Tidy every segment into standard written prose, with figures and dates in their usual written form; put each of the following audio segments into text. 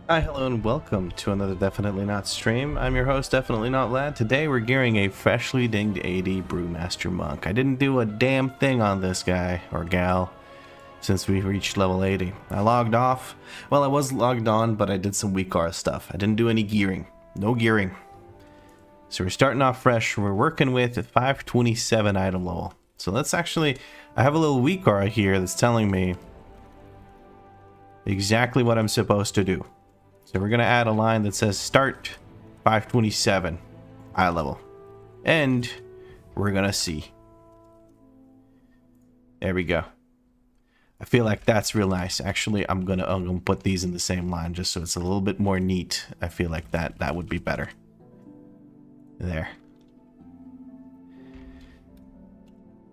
Hi, hello, and welcome to another Definitely Not stream. I'm your host, Definitely Not Lad. Today we're gearing a freshly dinged AD Brewmaster Monk. I didn't do a damn thing on this guy, or gal, since we reached level 80. I logged off. Well, I was logged on, but I did some WeakAuras stuff. I didn't do any gearing. No gearing. So we're starting off fresh. We're working with a 527 item level. So let's actually... I have a little WeakAura here that's telling me exactly what I'm supposed to do. So we're going to add a line that says start 527 eye level. And we're going to see. There we go. I feel like that's real nice. Actually, I'm gonna put these in the same line just so it's a little bit more neat. I feel like that would be better. There.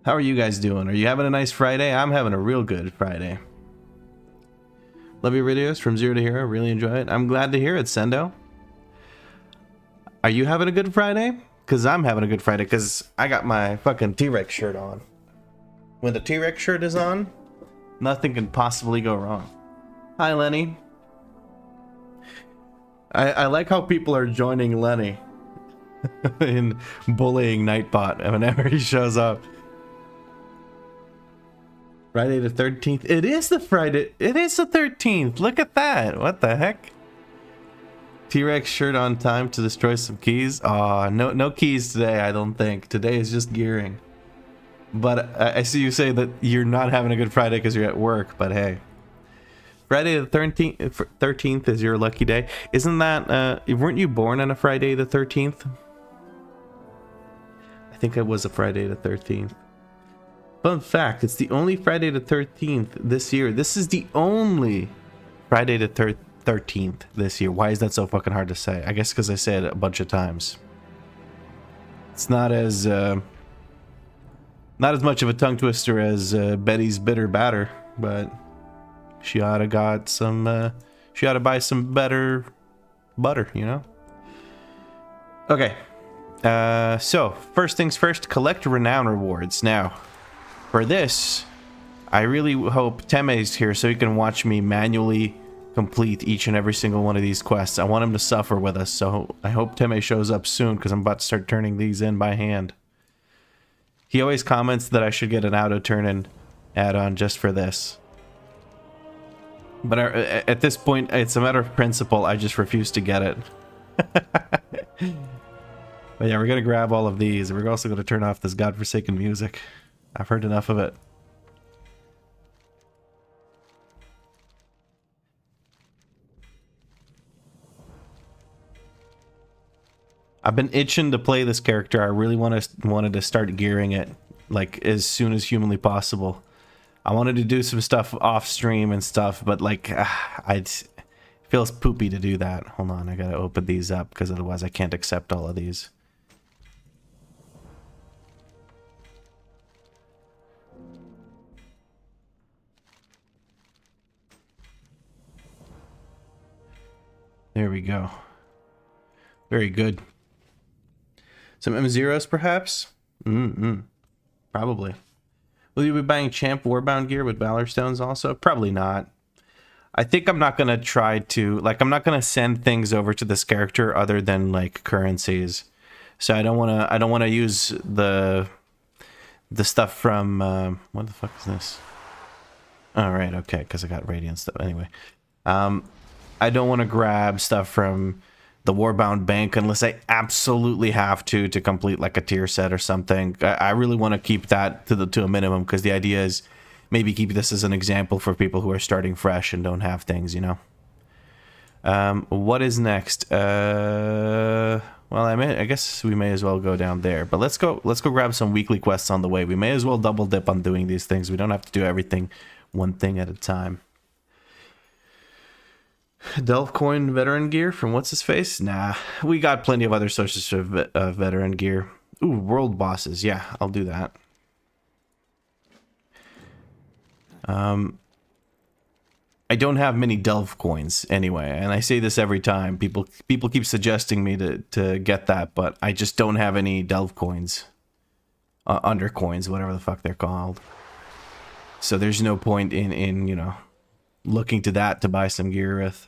How are you guys doing? Are you having a nice Friday? I'm having a real good Friday. Love your videos from Zero to Hero. Really enjoy it. I'm glad to hear it, Sendo. Are you having a good Friday? Because I'm having a good Friday because I got my fucking T-Rex shirt on. When the T-Rex shirt is on, nothing can possibly go wrong. Hi, Lenny. I like how people are joining Lenny in bullying Nightbot whenever he shows up. Friday the 13th. It is the Friday. It is the 13th. Look at that. What the heck? T-Rex shirt on time to destroy some keys. Aw, no keys today, I don't think. Today is just gearing. But I see you say that you're not having a good Friday because you're at work, but hey. Friday the 13th is your lucky day. Isn't that, weren't you born on a Friday the 13th? I think it was a Friday the 13th. Fun fact, it's the only Friday the 13th this year. This is the only Friday the 13th this year. Why is that so fucking hard to say? I guess because I say it a bunch of times. It's not as much of a tongue twister as Betty's Bitter Batter, but she ought to got some, she ought to buy some better butter, you know? Okay. So, first things first, collect renown rewards. Now, for this, I really hope Teme's here so he can watch me manually complete each and every single one of these quests. I want him to suffer with us, so I hope Teme shows up soon because I'm about to start turning these in by hand. He always comments that I should get an auto-turn-in add-on just for this. But at this point, it's a matter of principle. I just refuse to get it. But yeah, we're going to grab all of these. We're also going to turn off this godforsaken music. I've heard enough of it. I've been itching to play this character. I really wanted to start gearing it like as soon as humanly possible. I wanted to do some stuff off stream and stuff, but like it feels poopy to do that. Hold on, I gotta open these up because otherwise I can't accept all of these. There we go. Very good. Some M0s, perhaps? Probably. Will you be buying Champ Warbound gear with Valor Stones also? Probably not. I think I'm not going to try to... Like, I'm not going to send things over to this character other than, like, currencies. So I don't want to use the stuff from... what the fuck is this? Alright, okay, because I got Radiant stuff. Anyway. I don't want to grab stuff from the Warbound Bank unless I absolutely have to complete like a tier set or something. I really want to keep that to a minimum because the idea is maybe keep this as an example for people who are starting fresh and don't have things, you know. What is next? Well, I guess we may as well go down there. But let's go grab some weekly quests on the way. We may as well double dip on doing these things. We don't have to do everything one thing at a time. Delve coin veteran gear from what's his face? Nah, we got plenty of other sources of veteran gear. Ooh, world bosses. Yeah, I'll do that. I don't have many delve coins anyway, and I say this every time. People keep suggesting me to get that, but I just don't have any delve coins, under coins, whatever the fuck they're called. So there's no point in you know looking to that to buy some gear with.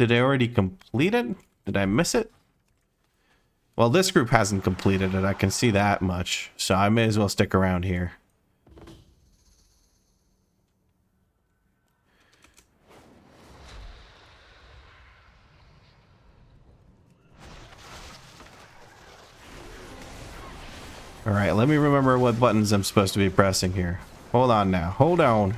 Did I already complete it? Did I miss it? Well, this group hasn't completed it. I can see that much. So I may as well stick around here. Alright, let me remember what buttons I'm supposed to be pressing here. Hold on now. Hold on.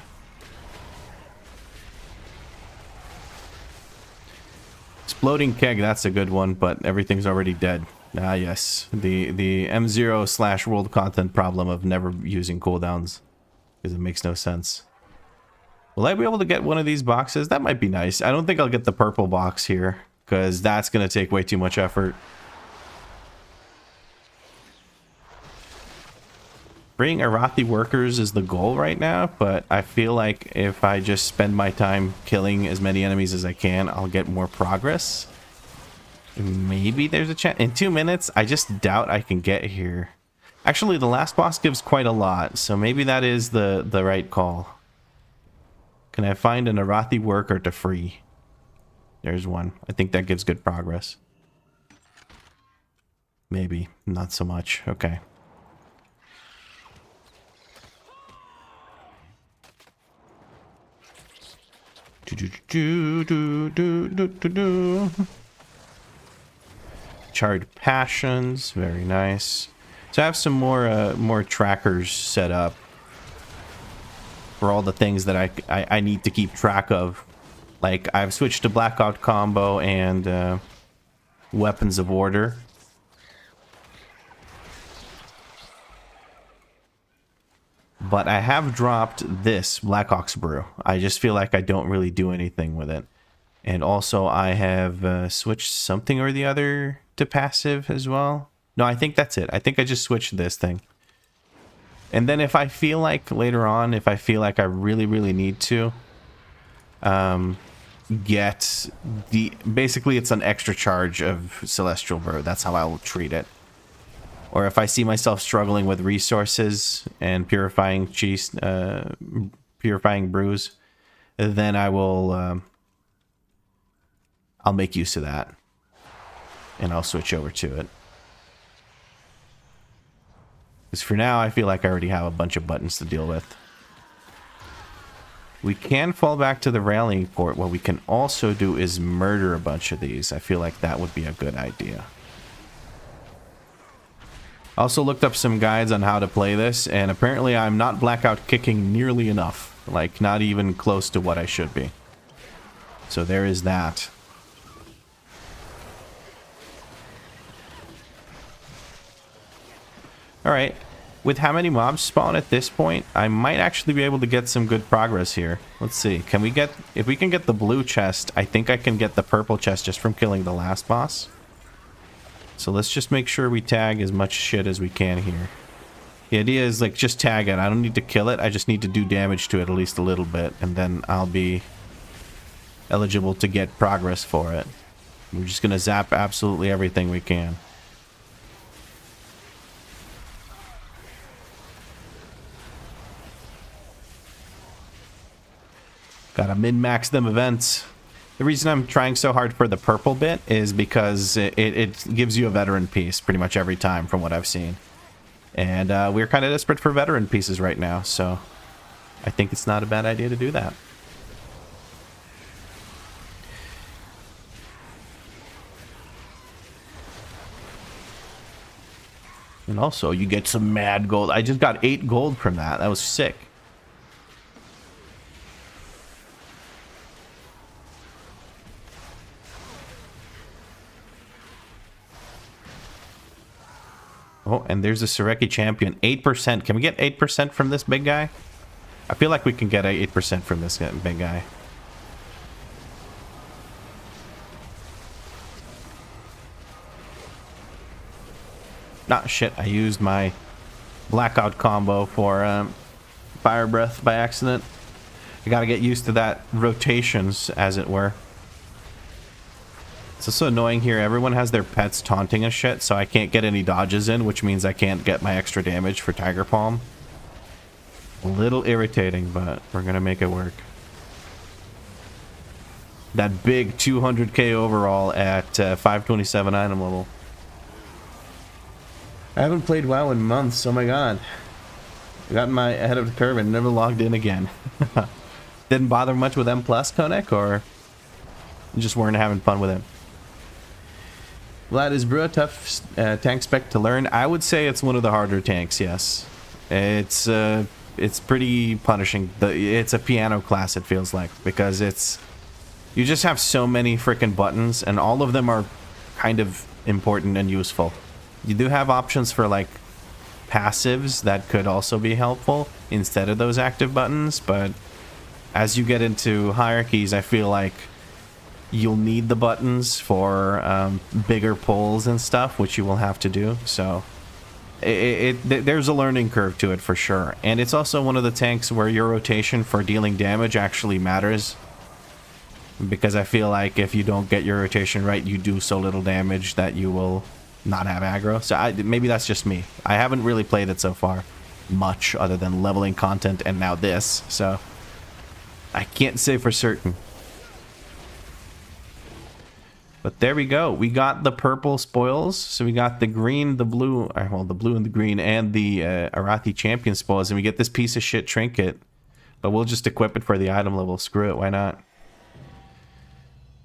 Exploding keg, that's a good one, but everything's already dead. Ah, yes. The M0 / world content problem of never using cooldowns. Because it makes no sense. Will I be able to get one of these boxes? That might be nice. I don't think I'll get the purple box here, because that's going to take way too much effort. Freeing Arathi workers is the goal right now, but I feel like if I just spend my time killing as many enemies as I can, I'll get more progress. Maybe there's a chance. In 2 minutes, I just doubt I can get here. Actually, the last boss gives quite a lot, so maybe that is the right call. Can I find an Arathi worker to free? There's one. I think that gives good progress. Maybe. Not so much. Okay. Charred passions, very nice. So I have some more trackers set up for all the things that I need to keep track of. Like I've switched to blackout combo and weapons of order. But I have dropped this Black Ox Brew. I just feel like I don't really do anything with it. And also I have switched something or the other to passive as well. No, I think that's it. I think I just switched this thing. And then if I feel like later on, if I feel like I really need to get the... Basically, it's an extra charge of Celestial Brew. That's how I will treat it. Or if I see myself struggling with resources and purifying cheese, purifying brews, then I will, I'll make use of that, and I'll switch over to it. Because for now, I feel like I already have a bunch of buttons to deal with. We can fall back to the rallying port. What we can also do is murder a bunch of these. I feel like that would be a good idea. Also looked up some guides on how to play this, and apparently I'm not blackout kicking nearly enough. Like, not even close to what I should be. So there is that. Alright, with how many mobs spawn at this point, I might actually be able to get some good progress here. Let's see, can we get... If we can get the blue chest, I think I can get the purple chest just from killing the last boss. So let's just make sure we tag as much shit as we can here. The idea is, like, just tag it. I don't need to kill it. I just need to do damage to it at least a little bit. And then I'll be eligible to get progress for it. We're just going to zap absolutely everything we can. Gotta min-max them events. The reason I'm trying so hard for the purple bit is because it gives you a veteran piece pretty much every time from what I've seen. And we're kind of desperate for veteran pieces right now, so I think it's not a bad idea to do that. And also, you get some mad gold. I just got 8 gold from that. That was sick. Oh, and there's a Sareki champion. 8%. Can we get 8% from this big guy? I feel like we can get 8% from this big guy. Ah, shit. I used my blackout combo for fire breath by accident. I gotta get used to that rotations, as it were. It's also annoying here. Everyone has their pets taunting us shit, so I can't get any dodges in, which means I can't get my extra damage for Tiger Palm. A little irritating, but we're gonna make it work. That big 200k overall at 527 item level. I haven't played WoW in months, oh my god. I got my ahead of the curve and never logged in again. Didn't bother much with M+, Konek, or you just weren't having fun with it? Vlad, is Brew a tough tank spec to learn? I would say it's one of the harder tanks, yes. It's pretty punishing. It's a piano class, it feels like, because you just have so many freaking buttons, and all of them are kind of important and useful. You do have options for like passives that could also be helpful instead of those active buttons, but as you get into hierarchies, I feel like you'll need the buttons for bigger pulls and stuff, which you will have to do. So there's a learning curve to it for sure. And it's also one of the tanks where your rotation for dealing damage actually matters. Because I feel like if you don't get your rotation right, you do so little damage that you will not have aggro. So maybe that's just me. I haven't really played it so far much other than leveling content and now this. So I can't say for certain. But there we go. We got the purple spoils. So we got the green, the blue, well, the blue and the green, and the Arathi champion spoils. And we get this piece of shit trinket. But we'll just equip it for the item level. Screw it, why not?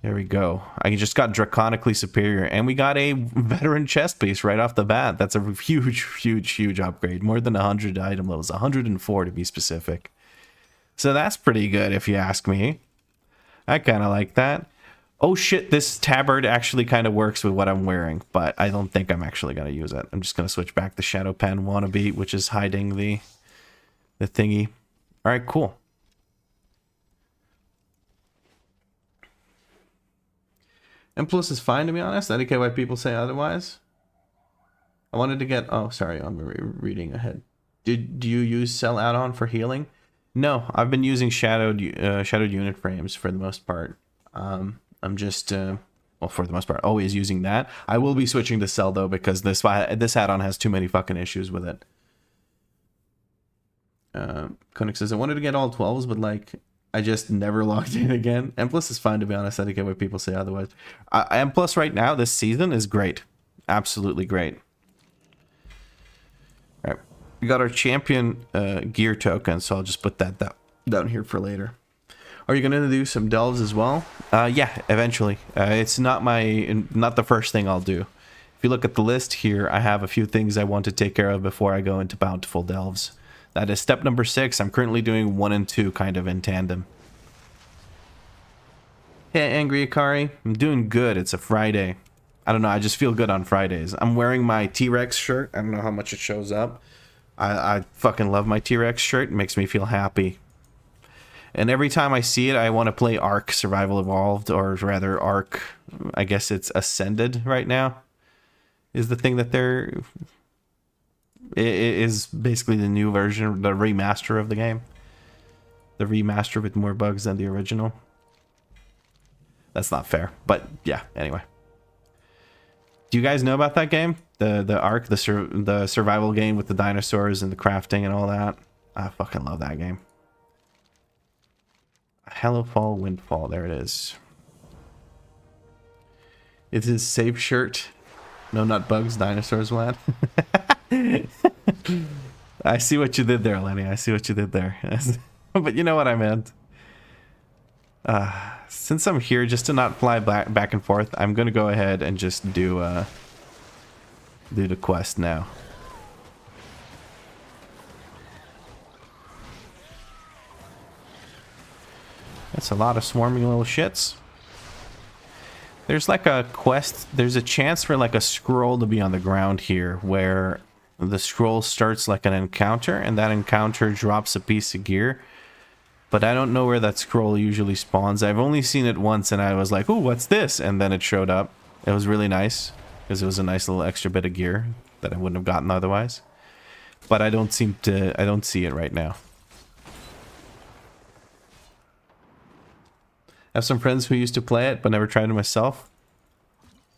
There we go. I just got draconically superior. And we got a veteran chest piece right off the bat. That's a huge, huge, huge upgrade. More than 100 item levels. 104 to be specific. So that's pretty good if you ask me. I kind of like that. Oh shit, this tabard actually kind of works with what I'm wearing, but I don't think I'm actually going to use it. I'm just going to switch back to Shadow Pan Wannabe, which is hiding the thingy. Alright, cool. M+ is fine, to be honest. I don't care why people say otherwise. I wanted to get... Oh, sorry, I'm reading ahead. Do you use Cell add-on for healing? No, I've been using shadowed unit frames for the most part. I'm just, well, for the most part, always using that. I will be switching to Cell, though, because this add-on has too many fucking issues with it. Koenig says, I wanted to get all 12s, but, like, I just never logged in again. M+ is fine, to be honest. I don't get what people say otherwise. M+ right now, this season, is great. Absolutely great. All right. We got our champion gear token, so I'll just put that down here for later. Are you going to do some delves as well? Yeah, eventually. It's not the first thing I'll do. If you look at the list here, I have a few things I want to take care of before I go into bountiful delves. That is step number 6. I'm currently doing 1 and 2 kind of in tandem. Hey, Angry Akari. I'm doing good. It's a Friday. I don't know. I just feel good on Fridays. I'm wearing my T-Rex shirt. I don't know how much it shows up. I fucking love my T-Rex shirt. It makes me feel happy. And every time I see it, I want to play Ark Survival Evolved, or rather Ark, I guess it's Ascended right now, is the thing that it is basically the new version, the remaster of the game. The remaster with more bugs than the original. That's not fair, but yeah, anyway. Do you guys know about that game? The Ark, the survival game with the dinosaurs and the crafting and all that? I fucking love that game. Hellowfall Windfall, there it is. It is safe shirt. No, not bugs, dinosaurs, lad. I see what you did there, Lenny. I see what you did there. But you know what I meant. Since I'm here just to not fly back and forth, I'm going to go ahead and just do the quest now. That's a lot of swarming little shits. There's like a quest, there's a chance for like a scroll to be on the ground here where the scroll starts like an encounter and that encounter drops a piece of gear. But I don't know where that scroll usually spawns. I've only seen it once and I was like, ooh, what's this? And then it showed up. It was really nice because it was a nice little extra bit of gear that I wouldn't have gotten otherwise. But I don't see it right now. I have some friends who used to play it, but never tried it myself.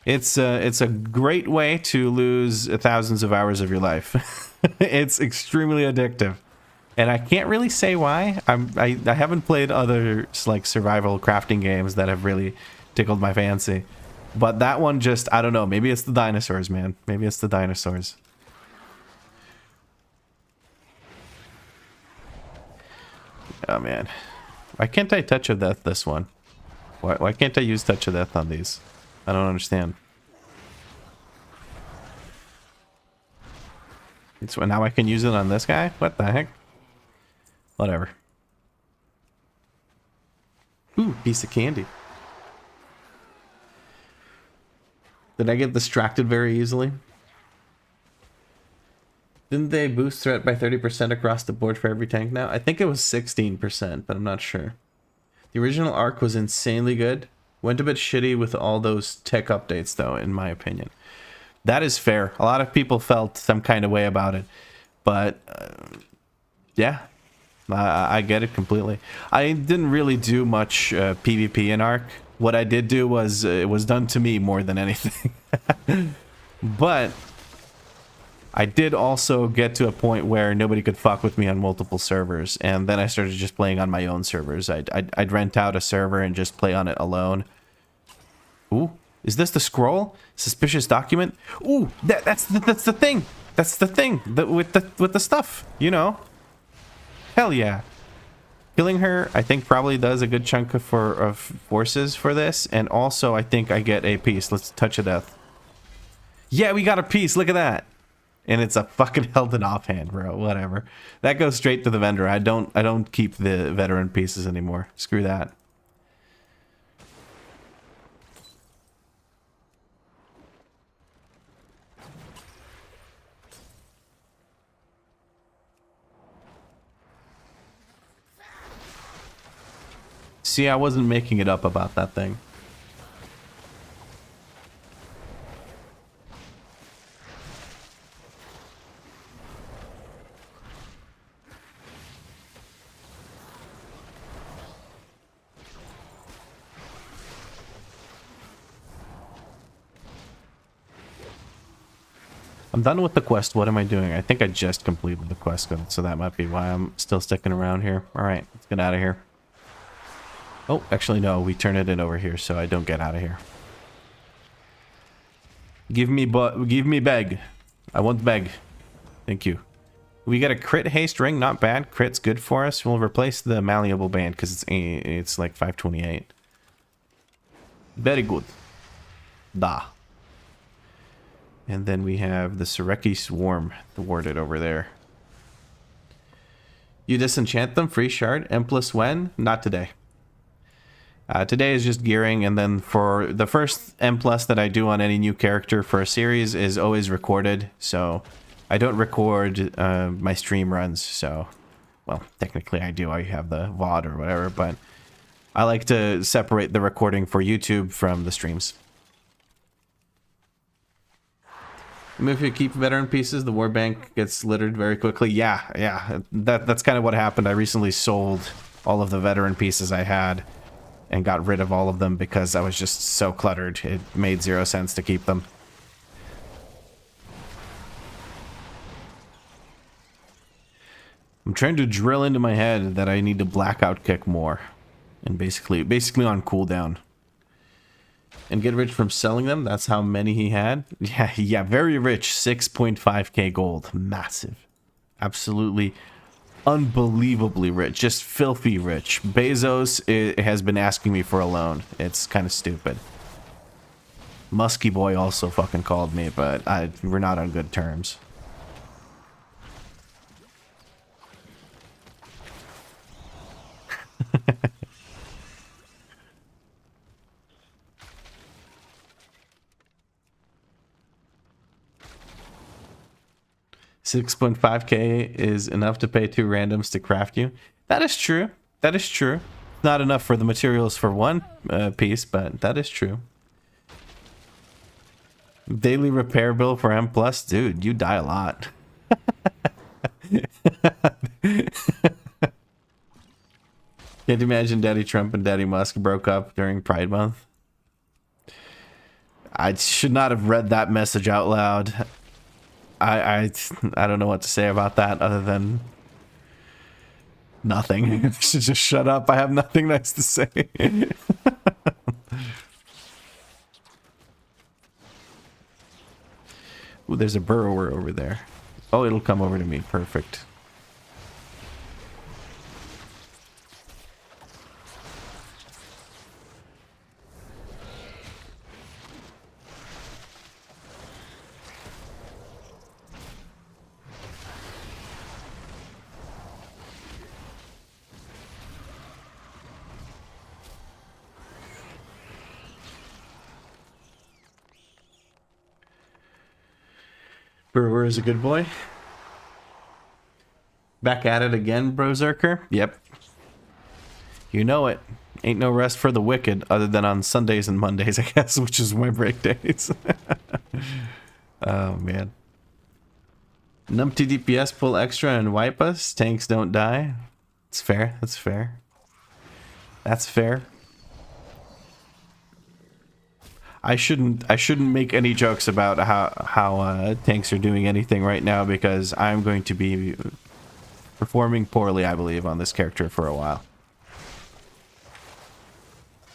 It's a great way to lose thousands of hours of your life. It's extremely addictive. And I can't really say why. I haven't played other like survival crafting games that have really tickled my fancy. But that one just, I don't know. Maybe it's the dinosaurs, man. Maybe it's the dinosaurs. Oh, man. Why can't I touch of death this one? Why can't I use touch of death on these? I don't understand. So now I can use it on this guy? What the heck? Whatever. Ooh, piece of candy. Did I get distracted very easily? Didn't they boost threat by 30% across the board for every tank now? I think it was 16%, but I'm not sure. The original arc was insanely good. Went a bit shitty with all those tech updates, though, in my opinion. That is fair. A lot of people felt some kind of way about it. But, yeah. I get it completely. I didn't really do much PvP in Ark. What I did do was, it was done to me more than anything. But I did also get to a point where nobody could fuck with me on multiple servers. And then I started just playing on my own servers. I'd rent out a server and just play on it alone. Ooh, is this the scroll? Suspicious document? Ooh, that's the thing. That's the thing with the stuff, you know. Hell yeah. Killing her, I think, probably does a good chunk of forces for this. And also, I think I get a piece. Let's touch of death. Yeah, we got a piece. Look at that. And it's a fucking held in offhand, bro. Whatever. That goes straight to the vendor. I don't keep the veteran pieces anymore. Screw that. See, I wasn't making it up about that thing. I'm done with the quest. What am I doing? I think I just completed the quest, so that might be why I'm still sticking around here. All right, let's get out of here. Oh, actually, no. We turn it in over here, so I don't get out of here. Give me beg. I want beg. Thank you. We got a crit haste ring. Not bad. Crit's good for us. We'll replace the malleable band because it's like 528. Very good. Da. And then we have the Sareki Swarm thwarted over there. You disenchant them. Free shard. M plus when? Not today. Today is just gearing, and then for the first M plus that I do on any new character for a series is always recorded, so I don't record my stream runs, so, well, technically I do, I have the VOD or whatever, but I like to separate the recording for YouTube from the streams. If you keep veteran pieces, the war bank gets littered very quickly. Yeah, that's kind of what happened. I recently sold all of the veteran pieces I had and got rid of all of them because I was just so cluttered. It made 0 sense to keep them. I'm trying to drill into my head that I need to blackout kick more. And basically on cooldown. And get rich from selling them. That's how many he had. Yeah, very rich. 6.5k gold. Massive. Absolutely unbelievably rich, just filthy rich. Bezos has been asking me for a loan. It's kind of stupid. Musky Boy also fucking called me, but we're not on good terms. $6.5k is enough to pay 2 randoms to craft you. That is true. That is true. Not enough for the materials for one piece, but that is true. Daily repair bill for M+. Dude, you die a lot. Can't imagine Daddy Trump and Daddy Musk broke up during Pride Month. I should not have read that message out loud. I don't know what to say about that other than Nothing. I should just shut up. I have nothing nice to say. Ooh, there's a burrower over there. Oh, it'll come over to me. Perfect. Brewer is a good boy. Back at it again, Brozerker? Yep. You know it. Ain't no rest for the wicked, other than on Sundays and Mondays, I guess, which is my break days. Oh, man. Numpty DPS pull extra and wipe us. Tanks don't die. It's fair. That's fair. That's fair. I shouldn't make any jokes about how tanks are doing anything right now, because I'm going to be performing poorly, I believe, on this character for a while.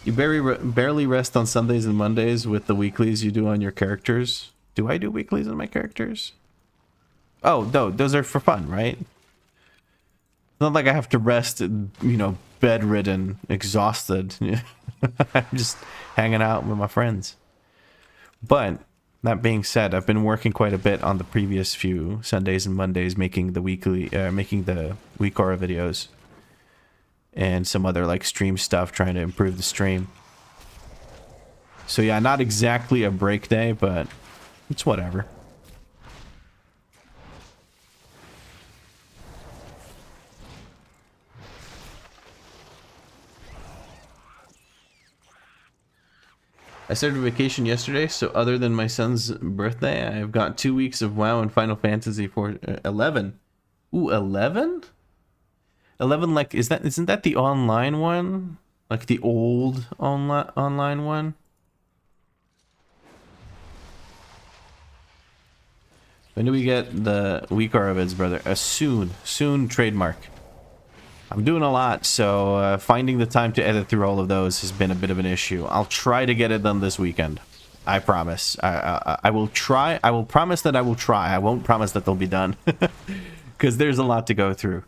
You barely rest on Sundays and Mondays with the weeklies you do on your characters. Do I do weeklies on my characters? Oh, no, those are for fun, right? It's not like I have to rest, you know, bedridden, exhausted. I'm just hanging out with my friends. But that being said, I've been working quite a bit on the previous few Sundays and Mondays, making the WeakAuras videos and some other like stream stuff, trying to improve the stream. So yeah, not exactly a break day, but it's whatever. I started vacation yesterday, so other than my son's birthday, I've got 2 weeks of WoW and Final Fantasy 11. Ooh, 11? 11, like, isn't that the online one? Like the old online one? When do we get the WeakAuras vids, brother? Soon trademark. I'm doing a lot, so finding the time to edit through all of those has been a bit of an issue. I'll try to get it done this weekend. I promise. I will try. I will promise that I will try. I won't promise that they'll be done. Because there's a lot to go through.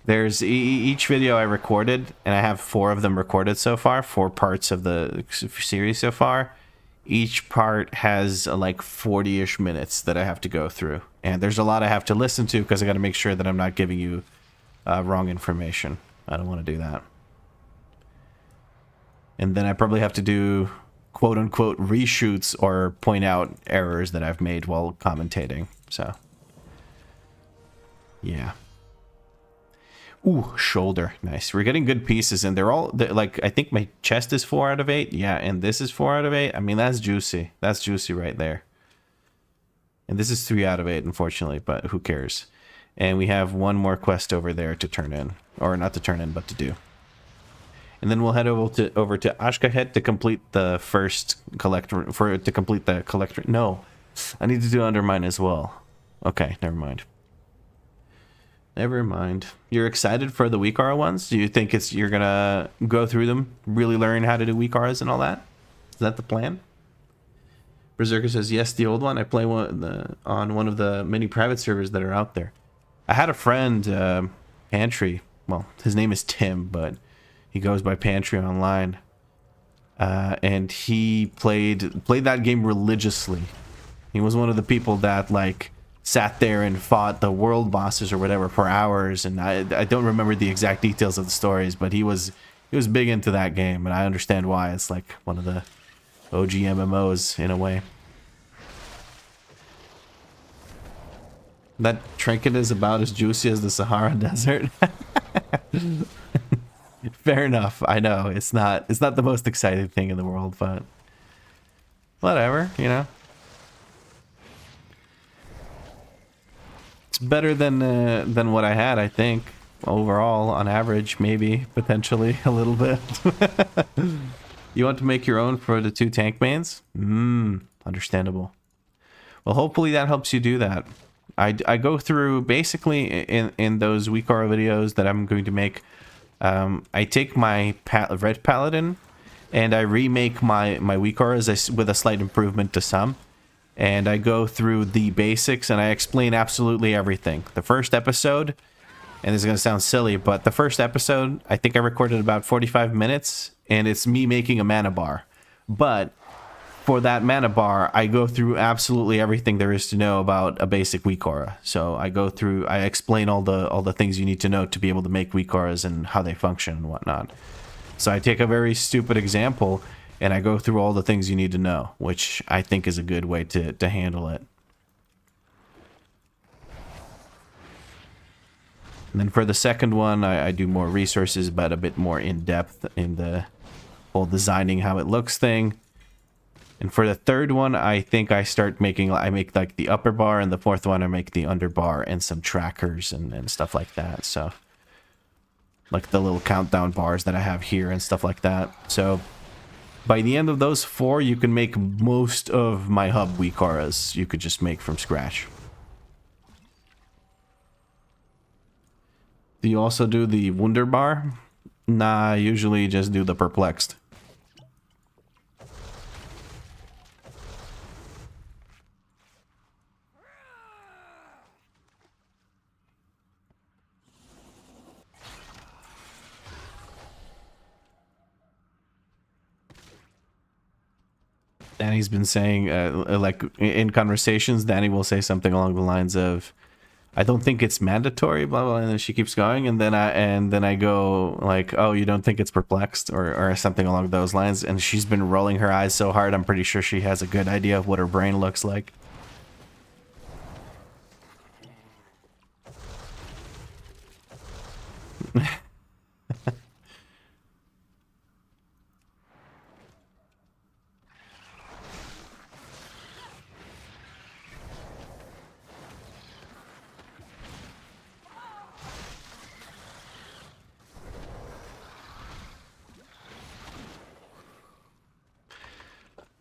There's each video I recorded, and I have 4 of them recorded so far. 4 parts of the series so far. Each part has like 40-ish minutes that I have to go through. And there's a lot I have to listen to, because I got to make sure that I'm not giving you wrong information. I don't want to do that. And then I probably have to do quote-unquote reshoots or point out errors that I've made while commentating. So, yeah. Ooh, shoulder. Nice. We're getting good pieces, and they're like, I think my chest is 4 out of 8. Yeah, and this is 4 out of 8. I mean, that's juicy. That's juicy right there. And this is 3 out of 8, unfortunately, but who cares? And we have one more quest over there to turn in. Or not to turn in, but to do. And then we'll head over to Ashkahet to complete the first collector. To complete the collector. No. I need to do Undermine as well. Okay, never mind. Never mind. You're excited for the WeakAuras ones? Do you think you're gonna go through them, really learn how to do WeakAuras and all that? Is that the plan? Berserker says, yes, the old one. I play on one of the many private servers that are out there. I had a friend, Pantry. Well, his name is Tim, but he goes by Pantry online. And he played that game religiously. He was one of the people that, like, sat there and fought the world bosses or whatever for hours. And I don't remember the exact details of the stories, but he was big into that game, and I understand why. It's like one of the OG MMOs in a way. That trinket is about as juicy as the Sahara Desert. Fair enough. I know it's not the most exciting thing in the world, but whatever, you know. It's better than what I had, I think. Overall, on average, maybe potentially a little bit. You want to make your own for the 2 tank mains? Understandable. Well, hopefully that helps you do that. I go through basically in those WeakAuras videos that I'm going to make. I take my red paladin and I remake my WeakAuras with a slight improvement to some. And I go through the basics and I explain absolutely everything. The first episode, and this is going to sound silly, but the first episode, I think I recorded about 45 minutes, and it's me making a mana bar. But for that mana bar, I go through absolutely everything there is to know about a basic WeakAuras. So I explain all the things you need to know to be able to make WeakAuras and how they function and whatnot. So I take a very stupid example, and I go through all the things you need to know, which I think is a good way to handle it. And then for the second one, I do more resources, but a bit more in-depth in the whole designing how it looks thing. And for the third one, I think I make like the upper bar, and the fourth one I make the under bar and some trackers and stuff like that. So like the little countdown bars that I have here and stuff like that. So by the end of those 4, you can make most of my hub WeakAuras you could just make from scratch. Do you also do the Wunderbar? Nah, I usually just do the Perplexed. Danny's been saying, like in conversations, Danny will say something along the lines of, "I don't think it's mandatory," blah blah, and then she keeps going, and then I go like, "Oh, you don't think it's perplexed," or something along those lines, and she's been rolling her eyes so hard, I'm pretty sure she has a good idea of what her brain looks like.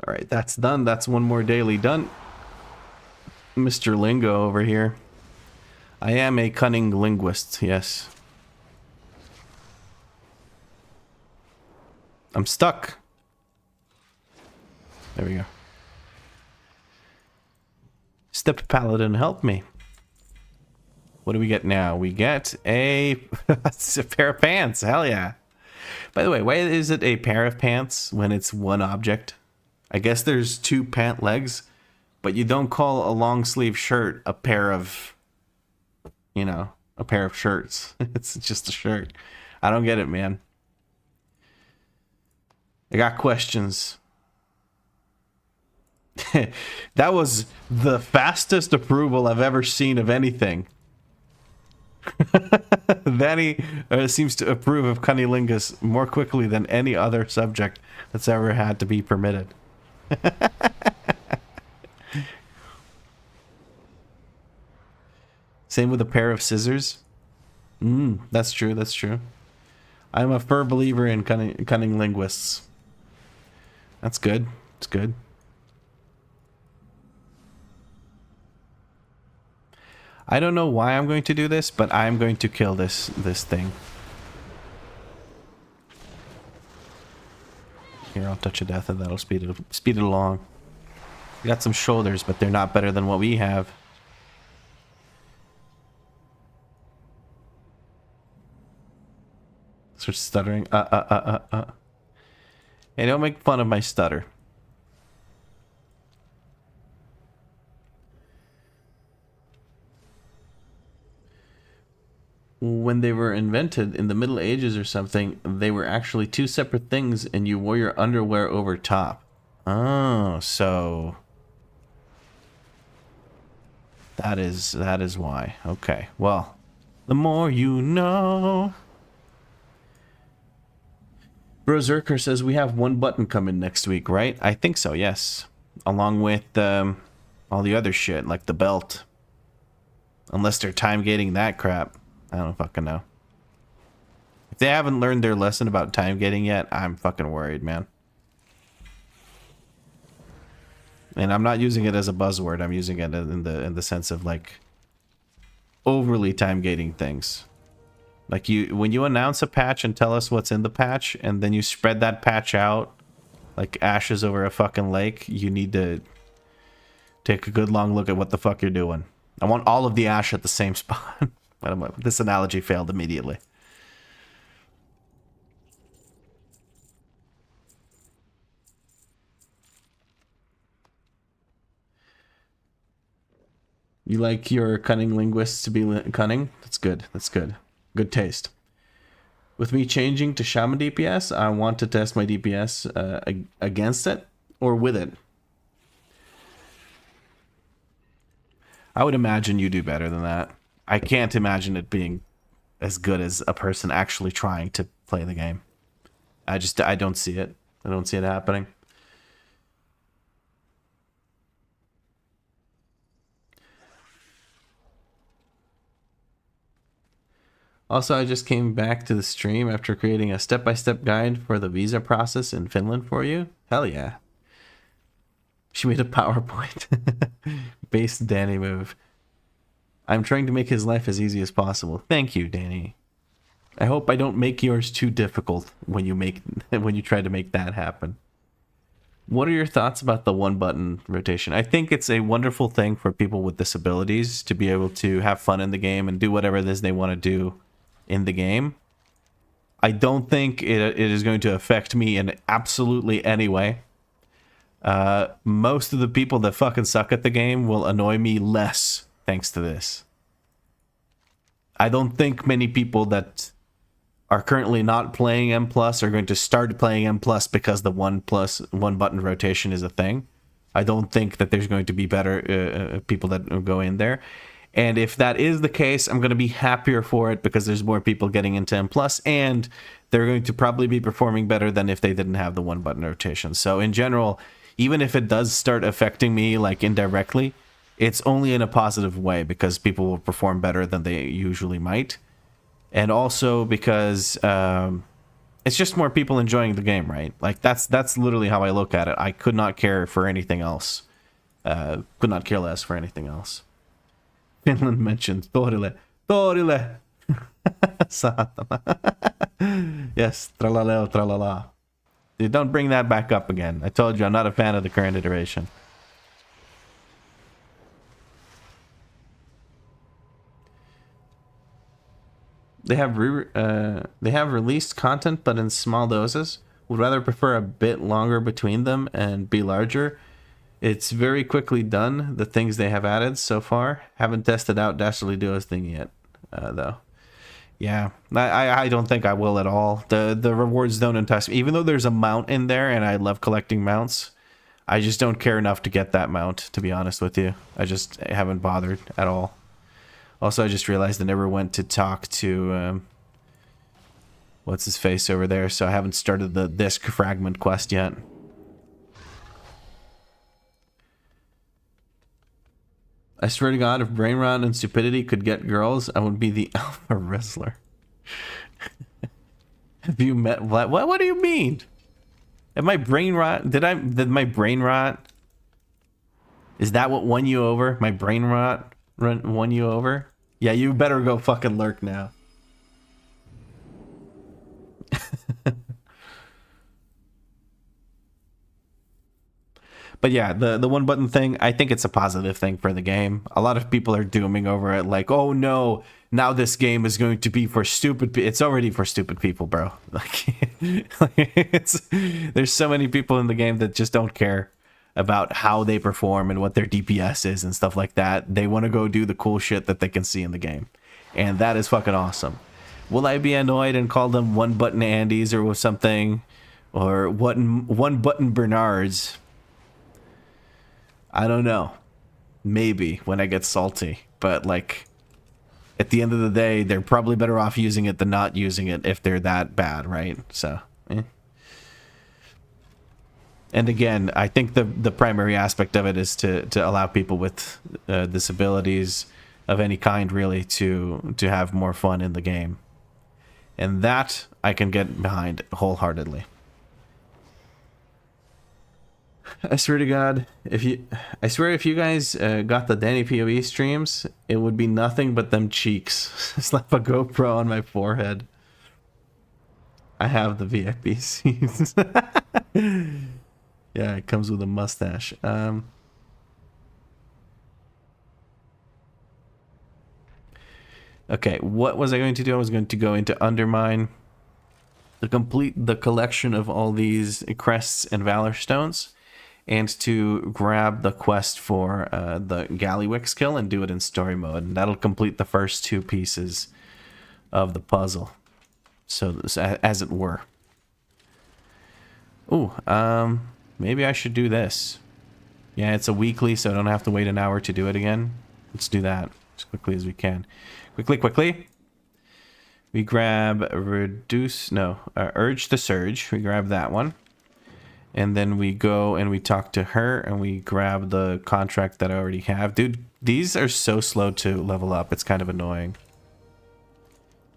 All right, that's done. That's one more daily done. Mr. Lingo over here. I am a cunning linguist, yes. I'm stuck. There we go. Step Paladin, help me. What do we get now? We get a pair of pants. Hell yeah. By the way, why is it a pair of pants when it's one object? I guess there's 2 pant legs, but you don't call a long sleeve shirt a pair of, you know, a pair of shirts. It's just a shirt. I don't get it, man. I got questions. That was the fastest approval I've ever seen of anything. Danny seems to approve of cunnilingus more quickly than any other subject that's ever had to be permitted. Same with a pair of scissors. That's true, that's true. I'm a firm believer in cunning linguists. That's good. It's good. I don't know why I'm going to do this, but I'm going to kill this thing. Here, I'll touch a death and that'll speed it along. We got some shoulders, but they're not better than what we have. Start stuttering. Hey, don't make fun of my stutter. When they were invented in the Middle Ages or something, they were actually 2 separate things, and you wore your underwear over top. Oh, so that is why. Okay, well, the more you know. Berserker says we have 1 button coming next week, right? I think so, yes. Along with all the other shit, like the belt. Unless they're time gating that crap. I don't fucking know. If they haven't learned their lesson about time gating yet, I'm fucking worried, man. And I'm not using it as a buzzword. I'm using it in the sense of like overly time gating things. Like when you announce a patch and tell us what's in the patch, and then you spread that patch out like ashes over a fucking lake, you need to take a good long look at what the fuck you're doing. I want all of the ash at the same spot. This analogy failed immediately. You like your cunning linguists to be cunning? That's good. That's good. Good taste. With me changing to Shaman DPS, I want to test my DPS against it or with it. I would imagine you do better than that. I can't imagine it being as good as a person actually trying to play the game. I don't see it. I don't see it happening. Also, I just came back to the stream after creating a step-by-step guide for the visa process in Finland for you. Hell yeah. She made a PowerPoint. Based Danny move. I'm trying to make his life as easy as possible. Thank you, Danny. I hope I don't make yours too difficult when you try to make that happen. What are your thoughts about the one-button rotation? I think it's a wonderful thing for people with disabilities to be able to have fun in the game and do whatever it is they want to do in the game. I don't think it is going to affect me in absolutely any way. Most of the people that fucking suck at the game will annoy me less thanks to this. I don't think many people that are currently not playing M+ are going to start playing M+ because the one button rotation is a thing. I don't think that there's going to be better people that go in there. And if that is the case, I'm going to be happier for it because there's more people getting into M+, and they're going to probably be performing better than if they didn't have the one button rotation. So in general, even if it does start affecting me like indirectly, it's only in a positive way because people will perform better than they usually might. And also because it's just more people enjoying the game, right? Like that's literally how I look at it. I could not care for anything else. Could not care less for anything else. Finland mentioned Torile. Torile! Satana. Yes, tralaleo, tralala. Dude, don't bring that back up again. I told you I'm not a fan of the current iteration. They have released content, but in small doses. Would rather prefer a bit longer between them and be larger. It's very quickly done, the things they have added so far. Haven't tested out Dastardly Duo's thing yet, though. Yeah, I don't think I will at all. The rewards don't entice me. Even though there's a mount in there, and I love collecting mounts, I just don't care enough to get that mount, to be honest with you. I just haven't bothered at all. Also, I just realized I never went to talk to... what's his face over there, so I haven't started the disc fragment quest yet. I swear to God, if brain rot and stupidity could get girls, I would be the alpha wrestler. Have you met what do you mean? Am my brain rot? Did my brain rot? Is that what won you over? My brain rot won you over? Yeah, you better go fucking lurk now. But yeah, the one button thing, I think it's a positive thing for the game. A lot of people are dooming over it like, oh no, now this game is going to be for stupid people. It's already for stupid people, bro. There's so many people in the game that just don't care about how they perform and what their DPS is and stuff like that. They want to go do the cool shit that they can see in the game. And that is fucking awesome. Will I be annoyed and call them one button Andys or something? Or one button Bernards? I don't know. Maybe when I get salty. But like, at the end of the day, they're probably better off using it than not using it if they're that bad, right? So, And again, I think the primary aspect of it is to allow people with disabilities of any kind, really, to have more fun in the game. And that I can get behind wholeheartedly. I swear to God, if you guys got the Danny PoE streams, it would be nothing but them cheeks. Slap a GoPro on my forehead. I have the VIP scenes. Yeah, it comes with a mustache. Okay, what was I going to do? I was going to go into Undermine, to complete the collection of all these crests and valor stones, and to grab the quest for the Gallywix kill and do it in story mode. And that'll complete the first two pieces of the puzzle, so as it were. Ooh, maybe I should do this. Yeah, it's a weekly, so I don't have to wait an hour to do it again. Let's do that as quickly as we can. Quickly. We grab Urge the Surge. We grab that one. And then we go and we talk to her and we grab the contract that I already have. Dude, these are so slow to level up. It's kind of annoying.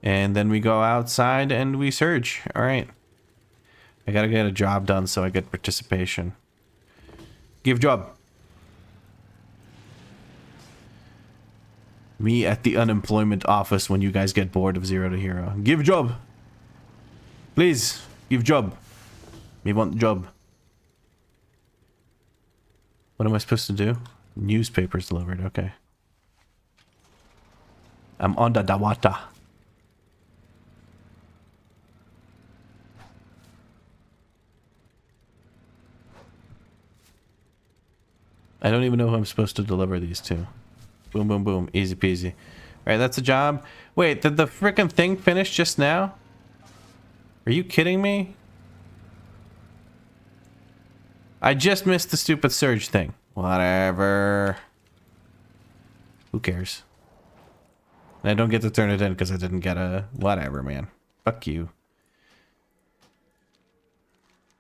And then we go outside and we surge. All right. I gotta get a job done so I get participation. Give job. Me at the unemployment office when you guys get bored of Zero to Hero. Give job. Please, give job. Me want job. What am I supposed to do? Newspapers delivered, okay. I'm on the Dawata. I don't even know who I'm supposed to deliver these to. Boom, boom, boom. Easy peasy. Alright, that's a job. Wait, did the frickin' thing finish just now? Are you kidding me? I just missed the stupid surge thing. Whatever. Who cares? And I don't get to turn it in because I didn't get a... Whatever, man. Fuck you.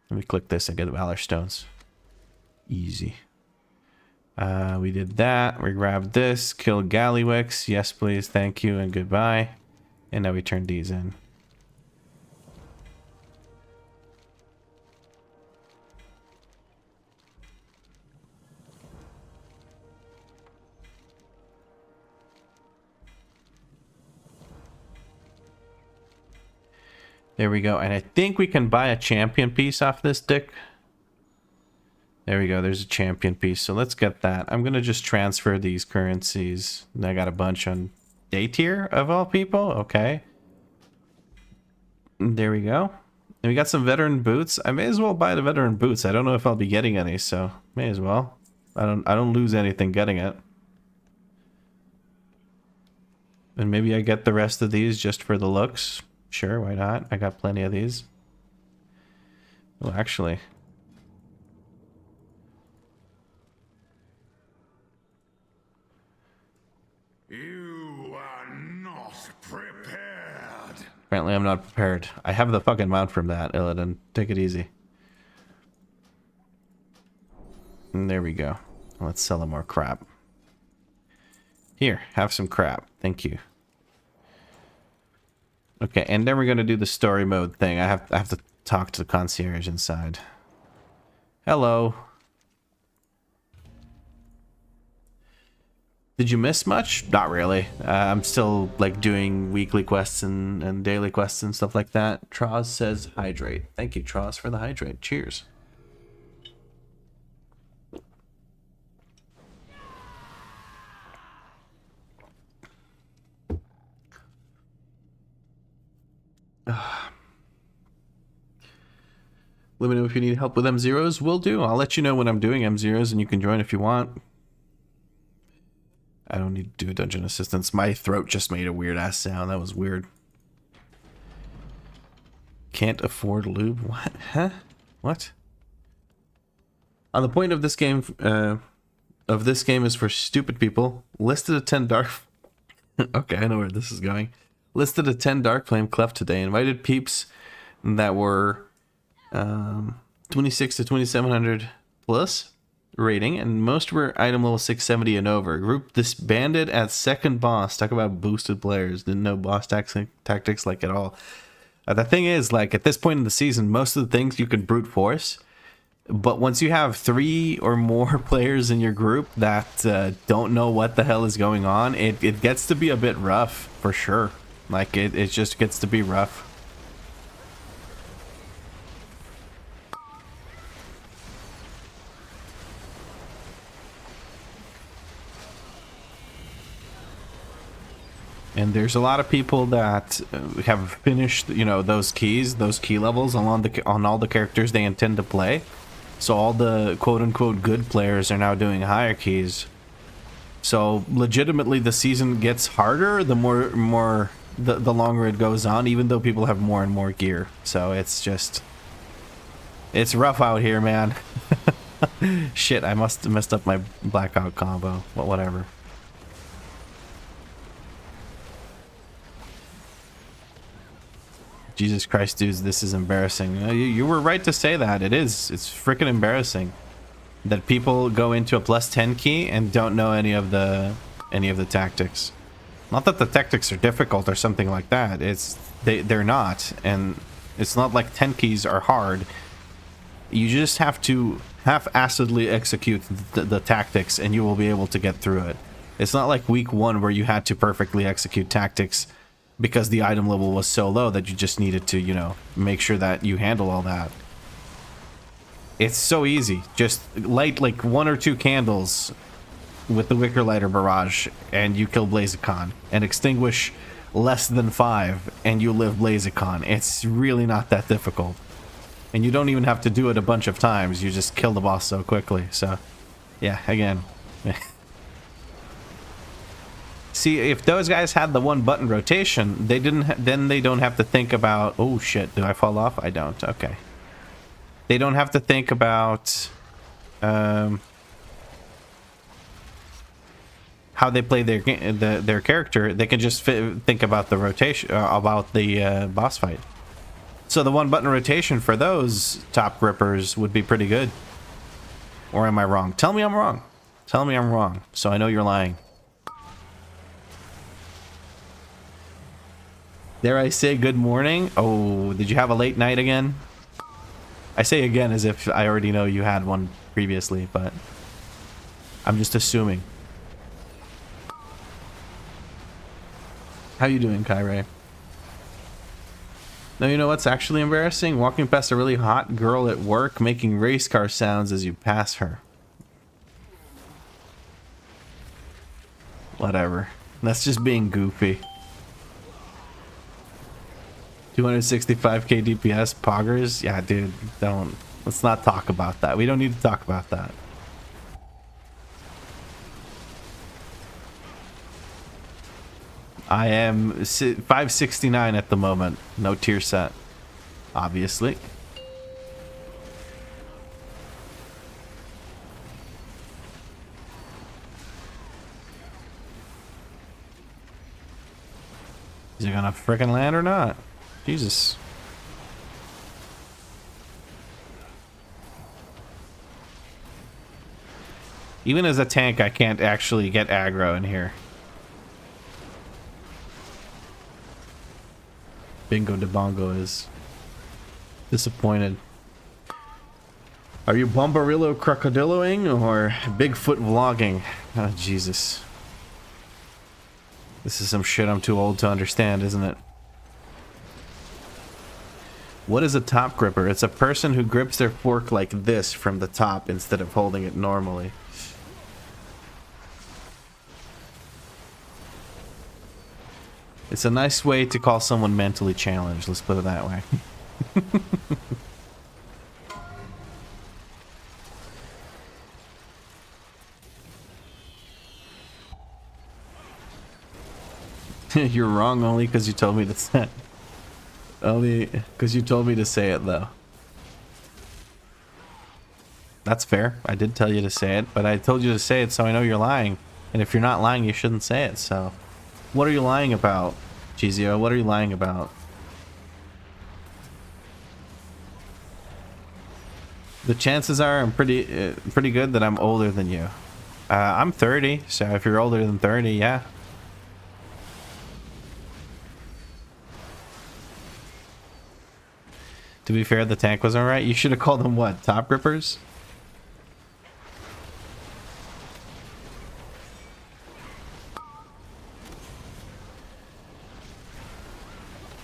Let me click this and get the Valor Stones. Easy. We did that. We grabbed this. Kill Gallywix. Yes, please. Thank you and goodbye. And now we turn these in. There we go. And I think we can buy a champion piece off this dick. There we go. There's a champion piece. So let's get that. I'm going to just transfer these currencies. And I got a bunch on day tier of all people. Okay. There we go. And we got some veteran boots. I may as well buy the veteran boots. I don't know if I'll be getting any, so may as well. I don't lose anything getting it. And maybe I get the rest of these just for the looks. Sure, why not? I got plenty of these. Oh, actually. You are not prepared. Apparently I'm not prepared. I have the fucking mount from that, Illidan. Take it easy. And there we go. Let's sell him more crap. Here, have some crap. Thank you. Okay, and then we're gonna do the story mode thing. I have to talk to the concierge inside. Hello. Did you miss much? Not really. I'm still like doing weekly quests and daily quests and stuff like that. Troz says hydrate. Thank you, Troz, for the hydrate. Cheers. Let me know if you need help with M0s. Will do. I'll let you know when I'm doing M0s and you can join if you want. I don't need to do dungeon assistance. My throat just made a weird ass sound. That was weird. Can't afford lube? What? Huh? What? On the point of this game, is for stupid people. Listed a 10 dark. Okay, I know where this is going. Listed a 10 dark flame cleft today. Invited peeps that were 26 to 2700 plus rating, and most were item level 670 and over. Group disbanded at second boss. Talk about boosted players. Didn't know boss tactics like at all. The thing is, like, at this point in the season, most of the things you can brute force. But once you have 3 or more players in your group that don't know what the hell is going on, it gets to be a bit rough, for sure. Like, it just gets to be rough. And there's a lot of people that have finished, you know, those key levels on all the characters they intend to play. So all the quote-unquote good players are now doing higher keys. So legitimately the season gets harder the the longer it goes on, even though people have more and more gear. So it's it's rough out here, man. Shit, I must have messed up my blackout combo. But whatever. Jesus Christ, dudes, this is embarrassing. You were right to say that. It is. It's freaking embarrassing that people go into a +10 key and don't know any of the tactics. Not that the tactics are difficult or something like that. They're not, and it's not like 10 keys are hard. You just have to half-assedly execute the tactics, and you will be able to get through it. It's not like week 1 where you had to perfectly execute tactics because the item level was so low that you just needed to, you know, make sure that you handle all that. It's so easy. Just light like 1 or 2 candles with the wicker lighter barrage and you kill Blaziken, and extinguish less than 5 and you live Blaziken. It's really not that difficult. And you don't even have to do it a bunch of times. You just kill the boss so quickly. So, yeah, again. See, if those guys had the 1-button rotation, then they don't have to think about, oh shit, do I fall off? I don't. Okay. They don't have to think about how they play their character. They can just think about the rotation, about the boss fight. So the 1-button rotation for those top grippers would be pretty good. Or am I wrong? Tell me I'm wrong. Tell me I'm wrong, so I know you're lying. Dare I say good morning? Oh, did you have a late night again? I say again as if I already know you had one previously, but I'm just assuming. How you doing, Kyrie? Now, you know what's actually embarrassing? Walking past a really hot girl at work making race car sounds as you pass her. Whatever. That's just being goofy. 265k DPS poggers? Yeah, dude, let's not talk about that. We don't need to talk about that. I am 569 at the moment. No tier set, obviously. Is it gonna frickin' land or not? Jesus. Even as a tank, I can't actually get aggro in here. Bingo de Bongo is disappointed. Are you Bombarillo crocodiloing or Bigfoot vlogging? Oh, Jesus. This is some shit I'm too old to understand, isn't it? What is a top gripper? It's a person who grips their fork like this from the top instead of holding it normally. It's a nice way to call someone mentally challenged, let's put it that way. You're wrong only because you told me to say it. Only because you told me to say it, though. That's fair. I did tell you to say it, but I told you to say it so I know you're lying. And if you're not lying, you shouldn't say it, so... What are you lying about, Chizio? What are you lying about? The chances are I'm pretty good that I'm older than you. I'm 30, so if you're older than 30, yeah. To be fair, the tank was alright. You should have called them what? Top grippers?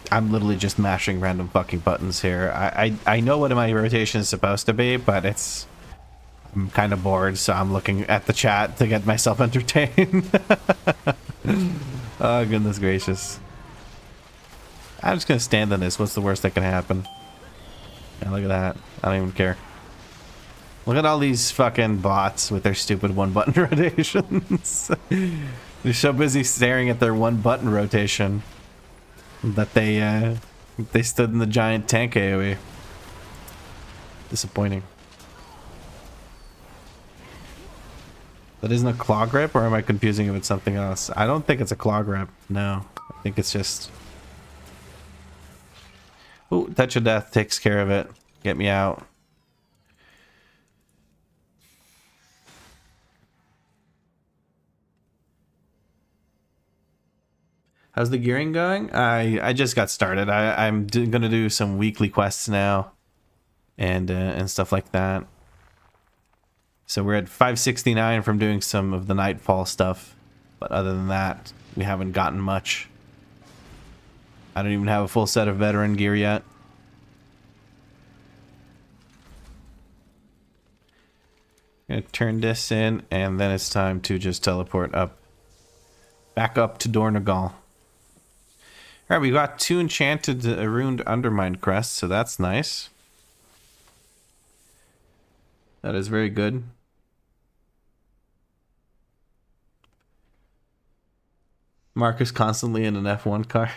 I'm literally just mashing random fucking buttons here. I know what my rotation is supposed to be, but I'm kind of bored, so I'm looking at the chat to get myself entertained. Oh, goodness gracious. I'm just gonna stand on this. What's the worst that can happen? Yeah, look at that. I don't even care. Look at all these fucking bots with their stupid one-button rotations. They're so busy staring at their one-button rotation that they stood in the giant tank AoE. Disappointing. That isn't a claw grip, or am I confusing it with something else? I don't think it's a claw grip. No, I think it's just... Ooh, Touch of Death takes care of it. Get me out. How's the gearing going? I just got started. I'm gonna do some weekly quests now, and stuff like that. So we're at 569 from doing some of the Nightfall stuff, but other than that, we haven't gotten much. I don't even have a full set of veteran gear yet. Gonna turn this in, and then it's time to just teleport up, back up to Dornagal. Alright, we got 2 enchanted ruined undermine crests, so that's nice. That is very good. Marcus constantly in an F1 car.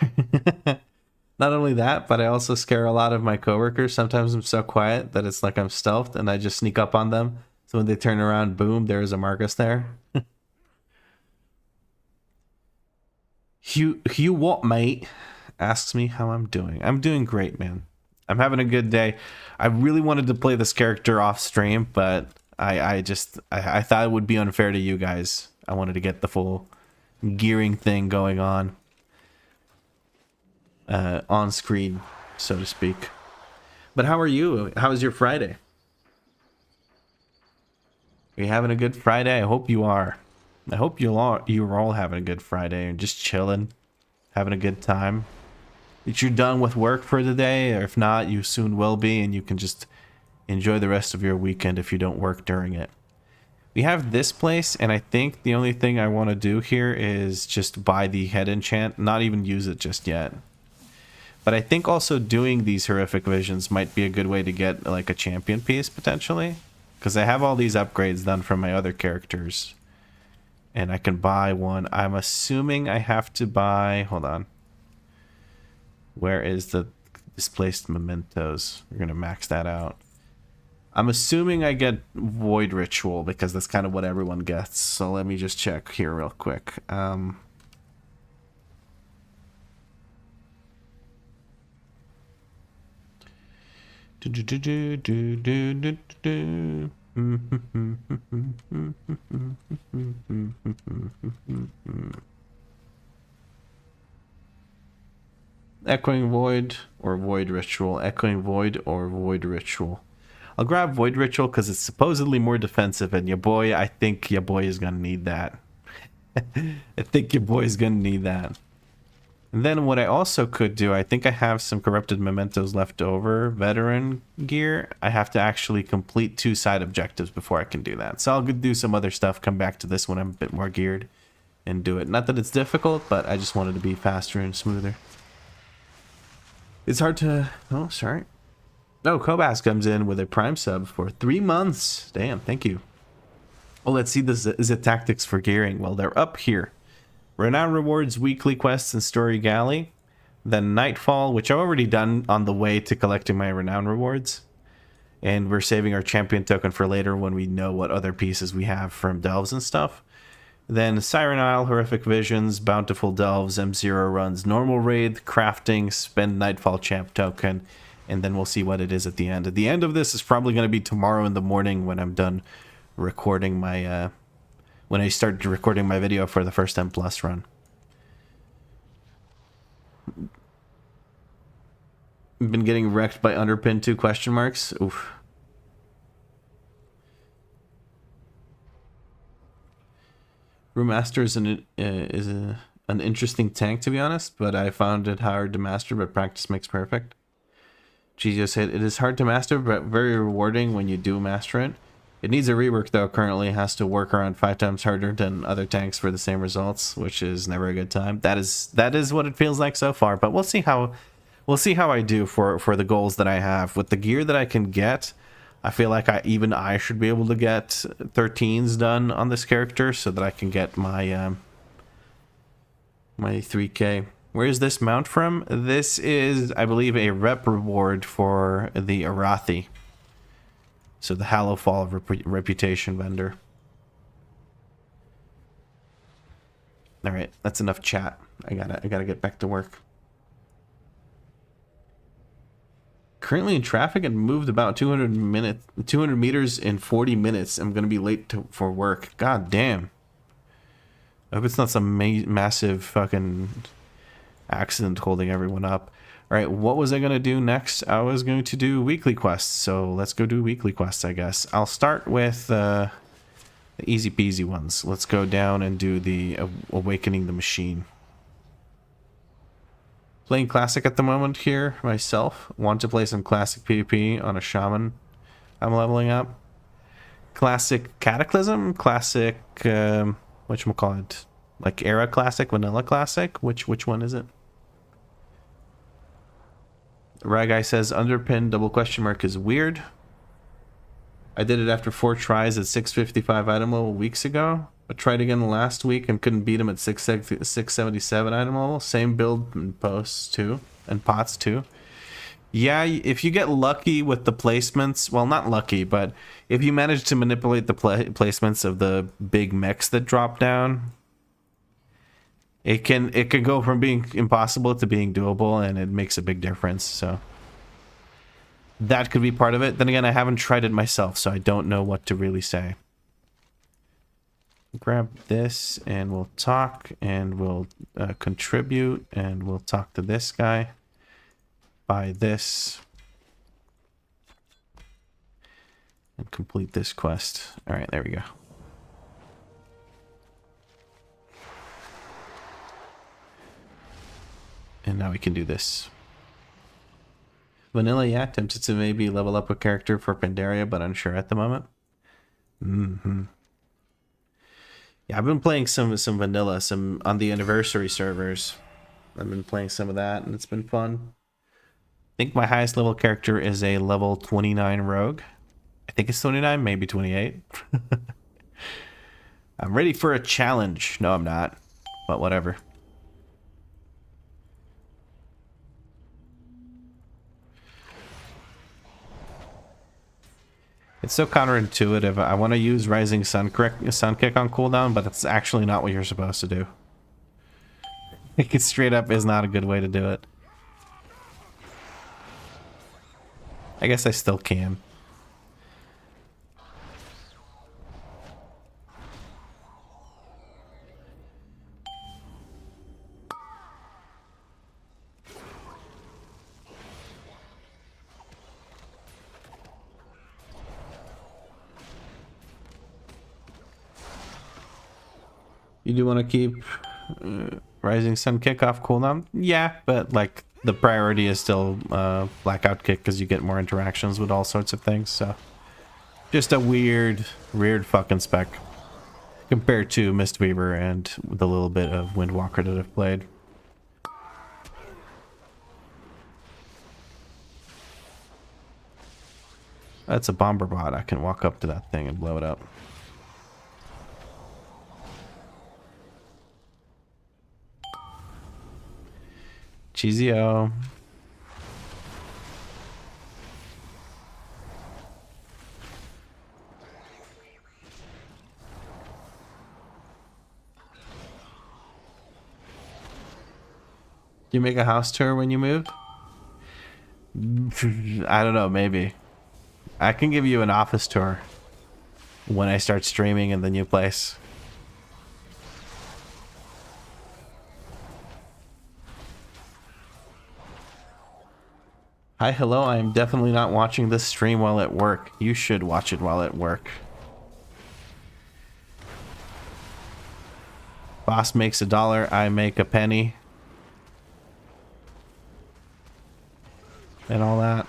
Not only that, but I also scare a lot of my coworkers. Sometimes I'm so quiet that it's like I'm stealthed and I just sneak up on them. So when they turn around, boom, there's a Marcus there. Hugh what, mate? Asks me how I'm doing. I'm doing great, man. I'm having a good day. I really wanted to play this character off stream, but I thought it would be unfair to you guys. I wanted to get the full gearing thing going on screen, so to speak. But how are you? How was your Friday? Are you having a good Friday? I hope you are. I hope you're all having a good Friday and just chilling, having a good time. That you're done with work for the day, or if not, you soon will be, and you can just enjoy the rest of your weekend if you don't work during it. We have this place, and I think the only thing I want to do here is just buy the head enchant, not even use it just yet. But I think also doing these horrific visions might be a good way to get like a champion piece potentially, because I have all these upgrades done from my other characters, and I can buy one. I'm assuming I have to buy, hold on, where is the displaced mementos? We're gonna max that out. I'm assuming I get Void Ritual because that's kind of what everyone gets. So let me just check here real quick. Echoing Void or Void Ritual. Echoing Void or Void Ritual. I'll grab Void Ritual because it's supposedly more defensive, and I think your boy is going to need that. I think your boy is going to need that. And then what I also could do, I think I have some corrupted mementos left over, veteran gear. I have to actually complete 2 side objectives before I can do that. So I'll do some other stuff, come back to this when I'm a bit more geared, and do it. Not that it's difficult, but I just wanted to be faster and smoother. It's hard to... Oh, sorry. Oh, Kobas comes in with a Prime sub for 3 months. Damn, thank you. Well, let's see the tactics for gearing. Well, they're up here. Renown rewards, weekly quests, and story galley. Then Nightfall, which I've already done on the way to collecting my Renown rewards. And we're saving our champion token for later when we know what other pieces we have from delves and stuff. Then Siren Isle, Horrific Visions, Bountiful Delves, M0 runs, Normal Raid, Crafting, spend Nightfall champ token, and then we'll see what it is at the end. At the end of this is probably going to be tomorrow in the morning when I'm done recording my... when I start recording my video for the first M Plus run. Been getting wrecked by underpin 2 question marks. Oof. Brewmaster is an interesting tank, to be honest, but I found it hard to master, but practice makes perfect. Gizio said, it is hard to master, but very rewarding when you do master it. It needs a rework, though. Currently has to work around 5 times harder than other tanks for the same results, which is never a good time. That is what it feels like so far, but we'll see how I do for the goals that I have. With the gear that I can get, I feel like I should be able to get 13s done on this character so that I can get my my 3K. Where is this mount from? This is, I believe, a rep reward for the Arathi. So the Hallowfall reputation vendor. All right, that's enough chat. I gotta get back to work. Currently in traffic and moved about 200 meters in 40 minutes. I'm gonna be late for work. God damn. I hope it's not some massive fucking accident holding everyone up. All right, what was I going to do next? I was going to do weekly quests. So let's go do weekly quests, I guess. I'll start with the easy peasy ones. Let's go down and do the Awakening the Machine. Playing Classic at the moment here myself. Want to play some Classic PvP on a Shaman I'm leveling up. Classic Cataclysm? Classic, whatchamacallit? Like Era Classic, Vanilla Classic? Which one is it? Guy says underpin double question mark is weird. I did it after 4 tries at 655 item level weeks ago. I tried again last week and couldn't beat him at 677 item level. Same build and posts too, and pots too. Yeah, if you get lucky with the placements, well, not lucky, but if you manage to manipulate the placements of the big mechs that drop down, it can go from being impossible to being doable, and it makes a big difference. So that could be part of it. Then again, I haven't tried it myself, so I don't know what to really say. Grab this, and we'll talk, and we'll contribute, and we'll talk to this guy. Buy this. And complete this quest. All right, there we go. And now we can do this. Vanilla, yeah, tempted to maybe level up a character for Pandaria, but unsure at the moment. Yeah, I've been playing some vanilla, some on the anniversary servers. I've been playing some of that, and it's been fun. I think my highest level character is a level 29 rogue. I think it's 29, maybe 28. I'm ready for a challenge. No, I'm not, but whatever. It's so counterintuitive. I want to use Rising Sun Kick on cooldown, but it's actually not what you're supposed to do. It straight up is not a good way to do it. I guess I still can. You do want to keep Rising Sun Kick off cooldown? Yeah, but like the priority is still Blackout Kick because you get more interactions with all sorts of things. So just a weird fucking spec compared to Mistweaver and the little bit of Windwalker that I've played. That's a bomber bot. I can walk up to that thing and blow it up. Cheesy-o. You make a house tour when you move? I don't know, maybe. I can give you an office tour when I start streaming in the new place. Hi, hello. I am definitely not watching this stream while at work. You should watch it while at work. Boss makes $1, I make a penny. And all that.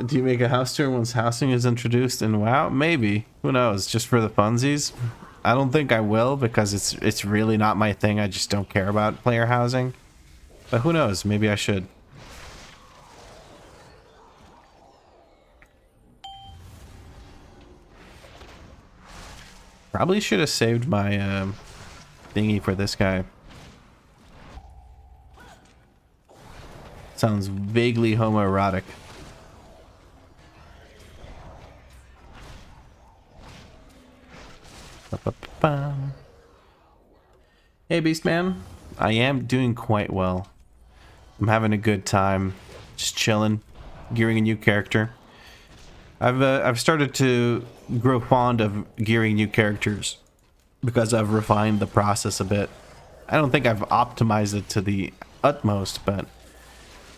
Do you make a house tour once housing is introduced in WoW? Maybe. Who knows? Just for the funsies? I don't think I will because it's really not my thing. I just don't care about player housing. But who knows? Maybe I should. Probably should have saved my thingy for this guy. Sounds vaguely homoerotic. Hey Beastman, I am doing quite well. I'm having a good time, just chilling, gearing a new character. I've started to grow fond of gearing new characters because I've refined the process a bit. I don't think I've optimized it to the utmost, but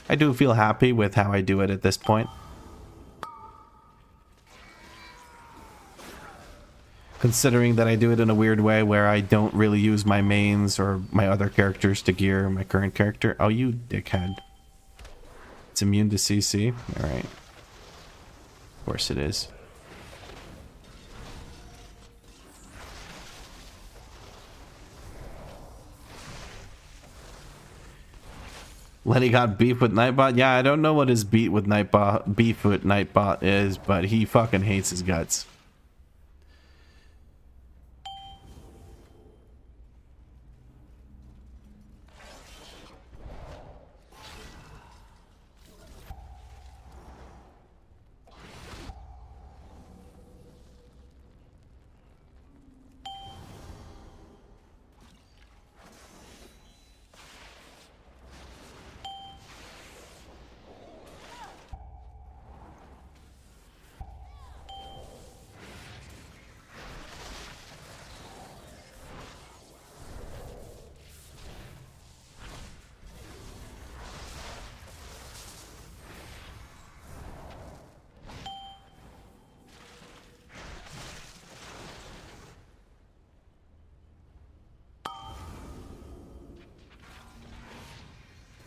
I do feel happy with how I do it at this point. Considering that I do it in a weird way where I don't really use my mains or my other characters to gear my current character. Oh, you dickhead. It's immune to CC? Alright. Of course it is. Lenny got beef with Nightbot? Yeah, I don't know what his beef with Nightbot is, but he fucking hates his guts.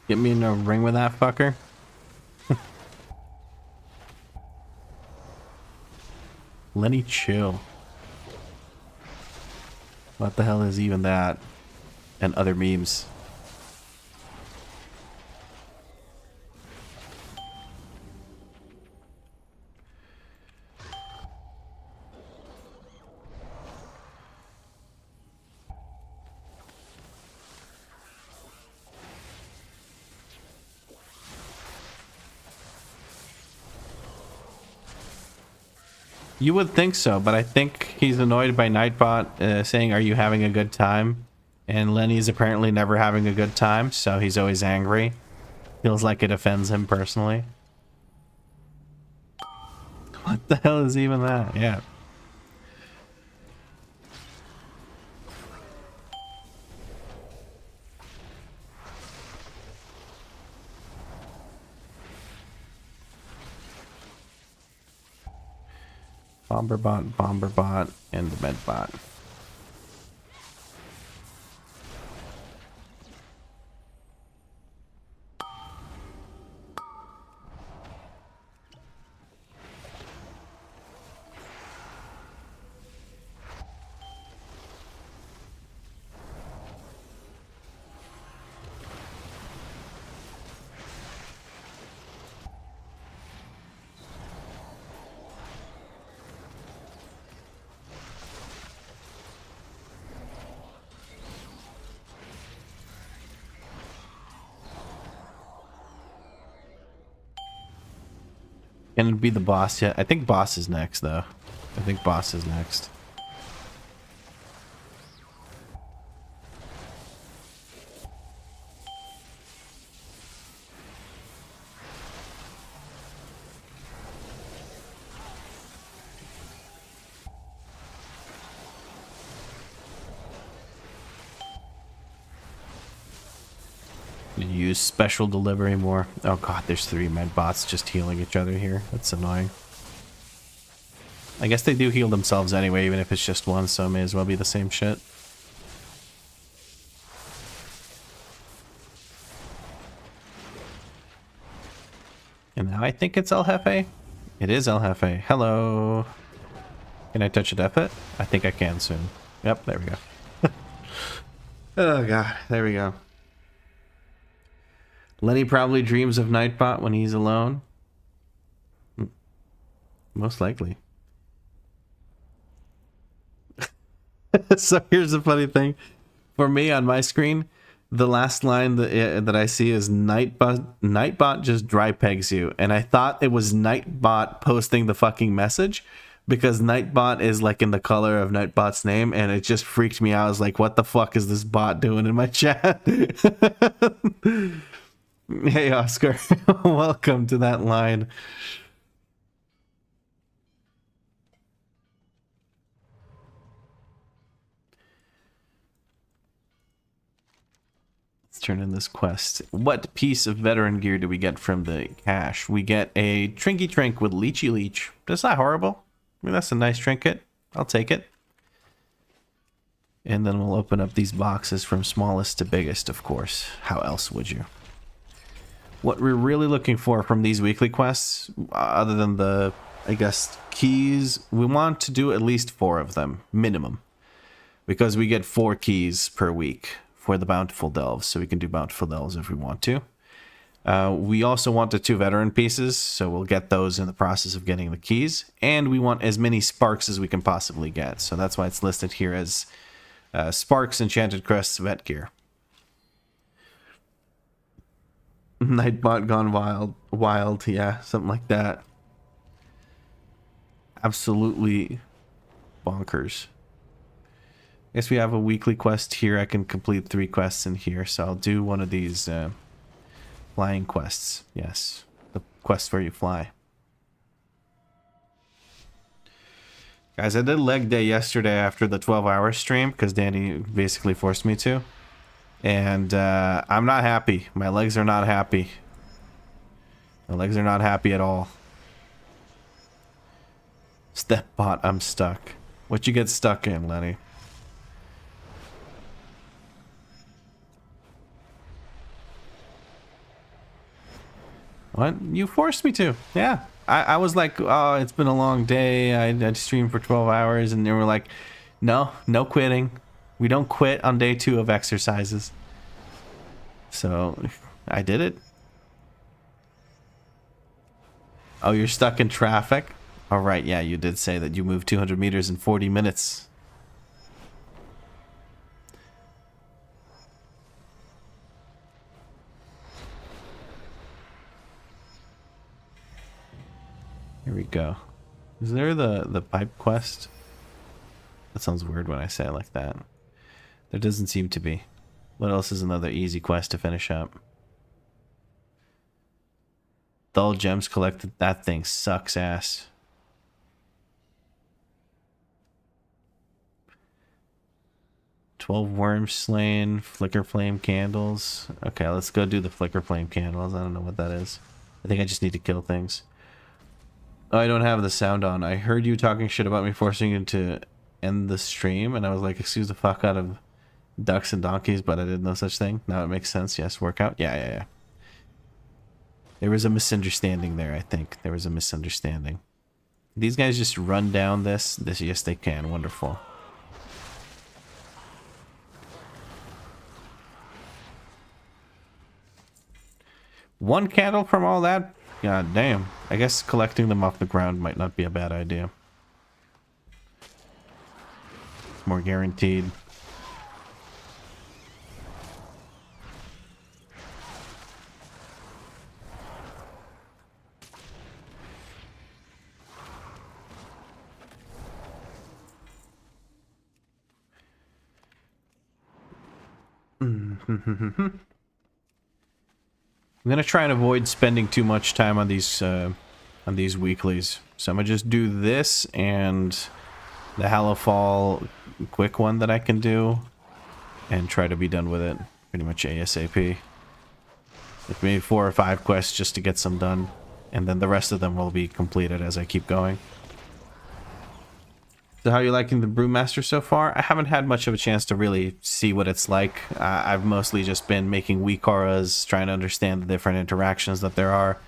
Get me in a ring with that fucker. Lenny, chill. What the hell is even that? And other memes. You would think so, but I think he's annoyed by Nightbot saying, "Are you having a good time?" And Lenny's apparently never having a good time, so he's always angry. Feels like it offends him personally. What the hell is even that? Yeah. Bomberbot, and the Medbot. Can it be the boss yet? I think boss is next, though. I think boss is next. Use special delivery more. Oh god, there's 3 med bots just healing each other here. That's annoying. I guess they do heal themselves anyway, even if it's just one, so it may as well be the same shit. And now I think it's El Jefe. It is El Jefe. Hello. Can I touch a death hit? I think I can soon. Yep, there we go. Oh god, there we go. Lenny probably dreams of Nightbot when he's alone. Most likely. So here's the funny thing. For me on my screen, the last line that I see is Nightbot just dry pegs you. And I thought it was Nightbot posting the fucking message because Nightbot is like in the color of Nightbot's name. And it just freaked me out. I was like, what the fuck is this bot doing in my chat? Hey, Oscar. Welcome to that line. Let's turn in this quest. What piece of veteran gear do we get from the cache? We get a Trinky Trink with Leechy Leech. That's not horrible. I mean, that's a nice trinket. I'll take it. And then we'll open up these boxes from smallest to biggest, of course. How else would you? What we're really looking for from these weekly quests, other than the, I guess, keys, we want to do at least 4 of them, minimum. Because we get 4 keys per week for the Bountiful Delves, so we can do Bountiful Delves if we want to. We also want the 2 veteran pieces, so we'll get those in the process of getting the keys. And we want as many sparks as we can possibly get, so that's why it's listed here as Sparks, Enchanted Crests, Vet Gear. Nightbot gone wild, yeah, something like that. Absolutely bonkers. Guess we have a weekly quest here. I can complete 3 quests in here, so I'll do one of these flying quests. Yes, the quest where you fly. Guys, I did leg day yesterday after the 12-hour stream because Danny basically forced me to. And I'm not happy. My legs are not happy. My legs are not happy at all. Stepbot, I'm stuck. What you get stuck in, Lenny? What? You forced me to. Yeah. I was like, oh, it's been a long day. I streamed for 12 hours. And they were like, no quitting. We don't quit on day 2 of exercises. So I did it. Oh, you're stuck in traffic? All right. Yeah, you did say that you moved 200 meters in 40 minutes. Here we go. Is there the pipe quest? That sounds weird when I say it like that. There doesn't seem to be. What else is another easy quest to finish up? Dull gems collected. That thing sucks ass. "12 worms slain, flicker flame candles." Okay, let's go do the flicker flame candles. I don't know what that is. I think I just need to kill things. Oh, I don't have the sound on. I heard you talking shit about me forcing you to end the stream, and I was like, excuse the fuck out of ducks and donkeys, but I did no such thing. Now it makes sense. Yes, workout. Yeah. There was a misunderstanding there, I think. There was a misunderstanding. These guys just run down this. Yes, they can. Wonderful. One candle from all that? God damn. I guess collecting them off the ground might not be a bad idea. More guaranteed. I'm gonna try and avoid spending too much time on these weeklies. So I'm gonna just do this and the Hallowfall quick one that I can do, and try to be done with it pretty much ASAP. Like maybe 4 or 5 quests just to get some done. And then the rest of them will be completed as I keep going. So how are you liking the Brewmaster so far? I haven't had much of a chance to really see what it's like. I've mostly just been making WeakAuras, trying to understand the different interactions that there are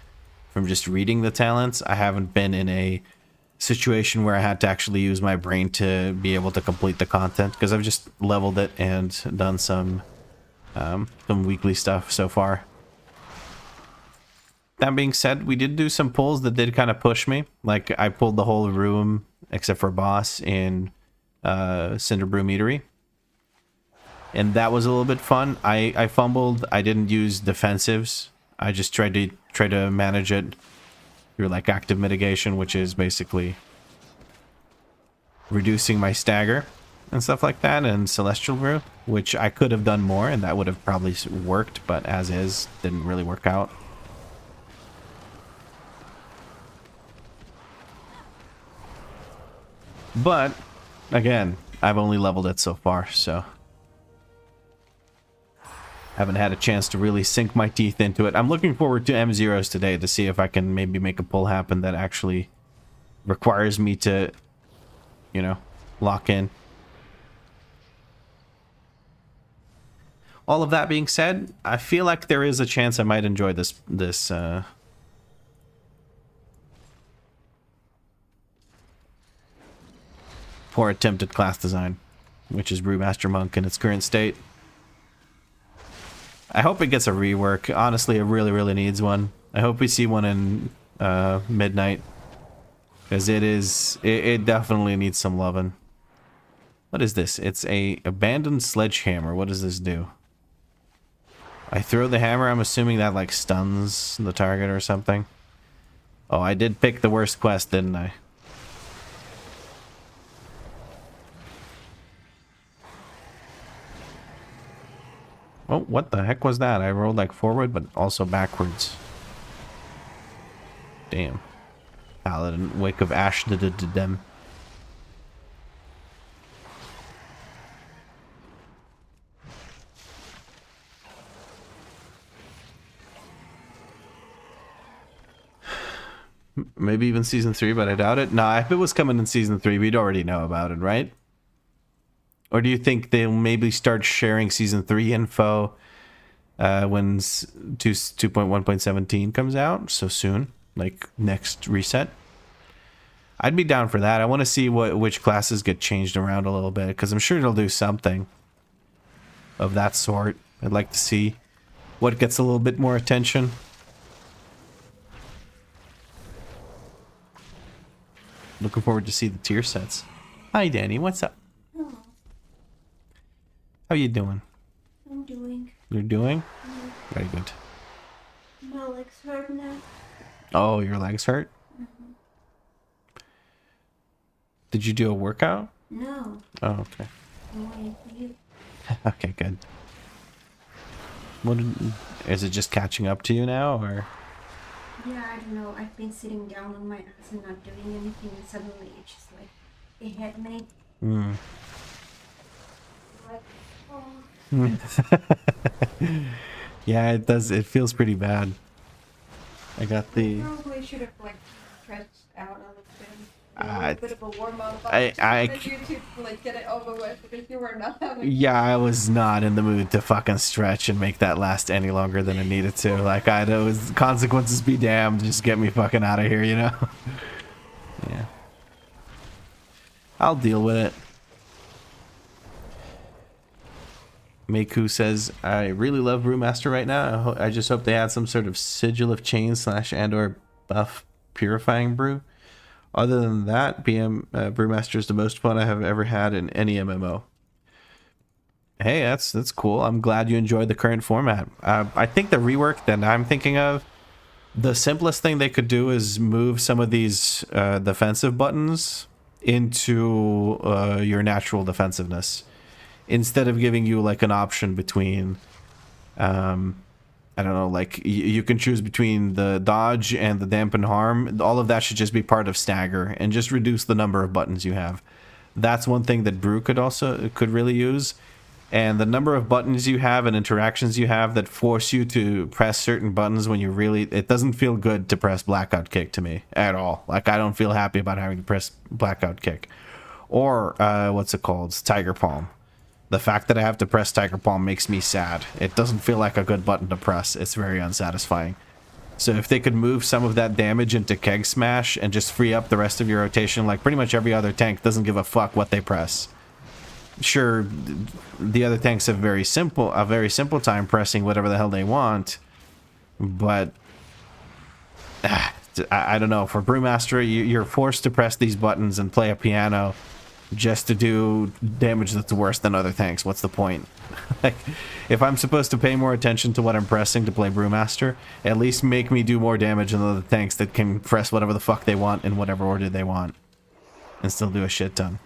from just reading the talents. I haven't been in a situation where I had to actually use my brain to be able to complete the content, because I've just leveled it and done some weekly stuff so far. That being said, we did do some pulls that did kind of push me. Like, I pulled the whole room, except for boss, in Cinder Brew Meadery. And that was a little bit fun. I fumbled. I didn't use defensives. I just tried to manage it through, like, active mitigation, which is basically reducing my stagger and stuff like that, and Celestial Brew, which I could have done more, and that would have probably worked, but as is, didn't really work out. But, again, I've only leveled it so far, so haven't had a chance to really sink my teeth into it. I'm looking forward to M0s today to see if I can maybe make a pull happen that actually requires me to, you know, lock in. All of that being said, I feel like there is a chance I might enjoy this poor attempted class design, which is Brewmaster Monk in its current state. I hope it gets a rework. Honestly, it really needs one. I hope we see one in Midnight, because it definitely needs some loving. What is this? It's a abandoned sledgehammer. What does this do? I throw the hammer. I'm assuming that, like, stuns the target or something. Oh, I did pick the worst quest, didn't I? Oh, what the heck was that? I rolled, like, forward, but also backwards. Damn. Paladin, Wake of Ash did them. Maybe even season 3, but I doubt it. Nah, if it was coming in season 3, we'd already know about it, right? Or do you think they'll maybe start sharing season 3 info when 2.1.17 comes out so soon, like next reset? I'd be down for that. I want to see which classes get changed around a little bit, because I'm sure it'll do something of that sort. I'd like to see what gets a little bit more attention. Looking forward to see the tier sets. Hi, Danny. What's up? Hello. How you doing? I'm doing. You're doing? Yeah. Very good. My legs hurt now. Oh, your legs hurt? Mm-hmm. Did you do a workout? No. Oh, okay. I'm waiting for you. Okay, good. Is it just catching up to you now, or? Yeah, I don't know. I've been sitting down on my ass and not doing anything, and suddenly it's just like it hit me. Hmm. Like, oh. Yeah, it does. It feels pretty bad. I got the. Probably should have like stretched out a little bit. A bit of a warm up. I you to like get it over with, because you were not having. Yeah, I was not in the mood to fucking stretch and make that last any longer than it needed to. Like, it was consequences be damned. Just get me fucking out of here, you know? Yeah. I'll deal with it. Meiku says, I really love Brewmaster right now. I just hope they add some sort of sigil of chains / and or buff purifying brew. Other than that, Brewmaster is the most fun I have ever had in any MMO. Hey, that's cool. I'm glad you enjoyed the current format. I think the rework that I'm thinking of, the simplest thing they could do is move some of these defensive buttons into your natural defensiveness, instead of giving you like an option between I don't know, like you can choose between the dodge and the dampen harm. All of that should just be part of stagger and just reduce the number of buttons you have. That's one thing that Brew could really use. And the number of buttons you have and interactions you have that force you to press certain buttons when you really... It doesn't feel good to press blackout kick to me at all. Like, I don't feel happy about having to press blackout kick. Or, what's it called? It's Tiger Palm. The fact that I have to press Tiger Palm makes me sad. It doesn't feel like a good button to press. It's very unsatisfying. So if they could move some of that damage into Keg Smash and just free up the rest of your rotation, like pretty much every other tank doesn't give a fuck what they press. Sure, the other tanks have a very simple time pressing whatever the hell they want, but I don't know. For Brewmaster, you're forced to press these buttons and play a piano just to do damage that's worse than other tanks. What's the point? Like, if I'm supposed to pay more attention to what I'm pressing to play Brewmaster, at least make me do more damage than other tanks that can press whatever the fuck they want in whatever order they want and still do a shit ton.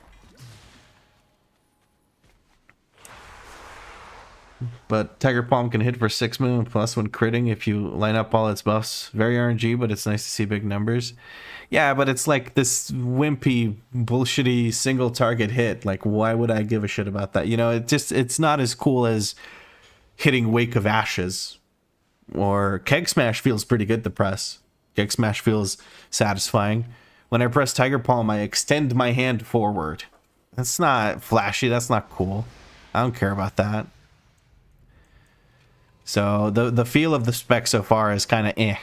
But Tiger Palm can hit for 6 million plus when critting if you line up all its buffs. Very RNG, but it's nice to see big numbers. Yeah, but it's like this wimpy, bullshitty single target hit. Like, why would I give a shit about that? You know, it's not as cool as hitting Wake of Ashes. Or Keg Smash feels pretty good to press. Keg Smash feels satisfying. When I press Tiger Palm, I extend my hand forward. That's not flashy. That's not cool. I don't care about that. So the feel of the spec so far is kind of eh.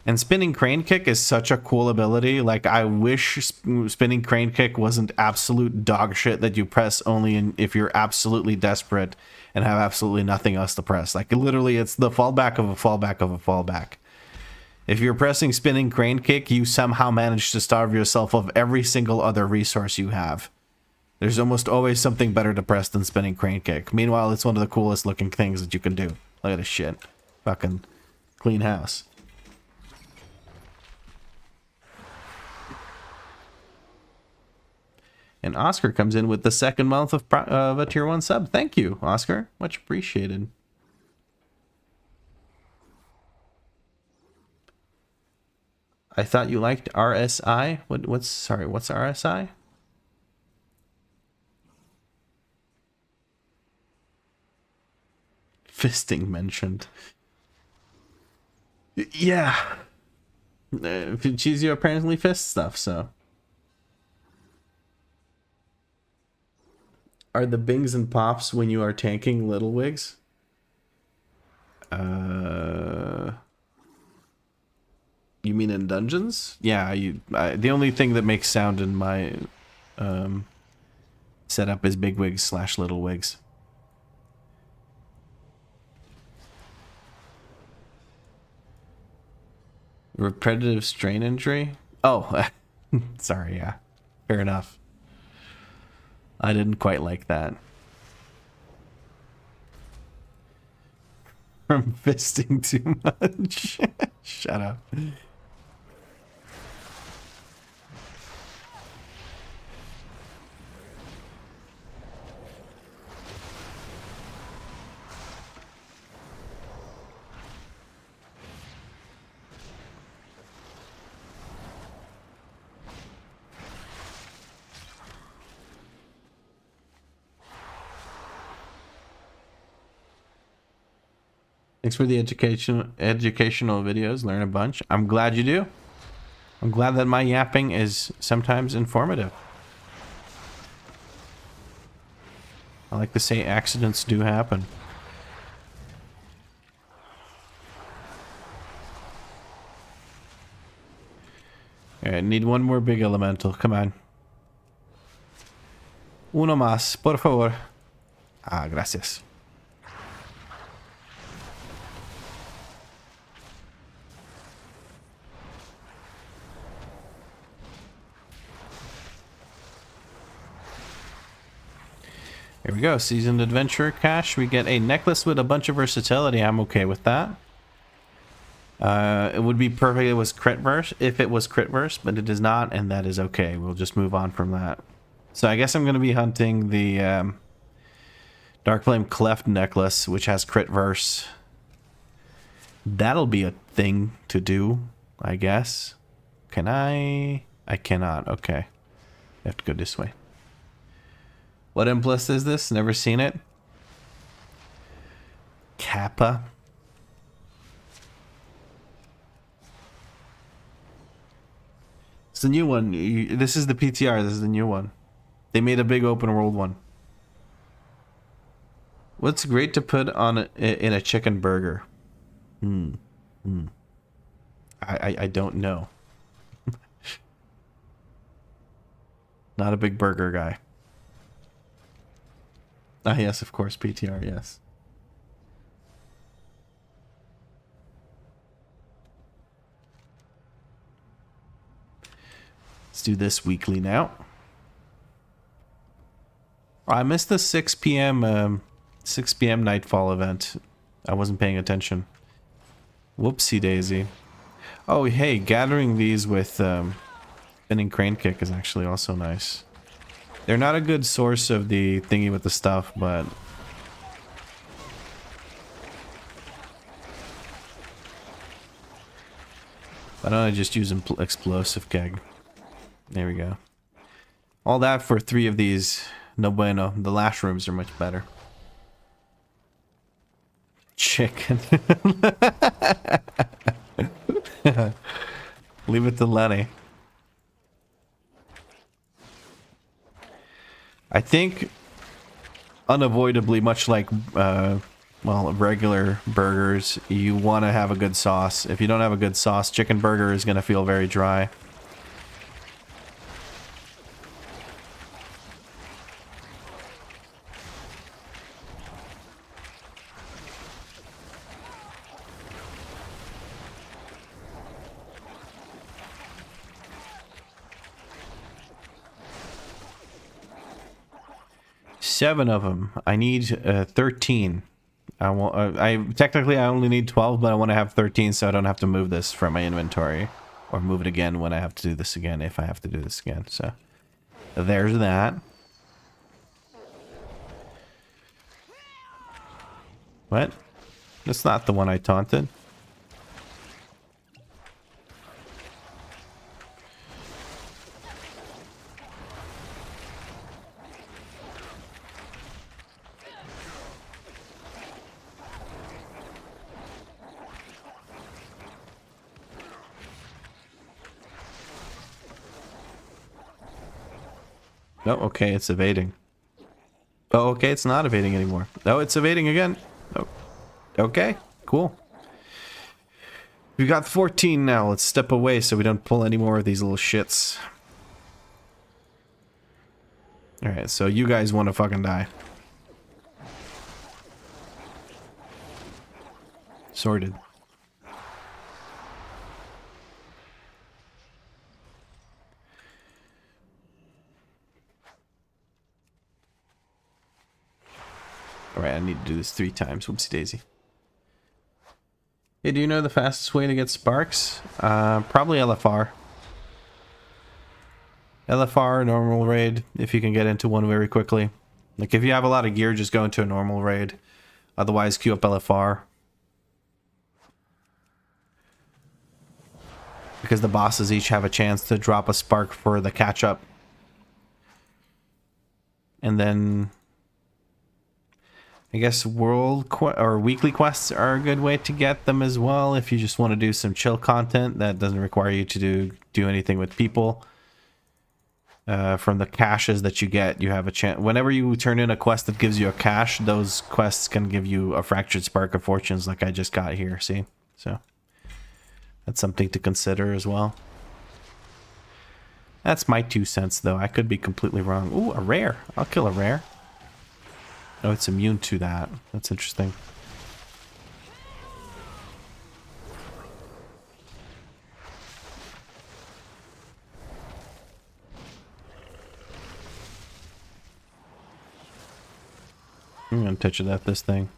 And Spinning Crane Kick is such a cool ability. Like, I wish Spinning Crane Kick wasn't absolute dog shit that you press only if you're absolutely desperate and have absolutely nothing else to press. Like, literally, it's the fallback of a fallback of a fallback. If you're pressing Spinning Crane Kick, you somehow manage to starve yourself of every single other resource you have. There's almost always something better to press than Spinning Crane Kick. Meanwhile, it's one of the coolest looking things that you can do. Look at this shit. Fucking clean house. And Oscar comes in with the second month of a tier 1 sub. Thank you, Oscar. Much appreciated. I thought you liked RSI. What's RSI? Fisting mentioned. Yeah. Cheesio apparently fist stuff, so. Are the bings and pops when you are tanking little wigs? You mean in dungeons? Yeah, the only thing that makes sound in my setup is big wigs / little wigs. Repetitive strain injury? Oh, sorry, yeah. Fair enough. I didn't quite like that. From fisting too much. Shut up. Thanks for the educational videos. Learn a bunch. I'm glad you do. I'm glad that my yapping is sometimes informative. I like to say accidents do happen. Alright, need one more big elemental. Come on. Uno más, por favor. Ah, gracias. Here we go. Seasoned Adventurer cash. We get a necklace with a bunch of versatility. I'm okay with that. It would be perfect if it was crit verse, but it is not, and that is okay. We'll just move on from that. So I guess I'm going to be hunting the Dark Flame Cleft necklace, which has crit verse. That'll be a thing to do, I guess. Can I? I cannot. Okay. I have to go this way. What Implist is this? Never seen it. Kappa. It's the new one. This is the PTR. This is the new one. They made a big open world one. What's great to put on in a chicken burger? I don't know. Not a big burger guy. Ah, yes, of course, PTR, yes. Let's do this weekly now. I missed the 6 p.m. 6 p.m. Nightfall event. I wasn't paying attention. Whoopsie daisy. Oh, hey, gathering these with spinning crane kick is actually also nice. They're not a good source of the thingy with the stuff, but why don't I just use explosive keg? There we go. All that for 3 of these. No bueno. The lash rooms are much better. Chicken. Leave it to Lenny. I think unavoidably, much like well, regular burgers, you want to have a good sauce. If you don't have a good sauce, chicken burger is going to feel very dry. Seven of them. I need 13. I technically I only need 12, but I want to have 13 so I don't have to move this from my inventory or move it again when I have to do this again, if I have to do this again. So there's that. What? That's not the one I taunted. No, okay, it's evading. Oh, okay, it's not evading anymore. No, it's evading again. Oh, okay, cool. We got 14 now. Let's step away so we don't pull any more of these little shits. Alright, so you guys want to fucking die. Sorted. Alright, I need to do this 3 times. Whoopsie daisy. Hey, do you know the fastest way to get sparks? Probably LFR. LFR, normal raid, if you can get into one very quickly. Like, if you have a lot of gear, just go into a normal raid. Otherwise, queue up LFR. Because the bosses each have a chance to drop a spark for the catch-up. And then I guess or weekly quests are a good way to get them as well. If you just want to do some chill content that doesn't require you to do anything with people. From the caches that you get, you have a chance. Whenever you turn in a quest that gives you a cache, those quests can give you a fractured spark of fortunes, like I just got here. See, so that's something to consider as well. That's my 2 cents, though. I could be completely wrong. Ooh, a rare. I'll kill a rare. Oh, it's immune to that. That's interesting. I'm gonna touch it at this thing.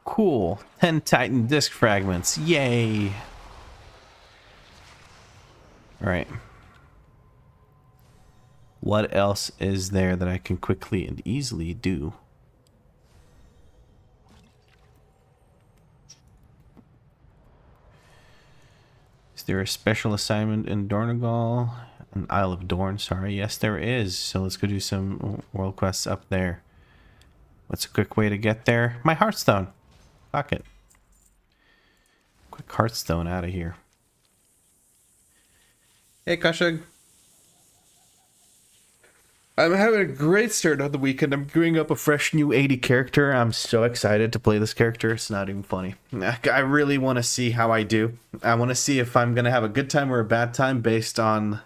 Cool. 10 Titan disc fragments. Yay! Alright. What else is there that I can quickly and easily do? Is there a special assignment in Dornegal? An Isle of Dorn, sorry. Yes, there is. So let's go do some world quests up there. What's a quick way to get there? My Hearthstone. Fuck it. Quick Hearthstone out of here. Hey, Kashug. I'm having a great start on the weekend. I'm gearing up a fresh new 80 character. I'm so excited to play this character. It's not even funny. I really want to see how I do. I want to see if I'm going to have a good time or a bad time based on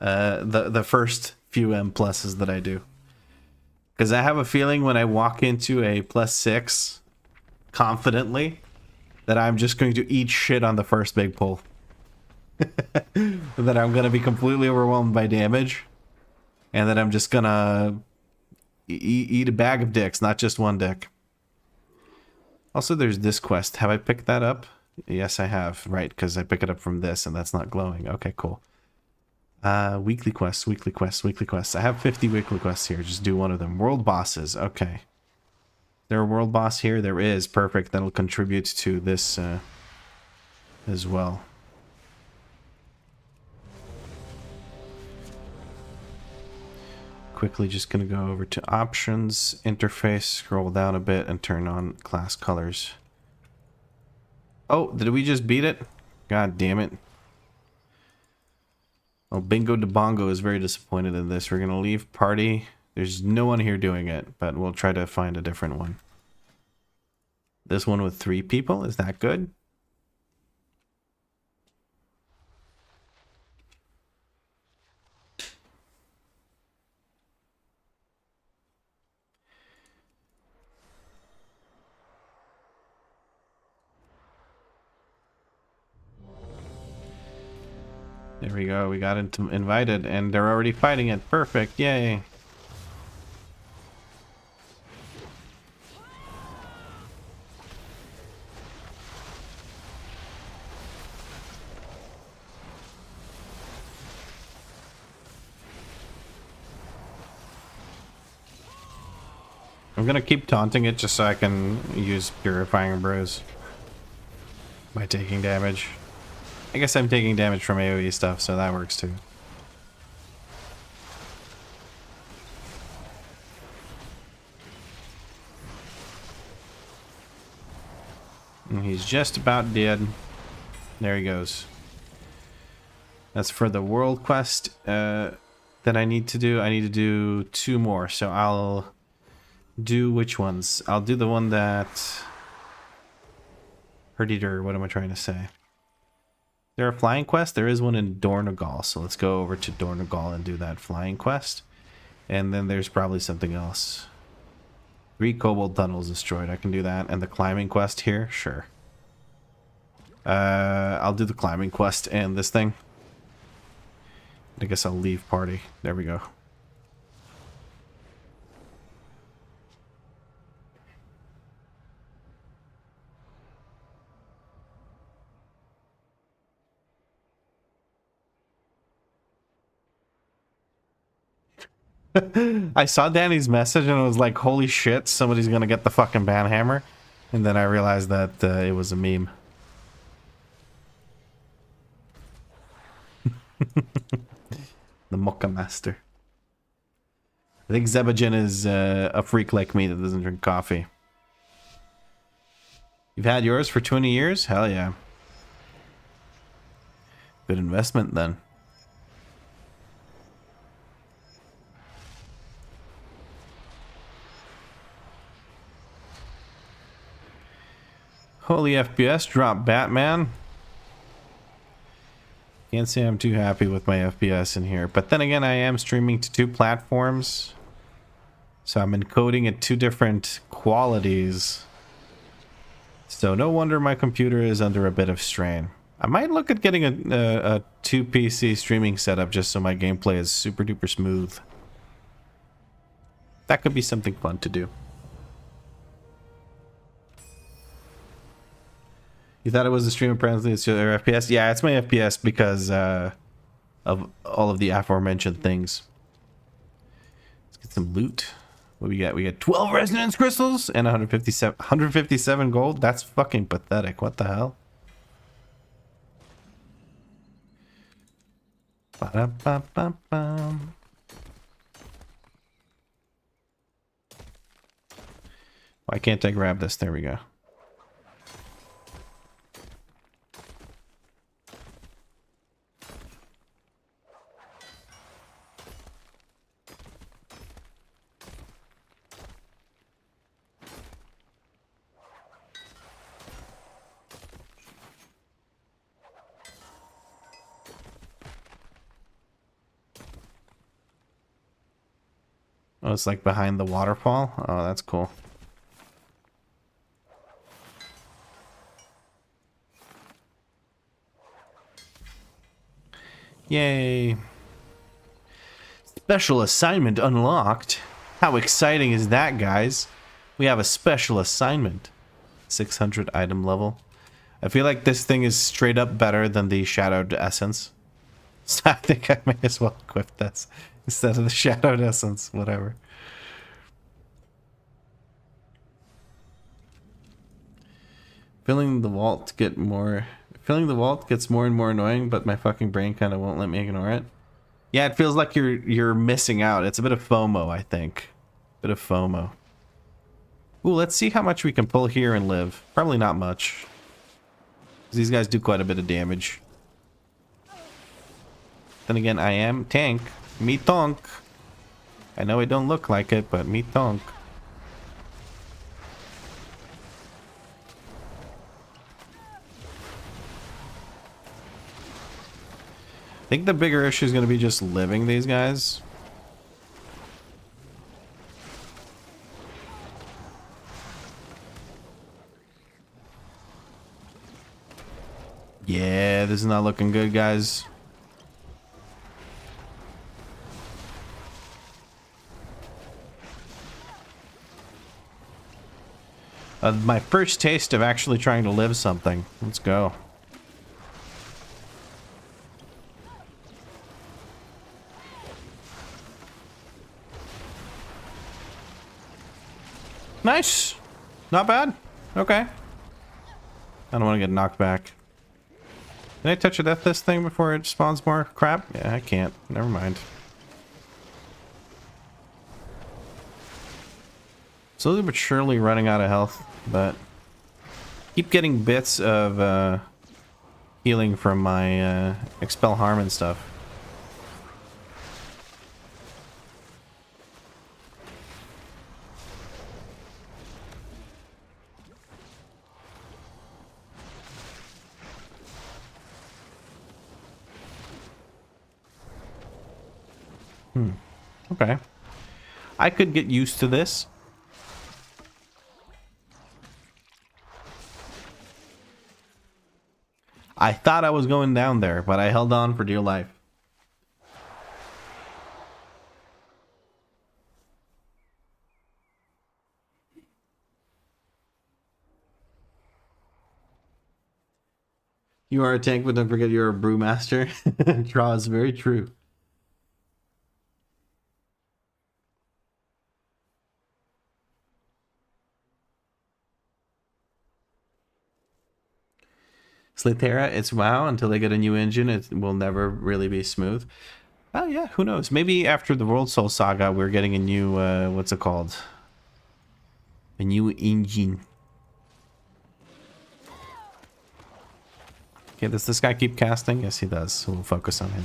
the first few M pluses that I do. Because I have a feeling when I walk into a +6 confidently that I'm just going to eat shit on the first big pull. That I'm going to be completely overwhelmed by damage. And that I'm just going to eat a bag of dicks, not just one dick. Also, there's this quest. Have I picked that up? Yes, I have. Right, because I pick it up from this and that's not glowing. Okay, cool. Weekly quests, weekly quests, weekly quests. I have 50 weekly quests here. Just do one of them. World bosses. Okay. There a world boss here? There is. Perfect. That'll contribute to this as well. Quickly just going to go over to options, interface, scroll down a bit, and turn on class colors. Oh, did we just beat it? God damn it. Well, Bingo de Bongo is very disappointed in this. We're going to leave party. There's no one here doing it, but we'll try to find a different one. This one with 3 people, is that good? There we go, we got invited and they're already fighting it. Perfect, yay. I'm gonna keep taunting it just so I can use Purifying Brews by taking damage. I guess I'm taking damage from AoE stuff, so that works too. And he's just about dead. There he goes. That's for the world quest that I need to do. I need to do 2 more, so I'll do which ones? I'll do the one that... Herditor, what am I trying to say? There a flying quest? There is one in Dornogal, so let's go over to Dornogal and do that flying quest. And then there's probably something else. 3 kobold tunnels destroyed. I can do that. And the climbing quest here? Sure. I'll do the climbing quest and this thing. I guess I'll leave party. There we go. I saw Danny's message and I was like, holy shit, somebody's gonna get the fucking banhammer. And then I realized that it was a meme. The Mocha Master. I think Zebajin is a freak like me that doesn't drink coffee. You've had yours for 20 years? Hell yeah. Good investment then. Holy FPS drop, Batman. Can't say I'm too happy with my FPS in here. But then again, I am streaming to 2 platforms. So I'm encoding at 2 different qualities. So no wonder my computer is under a bit of strain. I might look at getting a 2 PC streaming setup just so my gameplay is super duper smooth. That could be something fun to do. You thought it was a stream apparently it's your FPS? Yeah, it's my FPS because of all of the aforementioned things. Let's get some loot. What we got? We got 12 resonance crystals and 157 gold. That's fucking pathetic. What the hell? Ba-da-ba-ba-bum. Why can't I grab this? There we go. Oh, it's like behind the waterfall? Oh, that's cool. Yay. Special assignment unlocked. How exciting is that, guys? We have a special assignment. 600 item level. I feel like this thing is straight up better than the Shadowed Essence. So I think I may as well equip this instead of the Shadowed Essence. Whatever. Filling the vault gets more and more annoying, but my fucking brain kind of won't let me ignore it. Yeah, it feels like you're missing out. It's a bit of FOMO, I think. Bit of FOMO. Ooh, let's see how much we can pull here and live. Probably not much. These guys do quite a bit of damage. Then again, I am tank. Me tonk. I know it don't look like it, but me tonk. I think the bigger issue is going to be just living these guys. Yeah, this is not looking good, guys. My first taste of actually trying to live something. Let's go. Nice. Not bad. Okay. I don't want to get knocked back. Can I touch a death this thing before it spawns more crap? Yeah, I can't. Never mind. Slowly but surely running out of health, but keep getting bits of healing from my expel harm and stuff. Okay. I could get used to this. I thought I was going down there, but I held on for dear life. You are a tank, but don't forget you're a brewmaster. Draw is very true. Slitera, it's WoW until they get a new engine. It will never really be smooth. Oh yeah, who knows? Maybe after the World Soul Saga, we're getting a new what's it called? A new engine. Okay, does this guy keep casting? Yes, he does. So we'll focus on him.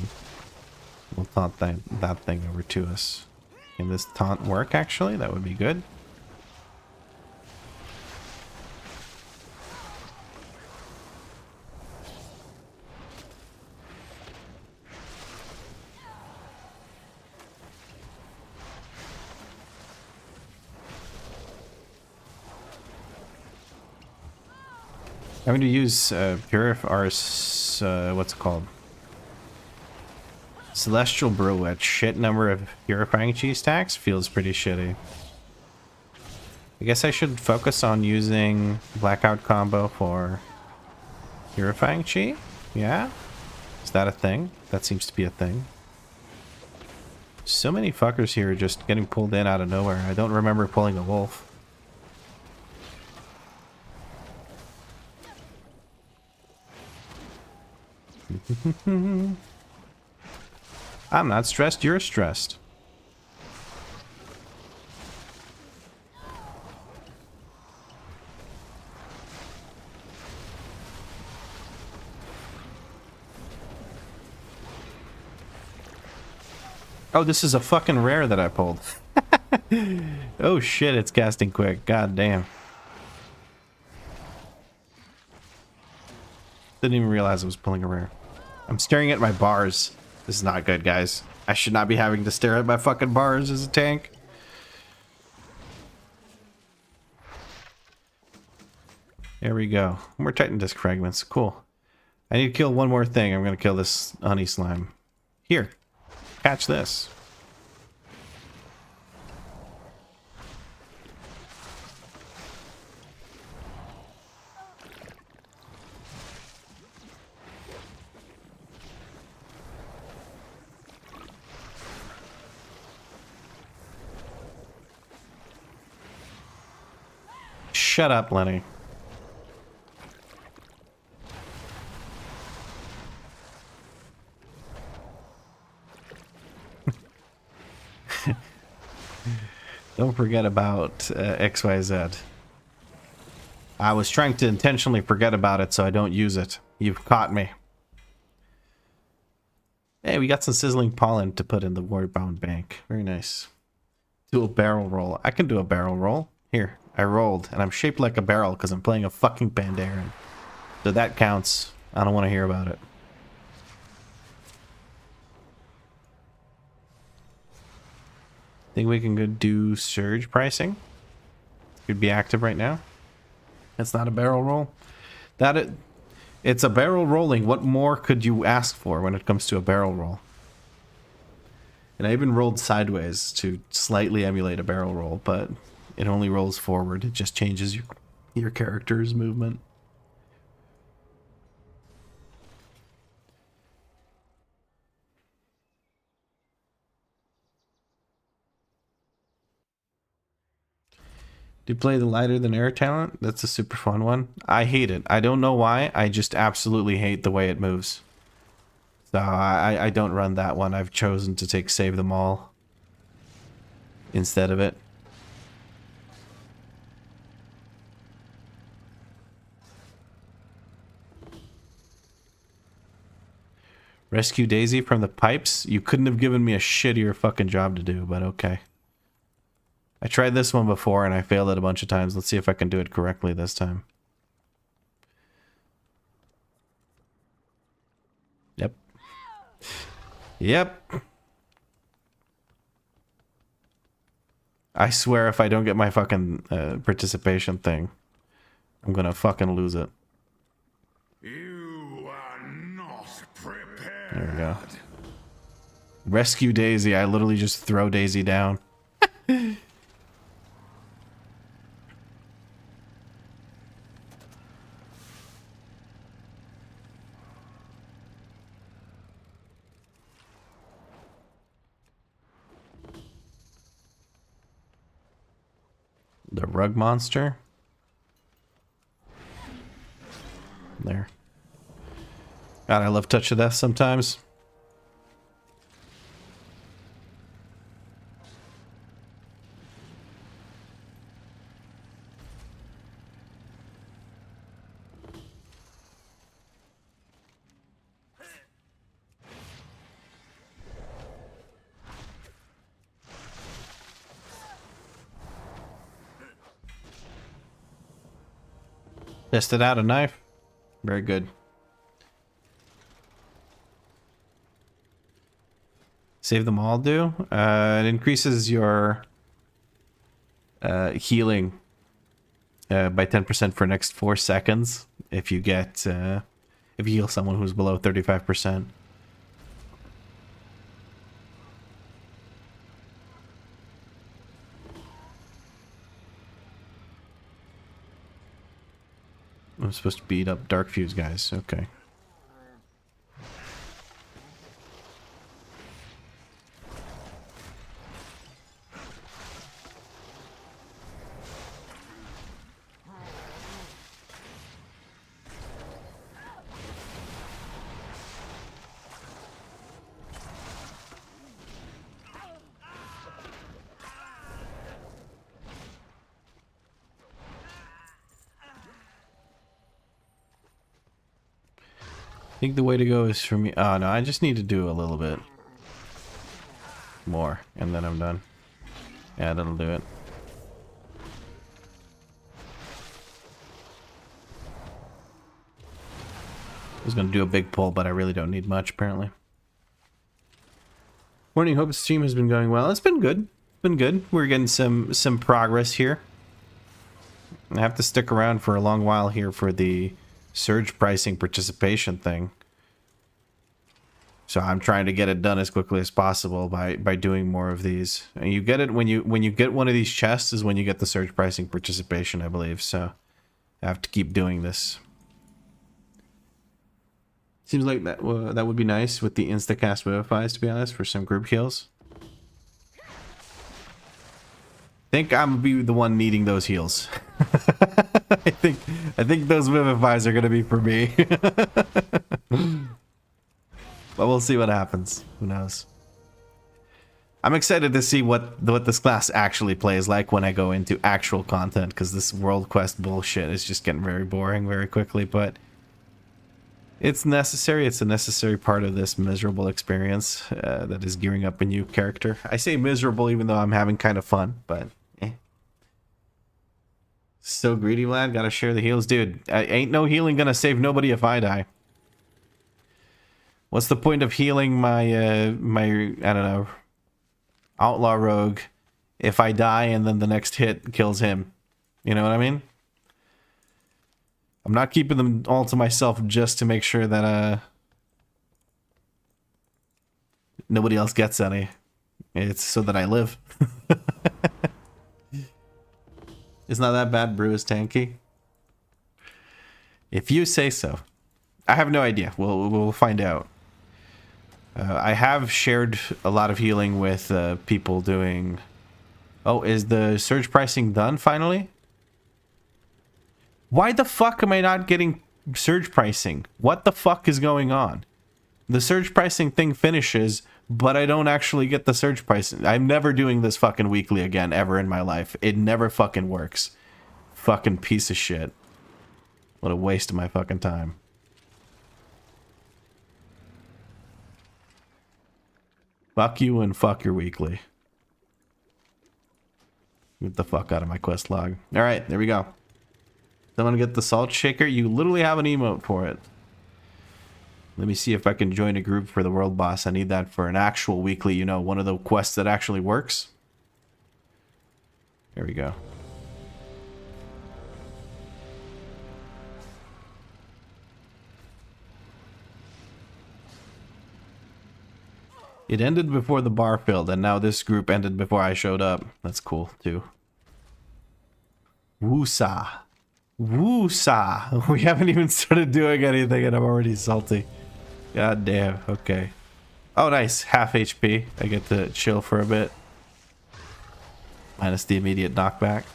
We'll taunt that thing over to us. Can this taunt work? Actually, that would be good. I'm going to use PUG, what's it called? Celestial Brew at shit number of purifying cheese stacks feels pretty shitty. I guess I should focus on using blackout combo for purifying chi? Yeah? Is that a thing? That seems to be a thing. So many fuckers here just getting pulled in out of nowhere. I don't remember pulling a wolf. I'm not stressed, you're stressed. Oh, this is a fucking rare that I pulled. Oh shit, it's casting quick. God damn. Didn't even realize I was pulling a rare. I'm staring at my bars. This is not good, guys. I should not be having to stare at my fucking bars as a tank. There we go. More Titan disc fragments. Cool. I need to kill one more thing. I'm going to kill this honey slime. Here. Catch this. Shut up, Lenny. Don't forget about XYZ. I was trying to intentionally forget about it so I don't use it. You've caught me. Hey, we got some sizzling pollen to put in the wardbound bank. Very nice. Do a barrel roll. I can do a barrel roll. Here, I rolled, and I'm shaped like a barrel because I'm playing a fucking Pandaren. So that counts. I don't want to hear about it. Think we can go do surge pricing? Could be active right now. That's not a barrel roll. It's a barrel rolling. What more could you ask for when it comes to a barrel roll? And I even rolled sideways to slightly emulate a barrel roll, but it only rolls forward. It just changes your character's movement. Do you play the lighter than air talent? That's a super fun one. I hate it. I don't know why. I just absolutely hate the way it moves. So I don't run that one. I've chosen to take Save Them All instead of it. Rescue Daisy from the pipes? You couldn't have given me a shittier fucking job to do, but okay. I tried this one before and I failed it a bunch of times. Let's see if I can do it correctly this time. Yep. Yep. I swear if I don't get my fucking participation thing, I'm gonna fucking lose it. You are not prepared. There we go. Rescue Daisy. I literally just throw Daisy down. The rug monster. There. God, I love Touch of Death sometimes. Tested out a knife. Very good. Save Them All do? It increases your healing by 10% for next 4 seconds if you get if you heal someone who's below 35%. I'm supposed to beat up Dark Fuse guys. Okay. I think the way to go is for me. Oh no, I just need to do a little bit more, and then I'm done. Yeah, that'll do it. I was gonna do a big pull, but I really don't need much, apparently. Morning, hope the stream has been going well. It's been good. Been good. We're getting some progress here. I have to stick around for a long while here for the surge pricing participation thing. So I'm trying to get it done as quickly as possible by doing more of these. And you get it when you get one of these chests is when you get the surge pricing participation, I believe. So I have to keep doing this. Seems like that would be nice with the instacast vivifies, to be honest, for some group heals. Think I'm gonna be the one needing those heals. I think those vivifies are gonna be for me. But we'll see what happens. Who knows? I'm excited to see what this class actually plays like when I go into actual content, because this world quest bullshit is just getting very boring very quickly, but it's necessary. It's a necessary part of this miserable experience that is gearing up a new character. I say miserable even though I'm having kind of fun, but eh. So greedy, lad. Gotta share the heals. Dude, ain't no healing gonna save nobody if I die. What's the point of healing my, I don't know, outlaw rogue if I die and then the next hit kills him? You know what I mean? I'm not keeping them all to myself just to make sure that nobody else gets any. It's so that I live. It's not that bad. Brew is tanky. If you say so. I have no idea. We'll find out. I have shared a lot of healing with people doing... Oh, is the surge pricing done finally? Why the fuck am I not getting surge pricing? What the fuck is going on? The surge pricing thing finishes, but I don't actually get the surge pricing. I'm never doing this fucking weekly again ever in my life. It never fucking works. Fucking piece of shit. What a waste of my fucking time. Fuck you and fuck your weekly. Get the fuck out of my quest log. Alright, there we go. Someone get the salt shaker. You literally have an emote for it. Let me see if I can join a group for the world boss. I need that for an actual weekly, you know, one of the quests that actually works. There we go. It ended before the bar filled, and now this group ended before I showed up. That's cool, too. Woosa. Woosa. We haven't even started doing anything, and I'm already salty. God damn. Okay. Oh, nice. Half HP. I get to chill for a bit. Minus the immediate knockback.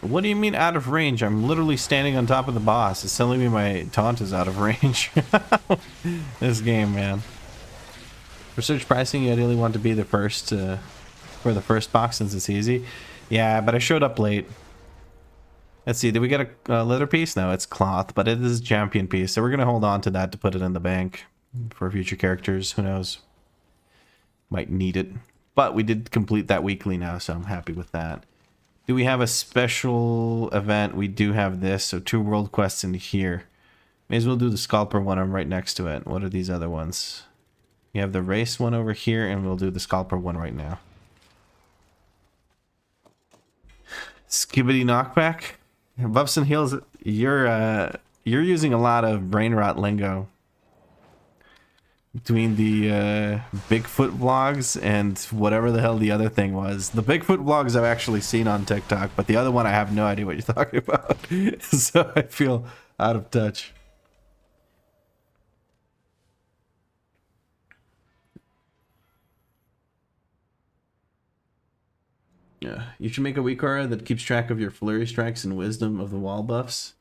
What do you mean out of range? I'm literally standing on top of the boss. It's telling me my taunt is out of range. This game, man. For search pricing, you ideally want to be the first for the first box since it's easy. Yeah, but I showed up late. Let's see, did we get a leather piece? No, it's cloth, but it is a champion piece. So we're going to hold on to that to put it in the bank for future characters. Who knows? Might need it. But we did complete that weekly now, so I'm happy with that. Do we have a special event? We do have this, so 2 world quests in here. May as well do the scalper one. I'm right next to it. What are these other ones? You have the race one over here, and we'll do the scalper one right now. Skibbity knockback. Buffs and heals. You're using a lot of brain rot lingo. between the Bigfoot vlogs and whatever the hell the other thing was. The Bigfoot vlogs I've actually seen on TikTok, but the other one I have no idea what you're talking about. So I feel out of touch. Yeah, you should make a WeakAuras that keeps track of your flurry strikes and wisdom of the wall buffs.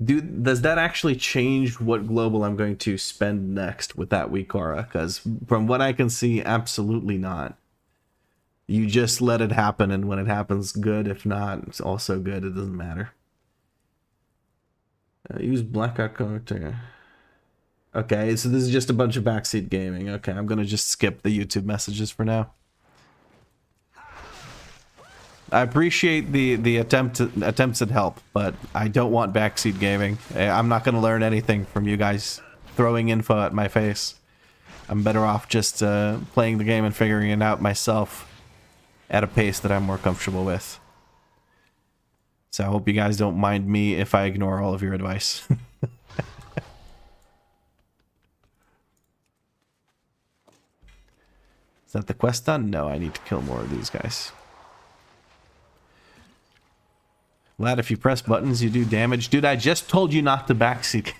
Dude, does that actually change what global I'm going to spend next with that WeakAuras? Because from what I can see, absolutely not. You just let it happen, and when it happens, good. If not, it's also good. It doesn't matter. Use blackout code. Okay, so this is just a bunch of backseat gaming. Okay, I'm gonna just skip the YouTube messages for now. I appreciate the attempts at help, but I don't want backseat gaming. I'm not going to learn anything from you guys throwing info at my face. I'm better off just playing the game and figuring it out myself at a pace that I'm more comfortable with. So I hope you guys don't mind me if I ignore all of your advice. Is that the quest done? No, I need to kill more of these guys. Lad, if you press buttons, you do damage. Dude, I just told you not to backseat.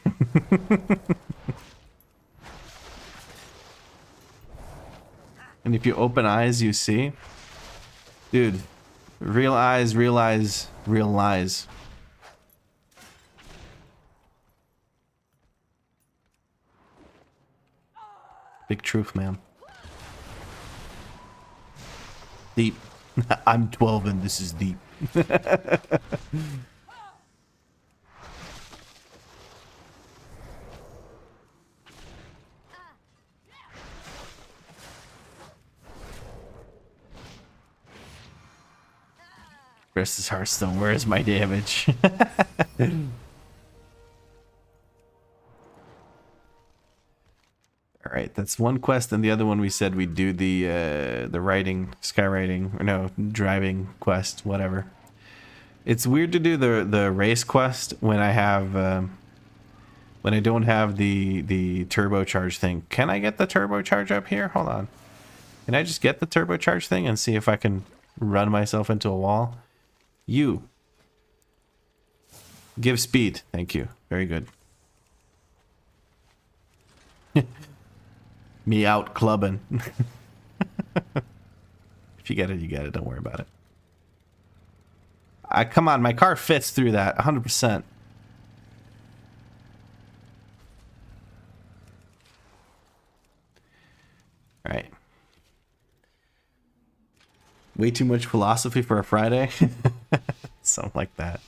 And if you open eyes, you see. Dude, real eyes, realize, real lies. Big truth, man. Deep. I'm 12 and this is deep. Versus Hearthstone, where is my damage? Alright, that's one quest, and the other one we said we'd do the writing, skywriting, or no, driving quest, whatever. It's weird to do the race quest when I have when I don't have the turbocharge thing. Can I get the turbocharge up here? Hold on. Can I just get the turbocharge thing and see if I can run myself into a wall? You. Give speed. Thank you. Very good. Me out clubbing. If you get it, you get it. Don't worry about it. Come on, my car fits through that 100%. All right. Way too much philosophy for a Friday. Something like that.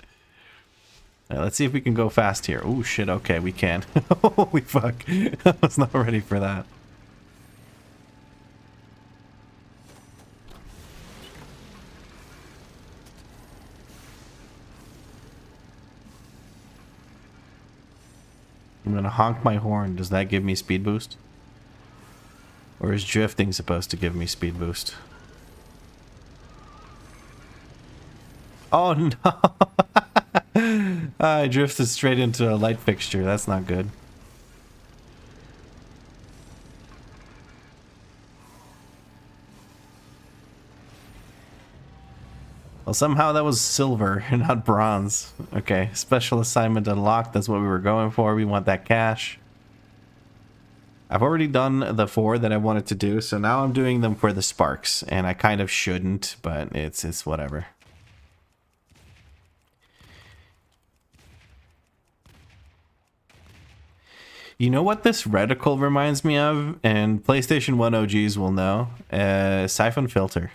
All right, let's see if we can go fast here. Oh shit, okay, we can. Holy fuck. I was not ready for that. I'm gonna honk my horn. Does that give me speed boost? Or is drifting supposed to give me speed boost? Oh no! I drifted straight into a light fixture. That's not good. Well, somehow that was silver and not bronze. Okay, special assignment unlocked. That's what we were going for. We want that cash. I've already done the 4 that I wanted to do, so now I'm doing them for the sparks. And I kind of shouldn't, but it's whatever. You know what this reticle reminds me of? And PlayStation 1 OGs will know. Siphon Filter.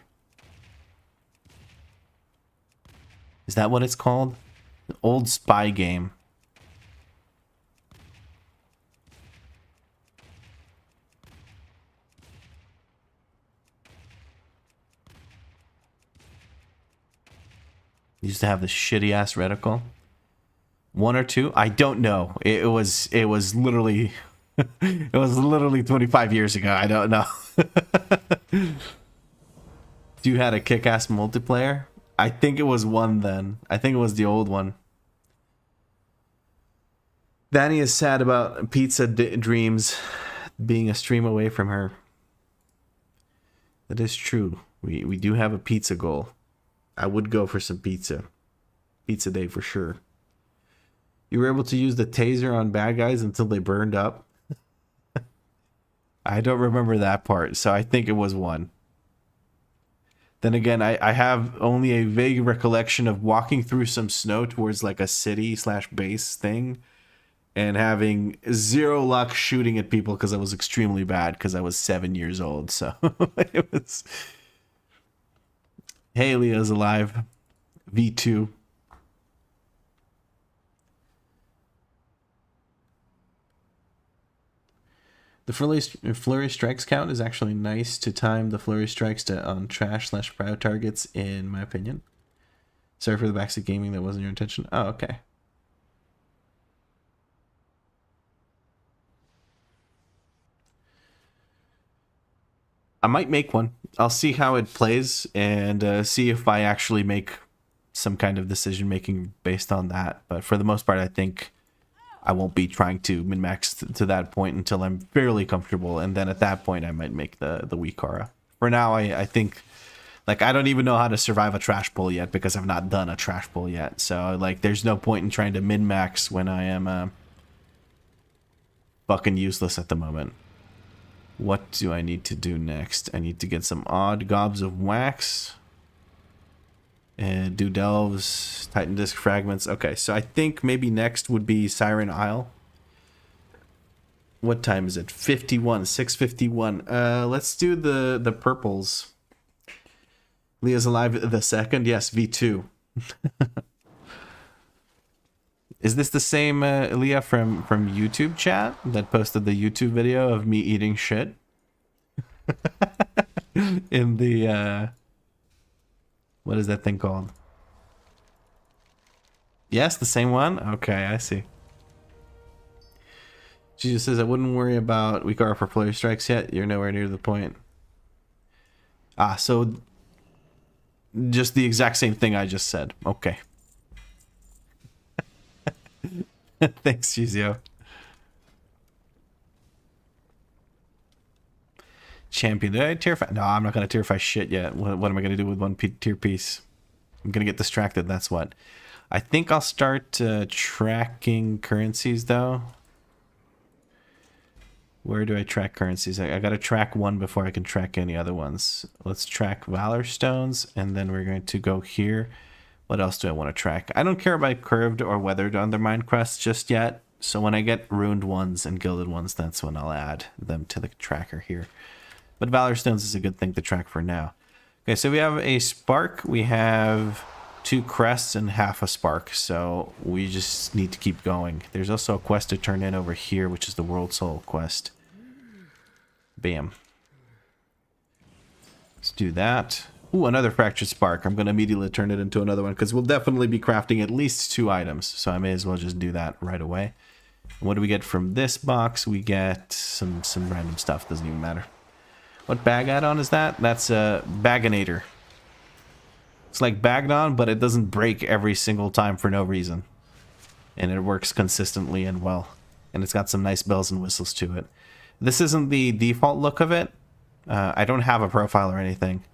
Is that what it's called? An old spy game. Used to have this shitty ass reticle. 1 or 2? I don't know. It was literally it was literally 25 years ago. I don't know. You had a kick-ass multiplayer? I think it was 1 then. I think it was the old one. Danny is sad about pizza dreams. being a stream away from her. That is true. We do have a pizza goal. I would go for some pizza. Pizza day for sure. You were able to use the taser on bad guys until they burned up. I don't remember that part, so I think it was one. Then again, I have only a vague recollection of walking through some snow towards like a city/base thing and having zero luck shooting at people because I was extremely bad because I was 7 years old. So it was... Hey, Leah's alive. V2. The flurry strikes count is actually nice to time the flurry strikes on trash/prio targets, in my opinion. Sorry for the backseat gaming, that wasn't your intention. Oh, okay. I might make one. I'll see how it plays and see if I actually make some kind of decision making based on that. But for the most part, I think I won't be trying to min-max to that point until I'm fairly comfortable, and then at that point I might make the WeakAuras. For now, I think, like, I don't even know how to survive a trash pull yet because I've not done a trash pull yet. So, like, there's no point in trying to min-max when I am fucking useless at the moment. What do I need to do next? I need to get some odd gobs of wax. And do delves, titan disc fragments. Okay, so I think maybe next would be Siren Isle. What time is it? 51, 6:51. Let's do the purples. Leah's alive the second. Yes, V2. Is this the same Leah from YouTube chat that posted the YouTube video of me eating shit? In the what is that thing called? Yes, the same one? Okay, I see. She just says, I wouldn't worry about WeakAuras for flurry strikes yet. You're nowhere near the point. Ah, so just the exact same thing I just said. Okay. Thanks, Chizio. Champion. Did I terrify? No, I'm not going to terrify shit yet. What am I going to do with one tier piece? I'm going to get distracted, that's what. I think I'll start tracking currencies, though. Where do I track currencies? I got to track one before I can track any other ones. Let's track Valor Stones, and then we're going to go here. What else do I want to track? I don't care about curved or weathered undermine quests just yet. So when I get ruined ones and gilded ones, that's when I'll add them to the tracker here. But Valor Stones is a good thing to track for now. Okay, so we have a spark. We have 2 crests and half a spark. So we just need to keep going. There's also a quest to turn in over here, which is the World Soul quest. Bam. Let's do that. Ooh, another fractured spark. I'm going to immediately turn it into another one because we'll definitely be crafting at least 2 items. So I may as well just do that right away. And what do we get from this box? We get some random stuff. Doesn't even matter. What bag add-on is that? That's a Baganator. It's like Bagnon, but it doesn't break every single time for no reason. And it works consistently and well. And it's got some nice bells and whistles to it. This isn't the default look of it. I don't have a profile or anything.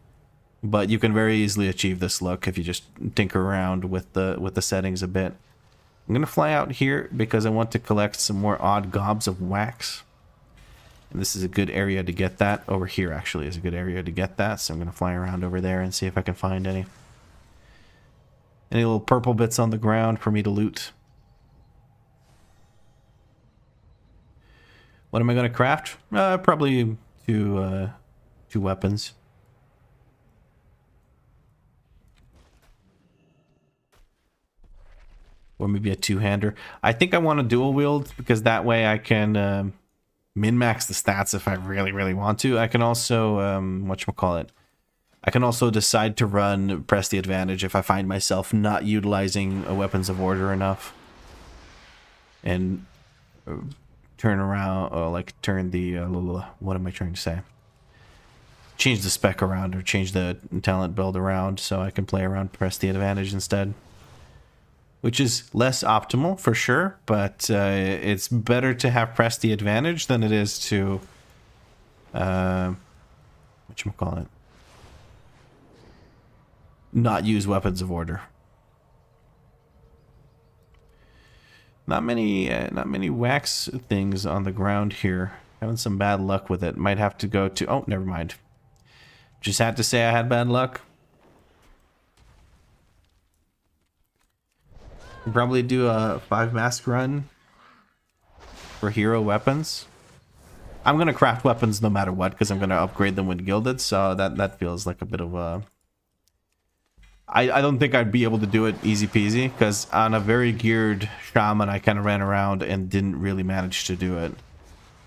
But you can very easily achieve this look if you just tinker around with the settings a bit. I'm going to fly out here because I want to collect some more odd gobs of wax. And this is a good area to get that. Over here, actually, is a good area to get that. So I'm going to fly around over there and see if I can find any. Any little purple bits on the ground for me to loot. What am I going to craft? Probably two weapons. Or maybe a 2-hander. I think I want to dual wield because that way I can min-max the stats if I really, really want to. I can also, whatchamacallit, I can also decide to run press the advantage if I find myself not utilizing weapons of order enough. And turn around, or like turn the, what am I trying to say? Change the spec around or change the talent build around so I can play around press the advantage instead. Which is less optimal for sure, but it's better to have pressed the advantage than it is to Whatchamacallit? Not use weapons of order. Not many wax things on the ground here. Having some bad luck with it. Might have to go to... Oh, never mind. Just had to say I had bad luck. Probably do a 5 mask run for hero weapons. I'm going to craft weapons no matter what, because I'm going to upgrade them when gilded, so that feels like a bit of a... I don't think I'd be able to do it easy peasy, because on a very geared shaman, I kind of ran around and didn't really manage to do it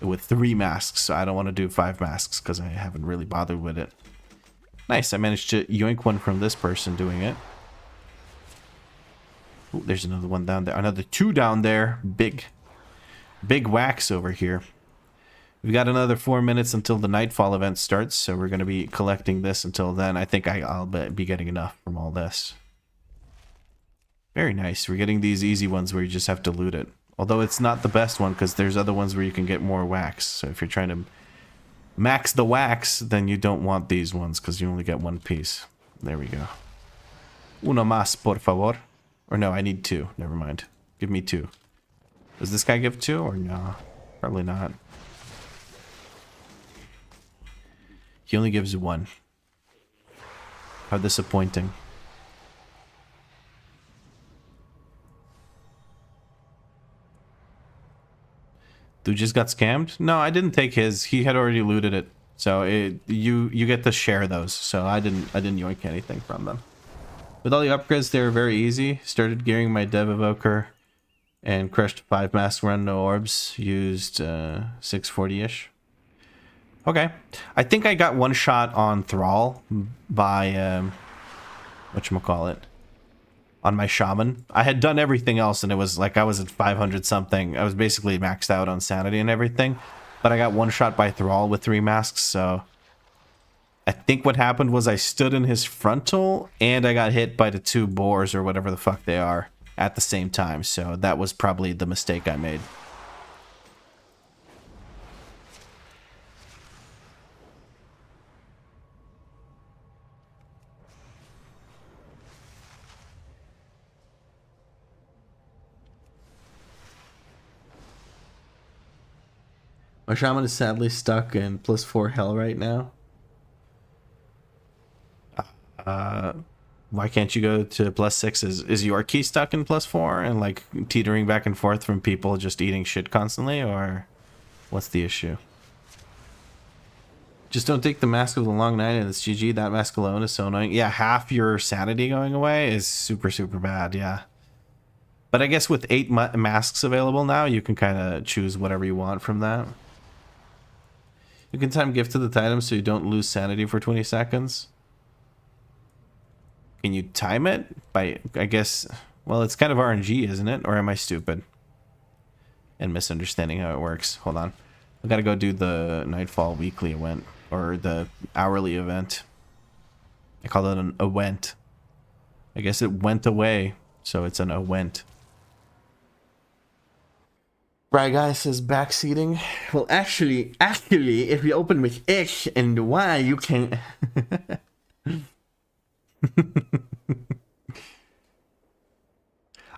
with 3 masks, so I don't want to do 5 masks, because I haven't really bothered with it. Nice, I managed to yoink one from this person doing it. Ooh, there's another one down there. Another 2 down there. Big wax over here. We've got another 4 minutes until the Nightfall event starts, so we're going to be collecting this until then. I think I'll be getting enough from all this. Very nice. We're getting these easy ones where you just have to loot it. Although it's not the best one, because there's other ones where you can get more wax. So if you're trying to max the wax, then you don't want these ones, because you only get 1 piece. There we go. Uno más, por favor. Or no, I need 2. Never mind. Give me 2. Does this guy give 2 or no? Probably not. He only gives 1. How disappointing. Dude just got scammed? No, I didn't take his. He had already looted it. So you get to share those. So I didn't yoink anything from them. With all the upgrades, they were very easy. Started gearing my Dev Evoker and crushed 5 mask run, no orbs. Used 640-ish. Okay. I think I got 1 shot on Thrall by, whatchamacallit, on my Shaman. I had done everything else, and it was like I was at 500 something. I was basically maxed out on sanity and everything. But I got 1 shot by Thrall with 3 masks, so... I think what happened was I stood in his frontal, and I got hit by the 2 boars, or whatever the fuck they are, at the same time. So that was probably the mistake I made. My shaman is sadly stuck in +4 hell right now. Why can't you go to +6? Is your key stuck in +4 and like teetering back and forth from people just eating shit constantly, or what's the issue? Just don't take the mask of the long night and it's GG. That mask alone is so annoying. Yeah, half your sanity going away is super, super bad, yeah. But I guess with 8 masks available now, you can kind of choose whatever you want from that. You can time gift to the item so you don't lose sanity for 20 seconds. Can you time it? By, I guess, well, it's kind of RNG, isn't it? Or am I stupid and misunderstanding how it works? Hold on. I gotta go do the Nightfall weekly event, or the hourly event. I call it an event. I guess it went away, so it's an event. Right, guys, says backseating. Well, actually, if you open with X and Y, you can...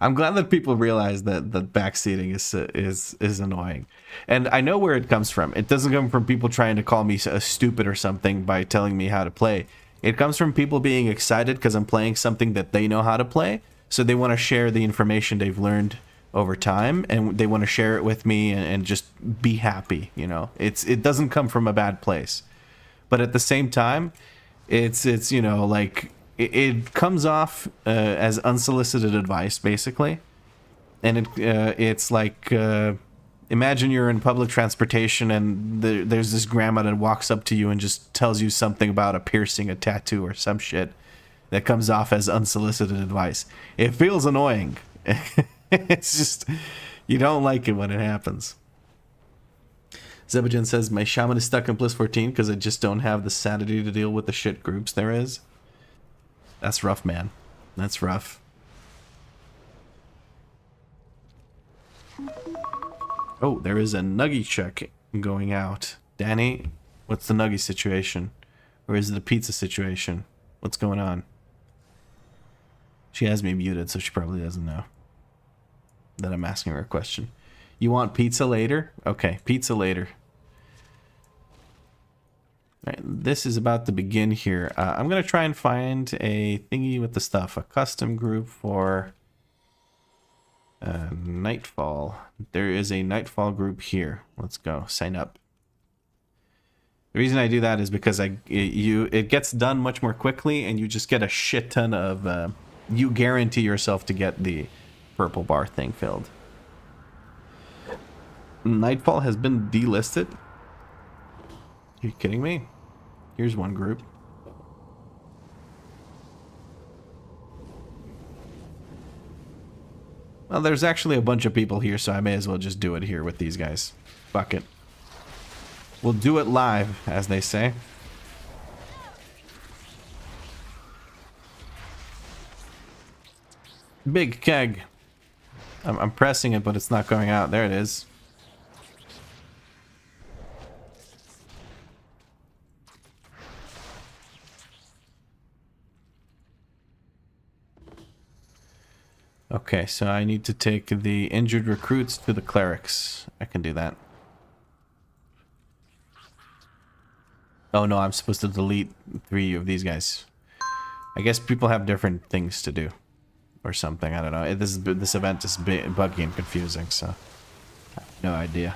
I'm glad that people realize that backseating is annoying, and I know where it comes from. It doesn't come from people trying to call me a stupid or something by telling me how to play. It comes from people being excited because I'm playing something that they know how to play, so they want to share the information they've learned over time, and they want to share it with me and just be happy. You know, it doesn't come from a bad place, but at the same time, it's you know, like. It comes off as unsolicited advice, basically, and it's like imagine you're in public transportation and there's this grandma that walks up to you and just tells you something about a piercing, a tattoo, or some shit that comes off as unsolicited advice. It feels annoying. It's just you don't like it when it happens. Zebajan says my shaman is stuck in +14 because I just don't have the sanity to deal with the shit groups there is. That's rough, man. That's rough. Oh, there is a nuggy check going out. Danny, What's the nugget situation? Or is it a pizza situation? What's going on? She has me muted, so she probably doesn't know that I'm asking her a question. You want pizza later? Okay, pizza later. All right, this is about to begin here. I'm going to try and find a thingy with the stuff. A custom group for Nightfall. There is a Nightfall group here. Let's go. Sign up. The reason I do that is because it gets done much more quickly, and you just get a shit ton of... you guarantee yourself to get the purple bar thing filled. Nightfall has been delisted. Are you kidding me? Here's one group. Well, there's actually a bunch of people here, so I may as well just do it here with these guys. Fuck it. We'll do it live, as they say. Big keg. I'm pressing it, but it's not going out. There it is. Okay, so I need to take the injured recruits to the clerics. I can do that. Oh no, I'm supposed to delete 3 of these guys. I guess people have different things to do. Or something, I don't know. This event is buggy and confusing, so... I have no idea.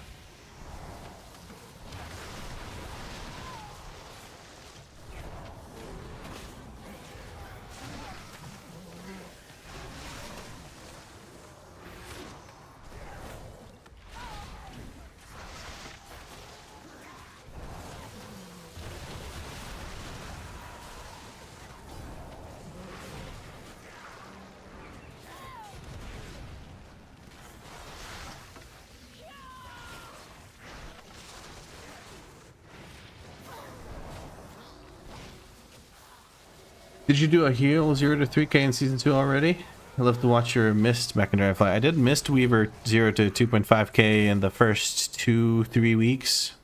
Did you do a heal 0 to 3k in season 2 already? I love to watch your Mist Mech and Dragonfly. I did Mist Weaver 0 to 2.5k in the first 2-3 weeks.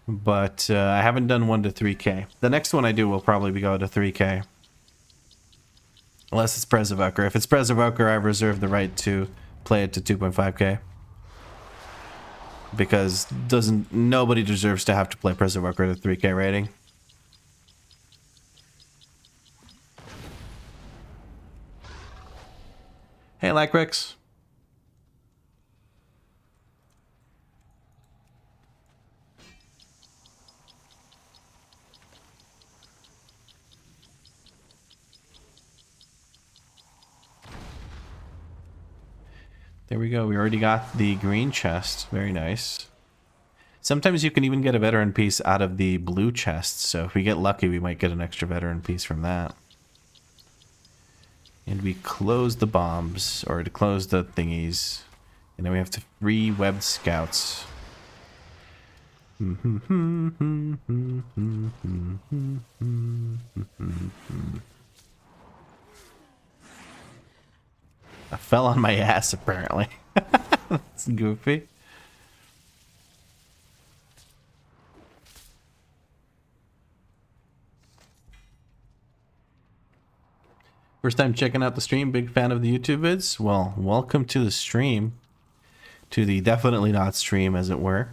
But I haven't done 1 to 3k. The next one I do will probably go to 3k. Unless it's Preservoker. If it's Preservoker, I reserve the right to play it to 2.5k. Because nobody deserves to have to play Preservoker at a 3k rating. Hey, Lacrex. There we go. We already got the green chest. Very nice. Sometimes you can even get a veteran piece out of the blue chest. So if we get lucky, we might get an extra veteran piece from that. And we close the bombs, or to close the thingies. And then we have to free webbed scouts. I fell on my ass, apparently. That's goofy. First time checking out the stream, big fan of the YouTube vids? Well, welcome to the stream. To the definitely not stream, as it were.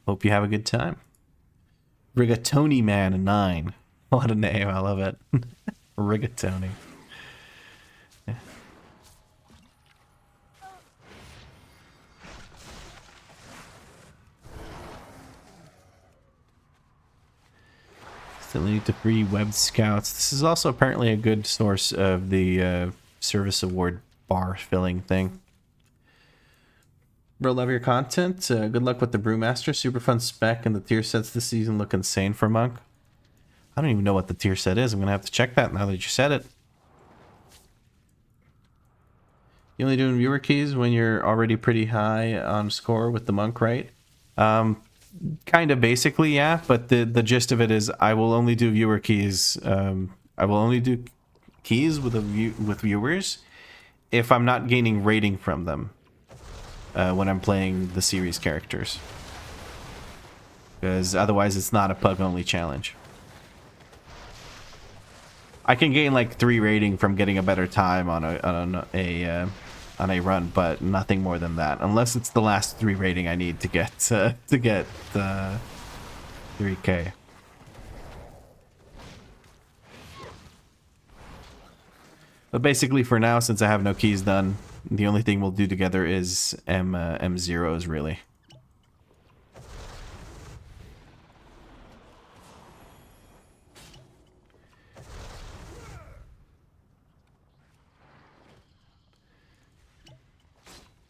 Hope you have a good time. Rigatoni Man 9. What a name, I love it. Rigatoni. Yeah. Still need to free web scouts. This is also apparently a good source of the service award bar filling thing. Bro, love your content. Good luck with the Brewmaster. Super fun spec, and the tier sets this season look insane for Monk. I don't even know what the tier set is. I'm going to have to check that now that you said it. You only doing viewer keys when you're already pretty high on score with the Monk, right? Kind of basically, yeah, but the gist of it is I will only do viewer keys. I will only do keys with viewers if I'm not gaining rating from them when I'm playing the series characters. because otherwise it's not a PUG only challenge. I can gain like 3 rating from getting a better time on a run, but nothing more than that, unless it's the last 3 rating I need to get 3K. But basically, for now, since I have no keys done, the only thing we'll do together is M0s, really.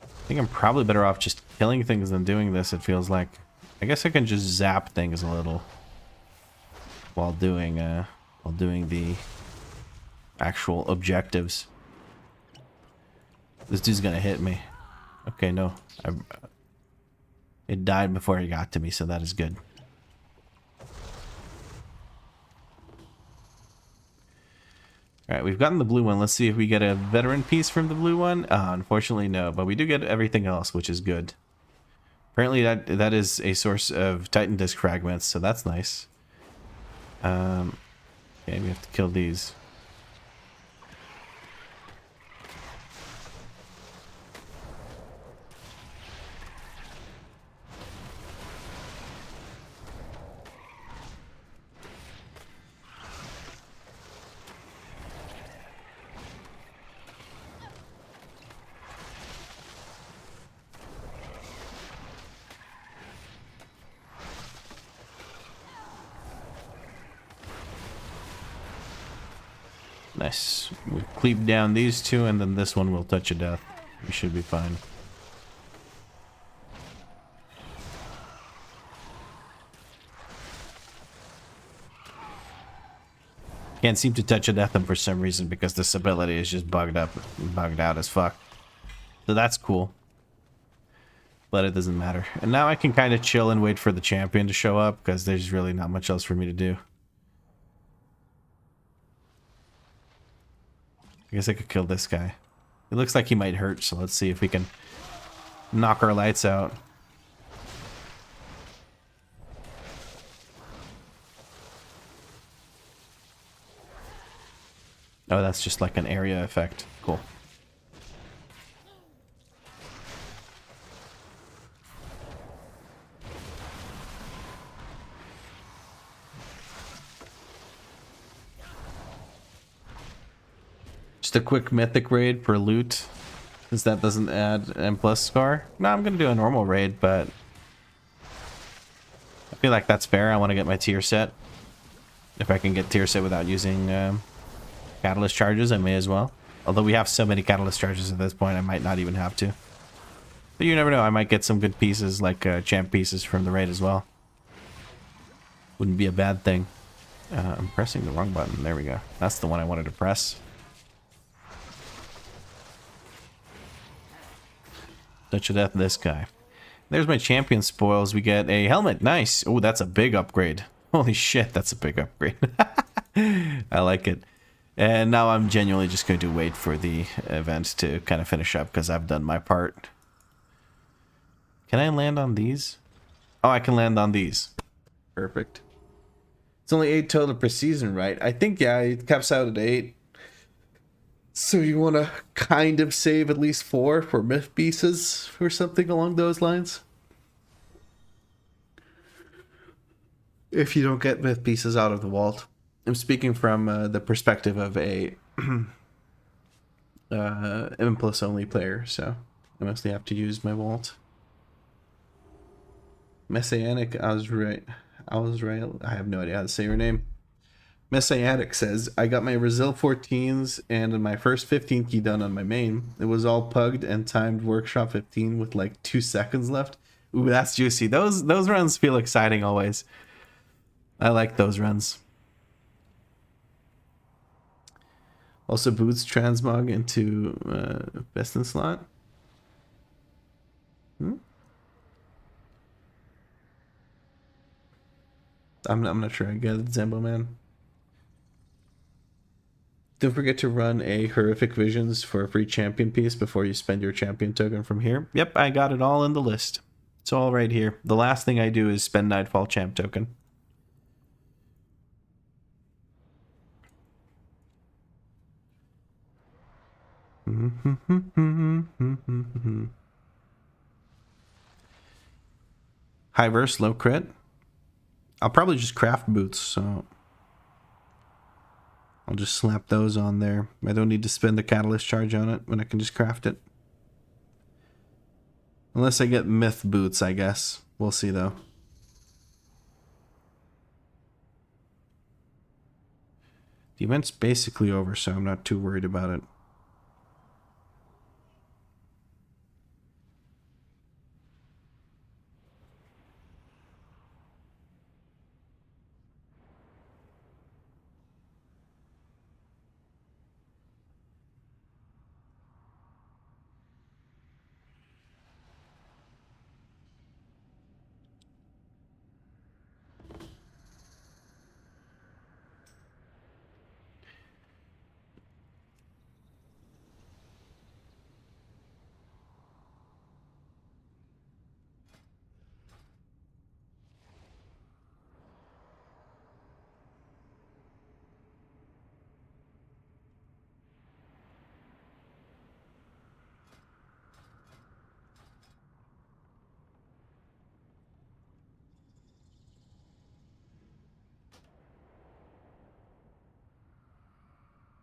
I think I'm probably better off just killing things than doing this, it feels like. I guess I can just zap things a little while doing the actual objectives. This dude's gonna hit me. Okay, no. It died before he got to me, so that is good. Alright, we've gotten the blue one. Let's see if we get a veteran piece from the blue one. Unfortunately, no. But we do get everything else, which is good. Apparently, that is a source of Titan Disc fragments, so that's nice. Okay, we have to kill these. Nice. We cleave down these 2, and then this one will touch a death. We should be fine. Can't seem to touch a death him for some reason because this ability is just bugged out as fuck. So that's cool. But it doesn't matter. And now I can kind of chill and wait for the champion to show up because there's really not much else for me to do. I guess I could kill this guy. It looks like he might hurt, so let's see if we can knock our lights out. Oh, that's just like an area effect. Cool. Just a quick mythic raid for loot, since that doesn't add M+ scar. No, I'm gonna do a normal raid, but I feel like that's fair. I want to get my tier set. If I can get tier set without using catalyst charges, I may as well. Although we have so many catalyst charges at this point, I might not even have to. But you never know, I might get some good pieces, like champ pieces from the raid as well. Wouldn't be a bad thing. I'm pressing the wrong button. There we go. That's the one I wanted to press. Touch of death, this guy. There's my champion spoils. We get a helmet. Nice. Oh, that's a big upgrade. Holy shit, that's a big upgrade. I like it. And now I'm genuinely just going to wait for the event to kind of finish up because I've done my part. Can I land on these? Oh, I can land on these. Perfect. It's only 8 total per season, right? I think, yeah, it caps out at 8. So you want to kind of save at least 4 for myth pieces or something along those lines? If you don't get myth pieces out of the vault. I'm speaking from the perspective of a M+ only player, so I mostly have to use my vault. Messianic Azrael. I have no idea how to say your name. Messianic says, I got my Brazil 14s and my first 15 key done on my main. It was all pugged and timed workshop 15 with like 2 seconds left. Ooh, that's juicy. Those runs feel exciting always. I like those runs. Also boots transmog into best in slot. I'm not sure I get it, Zambo man. Don't forget to run a horrific visions for a free champion piece before you spend your champion token from here. Yep, I got it all in the list. It's all right here. The last thing I do is spend Nightfall Champ token. High verse, low crit. I'll probably just craft boots, so I'll just slap those on there. I don't need to spend the catalyst charge on it when I can just craft it. Unless I get myth boots, I guess. We'll see though. The event's basically over, so I'm not too worried about it.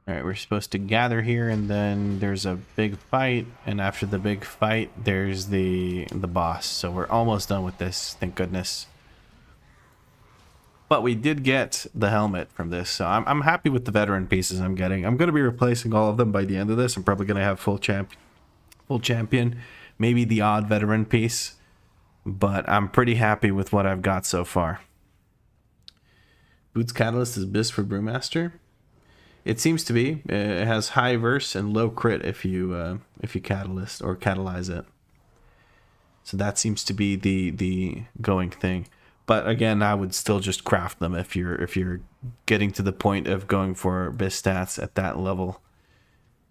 Alright, we're supposed to gather here, and then there's a big fight, and after the big fight, there's the boss. So we're almost done with this, thank goodness. But we did get the helmet from this, so I'm happy with the veteran pieces I'm getting. I'm going to be replacing all of them by the end of this. I'm probably going to have full champion, maybe the odd veteran piece, but I'm pretty happy with what I've got so far. Boots Catalyst is best for Brewmaster. It seems to be. It has high verse and low crit if you catalyst or catalyze it. So that seems to be the going thing. But again, I would still just craft them if you're getting to the point of going for best stats at that level,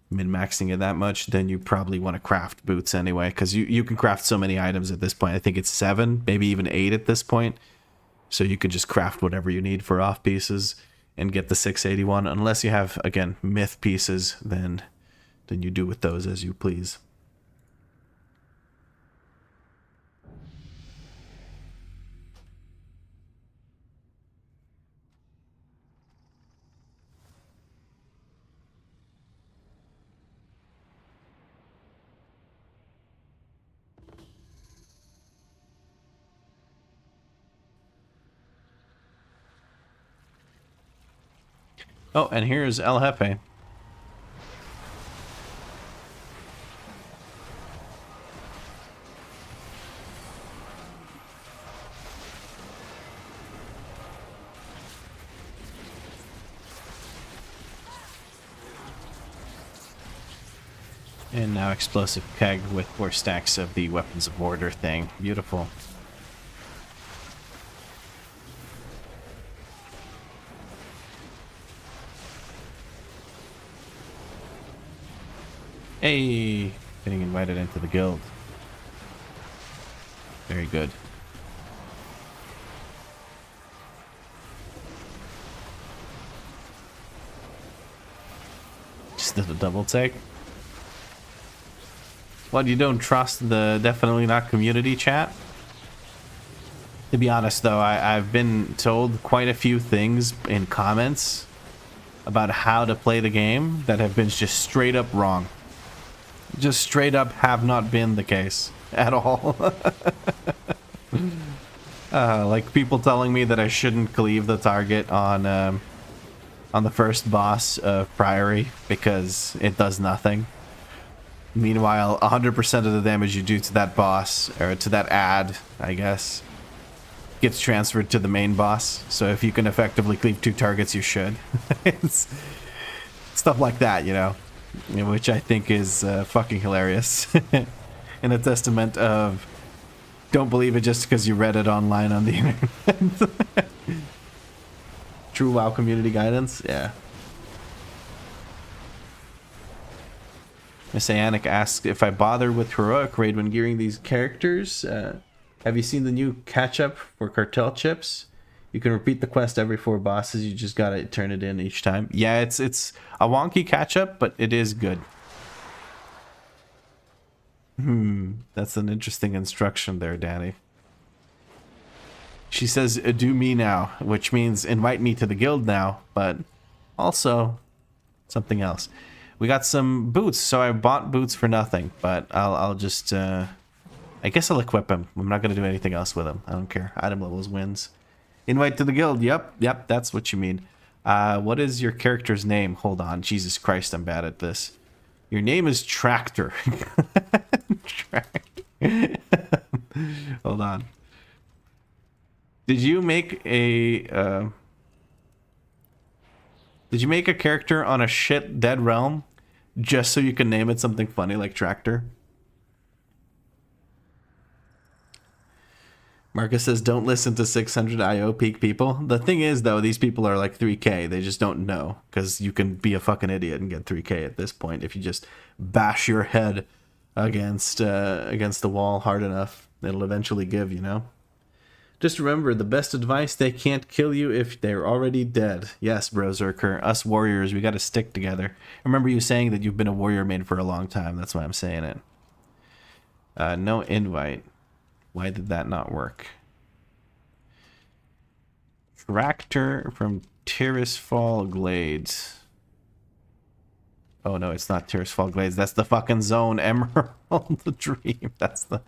min-maxing it that much. Then you probably want to craft boots anyway, because you can craft so many items at this point. I think it's 7, maybe even 8 at this point. So you could just craft whatever you need for off pieces and get the 681, unless you have, again, myth pieces, then you do with those as you please. Oh, and here's El Jefe. And now explosive keg with 4 stacks of the weapons of order thing. Beautiful. Hey, getting invited into the guild. Very good. Just did a double take. What, you don't trust the definitely not community chat? To be honest though, I've been told quite a few things in comments about how to play the game that have been just straight up wrong. Just straight up have not been the case at all. Like people telling me that I shouldn't cleave the target on the first boss of Priory because it does nothing. Meanwhile, 100% of the damage you do to that boss, or to that ad, I guess, gets transferred to the main boss. So if you can effectively cleave 2 targets, you should. It's stuff like that, you know. Which I think is fucking hilarious. And a testament of don't believe it just because you read it online on the internet. True WoW community guidance, yeah. Miss Anik asked if I bother with heroic raid when gearing these characters. Have you seen the new catch-up for cartel chips? You can repeat the quest every 4 bosses. You just gotta turn it in each time. Yeah, it's a wonky catch-up, but it is good. That's an interesting instruction there, Danny. She says, do me now, which means invite me to the guild now, but also something else. We got some boots, so I bought boots for nothing, but I'll just, I guess I'll equip them. I'm not going to do anything else with them. I don't care. Item levels wins. Invite to the guild. Yep, that's what you mean. What is your character's name? Hold on. Jesus Christ, I'm bad at this. Your name is Tractor. Hold on. Did you make a character on a shit dead realm just so you can name it something funny like Tractor? Marcus says, don't listen to 600 IO peak people. The thing is, though, these people are like 3K. They just don't know, because you can be a fucking idiot and get 3K at this point if you just bash your head against the wall hard enough. It'll eventually give, you know? Just remember, the best advice, they can't kill you if they're already dead. Yes, Brozerker, us warriors, we gotta stick together. I remember you saying that you've been a warrior main for a long time. That's why I'm saying it. No invite. Why did that not work? Tractor from Tirisfal Glades. Oh no, it's not Tirisfal Glades. That's the fucking zone. Emerald Dream. That's the...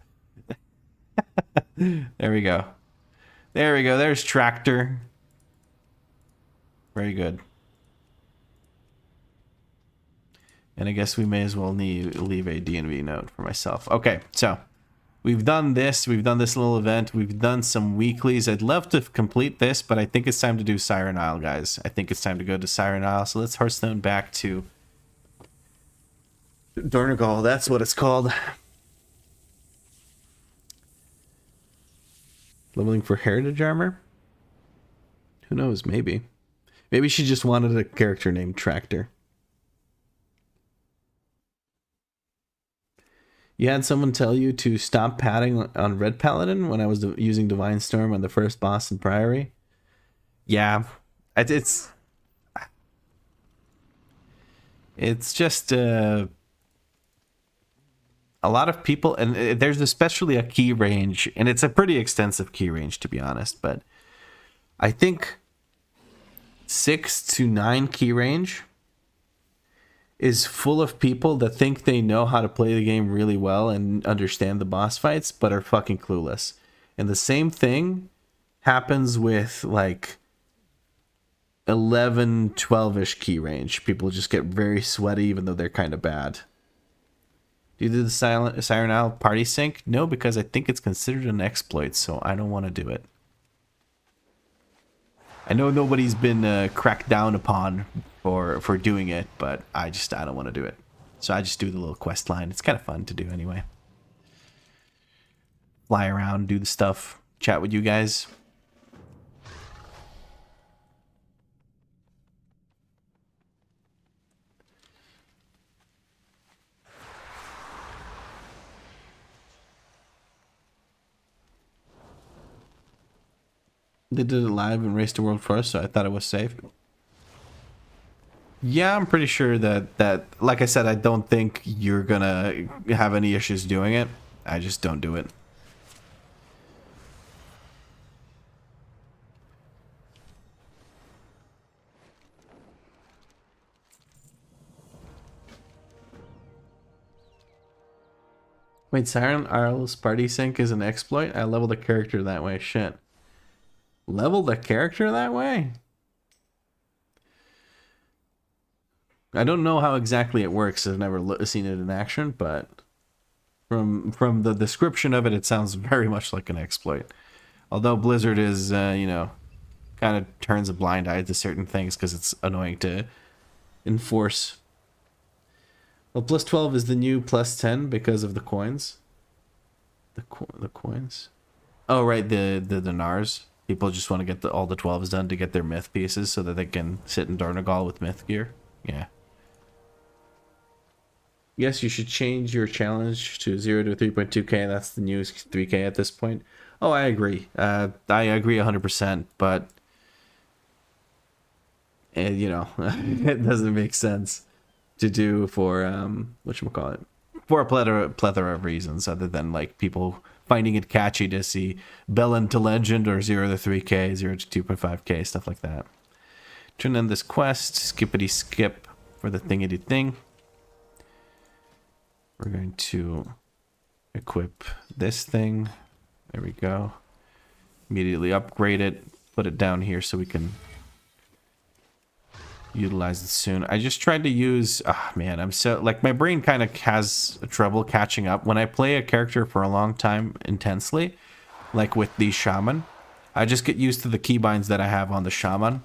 There we go. There we go. There's Tractor. Very good. And I guess we may as well leave a DNV note for myself. Okay, so we've done this. We've done this little event. We've done some weeklies. I'd love to complete this, but I think it's time to do Siren Isle, guys. I think it's time to go to Siren Isle. So let's Hearthstone back to Donegal. That's what it's called. Leveling for Heritage Armor? Who knows? Maybe. Maybe she just wanted a character named Tractor. You had someone tell you to stop padding on Red Paladin when I was using Divine Storm on the first boss in Priory? Yeah. It's just... a lot of people, and there's especially a key range, and it's a pretty extensive key range, to be honest, but I think 6 to 9 key range is full of people that think they know how to play the game really well and understand the boss fights, but are fucking clueless. And the same thing happens with like 11, 12-ish key range. People just get very sweaty even though they're kind of bad. Do you do the Siren Isle party sync? No, because I think it's considered an exploit, so I don't want to do it. I know nobody's been cracked down upon for doing it, but I don't want to do it. So I just do the little quest line. It's kind of fun to do anyway. Fly around, do the stuff, chat with you guys. They did it live and raced the world first, so I thought it was safe. Yeah, I'm pretty sure that like I said, I don't think you're gonna have any issues doing it. I just don't do it. Wait, Siren Isle's party sync is an exploit? I leveled a character that way. Shit. Level the character that way? I don't know how exactly it works. I've never seen it in action, but from the description of it, it sounds very much like an exploit. Although Blizzard is, you know, kind of turns a blind eye to certain things because it's annoying to enforce. Well, plus 12 is the new plus 10 because of the coins. The coins? Oh, right, the dinars. People just want to get all the 12s done to get their myth pieces so that they can sit in Donegal with myth gear. Yeah. Yes, you should change your challenge to 0 to 3.2k. That's the new 3k at this point. Oh, I agree. I agree 100%, but you know, it doesn't make sense to do for whatchamacallit, for a plethora of reasons other than like people finding it catchy to see Bellend to Legend or 0 to 3K, 0 to 2.5K, stuff like that. Turn in this quest, skippity skip for the thingity thing. We're going to equip this thing. There we go. Immediately upgrade it, put it down here so we can utilize it soon. I just tried to use, man, I'm so, like, my brain kind of has trouble catching up. When I play a character for a long time intensely, like with the shaman, I just get used to the keybinds that I have on the shaman.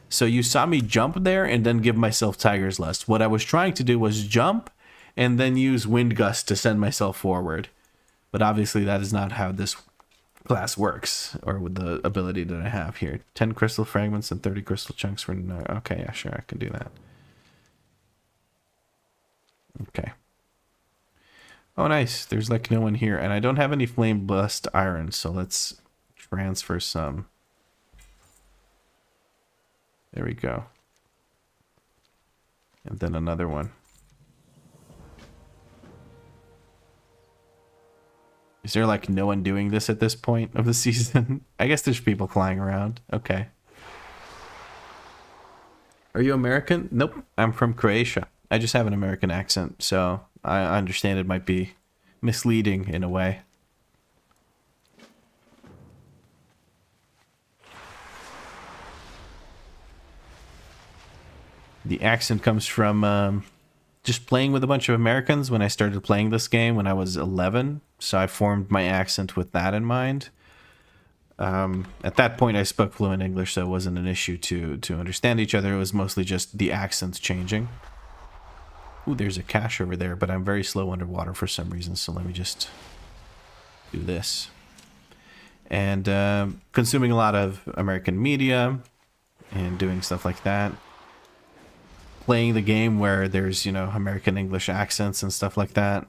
So you saw me jump there and then give myself Tiger's Lust. What I was trying to do was jump and then use Wind Gust to send myself forward. But obviously that is not how this class works, or with the ability that I have here. 10 crystal fragments and 30 crystal chunks for no. Okay, yeah, sure, I can do that. Okay. Oh, nice. There's like no one here, and I don't have any flame blessed iron, so let's transfer some. There we go. And then another one. Is there like no one doing this at this point of the season? I guess there's people flying around. Okay. Are you American? Nope. I'm from Croatia. I just have an American accent, so I understand it might be misleading in a way. The accent comes from just playing with a bunch of Americans when I started playing this game when I was 11. So I formed my accent with that in mind. At that point, I spoke fluent English, so it wasn't an issue to understand each other. It was mostly just the accents changing. Ooh, there's a cache over there, but I'm very slow underwater for some reason, so let me just do this. And consuming a lot of American media and doing stuff like that. Playing the game where there's, you know, American English accents and stuff like that.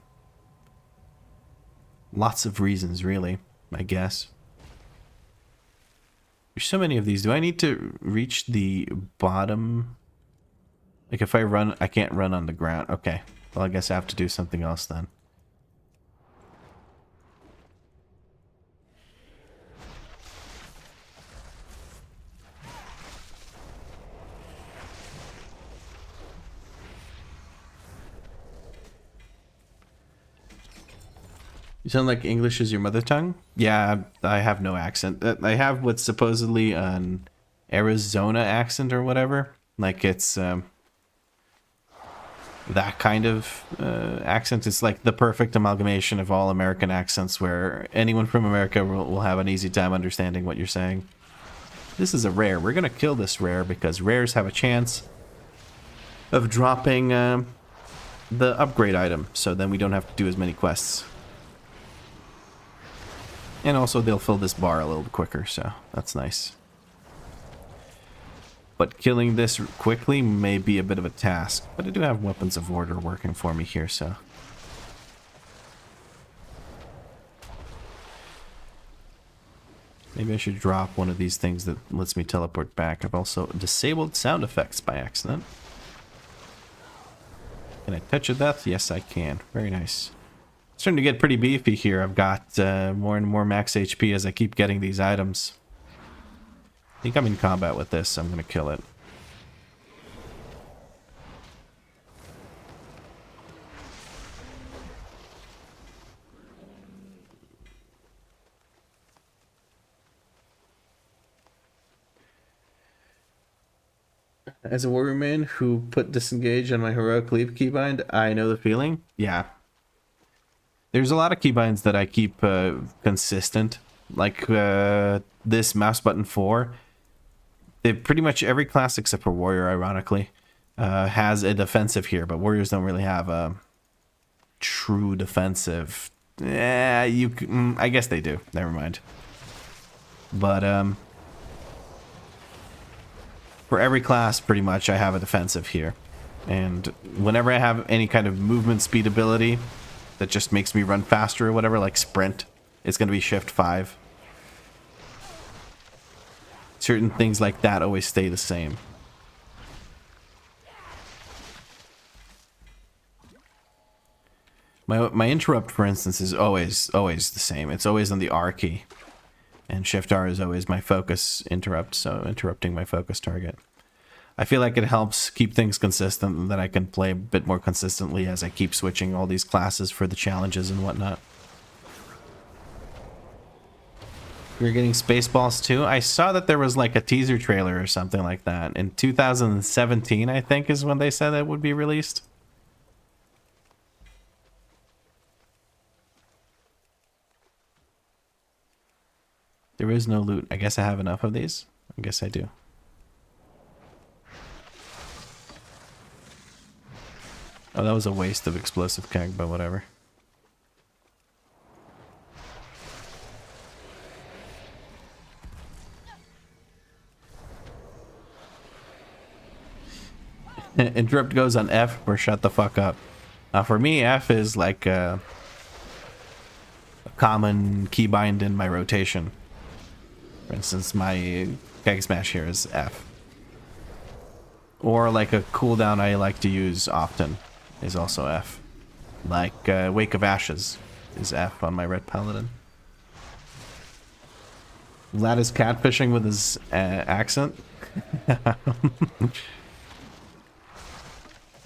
Lots of reasons, really, I guess. There's so many of these. Do I need to reach the bottom? Like, if I run, I can't run on the ground. Okay. Well, I guess I have to do something else then. You sound like English is your mother tongue? Yeah, I have no accent. I have what's supposedly an Arizona accent or whatever. Like it's that kind of accent. It's like the perfect amalgamation of all American accents where anyone from America will have an easy time understanding what you're saying. This is a rare. We're going to kill this rare because rares have a chance of dropping the upgrade item. So then we don't have to do as many quests. And also they'll fill this bar a little quicker, so that's nice. But killing this quickly may be a bit of a task. But I do have weapons of order working for me here, so. Maybe I should drop one of these things that lets me teleport back. I've also disabled sound effects by accident. Can I touch a death? Yes, I can. Very nice. Starting to get pretty beefy here. I've got more and more max HP as I keep getting these items. I think I'm in combat with this. I'm going to kill it. As a warriorman who put disengage on my heroic leap keybind, I know the feeling. Yeah. There's a lot of keybinds that I keep consistent, like this mouse button 4. Pretty much every class except for warrior, ironically, has a defensive here, but warriors don't really have a true defensive. Yeah, I guess they do. Never mind. But for every class, pretty much, I have a defensive here, and whenever I have any kind of movement speed ability that just makes me run faster or whatever, like sprint, it's going to be shift 5. certain things like that always stay the same. My interrupt, for instance, is always the same. It's always on the R key. And Shift R is always my focus interrupt, so interrupting my focus target. I feel like it helps keep things consistent and that I can play a bit more consistently as I keep switching all these classes for the challenges and whatnot. We're getting Spaceballs too. I saw that there was like a teaser trailer or something like that. In 2017, I think, is when they said it would be released. There is no loot. I guess I have enough of these. I guess I do. Oh, that was a waste of explosive keg, but whatever. Interrupt goes on F or shut the fuck up. For me, F is like a common keybind in my rotation. For instance, my keg smash here is F. Or like a cooldown I like to use often is also F. Like Wake of Ashes is F on my red paladin. Vlad is catfishing with his accent.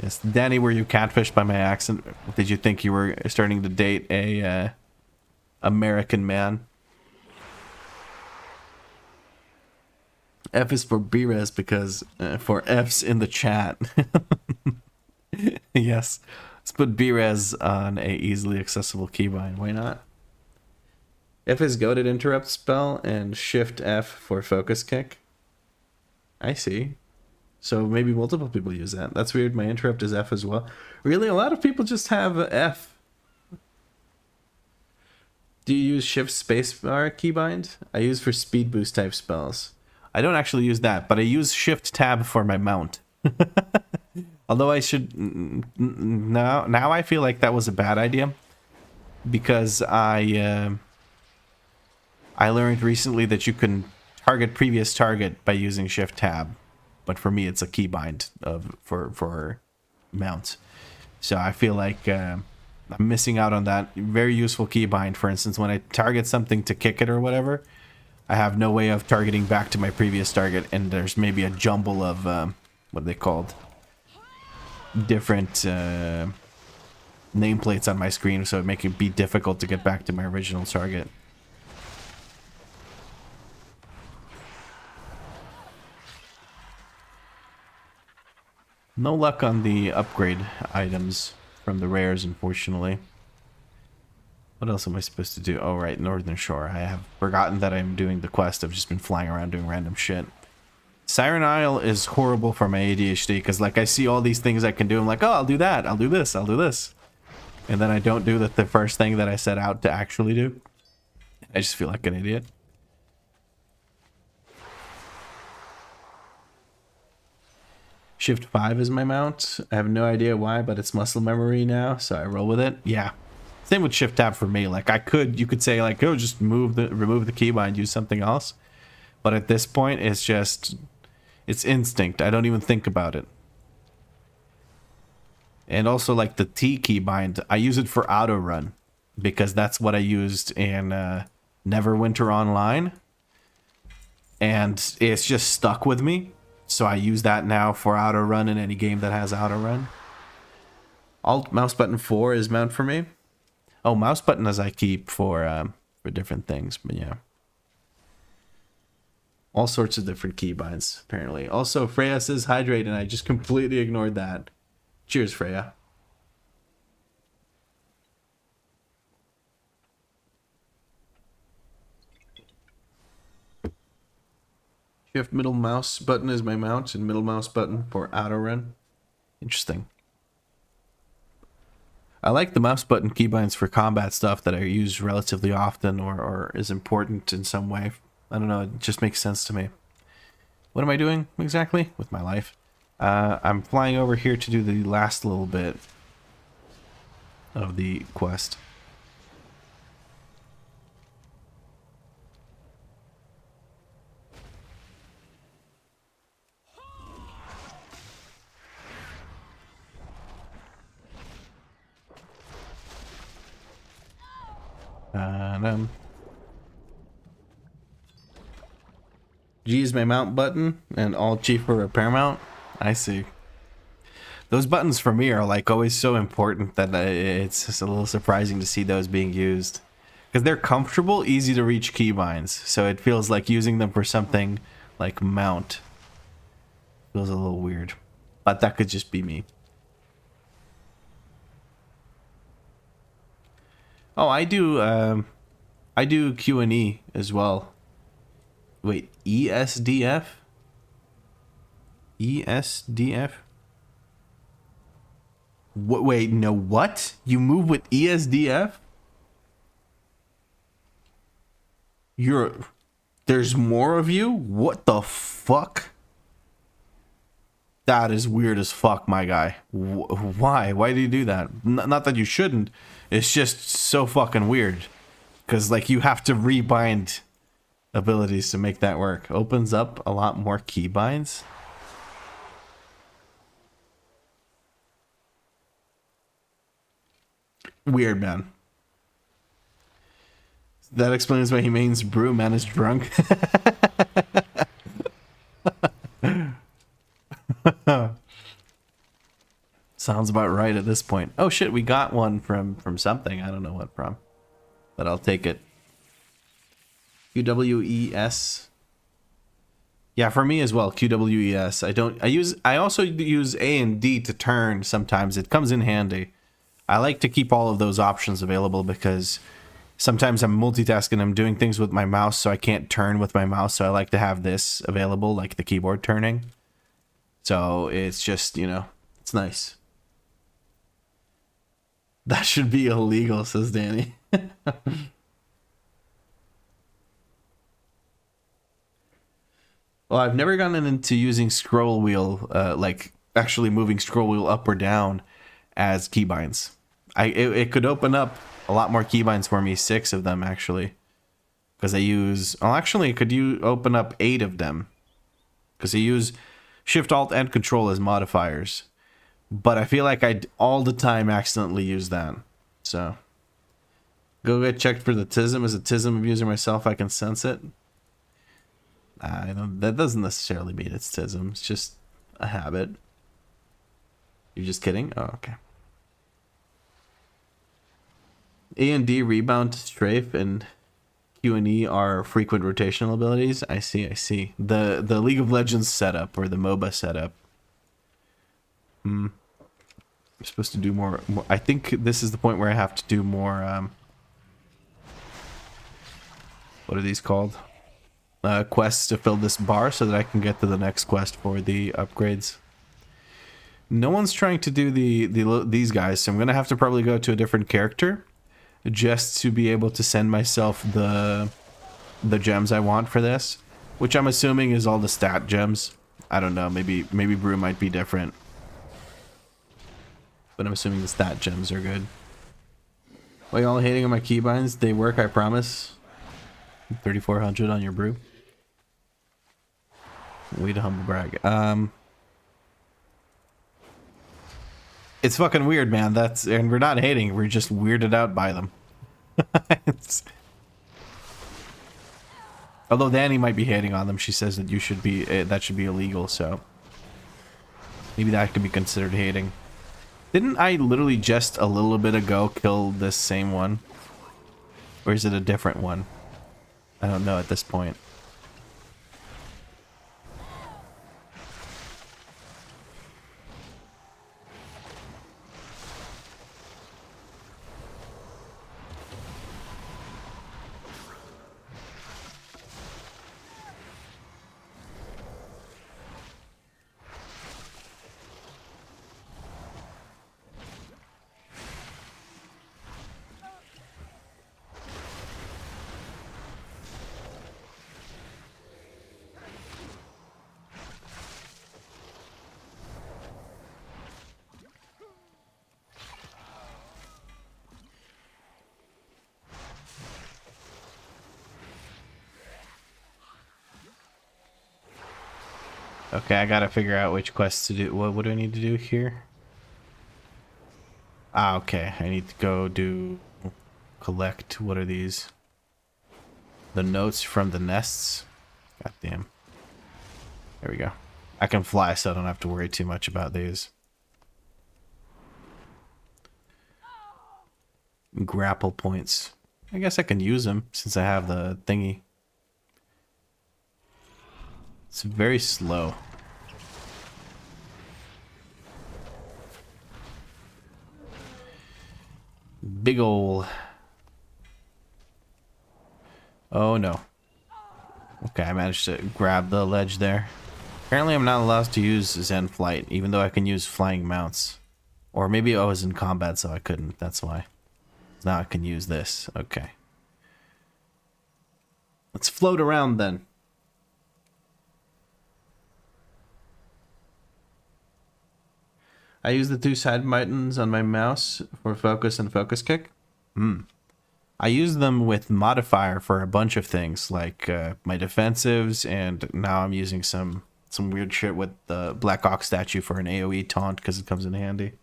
Yes, Danny, were you catfished by my accent? Did you think you were starting to date a American man? F is for B-Res because for F's in the chat. Yes, let's put B-Res on a easily accessible keybind. Why not? F is goaded interrupt spell and Shift F for focus kick. I see. So maybe multiple people use that. That's weird. My interrupt is F as well. Really, a lot of people just have F. Do you use Shift Spacebar keybind? I use for speed boost type spells. I don't actually use that, but I use Shift Tab for my mount. Although I should... Now I feel like that was a bad idea. Because I learned recently that you can target previous target by using Shift Tab. But for me, it's a keybind for mounts. So I feel like I'm missing out on that very useful keybind. For instance, when I target something to kick it or whatever, I have no way of targeting back to my previous target, and there's maybe a jumble of what are they called? Different nameplates on my screen, so it make it be difficult to get back to my original target. No luck on the upgrade items from the rares, unfortunately. What else am I supposed to do? Oh, right, Northern Shore. I have forgotten that I'm doing the quest. I've just been flying around doing random shit. Siren Isle is horrible for my ADHD, because, like, I see all these things I can do. I'm like, oh, I'll do that. I'll do this. I'll do this. And then I don't do the first thing that I set out to actually do. I just feel like an idiot. Shift 5 is my mount. I have no idea why, but it's muscle memory now, so I roll with it. Yeah. Same with Shift Tab for me. Like, you could say, like, oh, just remove the keybind, use something else. But at this point, it's just, it's instinct. I don't even think about it. And also, like, the T keybind, I use it for auto run, because that's what I used in Neverwinter Online. And it's just stuck with me. So I use that now for auto run in any game that has auto run. Alt mouse button 4 is mount for me. Oh, mouse button as I keep for different things, but yeah. All sorts of different keybinds, apparently. Also, Freya says hydrate, and I just completely ignored that. Cheers, Freya. Shift middle mouse button is my mount, and middle mouse button for auto run. Interesting. I like the mouse button keybinds for combat stuff that I use relatively often or is important in some way. I don't know, it just makes sense to me. What am I doing exactly with my life? I'm flying over here to do the last little bit of the quest. G is my mount button and Alt G for repair mount. I see. Those buttons for me are like always so important that it's just a little surprising to see those being used. Because they're comfortable, easy to reach keybinds. So it feels like using them for something like mount feels a little weird. But that could just be me. Oh, I do Q and E as well. Wait, ESDF? ESDF? What, wait, no, what? You move with ESDF? There's more of you? What the fuck? That is weird as fuck, my guy. Why? Why do you do that? Not that you shouldn't. It's just so fucking weird. Because, like, you have to rebind abilities to make that work. Opens up a lot more keybinds. Weird, man. That explains why he means Brewman is drunk. Sounds about right at this point. Oh shit, we got one from something. I don't know what from. But I'll take it. QWES. Yeah, for me as well, QWES. I also use A and D to turn sometimes. It comes in handy. I like to keep all of those options available because sometimes I'm multitasking, I'm doing things with my mouse, so I can't turn with my mouse, so I like to have this available, like the keyboard turning. So it's just, you know, it's nice. That should be illegal, says Danny. Well, I've never gotten into using scroll wheel, like actually moving scroll wheel up or down as keybinds. It could open up a lot more keybinds for me, 6 of them actually. Because I use, well actually could you open up 8 of them. Because I use Shift, Alt, and Control as modifiers. But I feel like I all the time accidentally use that. So, go get checked for the tism. Is a tism abuser myself? I can sense it. I don't, that doesn't necessarily mean it's tism. It's just a habit. You're just kidding? Oh, okay. A and D rebound, strafe, and Q and E are frequent rotational abilities. I see, I see. The League of Legends setup or the MOBA setup. I'm supposed to do more. I think this is the point where I have to do more. What are these called? Quests to fill this bar so that I can get to the next quest for the upgrades. No one's trying to do these guys, so I'm gonna have to probably go to a different character just to be able to send myself the gems I want for this, which I'm assuming is all the stat gems. I don't know, maybe Brew might be different, but I'm assuming the stat gems are good. Why y'all hating on my keybinds? They work, I promise. 3,400 on your Brew. Way to humble brag. It's fucking weird, man. And we're not hating. We're just weirded out by them. Although Danny might be hating on them. She says that you should be that should be illegal. So maybe that could be considered hating. Didn't I literally just a little bit ago kill this same one, or is it a different one? I don't know at this point. Okay, I gotta figure out which quests to do. What do I need to do here? Ah, okay. I need to go do collect, what are these? The notes from the nests. God damn. There we go. I can fly, so I don't have to worry too much about these. Grapple points. I guess I can use them since I have the thingy. It's very slow. Big ol'. Oh no. Okay, I managed to grab the ledge there. Apparently I'm not allowed to use Zen Flight, even though I can use flying mounts. Or maybe I was in combat, so I couldn't. That's why. Now I can use this. Okay. Let's float around then. I use the 2 side buttons on my mouse for focus and focus kick. I use them with modifier for a bunch of things, like my defensives, and now I'm using some weird shit with the Black Ox statue for an AoE taunt because it comes in handy.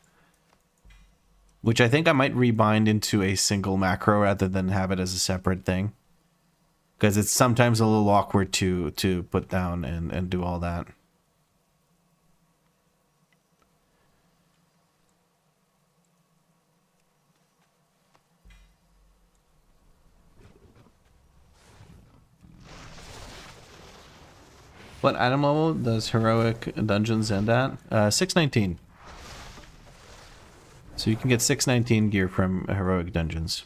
Which I think I might rebind into a single macro rather than have it as a separate thing. Because it's sometimes a little awkward to put down and do all that. What item level does Heroic Dungeons end at? 619. So you can get 619 gear from Heroic Dungeons.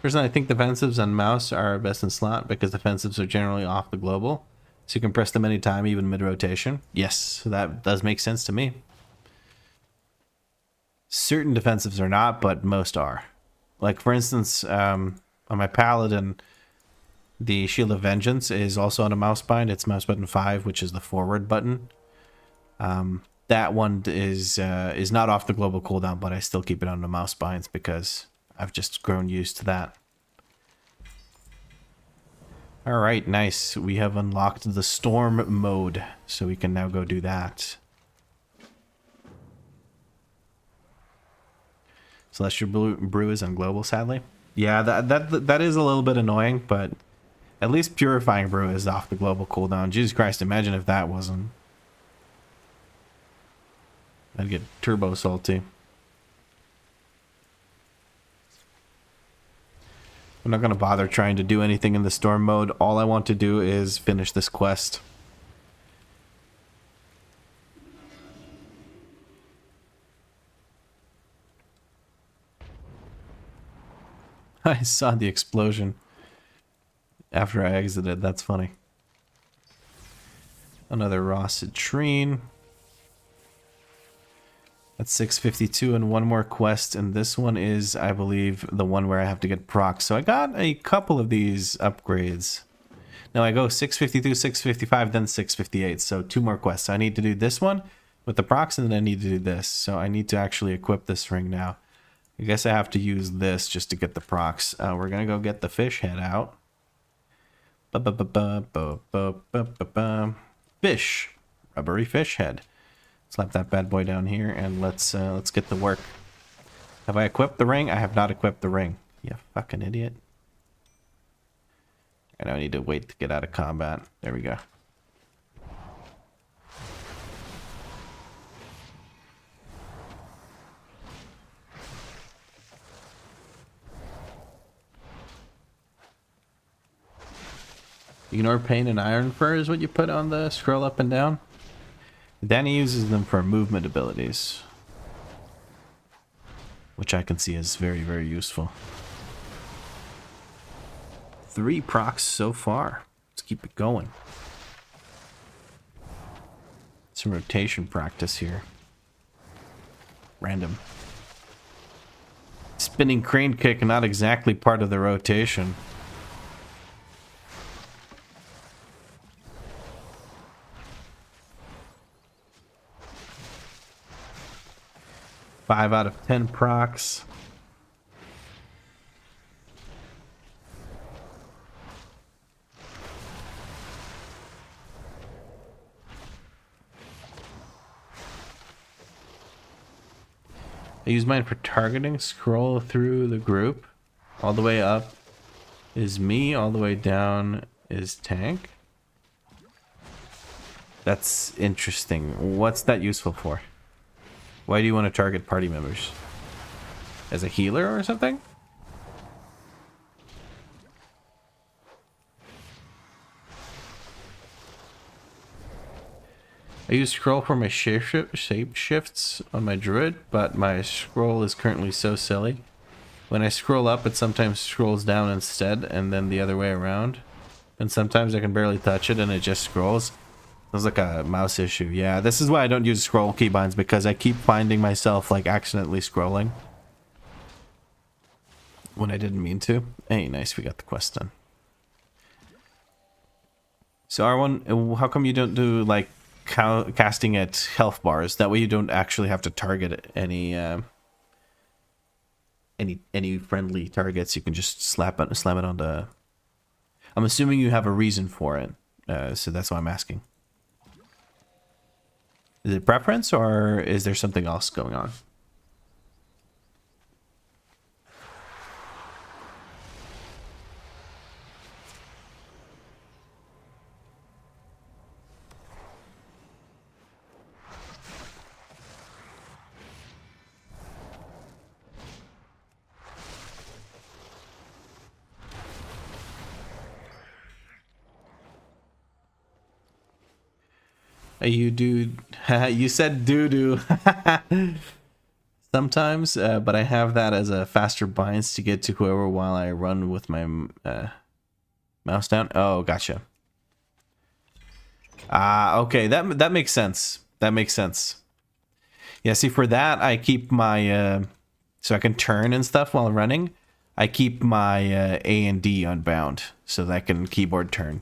Personally, I think defensives on mouse are best in slot because defensives are generally off the global. So you can press them anytime, even mid-rotation. Yes, that does make sense to me. Certain defensives are not, but most are. Like, for instance, on my Paladin, the Shield of Vengeance is also on a mouse bind. It's mouse button 5, which is the forward button. That one is not off the global cooldown, but I still keep it on the mouse binds because I've just grown used to that. Alright, nice. We have unlocked the storm mode, so we can now go do that. Celestial Brew is on global, sadly. Yeah, that is a little bit annoying, but at least Purifying Brew is off the global cooldown. Jesus Christ, imagine if that wasn't. I'd get turbo salty. I'm not going to bother trying to do anything in the storm mode. All I want to do is finish this quest. I saw the explosion after I exited. That's funny. Another raw citrine. That's 652 and one more quest, and this one is, I believe, the one where I have to get procs. So I got a couple of these upgrades. Now I go 652, 655, then 658, so 2 more quests. I need to do this one with the procs, and then I need to do this. So I need to actually equip this ring now. I guess I have to use this just to get the procs. We're gonna go get the fish head out. Fish. Rubbery fish head. Slap that bad boy down here and let's get to work. Have I equipped the ring? I have not equipped the ring. You fucking idiot. And I need to wait to get out of combat. There we go. Ignore pain and iron fur is what you put on the scroll up and down. Danny uses them for movement abilities, which I can see is very, very useful. 3 procs so far. Let's keep it going. Some rotation practice here. Random. Spinning crane kick, not exactly part of the rotation. Five out of 10 procs. I use mine for targeting. Scroll through the group. All the way up is me. All the way down is tank. That's interesting. What's that useful for? Why do you want to target party members? As a healer or something? I use scroll for my shape shifts on my druid, but my scroll is currently so silly. When I scroll up, it sometimes scrolls down instead, and then the other way around. And sometimes I can barely touch it and it just scrolls. It's like a mouse issue. Yeah, this is why I don't use scroll keybinds, because I keep finding myself like accidentally scrolling when I didn't mean to. Hey, nice, we got the quest done. So R1, how come you don't do like casting at health bars? That way you don't actually have to target any friendly targets. You can just slam it on the... I'm assuming you have a reason for it, so that's why I'm asking. Is it preference, or is there something else going on? You do. You said doo-doo. Sometimes, but I have that as a faster binds to get to whoever while I run with my mouse down. Oh, gotcha. Okay, that makes sense. That makes sense. Yeah, see, for that, I keep my... so I can turn and stuff while running. I keep my A and D unbound so that I can keyboard turn.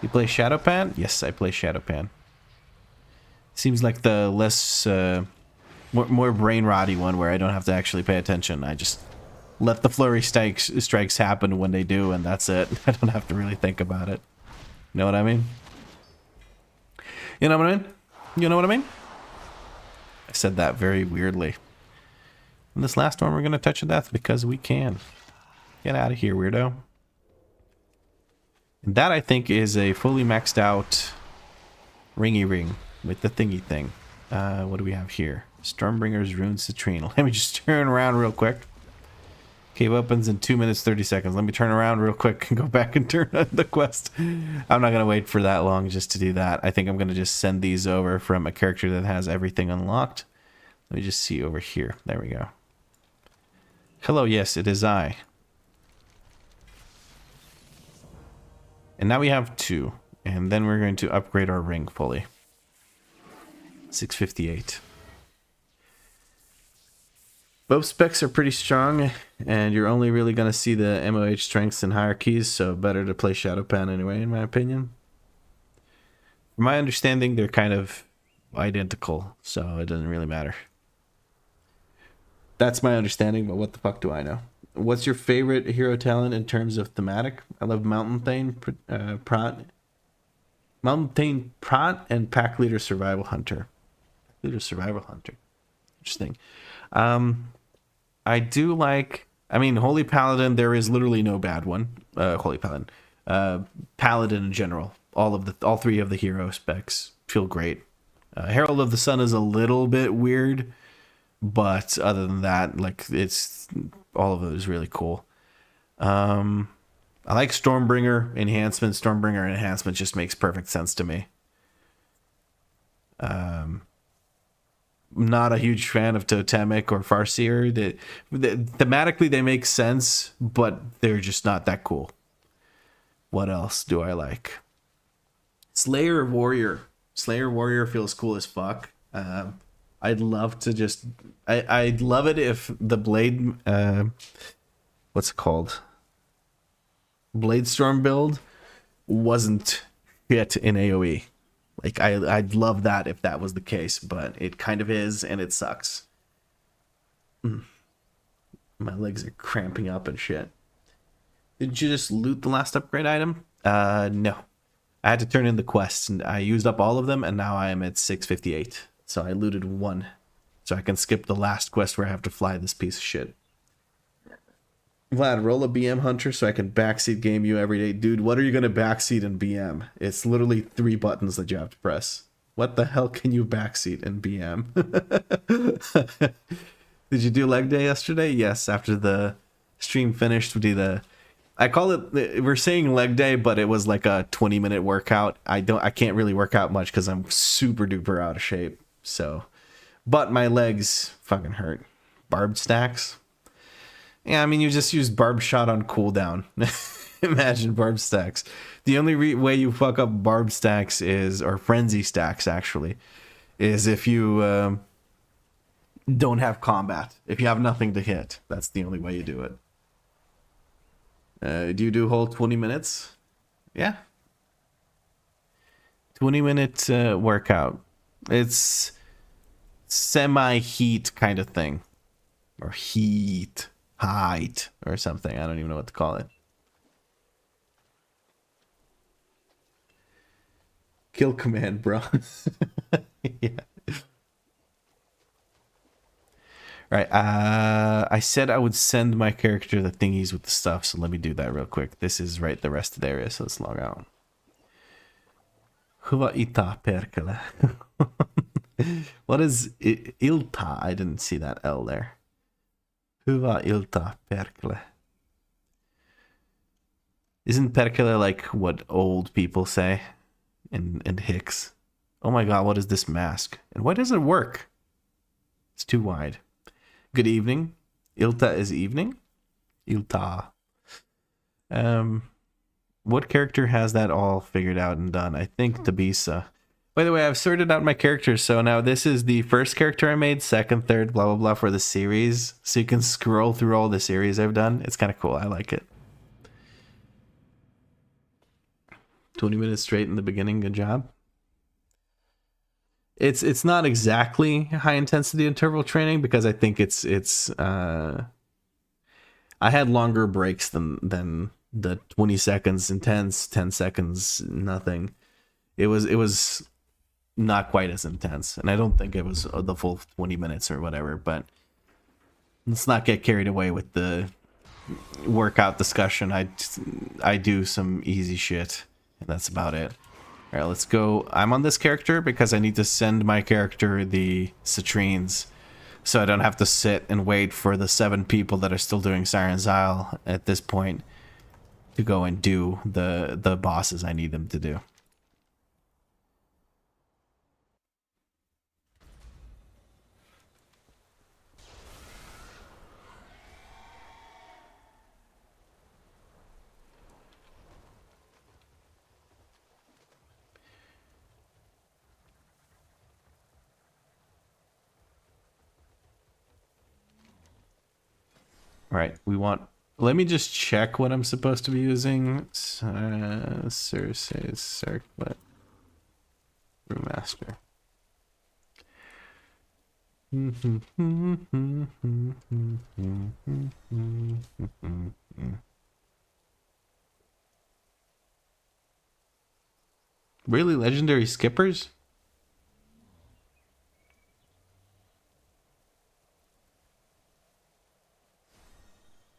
You play Shadowpan? Yes, I play Shadowpan. Seems like the less, more brain rotty one where I don't have to actually pay attention. I just let the flurry strikes happen when they do, and that's it. I don't have to really think about it. You know what I mean? You know what I mean? You know what I mean? I said that very weirdly. And this last one we're going to touch of death because we can. Get out of here, weirdo. And that, I think, is a fully maxed out ringy ring with the thingy thing. What do we have here? Stormbringer's Runes Citrine. Let me just turn around real quick. Cave opens in 2 minutes, 30 seconds. Let me turn around real quick and go back and turn on the quest. I'm not going to wait for that long just to do that. I think I'm going to just send these over from a character that has everything unlocked. Let me just see over here. There we go. Hello, yes, it is I. And now we have 2. And then we're going to upgrade our ring fully. 658. Both specs are pretty strong, and you're only really going to see the MOH strengths and hierarchies, so better to play Shadowpan anyway, in my opinion. From my understanding, they're kind of identical, so it doesn't really matter. That's my understanding, but what the fuck do I know? What's your favorite hero talent in terms of thematic? I love Mountain Thane, Prot, and Pack Leader Survival Hunter. Leader Survival Hunter. Interesting. I do like... I mean, Holy Paladin, there is literally no bad one. Holy Paladin. Paladin in general. All 3 of the hero specs feel great. Herald of the Sun is a little bit weird, but other than that, like, it's... all of it is really cool. I like Stormbringer enhancement. Stormbringer enhancement just makes perfect sense to me. Not a huge fan of Totemic or Farseer. Thematically, they make sense, but they're just not that cool. What else do I like? Slayer Warrior. Slayer Warrior feels cool as fuck. I'd love to just... I'd love it if the Blade... what's it called? Bladestorm build wasn't yet in AoE. Like, I'd love that if that was the case, but it kind of is, and it sucks. My legs are cramping up and shit. Did you just loot the last upgrade item? No. I had to turn in the quests, and I used up all of them, and now I am at 658. So I looted 1 so I can skip the last quest where I have to fly this piece of shit. Vlad, roll a BM Hunter so I can backseat game you every day. Dude, what are you going to backseat in BM? It's literally 3 buttons that you have to press. What the hell can you backseat in BM? Did you do leg day yesterday? Yes, after the stream finished, we did a... I call it... We're saying leg day, but it was like a 20-minute workout. I can't really work out much because I'm super duper out of shape. So... But my legs fucking hurt. Barbed stacks? Yeah, I mean, you just use barb shot on cooldown. Imagine barb stacks. The only way you fuck up barb stacks is, or frenzy stacks actually, is if you don't have combat. If you have nothing to hit, that's the only way you do it. Do you do whole 20 minutes? Yeah. 20-minute workout. It's semi-heat kind of thing. Or height or something. I don't even know what to call it. Kill command, bro. Yeah. Right. I said I would send my character the thingies with the stuff, so let me do that real quick. This is right the rest of the area, so let's log out. Huva ita perkele. What is ilta? I didn't see that L there. Hyvää iltaa, perkele. Isn't perkele like what old people say in Hicks? Oh my god, what is this mask? And why does it work? It's too wide. Good evening. Ilta is evening? Ilta. What character has that all figured out and done? I think Tabisa. By the way, I've sorted out my characters, so now this is the first character I made, second, third, blah, blah, blah, for the series. So you can scroll through all the series I've done. It's kind of cool. I like it. 20 minutes straight in the beginning. Good job. It's not exactly high-intensity interval training because I think it's I had longer breaks than the 20 seconds intense, 10 seconds nothing. It was not quite as intense, and I don't think it was the full 20 minutes or whatever, but let's not get carried away with the workout discussion. I do some easy shit, and that's about it. All right, let's go. I'm on this character because I need to send my character the citrines, so I don't have to sit and wait for the 7 people that are still doing Siren's Isle at this point to go and do the bosses I need them to do. Right, we want... Let me just check what I'm supposed to be using. Circe's Circlet. Brewmaster. Really? Legendary skippers?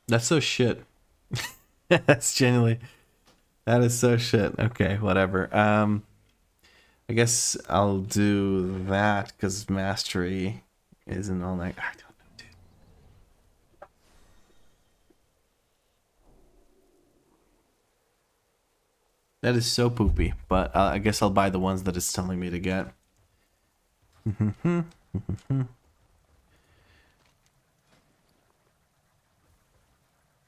That's so shit. That's genuinely... That is so shit. Okay, whatever. I guess I'll do that because mastery isn't all that... I don't know, dude. That is so poopy, but I guess I'll buy the ones that it's telling me to get.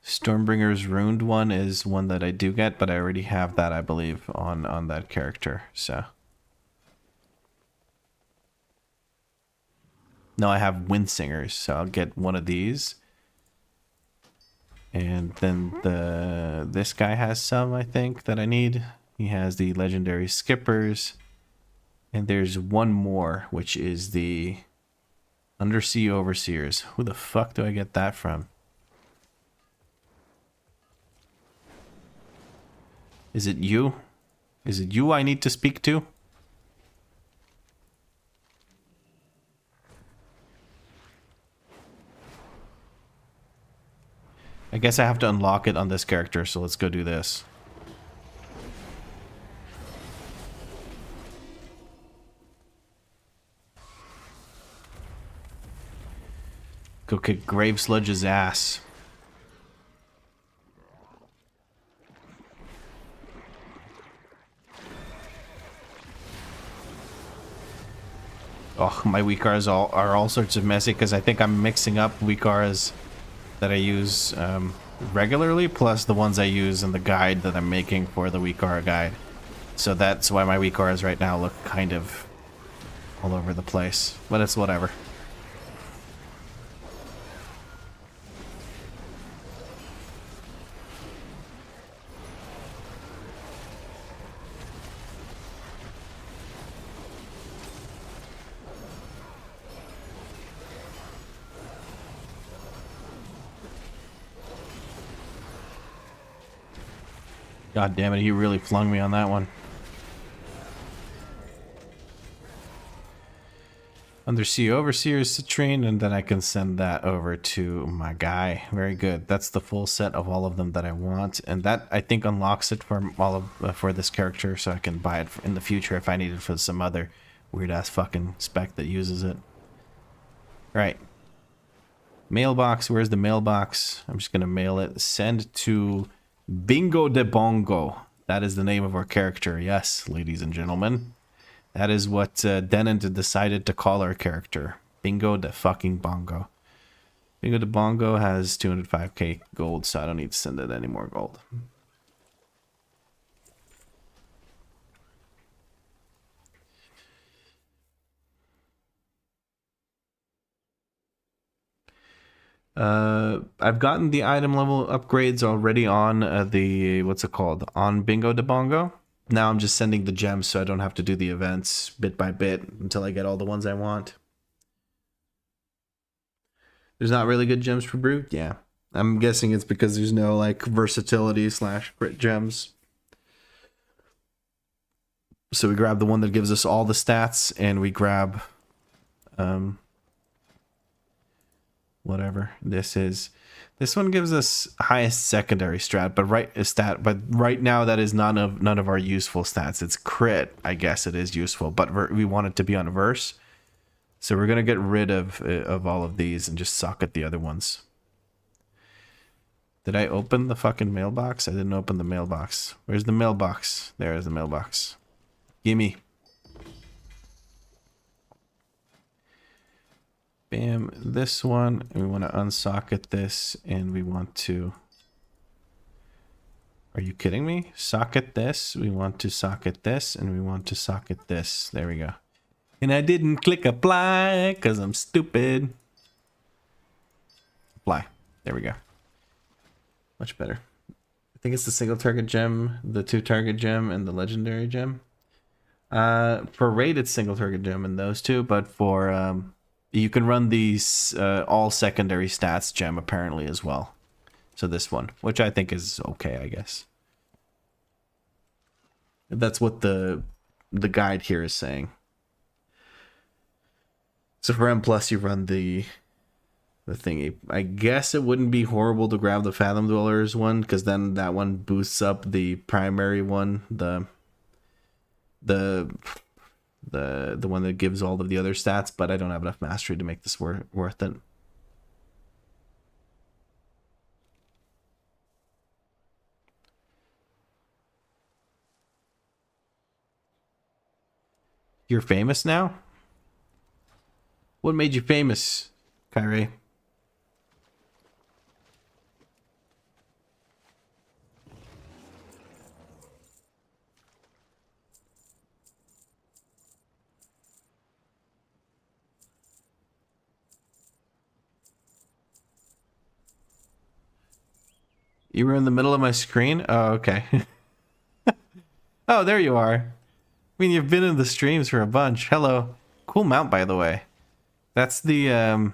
Stormbringer's Ruined one is one that I do get, but I already have that, I believe, on that character, so... No, I have Windsingers, so I'll get one of these. And then this guy has some, I think, that I need. He has the legendary skippers. And there's one more, which is the Undersea Overseers. Who the fuck do I get that from? Is it you? Is it you I need to speak to? I guess I have to unlock it on this character, so let's go do this. Go kick Grave Sludge's ass. Oh, my WeakAuras are all sorts of messy because I think I'm mixing up WeakAuras that I use regularly plus the ones I use in the guide that I'm making for the WeakAura guide. So that's why my WeakAuras right now look kind of all over the place. But it's whatever. God damn it, he really flung me on that one. Undersea Overseer's Citrine, and then I can send that over to my guy. Very good. That's the full set of all of them that I want, and that I think unlocks it for all of for this character, so I can buy it in the future if I need it for some other weird ass fucking spec that uses it. Right. Mailbox. Where's the mailbox? I'm just gonna mail it. Send to Bingo de Bongo. That is the name of our character. Yes, ladies and gentlemen. That is what Denant decided to call our character. Bingo de fucking Bongo. Bingo de Bongo has 205k gold, so I don't need to send it any more gold. I've gotten the item level upgrades already on the, what's it called? On Bingo de Bongo. Now I'm just sending the gems so I don't have to do the events bit by bit until I get all the ones I want. There's not really good gems for Brute? Yeah. I'm guessing it's because there's no like versatility / crit gems. So we grab the one that gives us all the stats and we grab whatever this is. This one gives us highest secondary strat, but right now that is none of our useful stats. It's crit, I guess it is useful, but we want it to be on verse. So we're gonna get rid of all of these and just suck at the other ones. Did I open the fucking mailbox? I didn't open the mailbox. Where's the mailbox? There is the mailbox. Gimme. Bam, this one, and we want to unsocket this, and we want to... Are you kidding me? Socket this, we want to socket this, and we want to socket this. There we go. And I didn't click apply, because I'm stupid. Apply. There we go. Much better. I think it's the single target gem, the 2 target gem, and the legendary gem. For raid, it's single target gem in those two, but for... you can run these all secondary stats gem apparently as well. So this one, which I think is okay, I guess. That's what the guide here is saying. So for M+, you run the thingy. I guess it wouldn't be horrible to grab the Fathom Dwellers one, because then that one boosts up the primary one, the one that gives all of the other stats, but I don't have enough mastery to make this worth it. You're famous now? What made you famous, Kyrie? You were in the middle of my screen? Oh, okay. Oh, there you are. I mean, you've been in the streams for a bunch. Hello. Cool mount, by the way. That's the,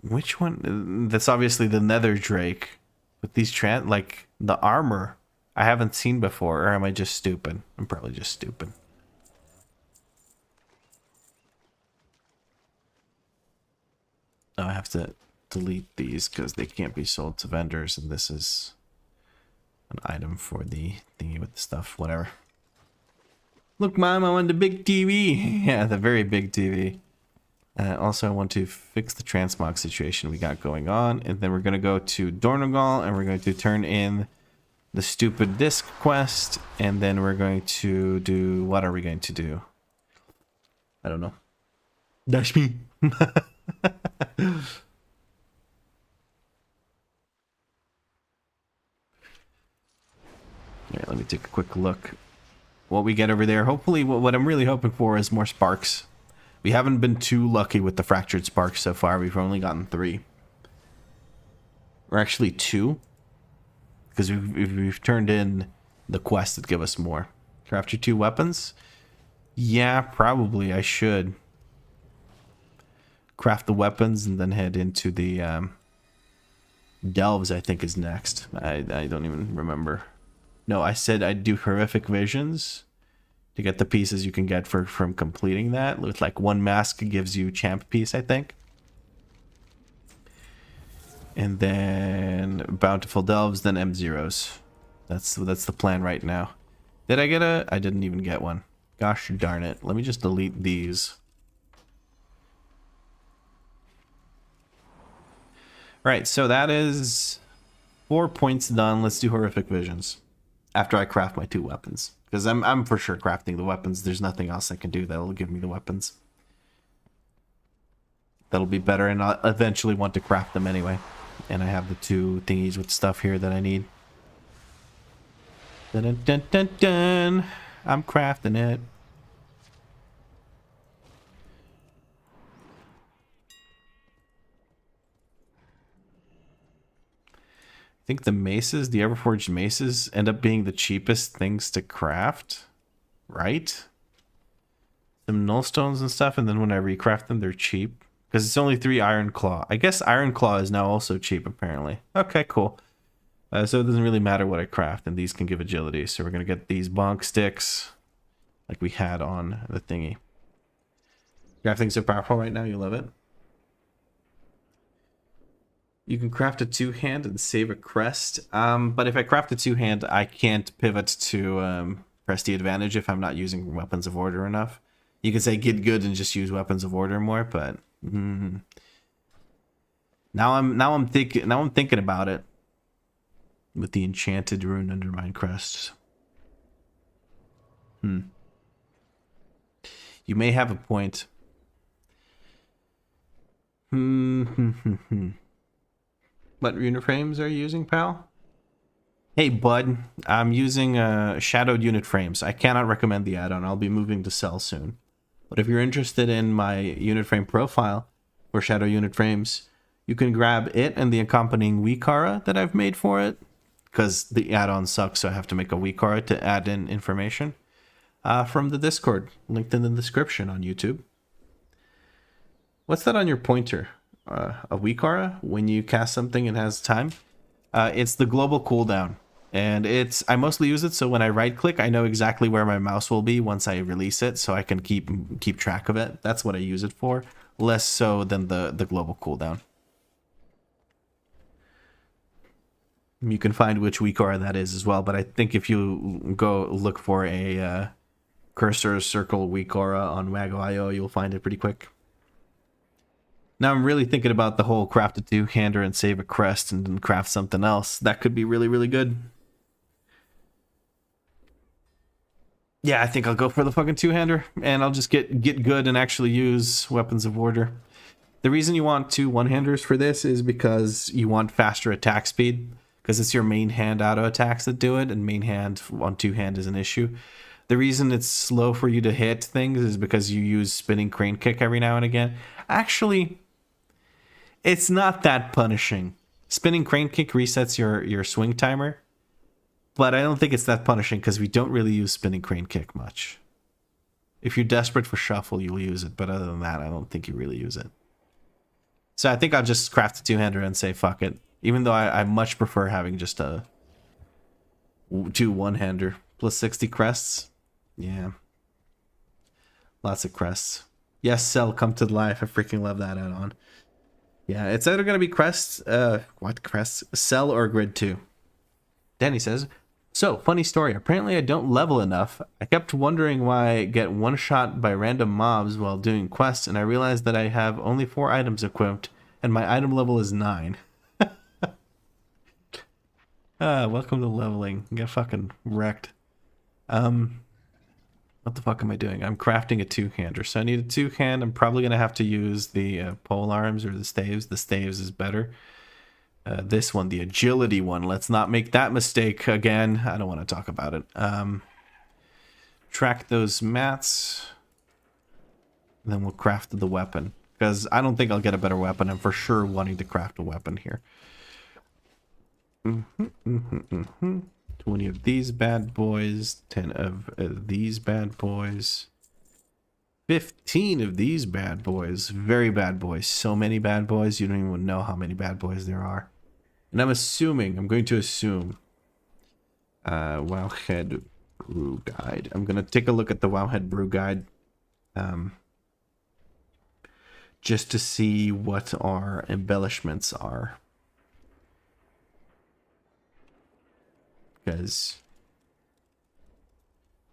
which one? That's obviously the Nether Drake. With these like, the armor I haven't seen before. Or am I just stupid? I'm probably just stupid. Oh, I have to delete these because they can't be sold to vendors, and this is an item for the thingy with the stuff, whatever. Look, Mom, I want the big TV. Yeah, the very big TV. Also, I want to fix the transmog situation we got going on, and then we're going to go to Dornogal, and we're going to turn in the stupid disc quest, and then we're going to do... What are we going to do? I don't know. Dash me. Alright, let me take a quick look. What we get over there. Hopefully, what I'm really hoping for is more sparks. We haven't been too lucky with the fractured sparks so far. We've only gotten 3. Or actually 2. Because we've turned in the quest that give us more. Craft your 2 weapons? Yeah, probably I should. Craft the weapons and then head into the delves, I think is next. I don't even remember. No, I said I'd do horrific visions to get the pieces you can get from completing that. With like 1 mask gives you champ piece, I think. And then bountiful delves, then M0s. That's the plan right now. Did I get a... I didn't even get one. Gosh darn it. Let me just delete these. Right, so that is 4 points done. Let's do horrific visions. After I craft my 2 weapons. Because I'm for sure crafting the weapons. There's nothing else I can do that'll give me the weapons. That'll be better, and I'll eventually want to craft them anyway. And I have the 2 thingies with stuff here that I need. Dun dun dun dun dun. I'm crafting it. I think the maces, the Everforged maces, end up being the cheapest things to craft, right? Some nullstones and stuff, and then when I recraft them, they're cheap. Because it's only 3 Iron Claw. I guess Iron Claw is now also cheap, apparently. Okay, cool. So it doesn't really matter what I craft, and these can give agility. So we're going to get these bonk sticks, like we had on the thingy. Crafting's so powerful right now, you love it. You can craft a 2-hand and save a crest. But if I craft a 2-hand, I can't pivot to press the advantage if I'm not using weapons of order enough. You can say get good and just use weapons of order more, but now I'm thinking about it with the enchanted rune undermine crest. You may have a point. What unit frames are you using, pal? Hey, bud. I'm using shadowed unit frames. I cannot recommend the add-on. I'll be moving to Cell soon. But if you're interested in my unit frame profile for shadow unit frames, you can grab it and the accompanying WeakAuras that I've made for it. Because the add-on sucks, so I have to make a WeakAuras to add in information. From the Discord, linked in the description on YouTube. What's that on your pointer? A WeakAuras when you cast something and has time. It's the global cooldown, and I mostly use it so when I right click I know exactly where my mouse will be once I release it, so I can keep track of it. That's what I use it for, less so than the global cooldown. You can find which WeakAuras that is as well, but I think if you go look for a cursor circle WeakAuras on RIO, you'll find it pretty quick. Now I'm really thinking about the whole craft a 2-hander and save a crest and then craft something else. That could be really, really good. Yeah, I think I'll go for the fucking 2-hander, and I'll just get good and actually use weapons of order. The reason you want 2 1-handers for this is because you want faster attack speed, because it's your main hand auto attacks that do it, and main hand on 2-hand is an issue. The reason it's slow for you to hit things is because you use spinning crane kick every now and again. Actually, it's not that punishing. Spinning crane kick resets your swing timer, but I don't think it's that punishing because we don't really use spinning crane kick much. If you're desperate for shuffle, you'll use it, but other than that, I don't think you really use it. So I think I'll just craft a 2-hander and say fuck it, even though I much prefer having just a 2 1-hander plus 60 crests. Yeah, lots of crests. Yes, Cell, come to life. I freaking love that add-on. Yeah, it's either gonna be Crest, Cell, or Grid 2. Danny says, so, funny story. Apparently I don't level enough. I kept wondering why I get one-shot by random mobs while doing quests, and I realized that I have only 4 items equipped, and my item level is 9. Welcome to leveling. Get fucking wrecked. What the fuck am I doing? I'm crafting a two-hander. So I need a two-hand. I'm probably going to have to use the pole arms or the staves. The staves is better. This one, the agility one. Let's not make that mistake again. I don't want to talk about it. Track those mats. Then we'll craft the weapon. Because I don't think I'll get a better weapon. I'm for sure wanting to craft a weapon here. 20 of these bad boys, 10 of these bad boys, 15 of these bad boys. Very bad boys. So many bad boys, you don't even know how many bad boys there are. And I'm going to assume, Wowhead Brew Guide. I'm going to take a look at the Wowhead Brew Guide, just to see what our embellishments are. Because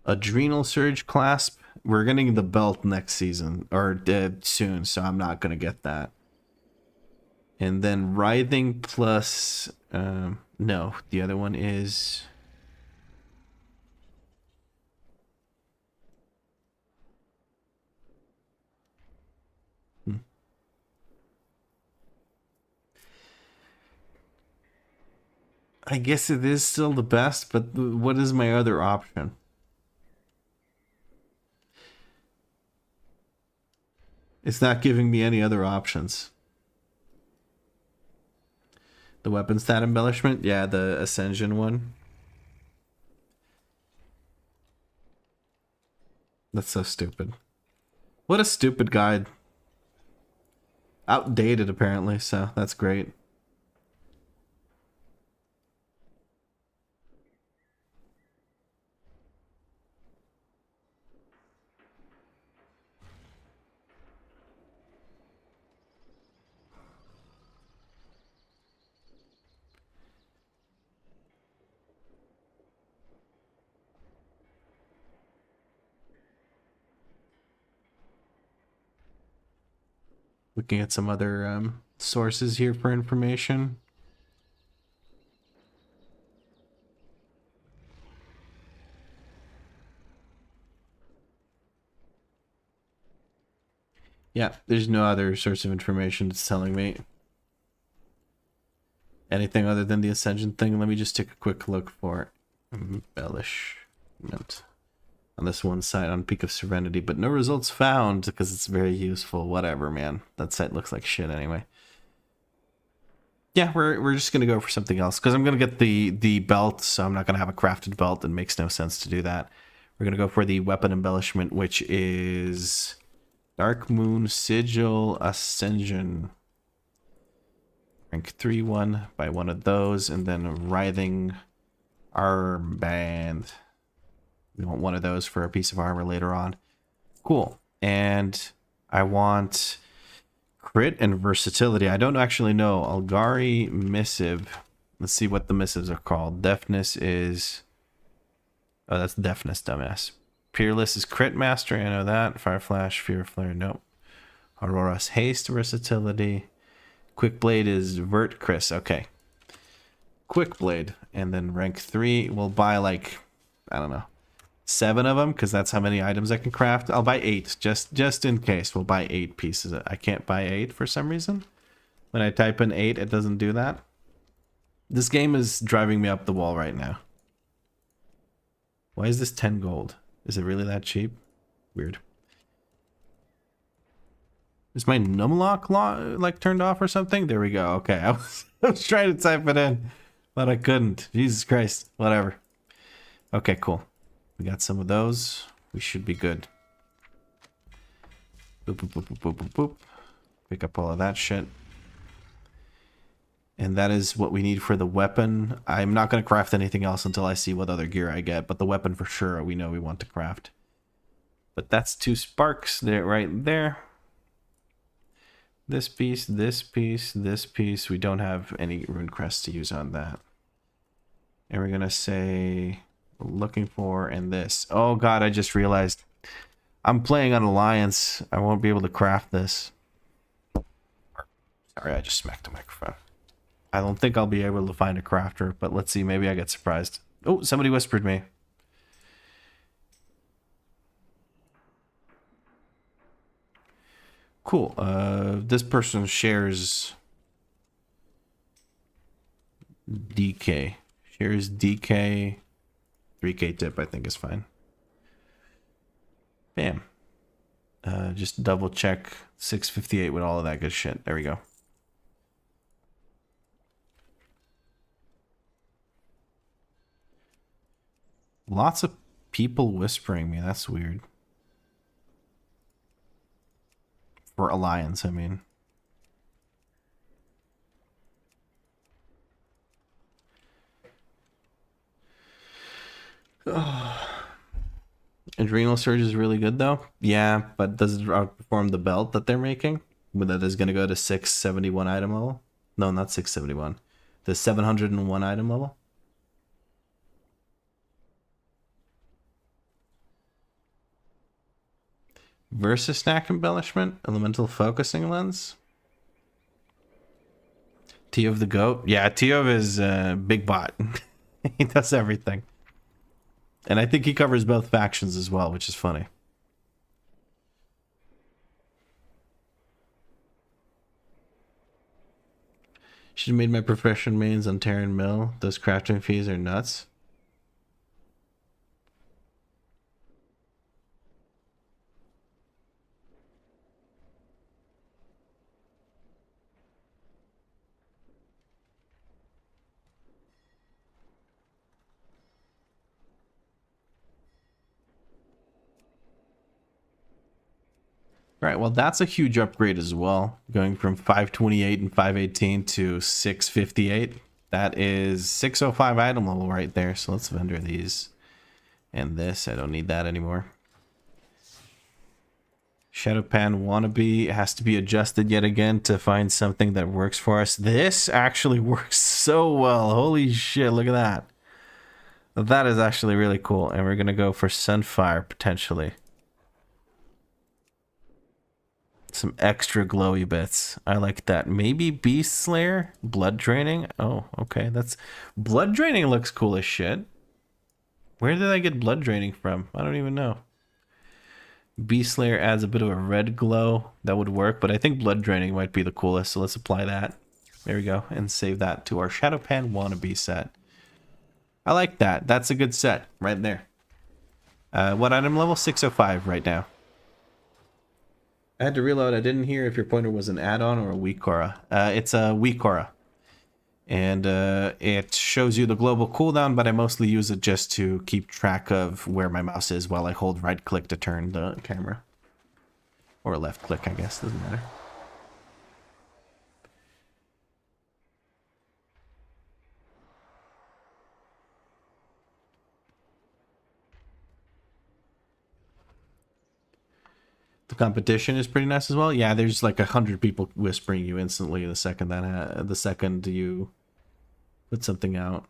Adrenal Surge Clasp, we're getting the belt next season, or soon, so I'm not going to get that. And then Writhing plus, no, the other one is... I guess it is still the best, but what is my other option? It's not giving me any other options. The weapon stat embellishment? Yeah, the Ascension one. That's so stupid. What a stupid guide. Outdated, apparently, so that's great. Looking at some other sources here for information. Yeah, there's no other source of information that's telling me anything other than the Ascension thing. Let me just take a quick look for embellishment on this one site on Peak of Serenity, but no results found because it's very useful. Whatever, man. That site looks like shit anyway. Yeah, we're just gonna go for something else because I'm gonna get the belt, so I'm not gonna have a crafted belt. It makes no sense to do that. We're gonna go for the weapon embellishment, which is Dark Moon Sigil Ascension. Rank 3-1 by one of those, and then Writhing Armband. We want one of those for a piece of armor later on. Cool. And I want crit and versatility. I don't actually know. Algari Missive. Let's see what the missives are called. Deafness is... Oh, that's Deafness, dumbass. Peerless is Crit Master. I know that. Fire Flash, Fear Flare. Nope. Aurora's Haste, versatility. Quick Blade is Vert Chris. Okay. Quick Blade. And then rank 3. We'll buy like... I don't know. 7 of them, because that's how many items I can craft. I'll buy 8, just in case. We'll buy 8 pieces. I can't buy 8 for some reason. When I type in 8, it doesn't do that. This game is driving me up the wall right now. Why is this 10 gold? Is it really that cheap? Weird. Is my numlock like turned off or something? There we go. Okay, I was trying to type it in, but I couldn't. Jesus Christ. Whatever. Okay, cool. We got some of those. We should be good. Boop, boop, boop, boop, boop, boop, boop. Pick up all of that shit. And that is what we need for the weapon. I'm not going to craft anything else until I see what other gear I get. But the weapon for sure we know we want to craft. But that's 2 sparks there, right there. This piece, this piece, this piece. We don't have any rune crest to use on that. And we're gonna say looking for and this. Oh god, I just realized I'm playing on Alliance. I won't be able to craft this. Sorry, I just smacked the microphone. I don't think I'll be able to find a crafter, but let's see, maybe I get surprised. Oh, somebody whispered me. Cool. This person shares DK. Shares DK. 3K tip, I think is fine. Bam. Just double check 658 with all of that good shit. There we go. Lots of people whispering me. That's weird. For Alliance, I mean. Adrenal Surge is really good though. Yeah, but does it outperform the belt that they're making? But that is going to go to 671 item level? No, not 671. The 701 item level? Versus Snack Embellishment? Elemental Focusing Lens? Teov the Goat? Yeah, Teov is big bot. He does everything. And I think he covers both factions as well, which is funny. Should have made my profession mains on Terran Mill. Those crafting fees are nuts. Right, well, that's a huge upgrade as well. Going from 528 and 518 to 658. That is 605 item level right there. So let's vendor these. And this, I don't need that anymore. Shadowpan Wannabe has to be adjusted yet again to find something that works for us. This actually works so well. Holy shit, look at that. That is actually really cool. And we're going to go for Sunfire, potentially. Some extra glowy bits. I like that. Maybe Beast Slayer? Blood Draining? Oh, okay. That's... Blood Draining looks cool as shit. Where did I get Blood Draining from? I don't even know. Beast Slayer adds a bit of a red glow. That would work, but I think Blood Draining might be the coolest, so let's apply that. There we go. And save that to our Shadowpan Wannabe set. I like that. That's a good set right there. What item level? 605 right now. I had to reload. I didn't hear if your pointer was an add-on or a WeakAuras. It's a WeakAuras. And it shows you the global cooldown, but I mostly use it just to keep track of where my mouse is while I hold right-click to turn the camera. Or left-click, I guess. Doesn't matter. The competition is pretty nice as well. Yeah, there's like 100 people whispering you instantly the second that you put something out.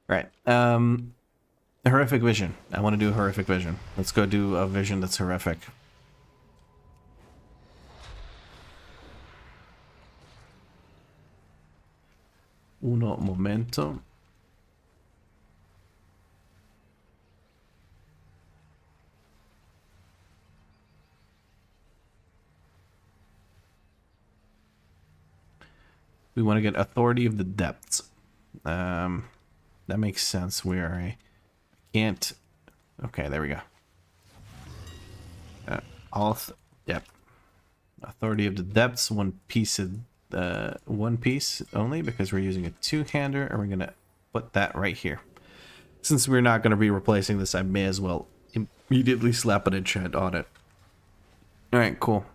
Right. Horrific vision. I want to do a horrific vision. Let's go do a vision that's horrific. Uno momento. We want to get Authority of the Depths. That makes sense. We are a... Can't... Okay, there we go. Yep. Authority of the Depths. One piece only because we're using a two-hander, and we're going to put that right here. Since we're not going to be replacing this, I may as well immediately slap an enchant on it. Alright, cool.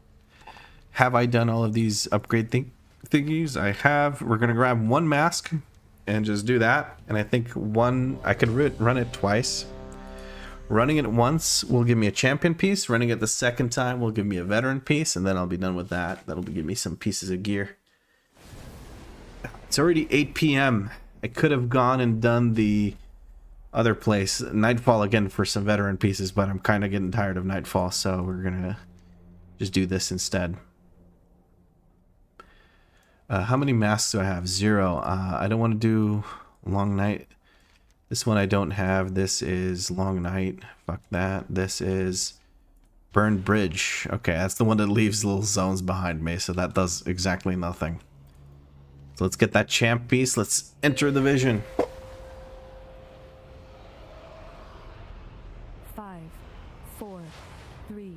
Have I done all of these upgrade thingies? I have. We're gonna grab one mask and just do that, and I think I could run it twice. Running it once will give me a champion piece. Running it the second time will give me a veteran piece, and then I'll be done with that. That'll give me some pieces of gear. It's already 8 p.m. I could have gone and done the other place, Nightfall, again for some veteran pieces, but I'm kind of getting tired of Nightfall, so we're gonna just do this instead. How many masks do I have? 0. I don't want to do Long Night. This one I don't have. This is Long Night. Fuck that. This is Burned Bridge. Okay, that's the one that leaves little zones behind me, so that does exactly nothing. So let's get that champ piece. Let's enter the vision. 5, 4, 3,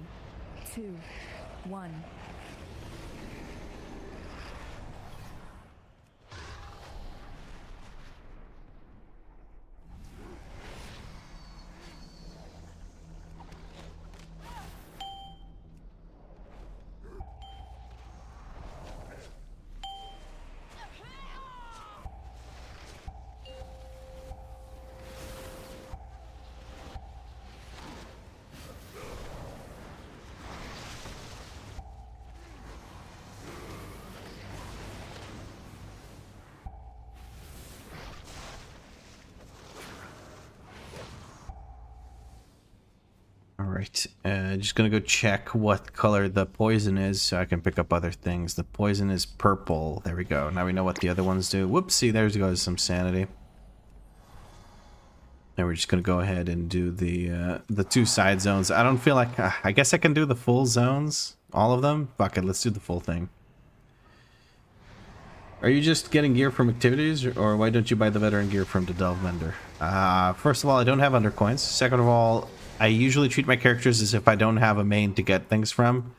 2, 1. Alright, just gonna go check what color the poison is so I can pick up other things. The poison is purple. There we go. Now we know what the other ones do. Whoopsie, there goes some sanity. And we're just gonna go ahead and do the 2 side zones. I don't feel like... I guess I can do the full zones. All of them? Fuck it, let's do the full thing. Are you just getting gear from activities, or why don't you buy the veteran gear from the Delve vendor? First of all, I don't have undercoins. Second of all, I usually treat my characters as if I don't have a main to get things from,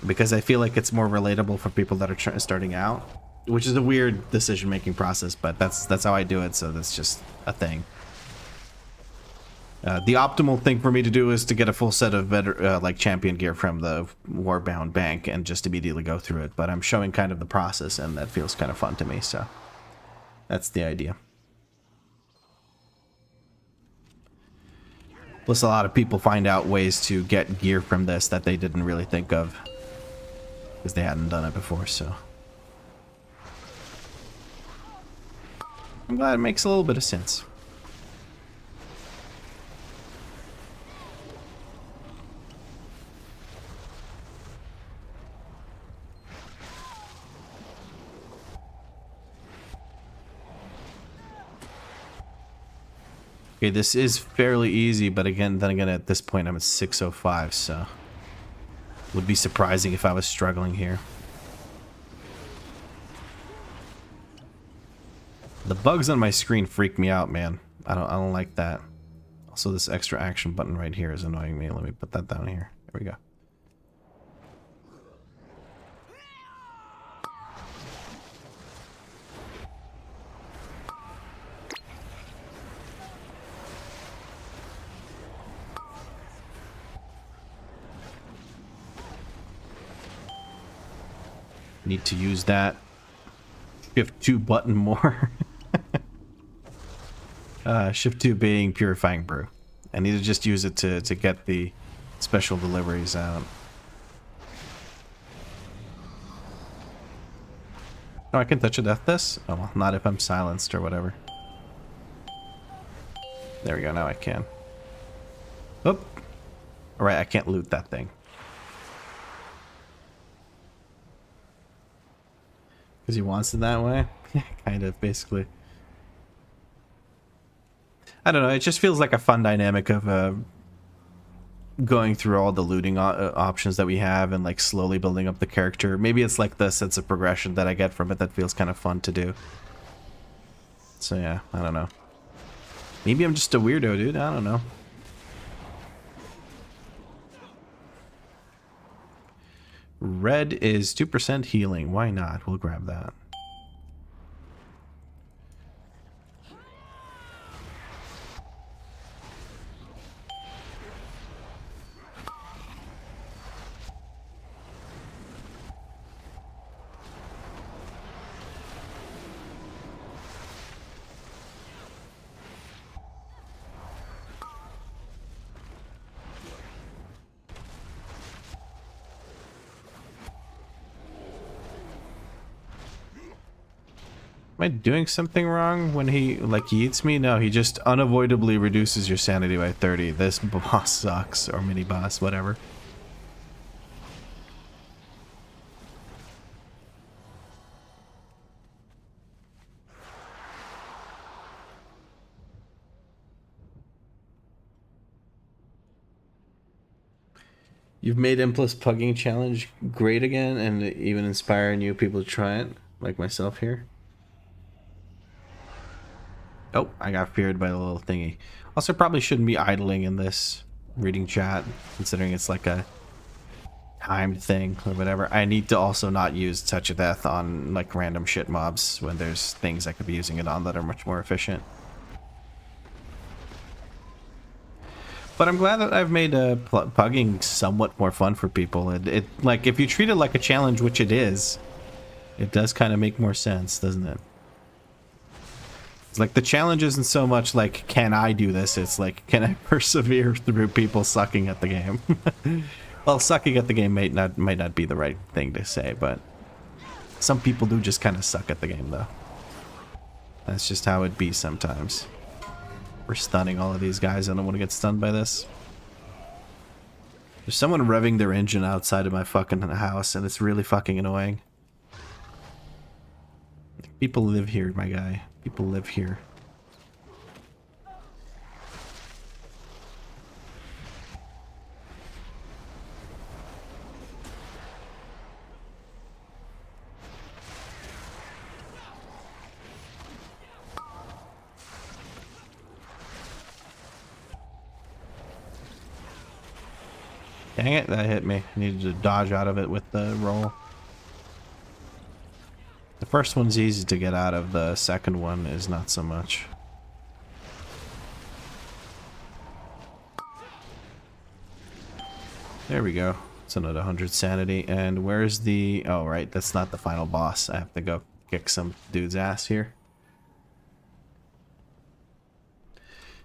because I feel like it's more relatable for people that are starting out, which is a weird decision-making process, but that's how I do it, so that's just a thing. The optimal thing for me to do is to get a full set of better, like champion gear from the Warbound Bank and just immediately go through it, but I'm showing kind of the process, and that feels kind of fun to me, so that's the idea. Plus, a lot of people find out ways to get gear from this that they didn't really think of, because they hadn't done it before, so. I'm glad it makes a little bit of sense. Okay, this is fairly easy, but then again, at this point, I'm at 605, so would be surprising if I was struggling here. The bugs on my screen freak me out, man. I don't like that. Also, this extra action button right here is annoying me. Let me put that down here. There we go. Need to use that Shift 2 button more. Shift 2 being Purifying Brew. I need to just use it to get the special deliveries out. Oh, I can touch a death this? Oh, well, not if I'm silenced or whatever. There we go, now I can. Oop. Alright, I can't loot that thing. Because he wants it that way? Kind of, basically. I don't know, it just feels like a fun dynamic of going through all the looting options that we have and like slowly building up the character. Maybe it's like the sense of progression that I get from it that feels kind of fun to do. So yeah, I don't know. Maybe I'm just a weirdo, dude. I don't know. Red is 2% healing. Why not? We'll grab that. Am I doing something wrong when he, like, yeets me? No, he just unavoidably reduces your sanity by 30. This boss sucks. Or mini-boss, whatever. You've made M plus pugging challenge great again and even inspire new people to try it, like myself here. Oh, I got feared by the little thingy. Also, probably shouldn't be idling in this reading chat, considering it's like a timed thing or whatever. I need to also not use Touch of Death on like random shit mobs when there's things I could be using it on that are much more efficient. But I'm glad that I've made pugging somewhat more fun for people. It like if you treat it like a challenge, which it is, it does kind of make more sense, doesn't it? It's like the challenge isn't so much like, can I do this? It's like, can I persevere through people sucking at the game? Well, sucking at the game might not be the right thing to say, but some people do just kind of suck at the game, though. That's just how it be sometimes. We're stunning all of these guys. I don't want to get stunned by this. There's someone revving their engine outside of my fucking house, and it's really fucking annoying. People live here, my guy. People live here. Dang it, that hit me. I needed to dodge out of it with the roll. The first one's easy to get out of, the second one is not so much. There we go. It's another 100 sanity. And where's the... Oh, right, that's not the final boss. I have to go kick some dude's ass here.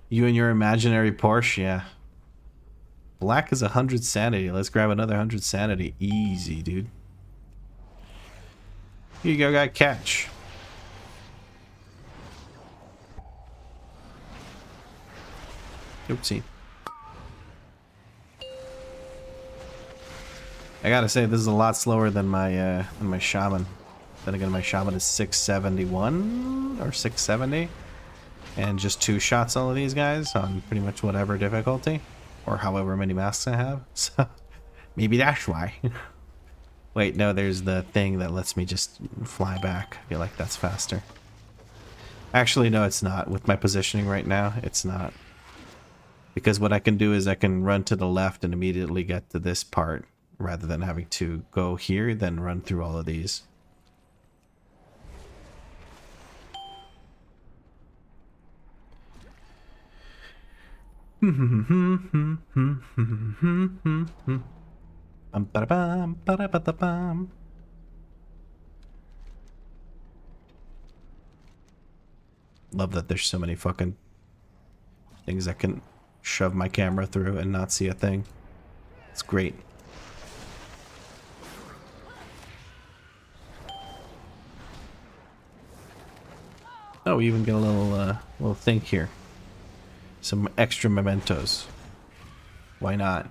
You and your imaginary Porsche, yeah. Black is 100 sanity. Let's grab another 100 sanity. Easy, dude. Here you go, got catch. Oopsie. I gotta say, this is a lot slower than my shaman. Then again, my shaman is 671 or 670, and just 2 shots all of these guys on pretty much whatever difficulty, or however many masks I have. So maybe that's why. Wait, no, there's the thing that lets me just fly back. I feel like that's faster. Actually, no, it's not. With my positioning right now, it's not. Because what I can do is I can run to the left and immediately get to this part, rather than having to go here, then run through all of these. Love that there's so many fucking things I can shove my camera through and not see a thing. It's great. Oh, we even get a little thing here. Some extra mementos. Why not?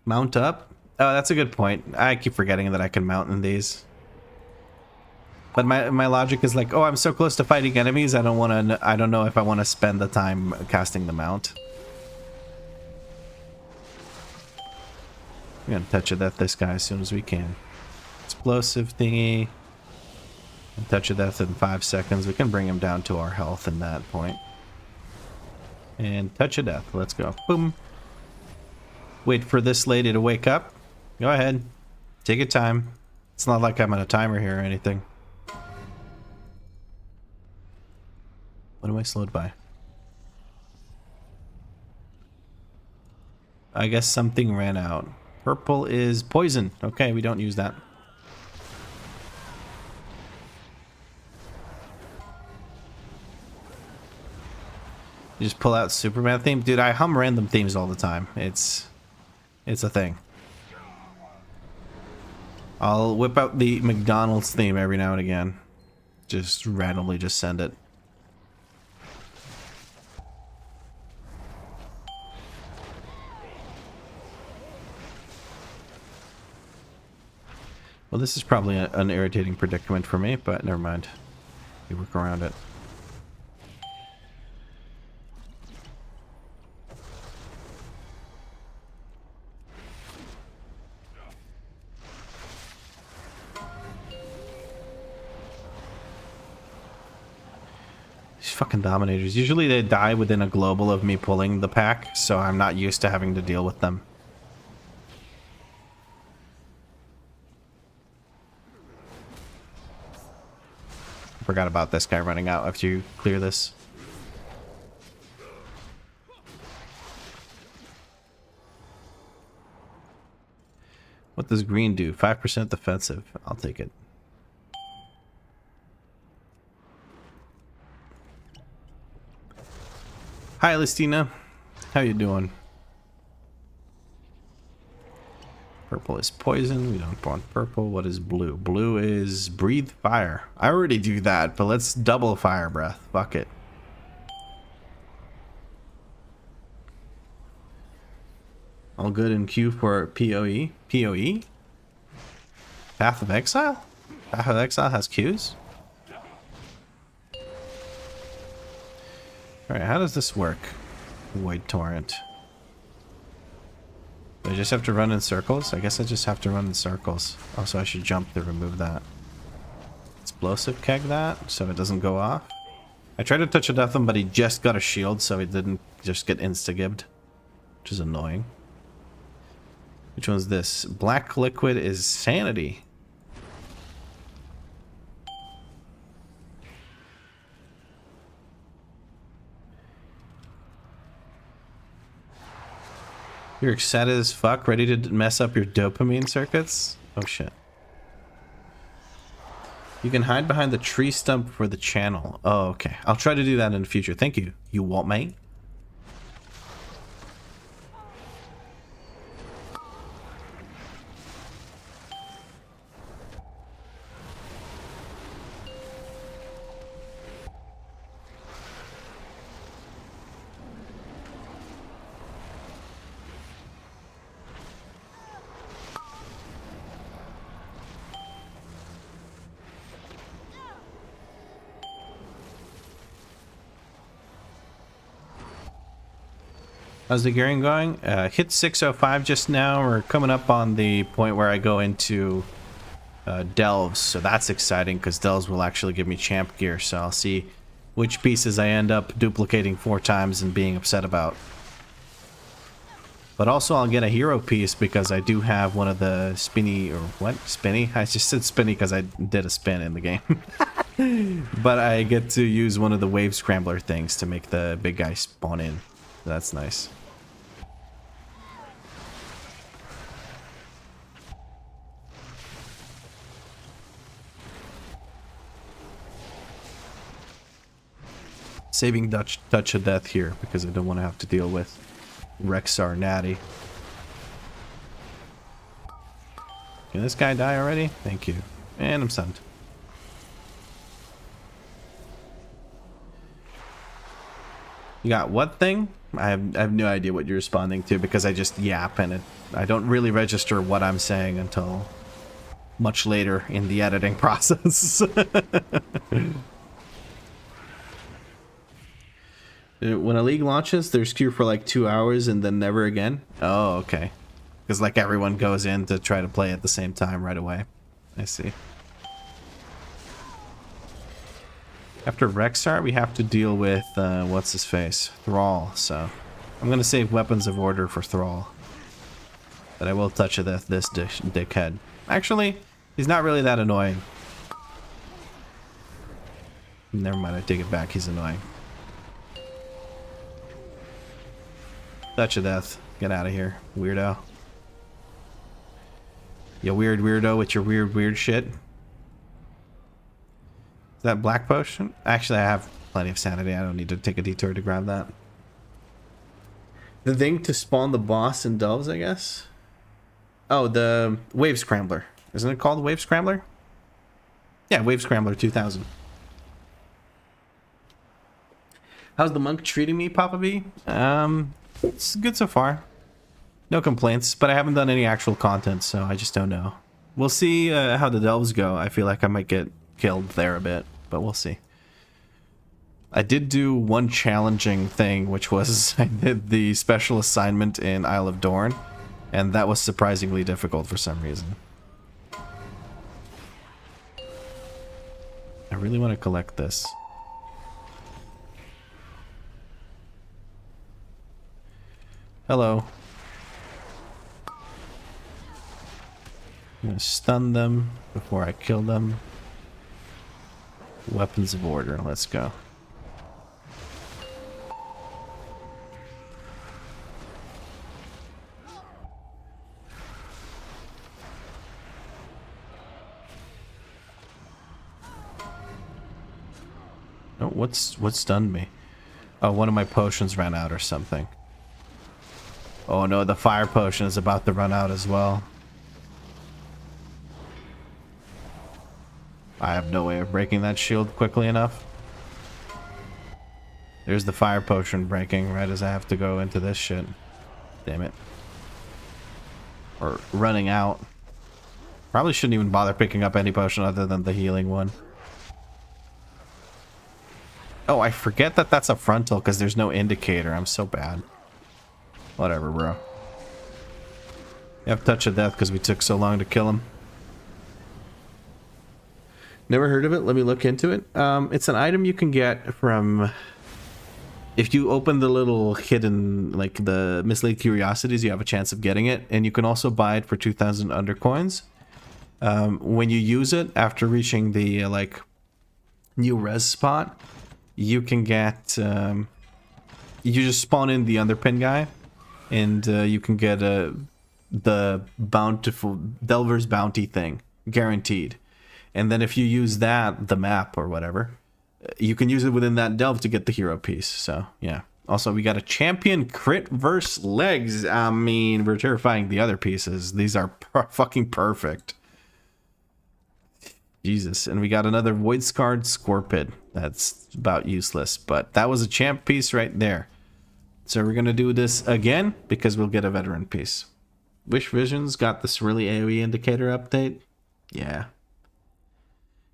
Mount up? Oh, that's a good point. I keep forgetting that I can mount in these. But my logic is like, oh, I'm so close to fighting enemies, I don't know if I want to spend the time casting the mount. We're gonna touch it at this guy as soon as we can. Explosive thingy. And touch of death in 5 seconds. We can bring him down to our health in that point. And touch of death. Let's go. Boom. Wait for this lady to wake up. Go ahead. Take your time. It's not like I'm on a timer here or anything. What am I slowed by? I guess something ran out. Purple is poison. Okay, we don't use that. You just pull out Superman theme? Dude, I hum random themes all the time. It's a thing. I'll whip out the McDonald's theme every now and again. Just randomly just send it. Well, this is probably an irritating predicament for me, but never mind. We work around it. These fucking dominators. Usually they die within a global of me pulling the pack, so I'm not used to having to deal with them. Forgot about this guy running out after you clear this. What does green do? 5% defensive. I'll take it. Hi, Listina. How you doing? Purple is poison. We don't want purple. What is blue? Blue is breathe fire. I already do that, but let's double fire breath. Fuck it. All good in queue for PoE. PoE? Path of Exile? Path of Exile has queues? Alright, how does this work? Void Torrent. Do I just have to run in circles? I guess I just have to run in circles. Also, I should jump to remove that. Explosive keg that, so it doesn't go off. I tried to touch a death him, but he just got a shield, so he didn't just get insta-gibbed. Which is annoying. Which one's this? Black liquid is sanity. You're excited as fuck, ready to mess up your dopamine circuits? Oh shit. You can hide behind the tree stump for the channel. Oh, okay. I'll try to do that in the future. Thank you. You what, mate? How's the gearing going? Hit 605 just now. We're coming up on the point where I go into delves, so that's exciting because delves will actually give me champ gear, so I'll see which pieces I end up duplicating 4 times and being upset about. But also I'll get a hero piece because I do have one of the spinny, or what? Spinny? I just said spinny because I did a spin in the game. But I get to use one of the wave scrambler things to make the big guy spawn in. That's nice. Saving touch of death here because I don't want to have to deal with Rexar Natty. Can this guy die already? Thank you. And I'm stunned. You got what thing? I have no idea what you're responding to because I just yap and I don't really register what I'm saying until much later in the editing process. When a league launches, there's queue for like 2 hours and then never again. Oh, okay. Because like everyone goes in to try to play at the same time right away. I see. After Rexar, we have to deal with, what's his face? Thrall, so... I'm gonna save Weapons of Order for Thrall. But I will touch a death this dickhead. Actually, he's not really that annoying. Never mind, I take it back, he's annoying. Touch of death. Get out of here, weirdo. You weird weirdo with your weird shit. Is that black potion? Actually, I have plenty of sanity. I don't need to take a detour to grab that. The thing to spawn the boss in delves, I guess? Oh, the Wave Scrambler. Isn't it called Wave Scrambler? Yeah, Wave Scrambler 2000. How's the monk treating me, Papa B? It's good so far. No complaints, but I haven't done any actual content, so I just don't know. We'll see how the delves go. I feel like I might get killed there a bit, but we'll see. I did do one challenging thing, which was I did the special assignment in Isle of Dorn, and that was surprisingly difficult for some reason. I really want to collect this. Hello. I'm gonna stun them before I kill them. Weapons of order, let's go. Oh, what's stunned me? Oh, one of my potions ran out or something. Oh no, the fire potion is about to run out as well. I have no way of breaking that shield quickly enough. There's the fire potion breaking right as I have to go into this shit. Damn it. Or running out. Probably shouldn't even bother picking up any potion other than the healing one. Oh, I forget that that's a frontal because there's no indicator. I'm so bad. Whatever, bro. You have touch of death because we took so long to kill him. Never heard of it. Let me look into it. It's an item you can get from... If you open the little hidden, like the mislaid curiosities, you have a chance of getting it. And you can also buy it for 2,000 undercoins. When you use it, after reaching the, like, new res spot, you can get... you just spawn in the underpin guy. And you can get the bountiful Delver's Bounty thing, guaranteed. And then if you use that, the map or whatever, you can use it within that delve to get the hero piece. So, yeah. Also, we got a champion crit verse legs. I mean, we're terrifying the other pieces. These are fucking perfect. Jesus. And we got another Void Scarred Scorpid. That's about useless. But that was a champ piece right there. So we're going to do this again because we'll get a veteran piece. Wish Visions got this really AoE indicator update. Yeah.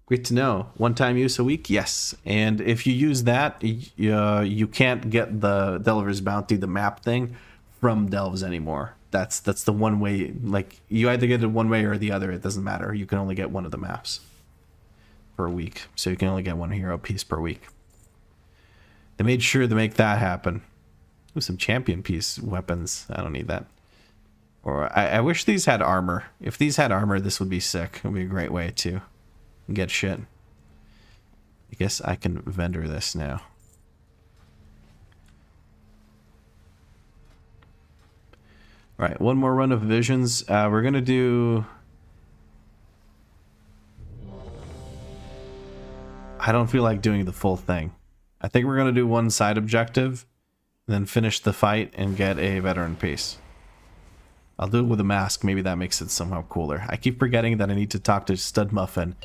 Great to know. One-time use a week? Yes. And if you use that, you can't get the Delver's Bounty, the map thing, from Delves anymore. That's the one way, like, you either get it one way or the other. It doesn't matter. You can only get one of the maps per week. So you can only get one hero piece per week. They made sure to make that happen. Ooh, some champion piece weapons. I don't need that. Or I wish these had armor. If these had armor, this would be sick. It would be a great way to get shit. I guess I can vendor this now. Alright, one more run of visions. We're gonna do... I don't feel like doing the full thing. I think we're gonna do one side objective, then finish the fight and get a veteran piece. I'll do it with a mask. Maybe that makes it somehow cooler. I keep forgetting that I need to talk to Stud Muffin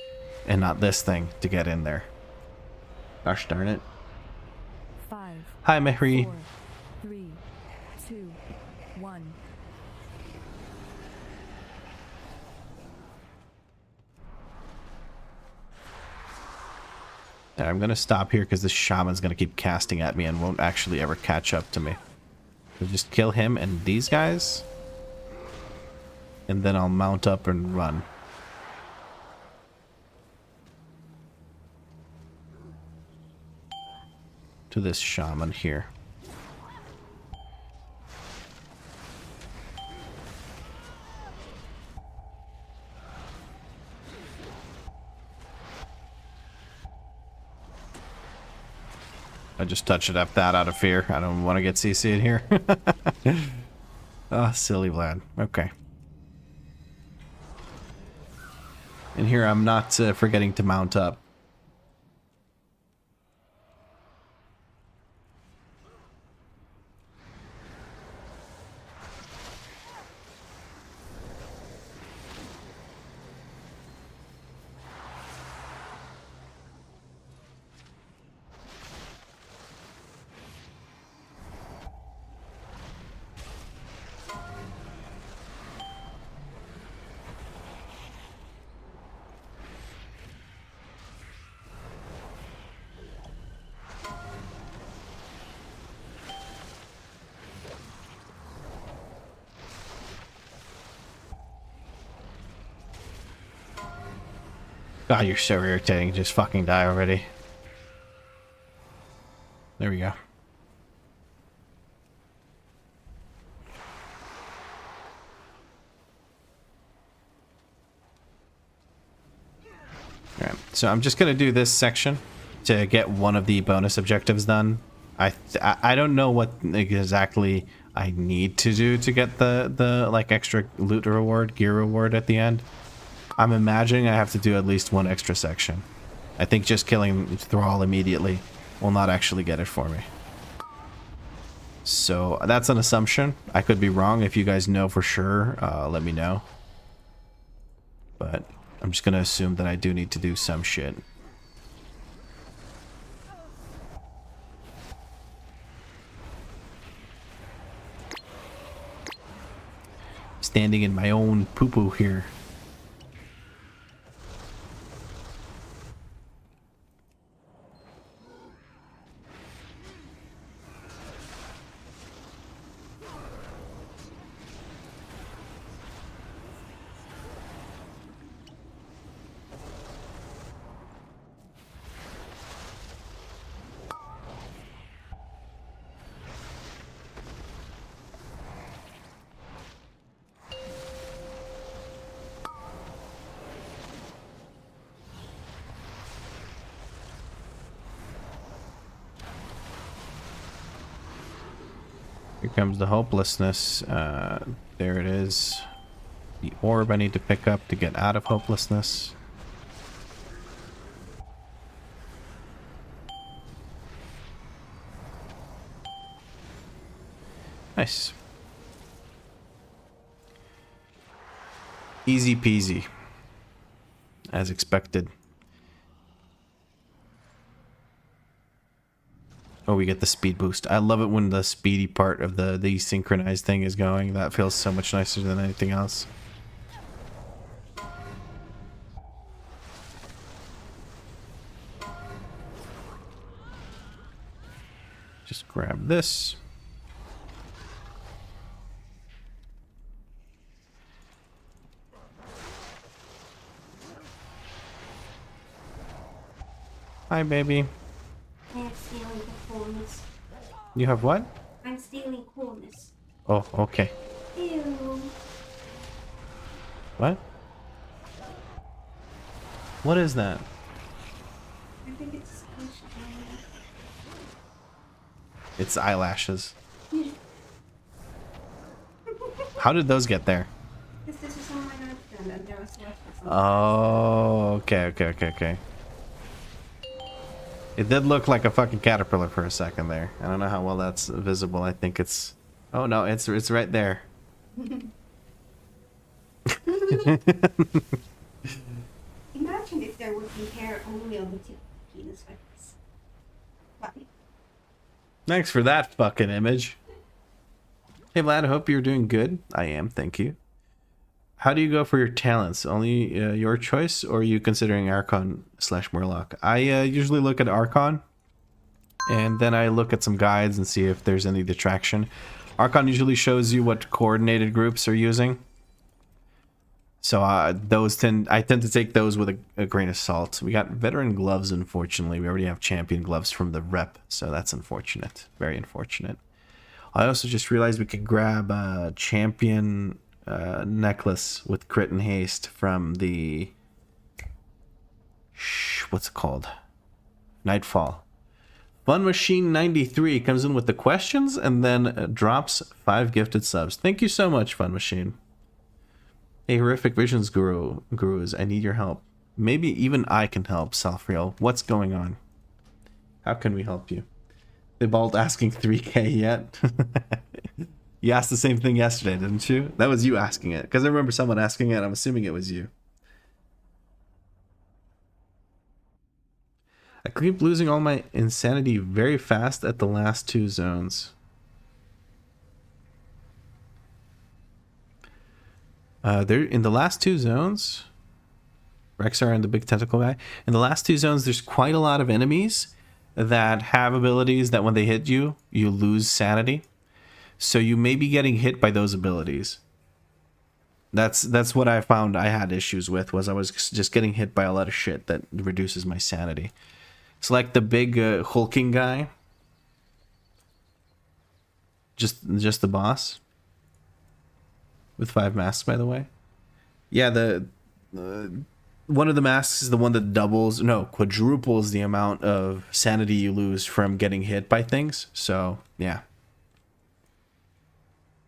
and not this thing to get in there. Gosh darn it. 5. Hi, Mehri. 4, 3, 2, 1. Yeah, I'm gonna stop here because this shaman's gonna keep casting at me and won't actually ever catch up to me. So just kill him and these guys. And then I'll mount up and run. To this shaman here. I just touched it up that out of fear. I don't want to get CC'd here. Oh, silly Vlad. Okay. And here I'm not forgetting to mount up. God, you're so irritating. Just fucking die already. There we go. Alright, so I'm just gonna do this section to get one of the bonus objectives done. I don't know what exactly I need to do to get the like extra loot reward, gear reward at the end. I'm imagining I have to do at least one extra section. I think just killing Thrall immediately will not actually get it for me. So that's an assumption. I could be wrong. If you guys know for sure, let me know. But I'm just gonna assume that I do need to do some shit. Standing in my own poo-poo here. Here comes the hopelessness. There it is. The orb I need to pick up to get out of hopelessness. Nice. Easy peasy. As expected. Oh, we get the speed boost. I love it when the speedy part of the synchronized thing is going. That feels so much nicer than anything else. Just grab this. Hi, baby. I'm stealing the coolness. You have what? I'm stealing coolness. Oh, okay. Ew. What? What is that? I think it's squished. It's eyelashes. How did those get there? Because this is on my nightstand and there was left or something. Oh, okay. It did look like a fucking caterpillar for a second there. I don't know how well that's visible. I think it's... Oh no, it's right there. Imagine if there would be hair only on the tip of the penis like this. Funny. Thanks for that fucking image. Hey Vlad, I hope you're doing good. I am, thank you. How do you go for your talents? Only your choice, or are you considering Archon / Murloc? I usually look at Archon, and then I look at some guides and see if there's any detraction. Archon usually shows you what coordinated groups are using. So I tend to take those with a grain of salt. We got veteran gloves, unfortunately. We already have champion gloves from the rep, so that's unfortunate. Very unfortunate. I also just realized we could grab a champion necklace with crit and haste from the... what's it called? Nightfall. Fun Machine 93 comes in with the questions and then drops 5 gifted subs. Thank you so much, Fun Machine. Hey, Horrific Visions Gurus, I need your help. Maybe even I can help, Selfreal. What's going on? How can we help you? Thibald asking 3K yet? You asked the same thing yesterday, didn't you? That was you asking it. Because I remember someone asking it. I'm assuming it was you. I keep losing all my insanity very fast at the last 2 zones. In the last 2 zones, Rexar and the big tentacle guy. In the last 2 zones, there's quite a lot of enemies that have abilities that when they hit you, you lose sanity. So you may be getting hit by those abilities. That's what I found I had issues with, was I was just getting hit by a lot of shit that reduces my sanity. It's like the big hulking guy. Just the boss. With 5 masks, by the way. Yeah, the one of the masks is the one that quadruples the amount of sanity you lose from getting hit by things. So, yeah.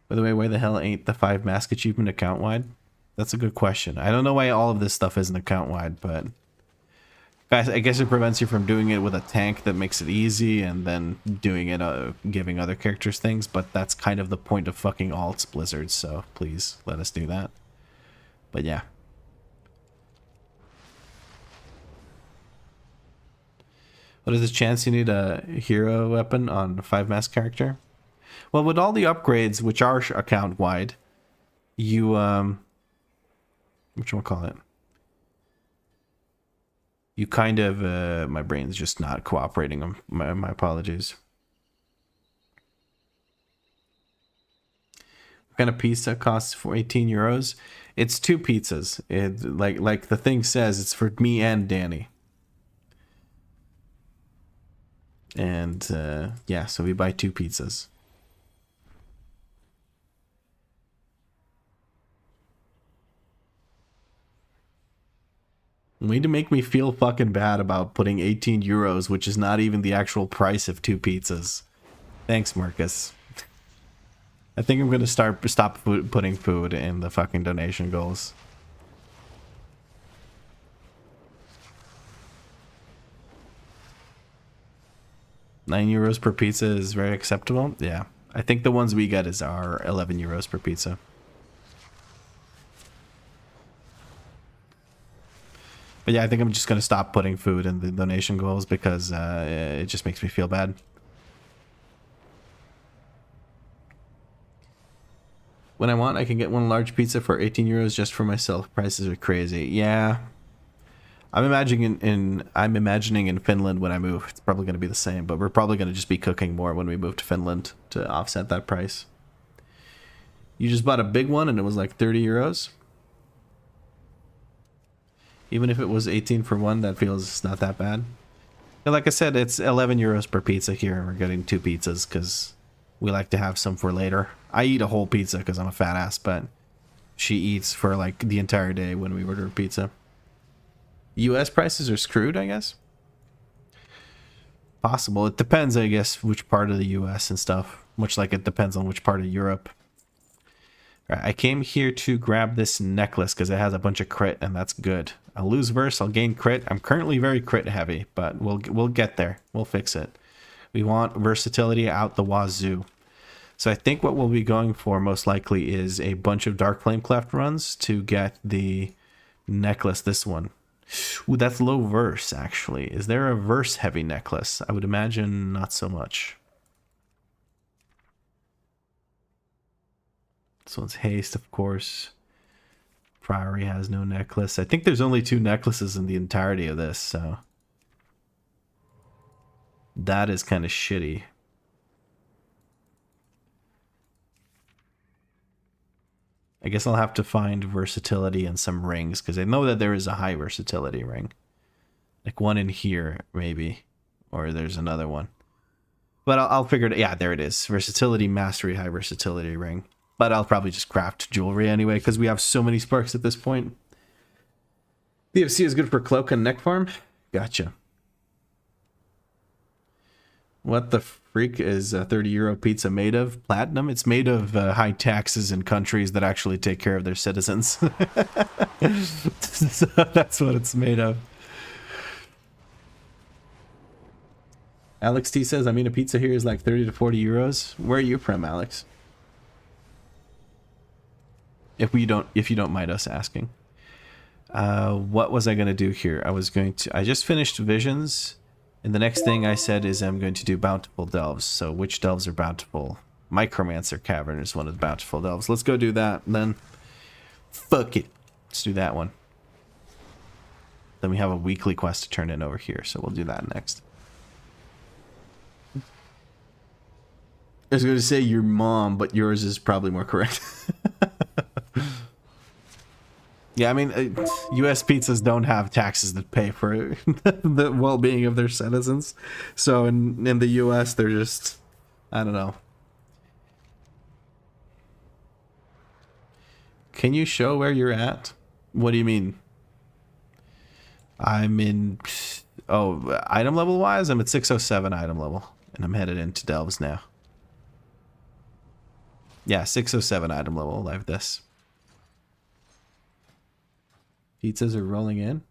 By the way, why the hell ain't the 5 mask achievement account-wide? That's a good question. I don't know why all of this stuff isn't account-wide, but... guys, I guess it prevents you from doing it with a tank that makes it easy, and then doing it, giving other characters things, but that's kind of the point of fucking alts, Blizzard, so please let us do that. But yeah. What is the chance you need a hero weapon on a 5 mask character? Well, with all the upgrades, which are account-wide, you, whatchamacallit? You kind of, my brain's just not cooperating. My apologies. What kind of pizza costs for 18 euros? It's 2 pizzas. Like the thing says, it's for me and Danny. And, yeah, so we buy 2 pizzas. Way to make me feel fucking bad about putting 18 euros, which is not even the actual price of 2 pizzas. Thanks, Marcus. I think I'm gonna stop putting food in the fucking donation goals. €9 per pizza is very acceptable. Yeah, I think the ones we get are 11 euros per pizza. But yeah, I think I'm just going to stop putting food in the donation goals because it just makes me feel bad. When I want, I can get one large pizza for 18 euros just for myself. Prices are crazy. Yeah. I'm imagining in Finland when I move. It's probably going to be the same, but we're probably going to just be cooking more when we move to Finland to offset that price. You just bought a big one and it was like 30 euros. Even if it was 18 for one, that feels not that bad. But like I said, it's 11 euros per pizza here. We're getting 2 pizzas because we like to have some for later. I eat a whole pizza because I'm a fat ass, but she eats for like the entire day when we order pizza. US prices are screwed, I guess. Possible. It depends, I guess, which part of the US and stuff. Much like it depends on which part of Europe. Right, I came here to grab this necklace because it has a bunch of crit, and that's good. I'll lose verse, I'll gain crit. I'm currently very crit heavy, but we'll get there. We'll fix it. We want versatility out the wazoo. So I think what we'll be going for most likely is a bunch of Dark Flame Cleft runs to get the necklace, this one. Ooh, that's low verse, actually. Is there a verse heavy necklace? I would imagine not so much. This one's haste, of course. Priory has no necklace. I think there's only 2 necklaces in the entirety of this, so that is kind of shitty. I guess I'll have to find versatility and some rings, because I know that there is a high versatility ring. Like one in here, maybe. Or there's another one. But I'll figure it. Yeah, there it is. Versatility, mastery, high versatility ring. But I'll probably just craft jewelry anyway, because we have so many sparks at this point. DFC is good for cloak and neck farm? Gotcha. What the freak is a 30 euro pizza made of? Platinum? It's made of high taxes in countries that actually take care of their citizens. So that's what it's made of. Alex T says, I mean, a pizza here is like 30 to 40 euros. Where are you from, Alex? If you don't mind us asking. What was I going to do here? I just finished Visions, and the next thing I said is I'm going to do Bountiful Delves. So which delves are bountiful? Micromancer Cavern is one of the bountiful delves. Let's go do that, then. Fuck it. Let's do that one. Then we have a weekly quest to turn in over here, so we'll do that next. I was going to say your mom, but yours is probably more correct. Yeah, I mean, U.S. pizzas don't have taxes that pay for the well-being of their citizens. So in the U.S., they're just, I don't know. Can you show where you're at? What do you mean? I'm in, oh, item level wise, I'm at 607 item level, and I'm headed into Delves now. Yeah, 607 item level, like this. Pizzas are rolling in.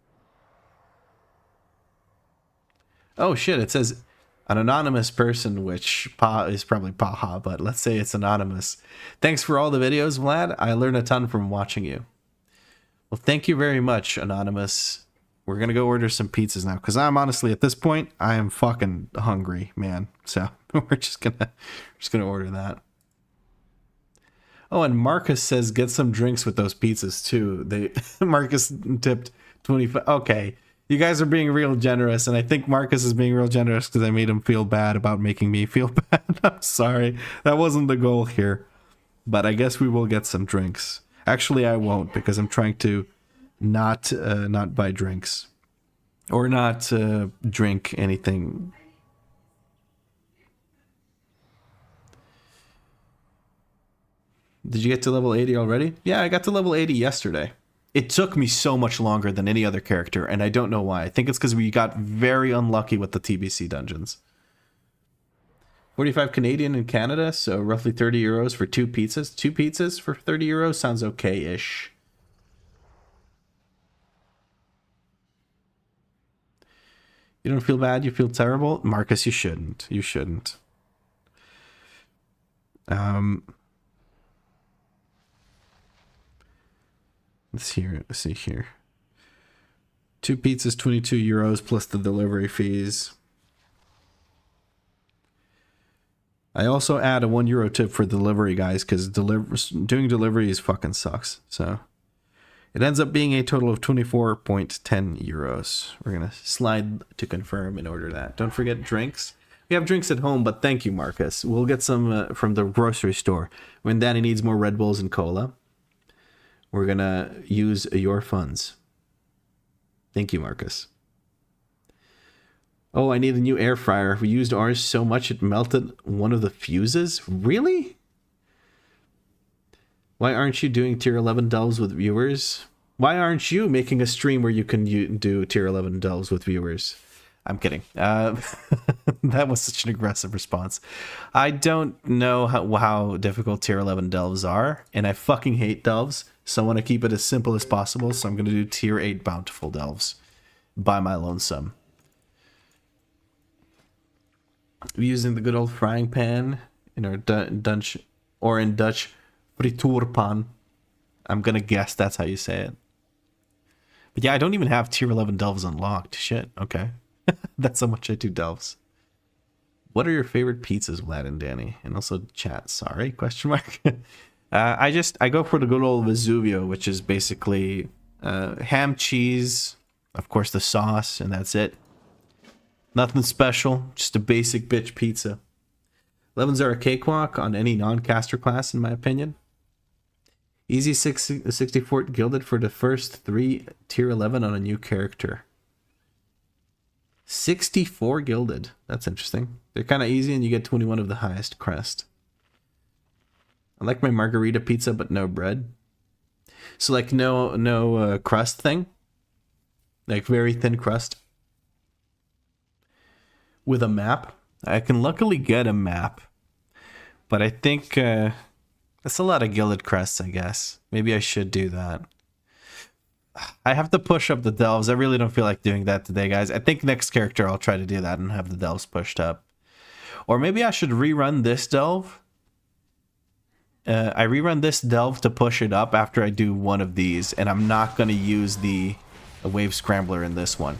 Oh shit, it says an anonymous person, which is probably Paha, but let's say it's anonymous. Thanks for all the videos, Vlad. I learned a ton from watching you. Well, thank you very much, anonymous. We're gonna go order some pizzas now, because I'm honestly, at this point, I am fucking hungry, man. So we're just gonna order that. Oh, and Marcus says get some drinks with those pizzas too. Marcus tipped 25. Okay, you guys are being real generous, and I think Marcus is being real generous because I made him feel bad about making me feel bad. I'm sorry, that wasn't the goal here, but I guess we will get some drinks. Actually, I won't, because I'm trying to not buy drinks or not drink anything. Did you get to level 80 already? Yeah, I got to level 80 yesterday. It took me so much longer than any other character, and I don't know why. I think it's because we got very unlucky with the TBC dungeons. 45 Canadian in Canada, so roughly 30 euros for 2 pizzas. 2 pizzas for 30 euros sounds okay-ish. You don't feel bad? You feel terrible? Marcus, you shouldn't. You shouldn't. Let's see here. 2 pizzas, 22 euros plus the delivery fees. I also add a €1 tip for delivery, guys, because doing deliveries fucking sucks. So it ends up being a total of 24.10 euros. We're gonna slide to confirm and order that. Don't forget drinks. We have drinks at home, but thank you, Marcus. We'll get some from the grocery store. When Danny needs more Red Bulls and cola, we're gonna use your funds. Thank you, Marcus. Oh, I need a new air fryer. We used ours so much it melted one of the fuses? Really? Why aren't you doing tier 11 delves with viewers? Why aren't you making a stream where you can do tier 11 delves with viewers? I'm kidding. That was such an aggressive response. I don't know how difficult tier 11 delves are, and I fucking hate delves, so I want to keep it as simple as possible, so I'm going to do tier 8 bountiful delves by my lonesome. We're using the good old frying pan in our Dutch, or in Dutch, frituurpan. I'm going to guess that's how you say it. But yeah, I don't even have tier 11 delves unlocked. Shit, okay. That's how much I do delves. What are your favorite pizzas, Vlad and Danny? And also chat, sorry, question mark. I go for the good old Vesuvio, which is basically ham, cheese, of course the sauce, and that's it. Nothing special, just a basic bitch pizza. 11s are a cakewalk on any non-caster class, in my opinion. Easy 64 gilded for the first 3 tier 11 on a new character. 64 gilded. That's interesting. They're kind of easy and you get 21 of the highest crest. I like my margarita pizza, but no bread. So like no crust thing. Like very thin crust. With a map. I can luckily get a map. But I think that's a lot of gilded crusts, I guess. Maybe I should do that. I have to push up the delves. I really don't feel like doing that today, guys. I think next character I'll try to do that and have the delves pushed up. Or maybe I should rerun this delve. I rerun this delve to push it up after I do one of these. And I'm not going to use the wave scrambler in this one.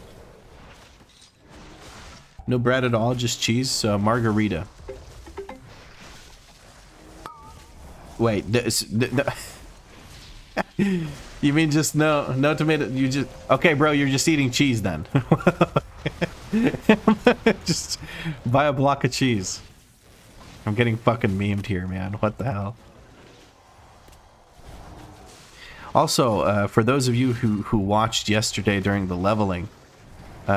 No bread at all, just cheese. So margarita. Wait, you mean just no tomato? You just okay, bro? You're just eating cheese then. Just buy a block of cheese. I'm getting fucking memed here, man. What the hell? Also, for those of you who watched yesterday during the leveling,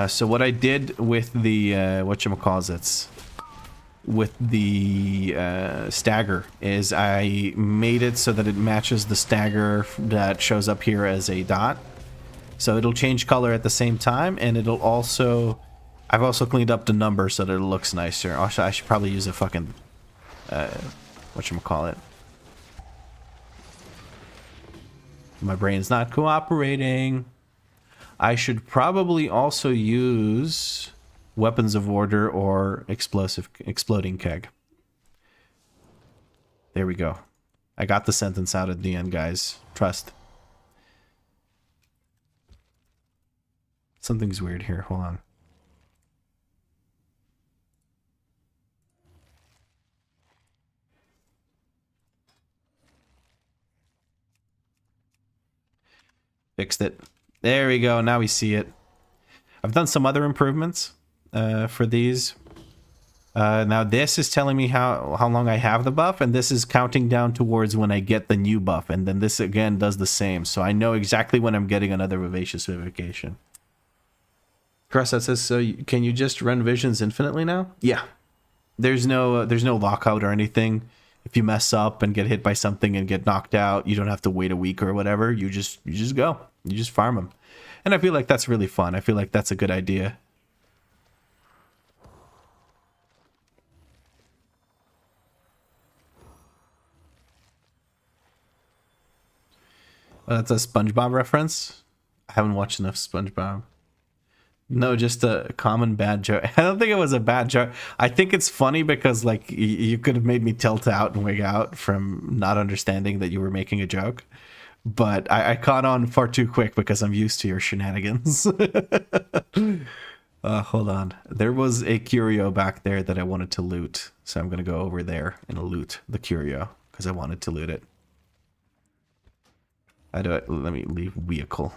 so what I did with the whatchamacallits, with the stagger, is I made it so that it matches the stagger that shows up here as a dot. So it'll change color at the same time, and it'll also... I've also cleaned up the number so that it looks nicer. Also, I should probably use a fucking... whatchamacallit. My brain's not cooperating. I should probably also use weapons of order or exploding keg. There we go. I got the sentence out at the end, guys. Trust. Something's weird here. Hold on. Fixed it. There we go. Now we see it. I've done some other improvements for these. Now this is telling me how long I have the buff, and this is counting down towards when I get the new buff, and then this again does the same, so I know exactly when I'm getting another Vivacious Vivification. Cross that says, so can you just run visions infinitely now? Yeah. There's no lockout or anything. If you mess up and get hit by something and get knocked out, you don't have to wait a week or whatever. You just go. You just farm them. And I feel like that's really fun. I feel like that's a good idea. Well, that's a SpongeBob reference. I haven't watched enough SpongeBob. No, just a common bad joke. I don't think it was a bad joke. I think it's funny because, like, you could have made me tilt out and wig out from not understanding that you were making a joke. But I caught on far too quick because I'm used to your shenanigans. Hold on. There was a curio back there that I wanted to loot. So I'm going to go over there and loot the curio because I wanted to loot it. Let me leave vehicle.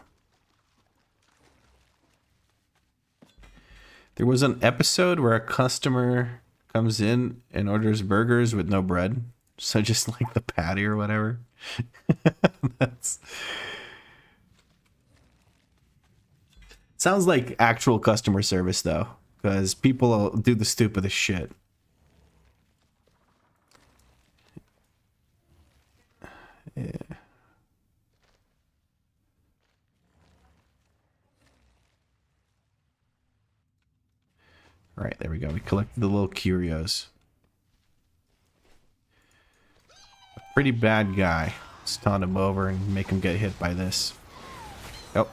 There was an episode where a customer comes in and orders burgers with no bread. So just like the patty or whatever. That's... Sounds like actual customer service though. Because people do the stupidest shit. Yeah. Right, there we go. We collected the little curios. A pretty bad guy. Let's taunt him over and make him get hit by this. Oh,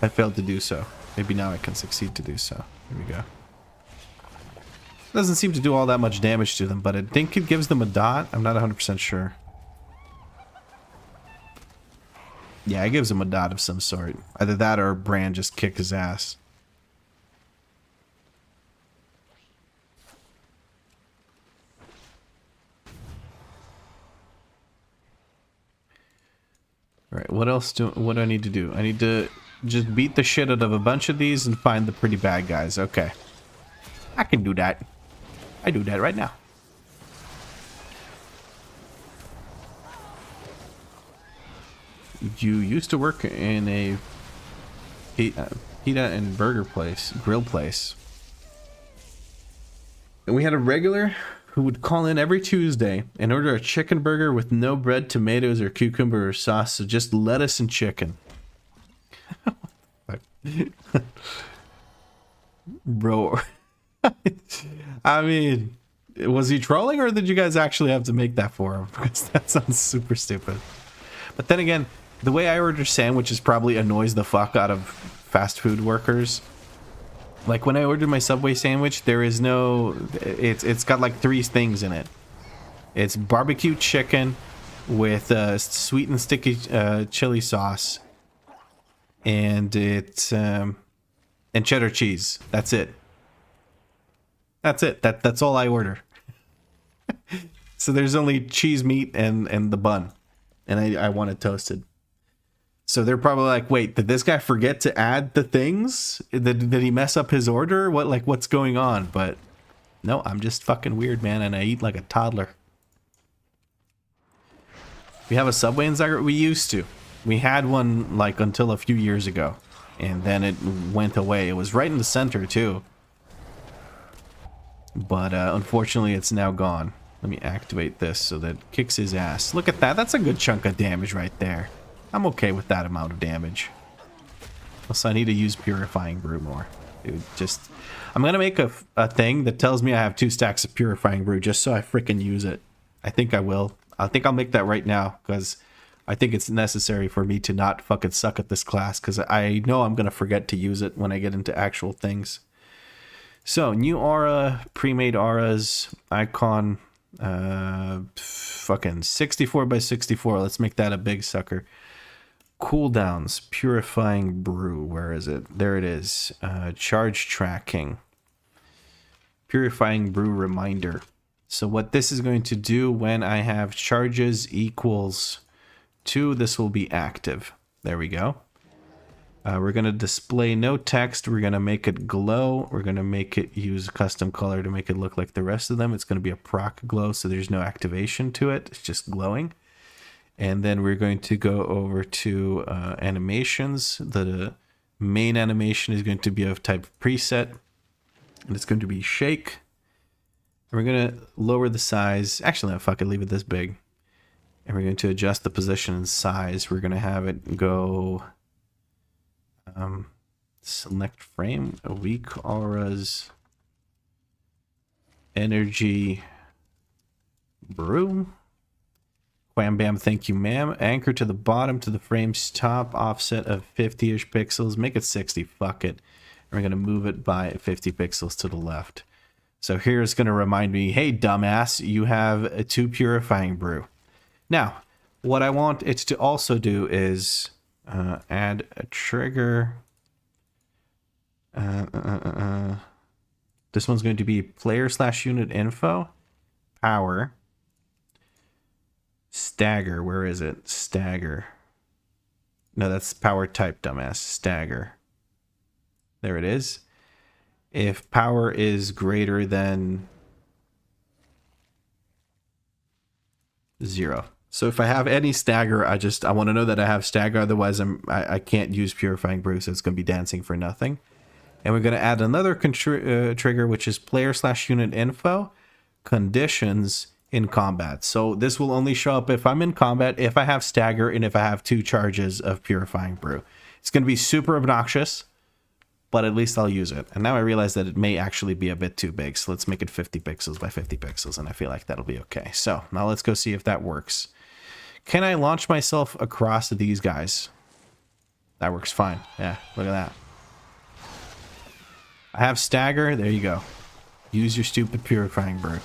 I failed to do so. Maybe now I can succeed to do so. Here we go. Doesn't seem to do all that much damage to them, but I think it gives them a dot. I'm not 100% sure. Yeah, it gives him a dot of some sort. Either that or Bran just kick his ass. Alright, what do I need to do? I need to just beat the shit out of a bunch of these and find the pretty bad guys. Okay. I can do that. I do that right now. You used to work in a pita and burger place, grill place. And we had a regular who would call in every Tuesday and order a chicken burger with no bread, tomatoes, or cucumber or sauce, so just lettuce and chicken. Bro. I mean, was he trolling or did you guys actually have to make that for him? Because that sounds super stupid. But then again, the way I order sandwiches probably annoys the fuck out of fast food workers. Like when I ordered my Subway sandwich, there is no... It's got like 3 things in it. It's barbecue chicken with sweet and sticky chili sauce. And it's... and cheddar cheese. That's it. That's it. That's all I order. So there's only cheese, meat, and the bun. And I want it toasted. So they're probably like, wait, did this guy forget to add the things? Did he mess up his order? What's going on? But no, I'm just fucking weird, man, and I eat like a toddler. We have a Subway in Zagreb? We used to. We had one like until a few years ago, and then it went away. It was right in the center too. But unfortunately, it's now gone. Let me activate this so that it kicks his ass. Look at that. That's a good chunk of damage right there. I'm okay with that amount of damage. Also, I need to use Purifying Brew more. Dude, just... I'm going to make a thing that tells me I have 2 stacks of Purifying Brew just so I freaking use it. I think I will. I think I'll make that right now because I think it's necessary for me to not fucking suck at this class because I know I'm going to forget to use it when I get into actual things. So, new aura, pre-made auras, icon, fucking 64 by 64. Let's make that a big sucker. Cooldowns, Purifying Brew, where is it? There it is. Charge tracking. Purifying Brew reminder. So what this is going to do when I have charges equals 2, this will be active. There we go. We're going to display no text. We're going to make it glow. We're going to make it use custom color to make it look like the rest of them. It's going to be a proc glow, so there's no activation to it. It's just glowing. And then we're going to go over to animations. The main animation is going to be of type preset. And it's going to be shake. And we're going to lower the size. Actually, no, fuck it, leave it this big. And we're going to adjust the position and size. We're going to have it go... select frame, WeakAuras, energy, brew. Wham bam, thank you ma'am. Anchor to the bottom to the frame's top, offset of 50-ish pixels. Make it 60, fuck it. And we're going to move it by 50 pixels to the left. So here it's going to remind me, hey dumbass, you have a 2 Purifying Brew. Now, what I want it to also do is add a trigger. This one's going to be player/unit info, power, stagger. Where is it? Stagger. No, that's power type, dumbass. Stagger. There it is. If power is greater than 0. So if I have any stagger, I want to know that I have stagger. Otherwise, I can't use Purifying Brew, so it's going to be dancing for nothing. And we're going to add another trigger, which is player/unit info, conditions in combat. So this will only show up if I'm in combat, if I have stagger, and if I have 2 charges of Purifying Brew. It's going to be super obnoxious, but at least I'll use it. And now I realize that it may actually be a bit too big. So let's make it 50 pixels by 50 pixels, and I feel like that'll be okay. So now let's go see if that works. Can I launch myself across these guys? That works fine. Yeah, look at that. I have stagger. There you go. Use your stupid Purifying Brew.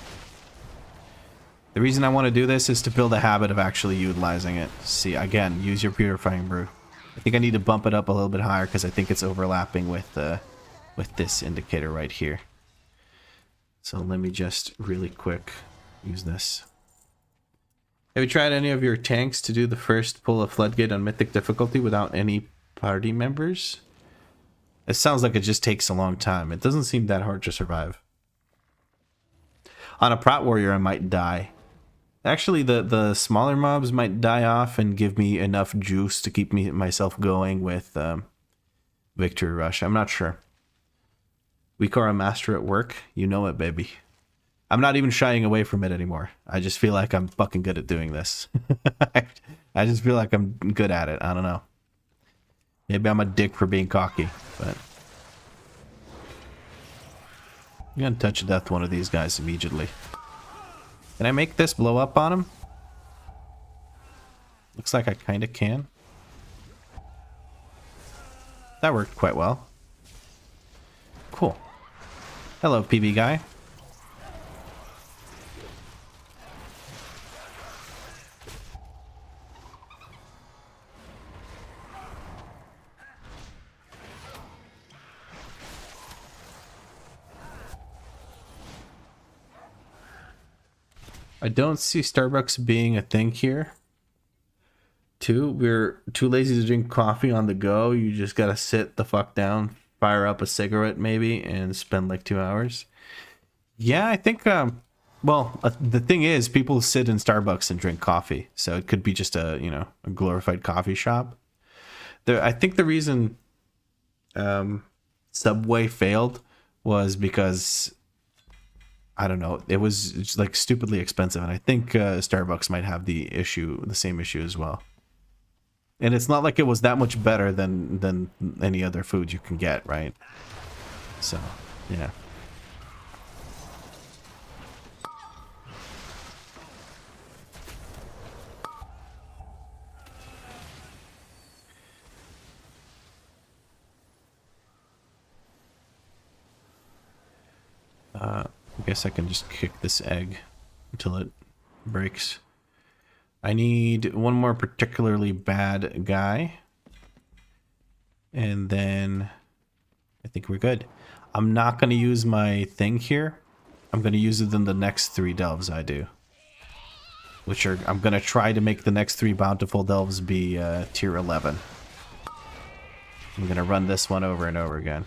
The reason I want to do this is to build a habit of actually utilizing it. See, again, use your Purifying Brew. I think I need to bump it up a little bit higher because I think it's overlapping with this indicator right here. So let me just really quick use this. Have you tried any of your tanks to do the first pull of Floodgate on Mythic difficulty without any party members? It sounds like it just takes a long time. It doesn't seem that hard to survive. On a Prot Warrior, I might die. Actually, the smaller mobs might die off and give me enough juice to keep myself going with Victory Rush. I'm not sure. WeakAuras Master at work? You know it, baby. I'm not even shying away from it anymore. I just feel like I'm fucking good at doing this. I just feel like I'm good at it. I don't know. Maybe I'm a dick for being cocky, but... I'm gonna touch death one of these guys immediately. Can I make this blow up on him? Looks like I kinda can. That worked quite well. Cool. Hello, PB guy. I don't see Starbucks being a thing here. 2, we're too lazy to drink coffee on the go. You just gotta sit the fuck down, fire up a cigarette maybe, and spend like 2 hours. Yeah, I think Well, the thing is, people sit in Starbucks and drink coffee, so it could be just a, you know, a glorified coffee shop. I think the reason Subway failed was because, I don't know, it was just like stupidly expensive, and I think Starbucks might have the same issue as well. And it's not like it was that much better than any other food you can get, right? So, yeah. I guess I can just kick this egg until it breaks. I need one more particularly bad guy. And then I think we're good. I'm not going to use my thing here. I'm going to use it in the next 3 delves I do. Which are, I'm going to try to make the next 3 bountiful delves be tier 11. I'm going to run this one over and over again.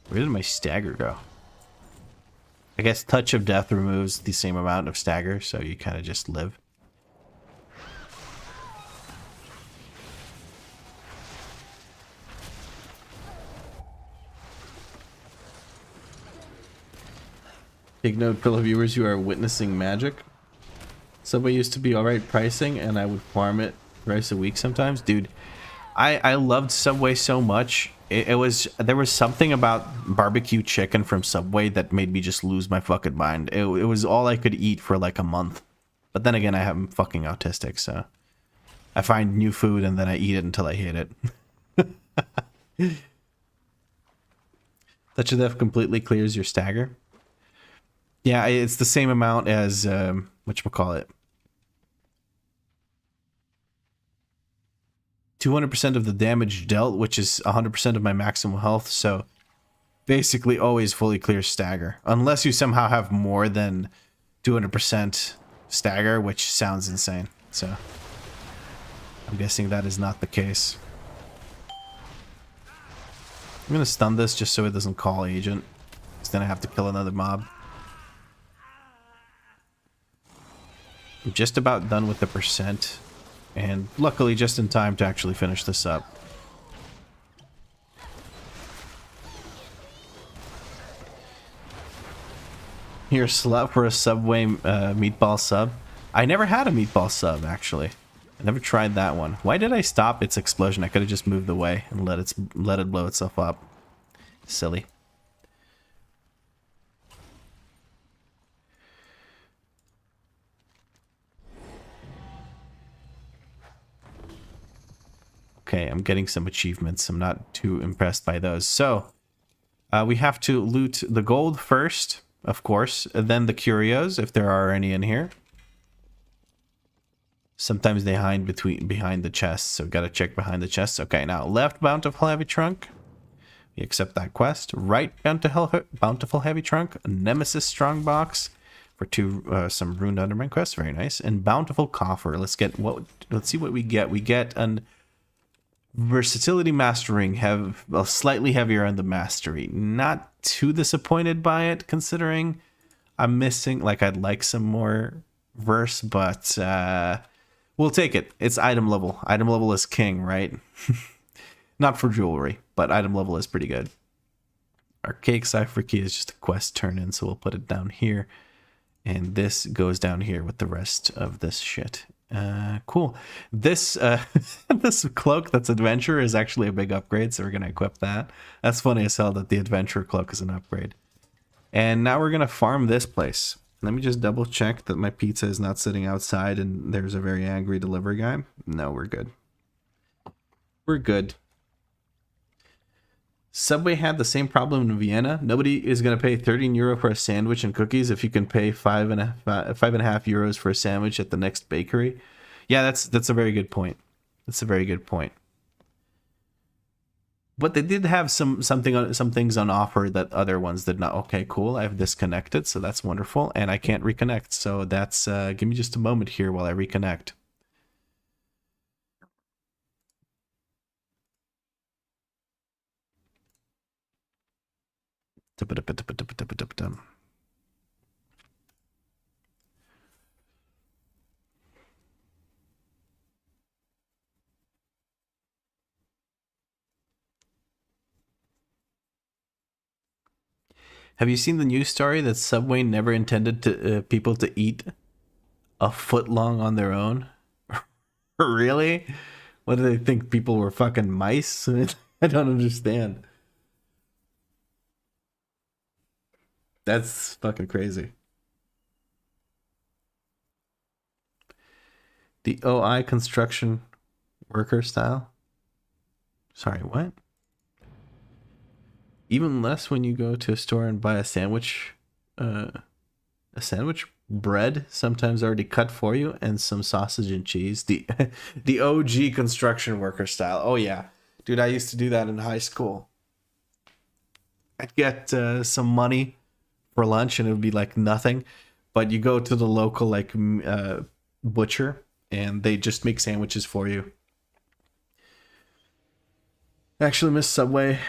Where did my stagger go? I guess Touch of Death removes the same amount of stagger, so you kind of just live. Take note, fellow viewers, you are witnessing magic. Subway used to be alright pricing, and I would farm it thrice a week sometimes. Dude, I loved Subway so much. There was something about barbecue chicken from Subway that made me just lose my fucking mind. It was all I could eat for like a month. But then again, I'm fucking autistic, so I find new food and then I eat it until I hate it. Touch of Death completely clears your stagger. Yeah, it's the same amount as whatchamacallit. 200% of the damage dealt, which is 100% of my maximum health, so basically always fully clear stagger. Unless you somehow have more than 200% stagger, which sounds insane. So I'm guessing that is not the case. I'm going to stun this just so it doesn't call agent, because then I have to kill another mob. I'm just about done with the percent. And luckily just in time to actually finish this up. Here, slut for a Subway meatball sub. I never had a meatball sub, actually. I never tried that one. Why did I stop its explosion? I could have just moved away and let it blow itself up. Silly. Okay, I'm getting some achievements. I'm not too impressed by those. So, we have to loot the gold first, of course, and then the curios, if there are any in here. Sometimes they hide behind the chests, so gotta check behind the chests. Okay, now left bountiful heavy trunk. We accept that quest. Right bountiful heavy trunk. Nemesis strongbox for some ruined undermine quests. Very nice. And bountiful coffer. Let's see what we get. We get an versatility mastering, have slightly heavier on the mastery. Not too disappointed by it, considering I'm missing, like, I'd like some more verse, but we'll take it. It's item level. Item level is king, right? Not for jewelry, but item level is pretty good. Archaic cipher key is just a quest turn in, so we'll put it down here. And this goes down here with the rest of this shit. Cool. This this cloak that's adventure is actually a big upgrade, so we're gonna equip that. That's funny as hell that the adventure cloak is an upgrade. And now we're gonna farm this place. Let me just double check that my pizza is not sitting outside and there's a very angry delivery guy. No, we're good. We're good. Subway had the same problem in Vienna. Nobody is going to pay 13 euro for a sandwich and cookies if you can pay 5.5 euros for a sandwich at the next bakery. Yeah, that's a very good point. That's a very good point. But they did have some things on offer that other ones did not. Okay, cool. I've disconnected, so that's wonderful, and I can't reconnect. So that's give me just a moment here while I reconnect. Have you seen the news story that Subway never intended to people to eat a foot long on their own? Really? What do they think? People were fucking mice? I don't understand. That's fucking crazy. The OI construction worker style? Sorry, what? Even less when you go to a store and buy a sandwich bread, sometimes already cut for you, and some sausage and cheese. The OG construction worker style. Oh yeah, dude, I used to do that in high school. I'd get some money for lunch, and it would be like nothing, but you go to the local like butcher, and they just make sandwiches for you. I actually miss Subway.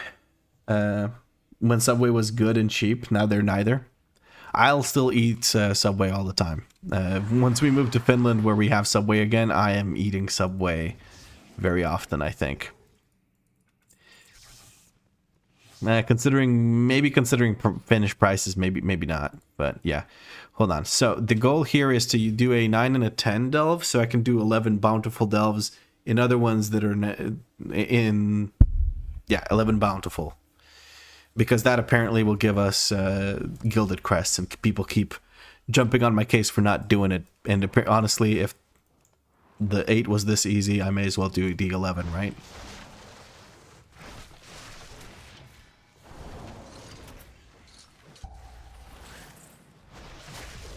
When Subway was good and cheap. Now they're neither. I'll still eat Subway all the time. Once we move to Finland where we have Subway again, I am eating Subway very often, I think. Considering Finnish prices, maybe not. But yeah, hold on. So the goal here is to do a 9 and a 10 delve, so I can do 11 bountiful delves in other ones that are 11 bountiful. Because that apparently will give us gilded crests, and people keep jumping on my case for not doing it. And honestly, if the 8 was this easy, I may as well do the 11, right?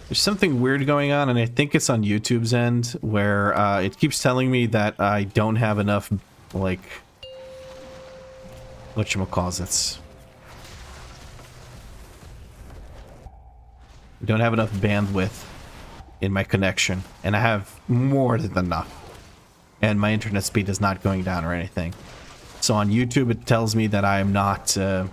There's something weird going on, and I think it's on YouTube's end, where it keeps telling me that I don't have enough, like, whatchamacallits. Don't have enough bandwidth in my connection, and I have more than enough, and my internet speed is not going down or anything. So on YouTube it tells me that I am not I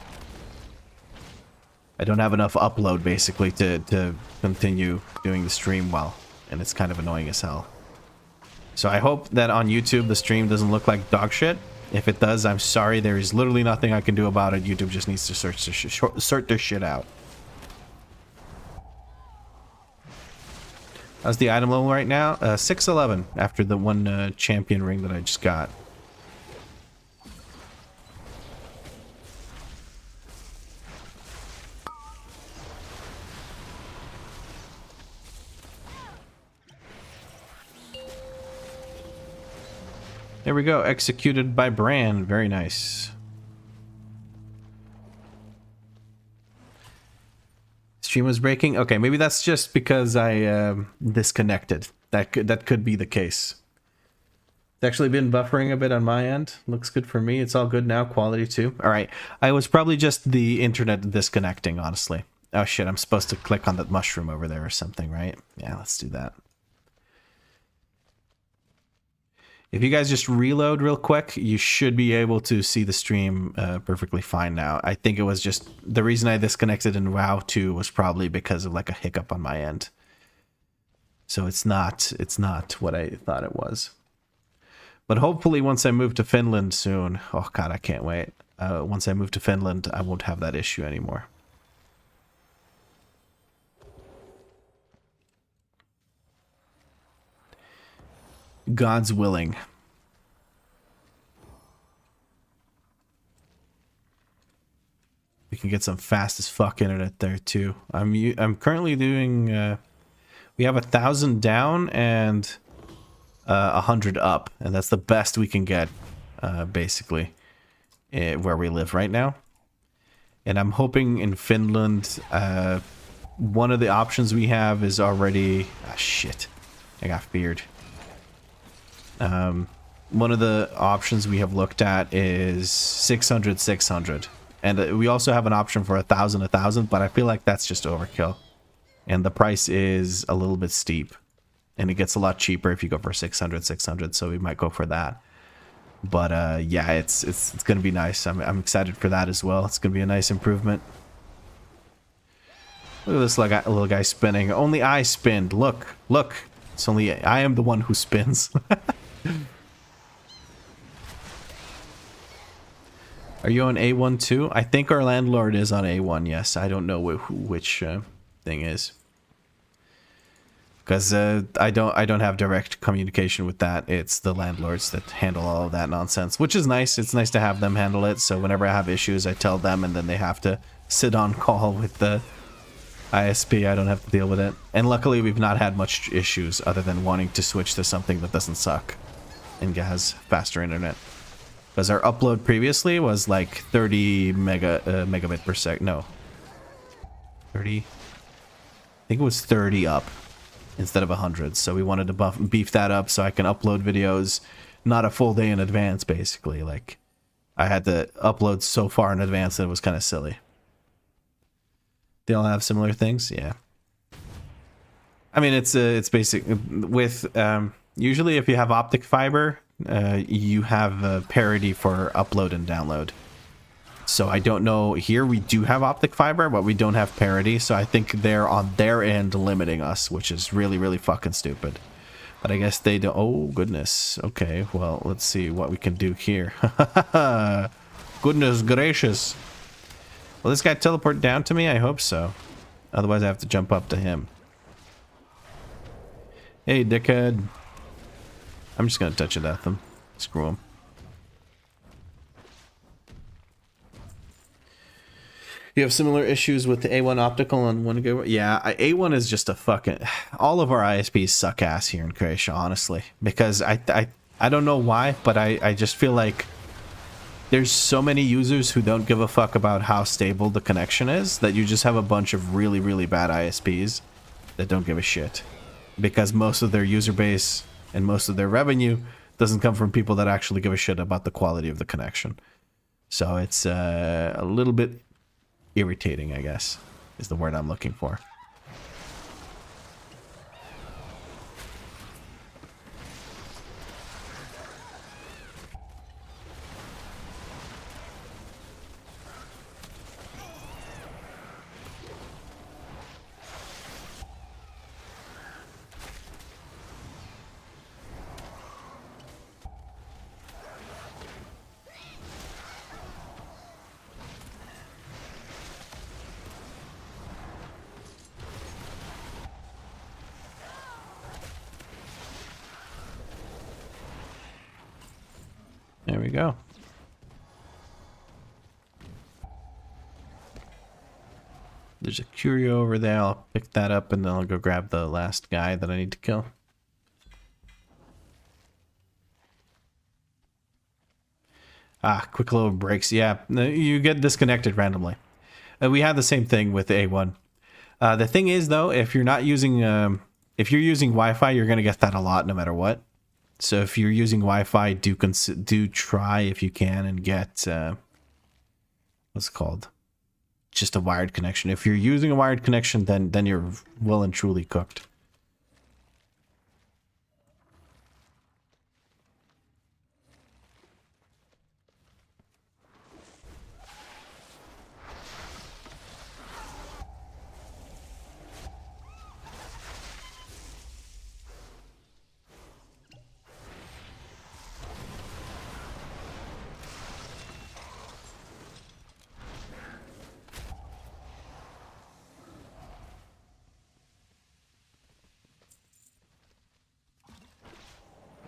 don't have enough upload basically to continue doing the stream well, and it's kind of annoying as hell. So I hope that on YouTube the stream doesn't look like dog shit. If it does, I'm sorry, there is literally nothing I can do about it. YouTube just needs to sort their shit out. How's the item level right now? 611 after the one champion ring that I just got. There we go. Executed by Bran. Very nice. Stream was breaking. Okay, maybe that's just because I disconnected. That could be the case. It's actually been buffering a bit on my end. Looks good for me. It's all good now. Quality too. All right. I was probably just the internet disconnecting, honestly. Oh shit, I'm supposed to click on that mushroom over there or something, right? Yeah, let's do that. If you guys just reload real quick, you should be able to see the stream perfectly fine now. I think it was just the reason I disconnected in WoW 2 was probably because of like a hiccup on my end. So it's not what I thought it was. But hopefully once I move to Finland soon, oh god, I can't wait. Once I move to Finland, I won't have that issue anymore. God's willing. We can get some fast as fuck internet there too. I'm currently doing. We have 1,000 down and 100 up, and that's the best we can get, basically, where we live right now. And I'm hoping in Finland, one of the options we have is already. Ah, shit! I got feared. One of the options we have looked at is 600, 600. And we also have an option for 1,000, 1,000, but I feel like that's just overkill. And the price is a little bit steep. And it gets a lot cheaper if you go for 600, 600, so we might go for that. But yeah, it's going to be nice. I'm excited for that as well. It's going to be a nice improvement. Look at this little guy spinning. Only I spinned. Look, look. It's only I am the one who spins. Are you on A1 too? I think our landlord is on A1. Yes, I don't know which thing is. Because I don't have direct communication with that. It's the landlords that handle all of that nonsense, which is nice. It's nice to have them handle it. So whenever I have issues, I tell them, and then they have to sit on call with the ISP. I don't have to deal with it. And luckily, we've not had much issues other than wanting to switch to something that doesn't suck and has faster internet. Because our upload previously was like 30 megabit per second. No, 30. I think it was 30 up instead of 100. So we wanted to beef that up so I can upload videos not a full day in advance, basically. Like, I had to upload so far in advance that it was kind of silly. They all have similar things, yeah. I mean, it's basic with usually if you have optic fiber, you have parity for upload and download. So I don't know, here we do have optic fiber, but we don't have parity, so I think they're on their end limiting us, which is really, really fucking stupid. But I guess they don't. Oh, goodness. Okay, well, let's see what we can do here. Goodness gracious. Will this guy teleport down to me? I hope so. Otherwise, I have to jump up to him. Hey, dickhead. I'm just gonna touch it at them. Screw him. You have similar issues with the A1 optical and 1 gigabyte? Yeah, A1 is just a fucking... All of our ISPs suck ass here in Croatia, honestly. Because I don't know why, but I just feel like there's so many users who don't give a fuck about how stable the connection is that you just have a bunch of really, really bad ISPs that don't give a shit. Because most of their user base and most of their revenue doesn't come from people that actually give a shit about the quality of the connection. So it's a little bit irritating, I guess, is the word I'm looking for. There we go. There's a curio over there. I'll pick that up and then I'll go grab the last guy that I need to kill. Ah, quick little breaks. Yeah, you get disconnected randomly. We had the same thing with A1. The thing is, though, if you're not using, if you're using Wi-Fi, you're gonna get that a lot, no matter what. So if you're using Wi-Fi, do try if you can and get what's it called? Just a wired connection. If you're using a wired connection, then you're well and truly cooked.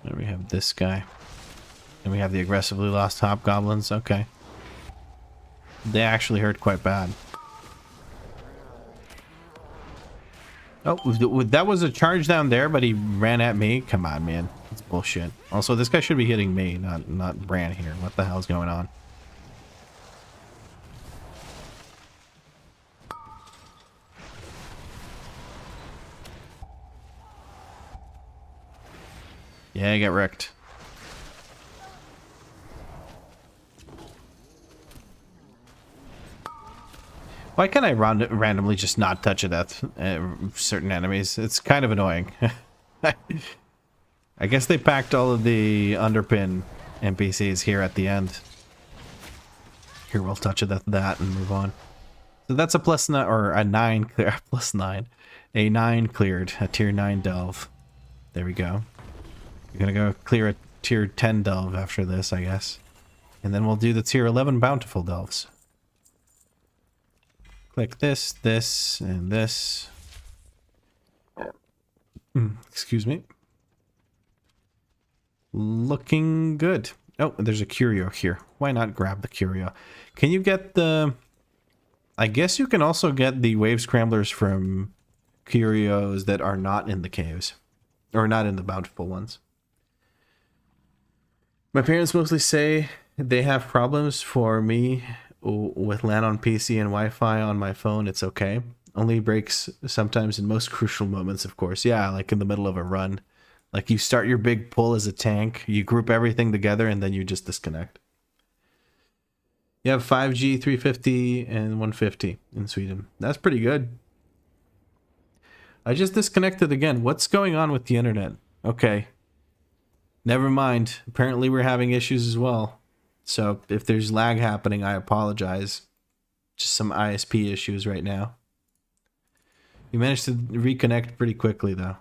There we have this guy. And we have the aggressively lost hobgoblins. Okay. They actually hurt quite bad. Oh, that was a charge down there, but he ran at me. Come on, man. That's bullshit. Also, this guy should be hitting me, not Bran here. What the hell's going on? Yeah, I got wrecked. Why can't I randomly just not touch it at certain enemies? It's kind of annoying. I guess they packed all of the underpin NPCs here at the end. Here, we'll touch it at that and move on. So that's a plus 9 or a 9 clear plus 9. A 9 cleared, a tier 9 delve. There we go. We're gonna go clear a tier 10 delve after this, I guess. And then we'll do the tier 11 bountiful delves. Click this, this, and this. Excuse me. Looking good. Oh, there's a curio here. Why not grab the curio? Can you get the... I guess you can also get the wave scramblers from curios that are not in the caves. Or not in the bountiful ones. My parents mostly say they have problems. For me, with LAN on PC and Wi-Fi on my phone, it's okay. Only breaks sometimes in most crucial moments, of course. Yeah, like in the middle of a run. Like you start your big pull as a tank, you group everything together, and then you just disconnect. You have 5G, 350, and 150 in Sweden. That's pretty good. I just disconnected again. What's going on with the internet? Okay. Never mind. Apparently we're having issues as well. So if there's lag happening, I apologize. Just some ISP issues right now. We managed to reconnect pretty quickly though.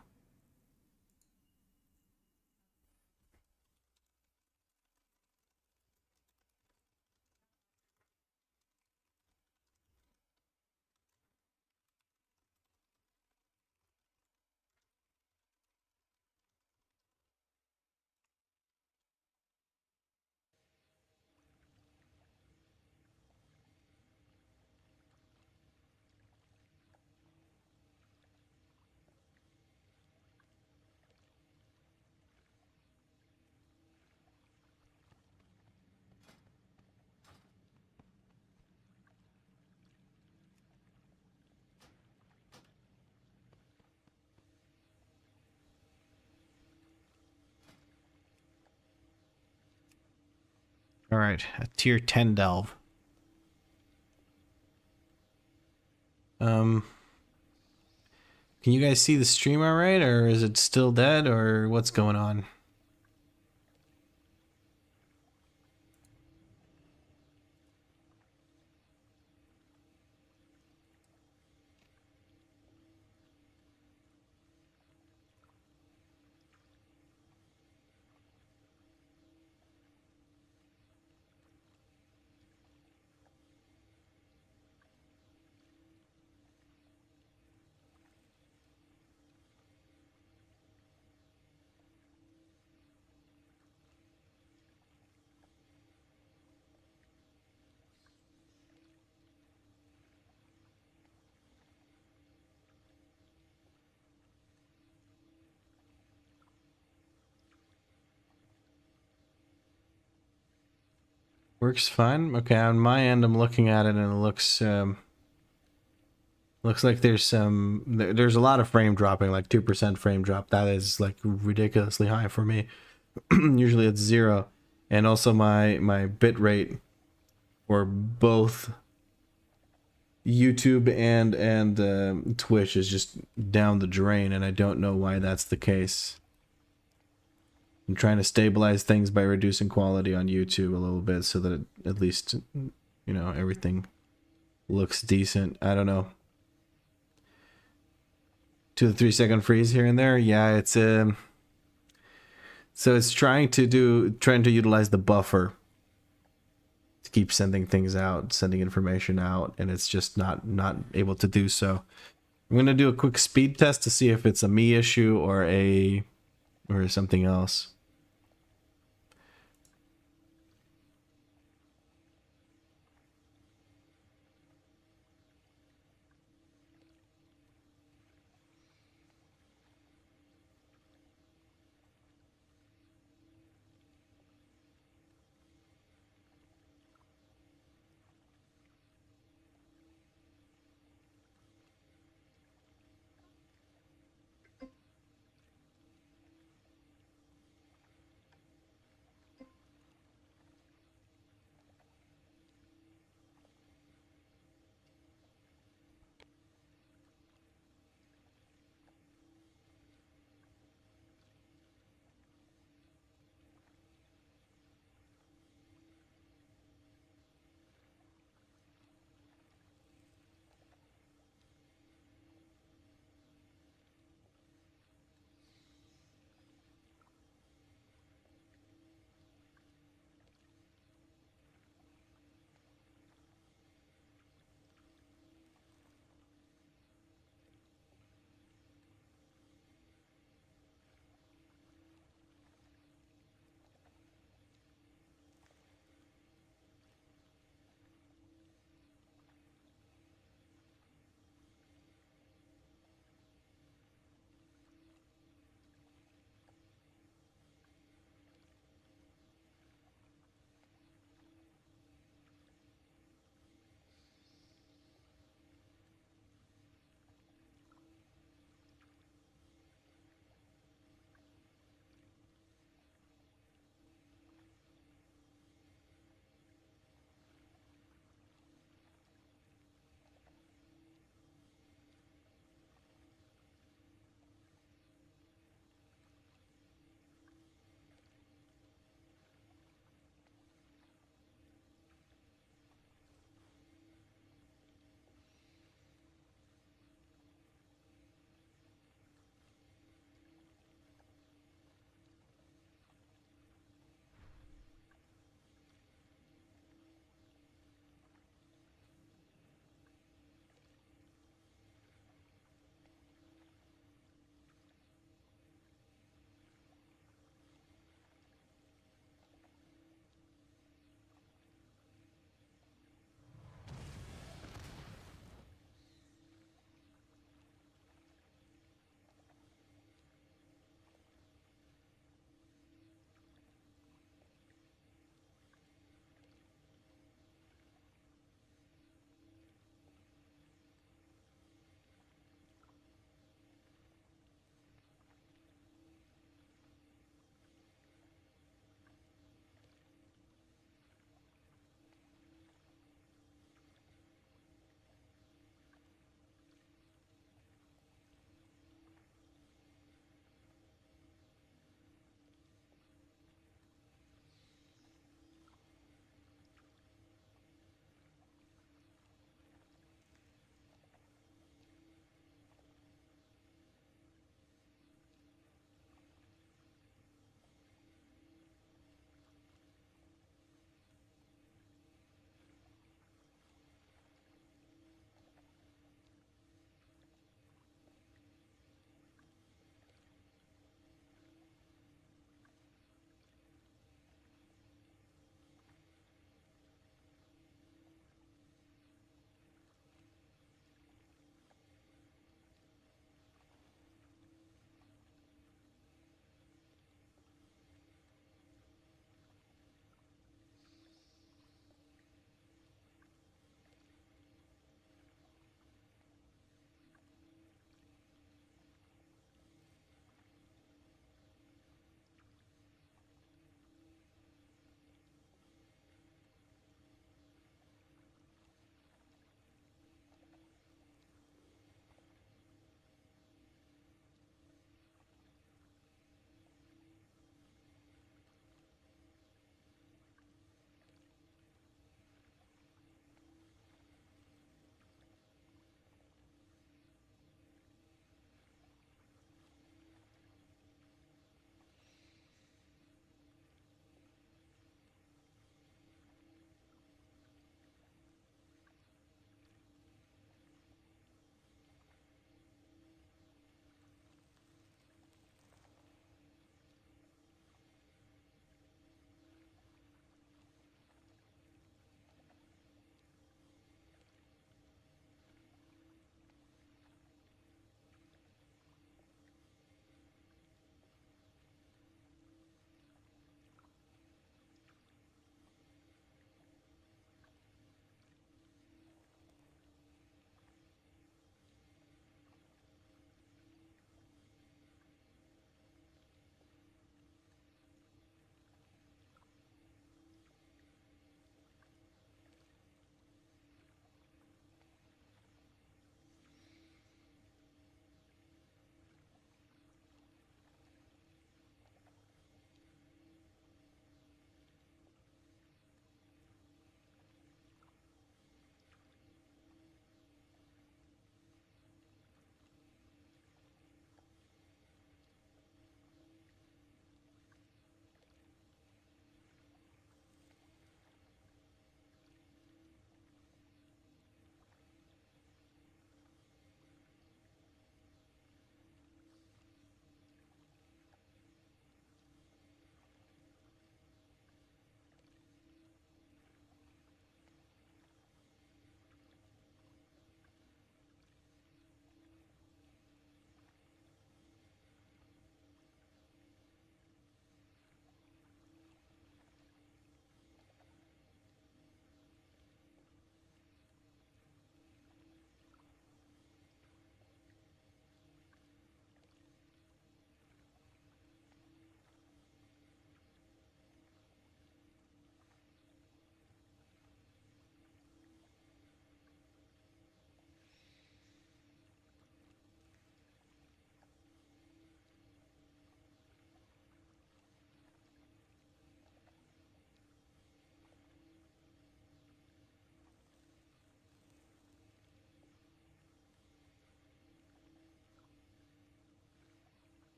All right, a tier 10 delve. Can you guys see the stream all right, or is it still dead, or what's going on? Works fine. Okay, on my end, I'm looking at it, and it looks looks like there's there's a lot of frame dropping, like 2% frame drop. That is like ridiculously high for me. Usually it's 0, and also my bit rate for both YouTube and Twitch is just down the drain, and I don't know why that's the case. I'm trying to stabilize things by reducing quality on YouTube a little bit so that at least, you know, everything looks decent. I don't know. 2 to 3 second freeze here and there. Yeah, it's so it's trying to utilize the buffer to keep sending things out, sending information out, and it's just not able to do so. I'm gonna do a quick speed test to see if it's a me issue or something else.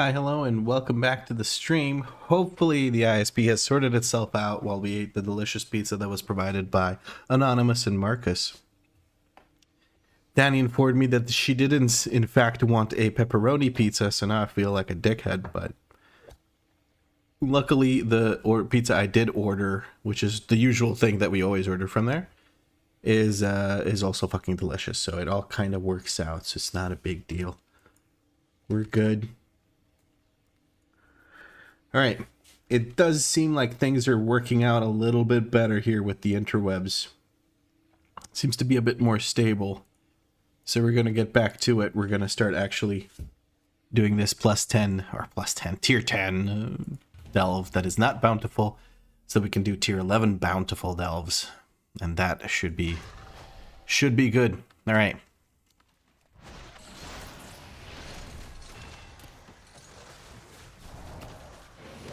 Hi, hello, and welcome back to the stream. Hopefully the ISP has sorted itself out while we ate the delicious pizza that was provided by Anonymous and Marcus. Danny informed me that she didn't, in fact, want a pepperoni pizza, so now I feel like a dickhead, but luckily the pizza I did order, which is the usual thing that we always order from there, is also fucking delicious, so it all kind of works out, so it's not a big deal. We're good. All right, it does seem like things are working out a little bit better here with the interwebs. Seems to be a bit more stable. So we're going to get back to it. We're going to start actually doing this tier 10 delve that is not bountiful. So we can do tier 11 bountiful delves. And that should be good. All right.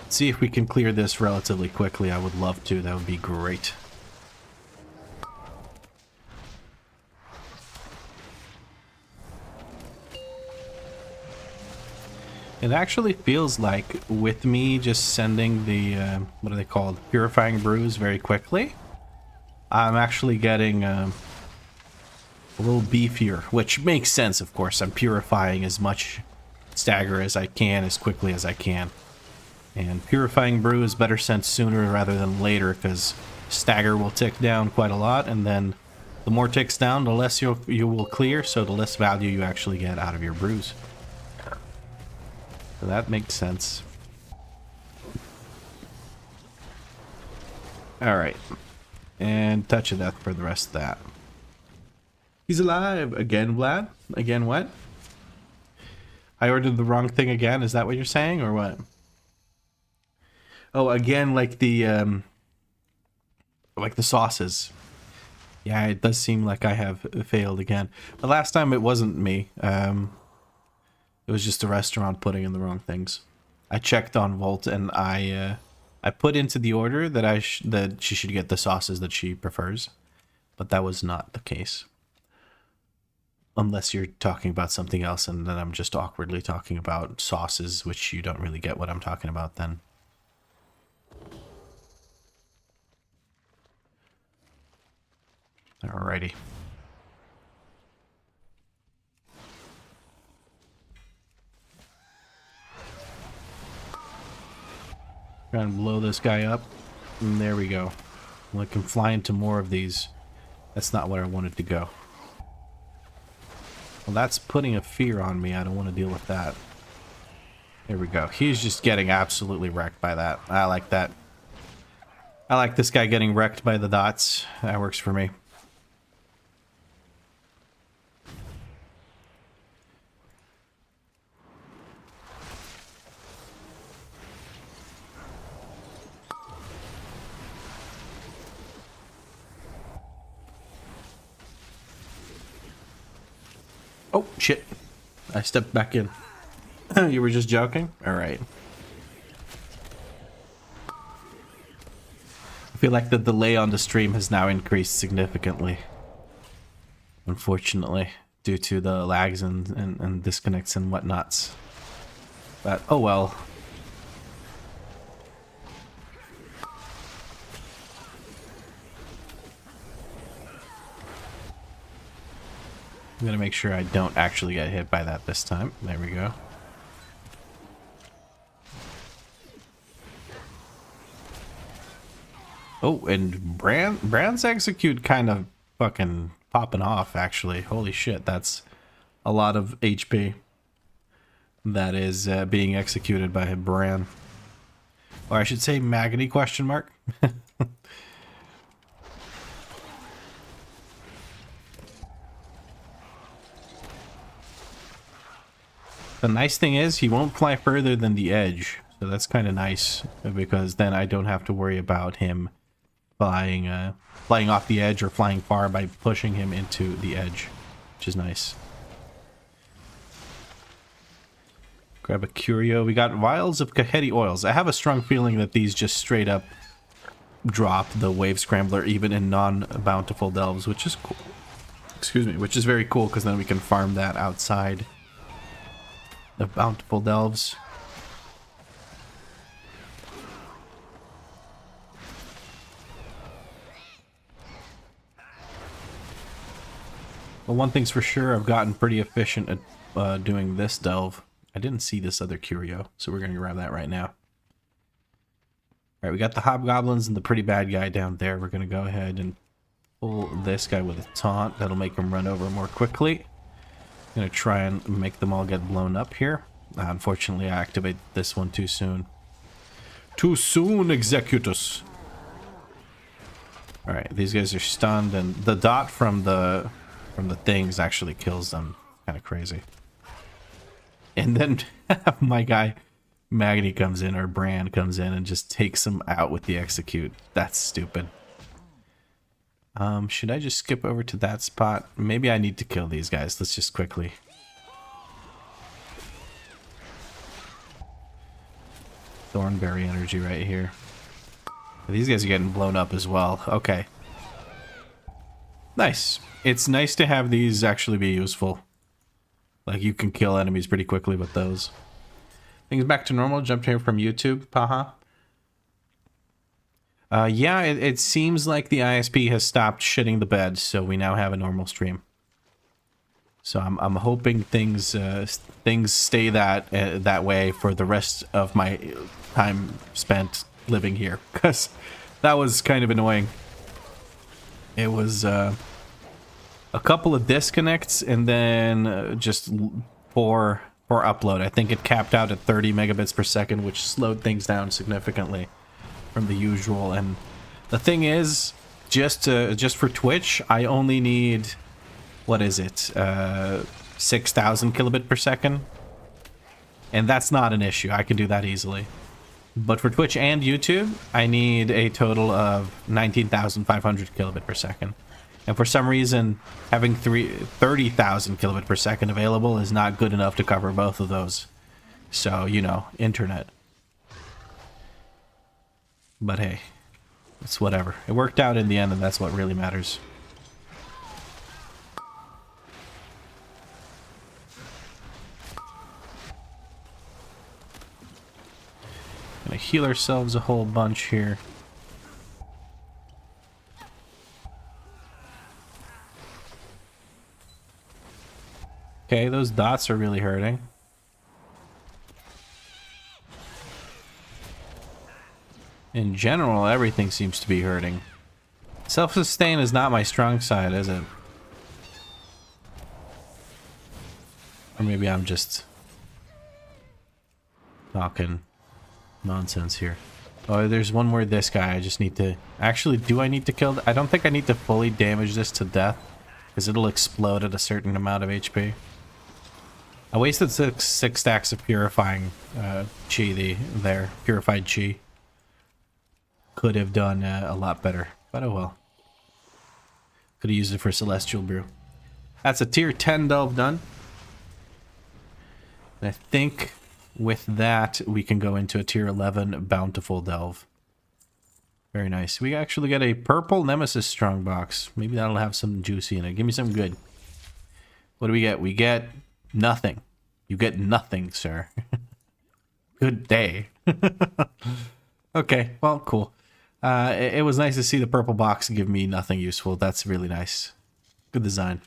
See if we can clear this relatively quickly. I would love to. That would be great. It actually feels like with me just sending the, what are they called? Purifying brews very quickly. I'm actually getting a little beefier, which makes sense, of course. I'm purifying as much stagger as I can, as quickly as I can. And purifying brew is better sent sooner rather than later, because stagger will tick down quite a lot, and then the more ticks down, the less you will clear, so the less value you actually get out of your brews. So that makes sense. Alright. And touch of death for the rest of that. He's alive! Again, Vlad? Again what? I ordered the wrong thing again, is that what you're saying, or what? Oh, again, like the sauces. Yeah, it does seem like I have failed again. The last time it wasn't me. It was just the restaurant putting in the wrong things. I checked on Volt and I put into the order that that she should get the sauces that she prefers, but that was not the case. Unless you're talking about something else, and then I'm just awkwardly talking about sauces, which you don't really get what I'm talking about then. Alrighty. Try and blow this guy up. And there we go. Well, I can fly into more of these. That's not where I wanted to go. Well, that's putting a fear on me. I don't want to deal with that. There we go. He's just getting absolutely wrecked by that. I like that. I like this guy getting wrecked by the dots. That works for me. Oh, shit. I stepped back in. You were just joking? Alright. I feel like the delay on the stream has now increased significantly. Unfortunately. Due to the lags and disconnects and whatnots. But, oh well. I'm gonna make sure I don't actually get hit by that this time. There we go. Oh, and Brand's execute kind of fucking popping off, actually. Holy shit, that's a lot of HP that is being executed by Bran. Or I should say Magony question mark. The nice thing is he won't fly further than the edge, so that's kind of nice, because then I don't have to worry about him flying off the edge or flying far by pushing him into the edge, which is nice. Grab a curio. We got vials of Kaheti oils. I have a strong feeling that these just straight up drop the wave scrambler even in non-bountiful delves, which is cool. Excuse me, which is very cool, because then we can farm that outside of bountiful delves. But one thing's for sure, I've gotten pretty efficient at doing this delve. I didn't see this other curio, so we're going to grab that right now. Alright, we got the hobgoblins and the pretty bad guy down there. We're going to go ahead and pull this guy with a taunt. That'll make him run over more quickly. I'm going to try and make them all get blown up here. Unfortunately, I activated this one too soon. Too soon, Executus! Alright, these guys are stunned, and the dot from the things actually kills them. Kind of crazy. And then my guy Magni comes in, or Brand comes in, and just takes him out with the execute. That's stupid. Should I just skip over to that spot? Maybe I need to kill these guys. Let's just quickly. Thornberry energy right here. These guys are getting blown up as well. Okay. Nice. It's nice to have these actually be useful. Like, you can kill enemies pretty quickly with those. Things back to normal. Jumped here from YouTube. Paha. Yeah, it seems like the ISP has stopped shitting the bed, so we now have a normal stream. So I'm hoping things stay that way for the rest of my time spent living here, because that was kind of annoying. It was a couple of disconnects and then just poor upload. I think it capped out at 30 megabits per second, which slowed things down significantly from the usual. And the thing is, just for Twitch, I only need, what is it, 6,000 kilobit per second, and that's not an issue. I can do that easily. But for Twitch and YouTube, I need a total of 19,500 kilobit per second. And for some reason, having 30,000 kilobit per second available is not good enough to cover both of those. So, you know, internet. But hey, it's whatever. It worked out in the end, and that's what really matters. Gonna heal ourselves a whole bunch here. Okay, those dots are really hurting. In general, everything seems to be hurting. Self-sustain is not my strong side, is it? Or maybe I'm just talking nonsense here. Oh, there's one more this guy. I just need to... Actually, do I need to kill... I don't think I need to fully damage this to death, because it'll explode at a certain amount of HP. I wasted six stacks of purifying chi there. Purified chi. Could have done a lot better, but oh well. Could have used it for Celestial Brew. That's a tier 10 delve done. And I think with that, we can go into a tier 11 bountiful delve. Very nice. We actually get a purple Nemesis strongbox. Maybe that'll have some juicy in it. Give me some good. What do we get? We get nothing. You get nothing, sir. Good day. Okay, well, cool. It was nice to see the purple box give me nothing useful. That's really nice. Good design.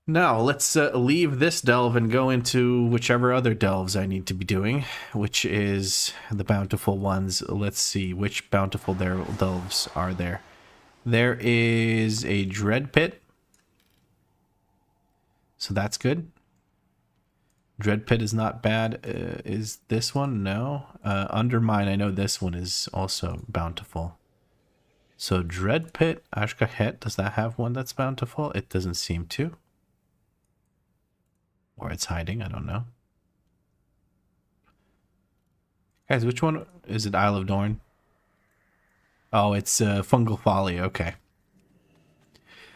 Now, let's leave this delve and go into whichever other delves I need to be doing, which is the bountiful ones. Let's see, which bountiful delves are there? There is a Dread Pit. So that's good. Dread Pit is not bad. Is this one? No. Undermine, I know this one is also bountiful. So Dread Pit, Ashkahet, does that have one that's bountiful? It doesn't seem to. Or it's hiding, I don't know. Guys, which one is it? Isle of Dorn? Oh, it's Fungal Folly, okay.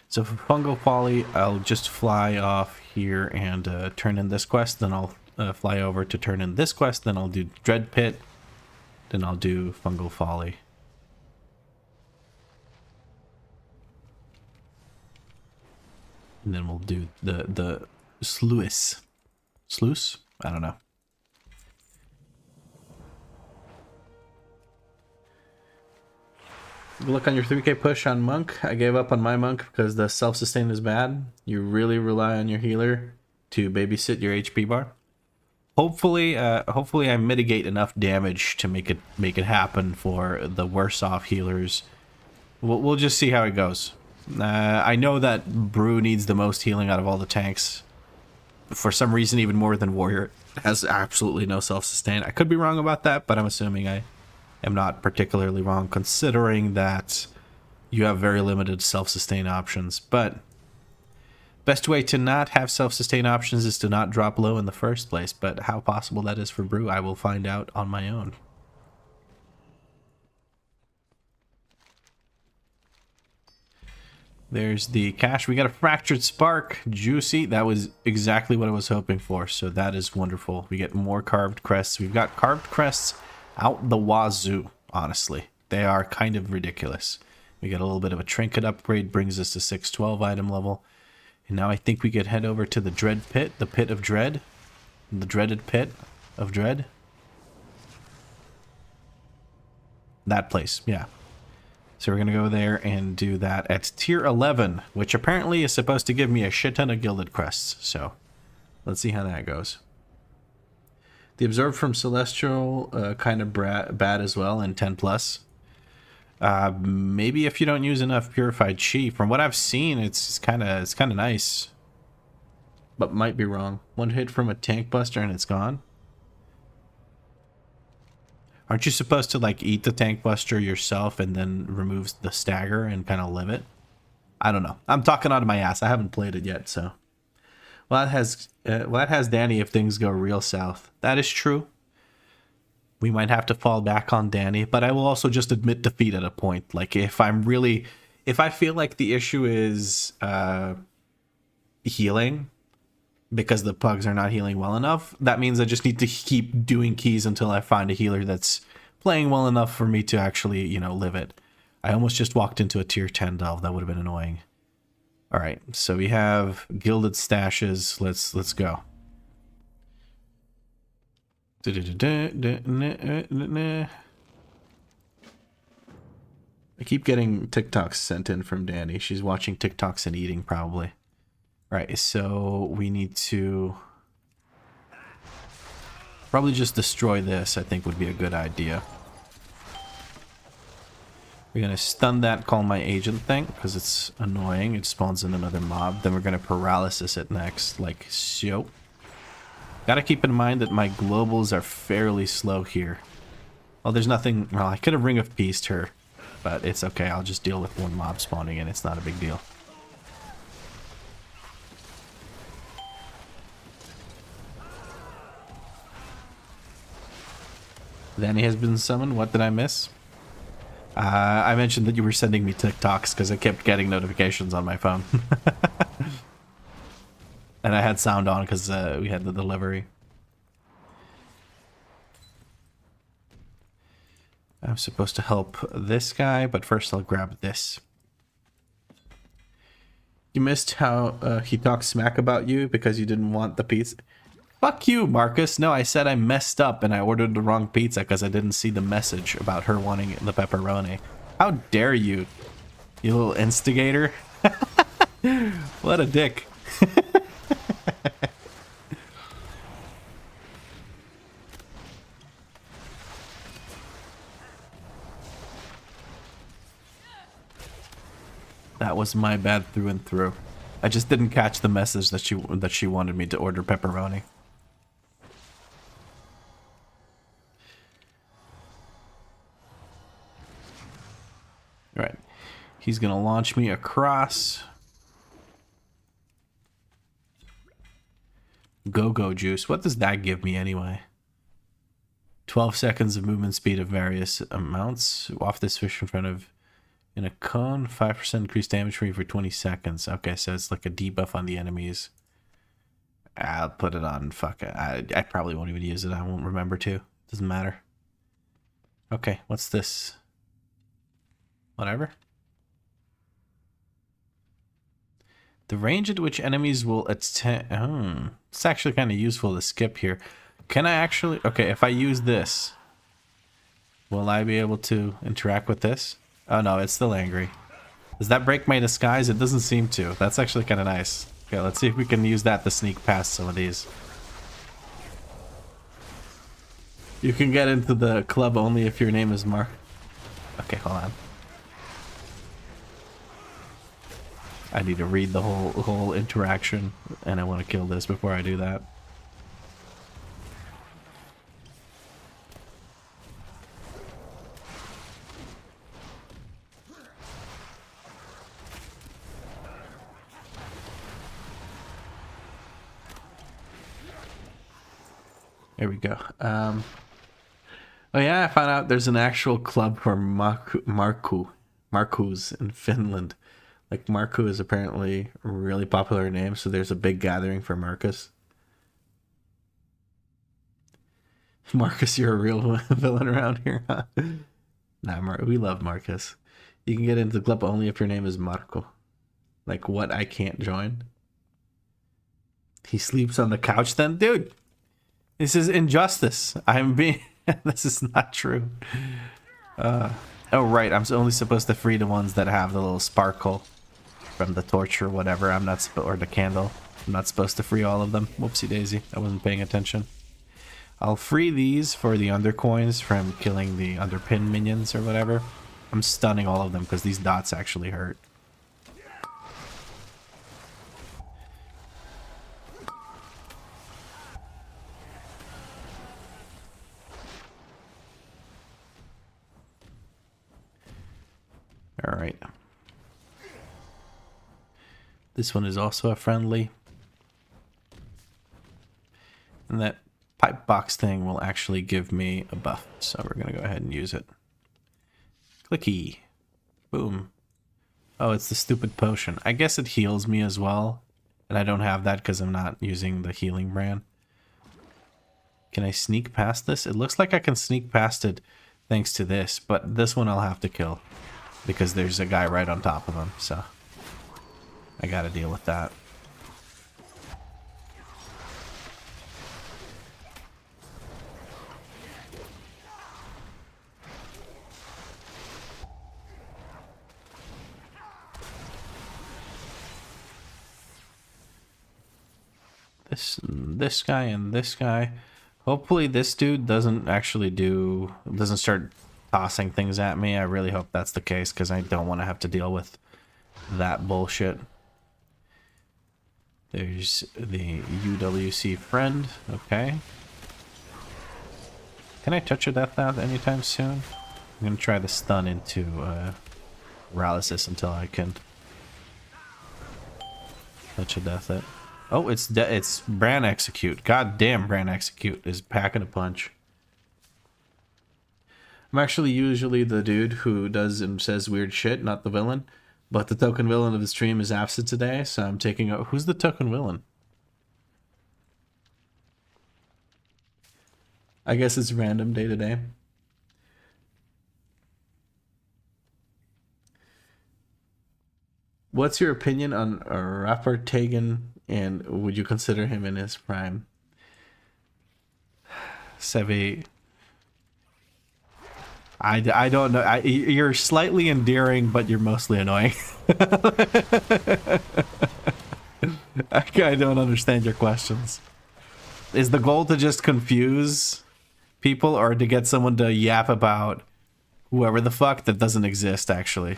So for Fungal Folly, I'll just fly off here and turn in this quest, then I'll fly over to turn in this quest, then I'll do Dread Pit, then I'll do Fungal Folly. And then we'll do the Sluice. Sluice? I don't know. Good luck on your 3k push on Monk. I gave up on my Monk because the self-sustain is bad. You really rely on your healer to babysit your HP bar. Hopefully I mitigate enough damage to make it happen for the worse off healers. We'll just see how it goes. I know that Brew needs the most healing out of all the tanks. For some reason, even more than Warrior. It has absolutely no self-sustain. I could be wrong about that, but I'm assuming I am not particularly wrong, considering that you have very limited self-sustain options. But best way to not have self-sustain options is to not drop low in the first place. But how possible that is for Brew, I will find out on my own. There's the cache. We got a Fractured Spark. Juicy. That was exactly what I was hoping for. So that is wonderful. We get more Carved Crests. We've got Carved Crests out the wazoo, honestly. They are kind of ridiculous. We get a little bit of a Trinket upgrade. Brings us to 612 item level. And now I think we could head over to the Dread Pit. The Pit of Dread. The Dreaded Pit of Dread. That place, yeah. So we're going to go there and do that at tier 11, which apparently is supposed to give me a shit ton of Gilded Crests. So let's see how that goes. The Absorbed from Celestial, kind of bad as well in 10 plus. Maybe if you don't use enough Purified Chi. From what I've seen, it's kind of nice. But might be wrong. One hit from a Tank Buster and it's gone. Aren't you supposed to like eat the Tank Buster yourself and then remove the stagger and kind of live it? I don't know. I'm talking out of my ass. I haven't played it yet, so. Well, that has Danny if things go real south. That is true. We might have to fall back on Danny, but I will also just admit defeat at a point. Like if I feel like the issue is healing, because the pugs are not healing well enough, that means I just need to keep doing keys until I find a healer that's playing well enough for me to actually, you know, live it. I almost just walked into a tier 10 delve. That would have been annoying. All right, so we have gilded stashes. Let's go. I keep getting TikToks sent in from Danny. She's watching TikToks and eating probably. Right, so we need to probably just destroy this, I think would be a good idea. We're going to stun that Call My Agent thing, because it's annoying. It spawns in another mob. Then we're going to paralysis it next, like so. Gotta keep in mind that my globals are fairly slow here. Well, there's nothing... Well, I could have Ring of Peaced her, but it's okay. I'll just deal with one mob spawning in. It's not a big deal. Danny has been summoned. What did I miss? I mentioned that you were sending me TikToks because I kept getting notifications on my phone. And I had sound on because we had the delivery. I'm supposed to help this guy, but first I'll grab this. You missed how he talked smack about you because you didn't want the pizza. Fuck you, Marcus. No, I said I messed up and I ordered the wrong pizza because I didn't see the message about her wanting the pepperoni. How dare you, you little instigator. What a dick. That was my bad through and through. I just didn't catch the message that she wanted me to order pepperoni. Right. He's going to launch me across. Go-Go Juice. What does that give me anyway? 12 seconds of movement speed of various amounts. Off this fish in front of... In a cone, 5% increased damage for you for 20 seconds. Okay, so it's like a debuff on the enemies. I'll put it on. Fuck it. I probably won't even use it. I won't remember to. Doesn't matter. Okay, what's this? Whatever. The range at which enemies will attack... Oh, it's actually kind of useful to skip here. Can I actually... Okay, if I use this, will I be able to interact with this? Oh no, it's still angry. Does that break my disguise? It doesn't seem to. That's actually kind of nice. Okay, let's see if we can use that to sneak past some of these. You can get into the club only if your name is Mark. Okay, hold on. I need to read the whole interaction, and I want to kill this before I do that. There we go. Oh yeah, I found out there's an actual club for Markus in Finland. Like, Marku is apparently a really popular name, so there's a big gathering for Marcus. Marcus, you're a real villain around here, huh? Nah, we love Marcus. You can get into the club only if your name is Marco. Like, what? I can't join? He sleeps on the couch then? Dude, this is injustice. I'm being... This is not true. Oh, right. I'm only supposed to free the ones that have the little sparkle from the torch or whatever. I'm not or the candle. I'm not supposed to free all of them. Whoopsie daisy. I wasn't paying attention. I'll free these for the undercoins from killing the underpin minions or whatever. I'm stunning all of them because these dots actually hurt. All right. This one is also a friendly. And that pipe box thing will actually give me a buff. So we're going to go ahead and use it. Clicky. Boom. Oh, it's the stupid potion. I guess it heals me as well. And I don't have that because I'm not using the healing brand. Can I sneak past this? It looks like I can sneak past it thanks to this. But this one I'll have to kill. Because there's a guy right on top of him, so I gotta deal with that. This guy and this guy. Hopefully this dude doesn't start tossing things at me. I really hope that's the case because I don't want to have to deal with that bullshit. There's the UWC friend. Okay. Can I touch a death out anytime soon? I'm gonna try to stun into paralysis until I can touch a death it. Oh, it's Bran Execute. God damn, Bran Execute is packing a punch. I'm actually usually the dude who does and says weird shit, not the villain. But the token villain of the stream is absent today, so I'm taking out... Who's the token villain? I guess it's random day to day. What's your opinion on rapper Tegan, and would you consider him in his prime? Sevi... I don't know. You're slightly endearing, but you're mostly annoying. I don't understand your questions. Is the goal to just confuse people or to get someone to yap about whoever the fuck that doesn't exist, actually?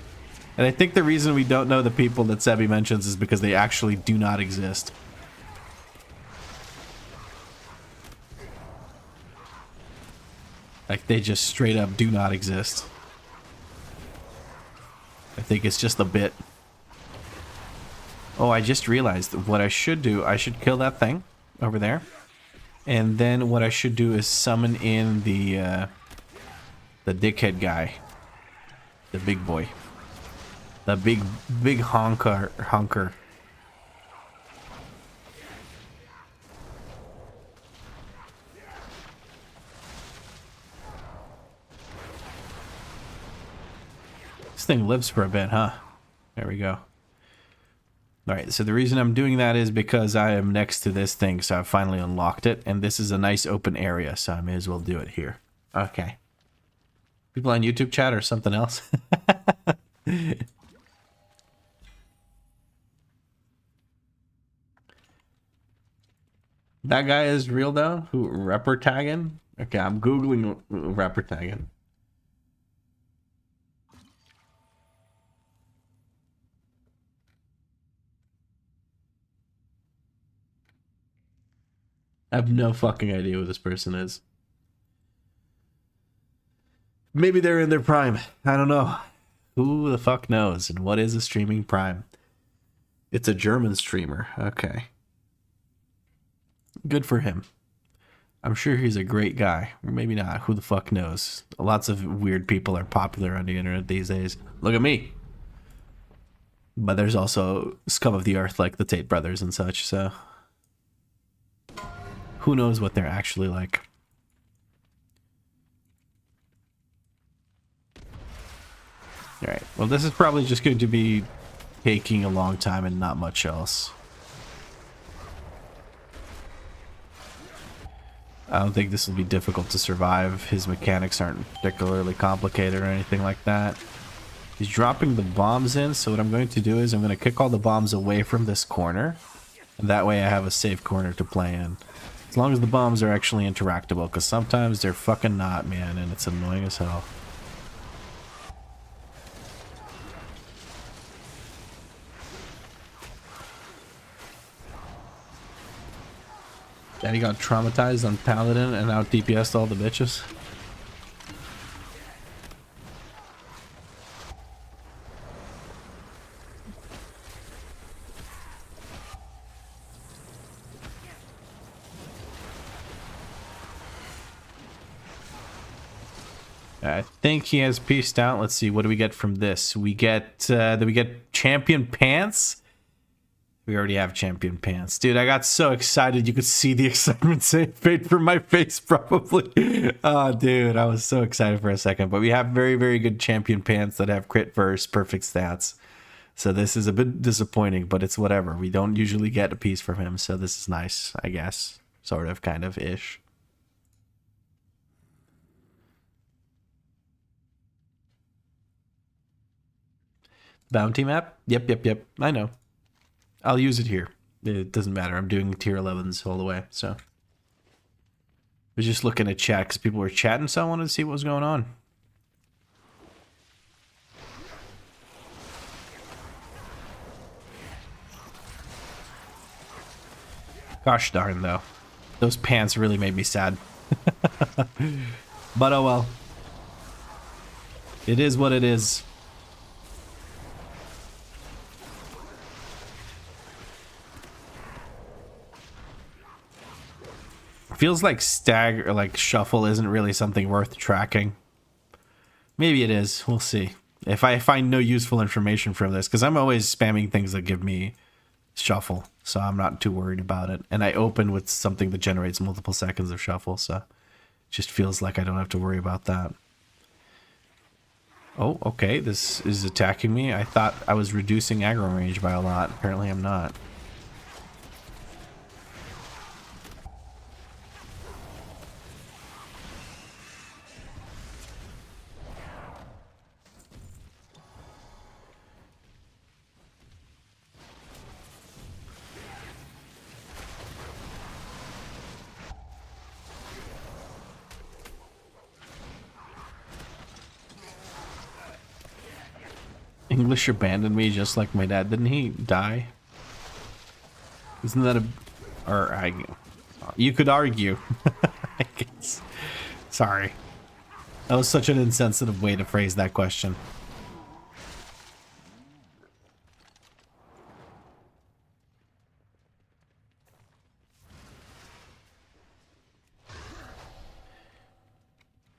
And I think the reason we don't know the people that Sebi mentions is because they actually do not exist. Like, they just straight up do not exist. I think it's just a bit. Oh, I just realized what I should do. I should kill that thing over there. And then what I should do is summon in the dickhead guy. The big boy. The big honker. This thing lives for a bit, huh? There we go. Alright, so the reason I'm doing that is because I am next to this thing, so I've finally unlocked it, and this is a nice open area, so I may as well do it here. Okay. People on YouTube chat or something else? That guy is real though? Who, Repper tagging? Okay, I'm Googling Repper tagging. I have no fucking idea who this person is. Maybe they're in their prime. I don't know. Who the fuck knows? And what is a streaming prime? It's a German streamer. Okay. Good for him. I'm sure he's a great guy. Or maybe not. Who the fuck knows? Lots of weird people are popular on the internet these days. Look at me. But there's also scum of the earth like the Tate brothers and such, so... who knows what they're actually like. Alright, well this is probably just going to be taking a long time and not much else. I don't think this will be difficult to survive. His mechanics aren't particularly complicated or anything like that. He's dropping the bombs in, so what I'm going to do is I'm going to kick all the bombs away from this corner. And that way I have a safe corner to play in. As long as the bombs are actually interactable, because sometimes they're fucking not, man, and it's annoying as hell. Daddy got traumatized on Paladin and out DPS'd all the bitches. I think he has pieced out. Let's see, what do we get from this? We get champion pants. We already have champion pants. Dude, I got so excited. You could see the excitement fade from my face, probably. Oh, dude, I was so excited for a second. But we have very, very good champion pants that have crit versus perfect stats. So this is a bit disappointing, but it's whatever. We don't usually get a piece from him, so this is nice, I guess. Sort of, kind of, ish. Bounty map? Yep. I know. I'll use it here. It doesn't matter. I'm doing tier 11s all the way, so. I was just looking at chat because people were chatting, so I wanted to see what was going on. Gosh darn, though. Those pants really made me sad. But oh well. It is what it is. Feels like stag or like shuffle isn't really something worth tracking. Maybe it is. We'll see. If I find no useful information from this, because I'm always spamming things that give me shuffle, so I'm not too worried about it. And I open with something that generates multiple seconds of shuffle, so it just feels like I don't have to worry about that. Oh, okay. This is attacking me. I thought I was reducing aggro range by a lot. Apparently I'm not. English abandoned me just like my dad. Didn't he die? Isn't that a... or I... you could argue. I guess. Sorry. That was such an insensitive way to phrase that question.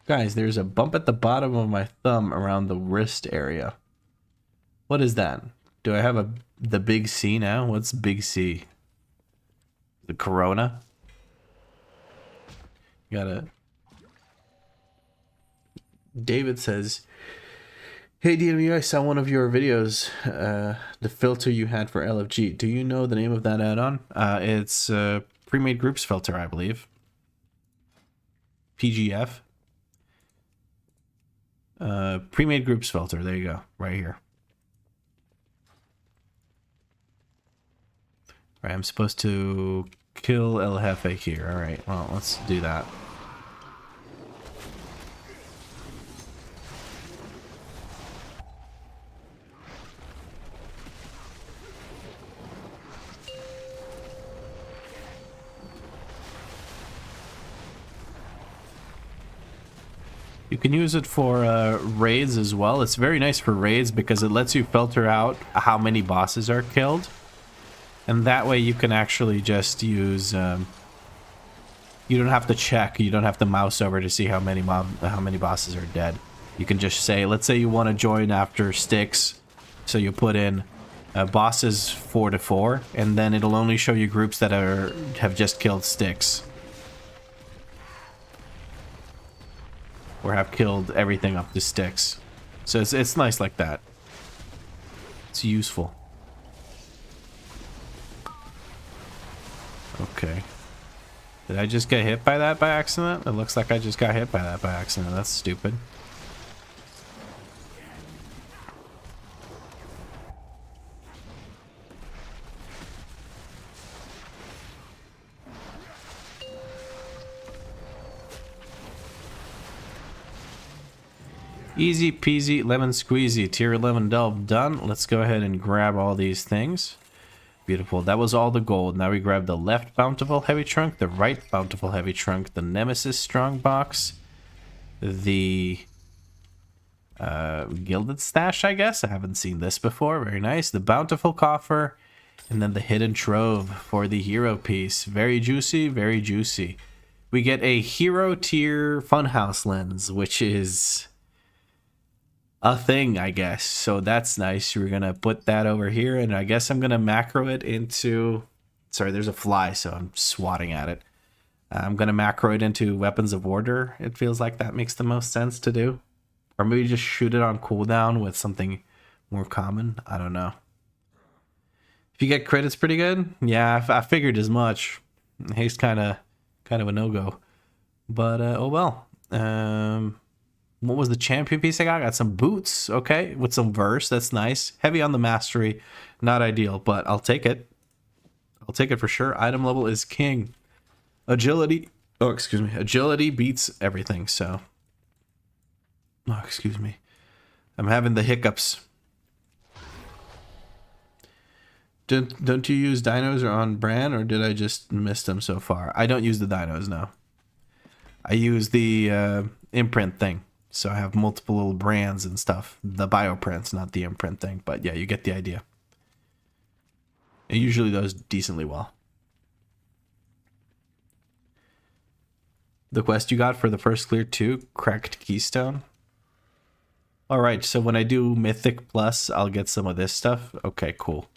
Guys, there's a bump at the bottom of my thumb around the wrist area. What is that? Do I have the big C now? What's big C? The corona? Gotta... David says, hey DNV, I saw one of your videos, the filter you had for LFG. Do you know the name of that add-on? It's pre-made groups filter, I believe. PGF. Pre-made groups filter. There you go. Right here. All right, I'm supposed to kill El Jefe here. All right, well, let's do that. You can use it for raids as well. It's very nice for raids because it lets you filter out how many bosses are killed. And that way you can actually just use... you don't have to check. You don't have to mouse over to see how many bosses are dead. You can just say, let's say you want to join after Styx. So you put in bosses 4 to 4. And then it'll only show you groups that have just killed Styx. Or have killed everything up to Styx. So it's nice like that. It's useful. Okay. Did I just get hit by that by accident? It looks like I just got hit by that by accident. That's stupid. Easy peasy lemon squeezy. Tier 11 delve done. Let's go ahead and grab all these things. Beautiful. That was all the gold. Now we grab the left bountiful heavy trunk, the right bountiful heavy trunk, the nemesis strong box, the gilded stash, I guess. I haven't seen this before. Very nice. The bountiful coffer, and then the hidden trove for the hero piece. Very juicy, very juicy. We get a hero tier funhouse lens, which is a thing, I guess. So that's nice. We're gonna put that over here, and I guess I'm gonna macro it into... Sorry, there's a fly, so I'm swatting at it. I'm gonna macro it into weapons of order. It feels like that makes the most sense to do. Or maybe just shoot it on cooldown with something more common. I don't know. If you get crit, it's pretty good. Yeah, I figured as much. Haste kind of a no-go. But, oh well. What was the champion piece I got? I got some boots, okay, with some verse. That's nice. Heavy on the mastery. Not ideal, but I'll take it. I'll take it for sure. Item level is king. Agility. Oh, excuse me. Agility beats everything, so. Oh, excuse me. I'm having the hiccups. Don't you use dinos or on brand, or did I just miss them so far? I don't use the dinos, no. I use the imprint thing. So I have multiple little brands and stuff. The bioprints, not the imprint thing. But yeah, you get the idea. It usually does decently well. The quest you got for the first clear 2, cracked keystone. Alright, so when I do Mythic Plus, I'll get some of this stuff. Okay, cool.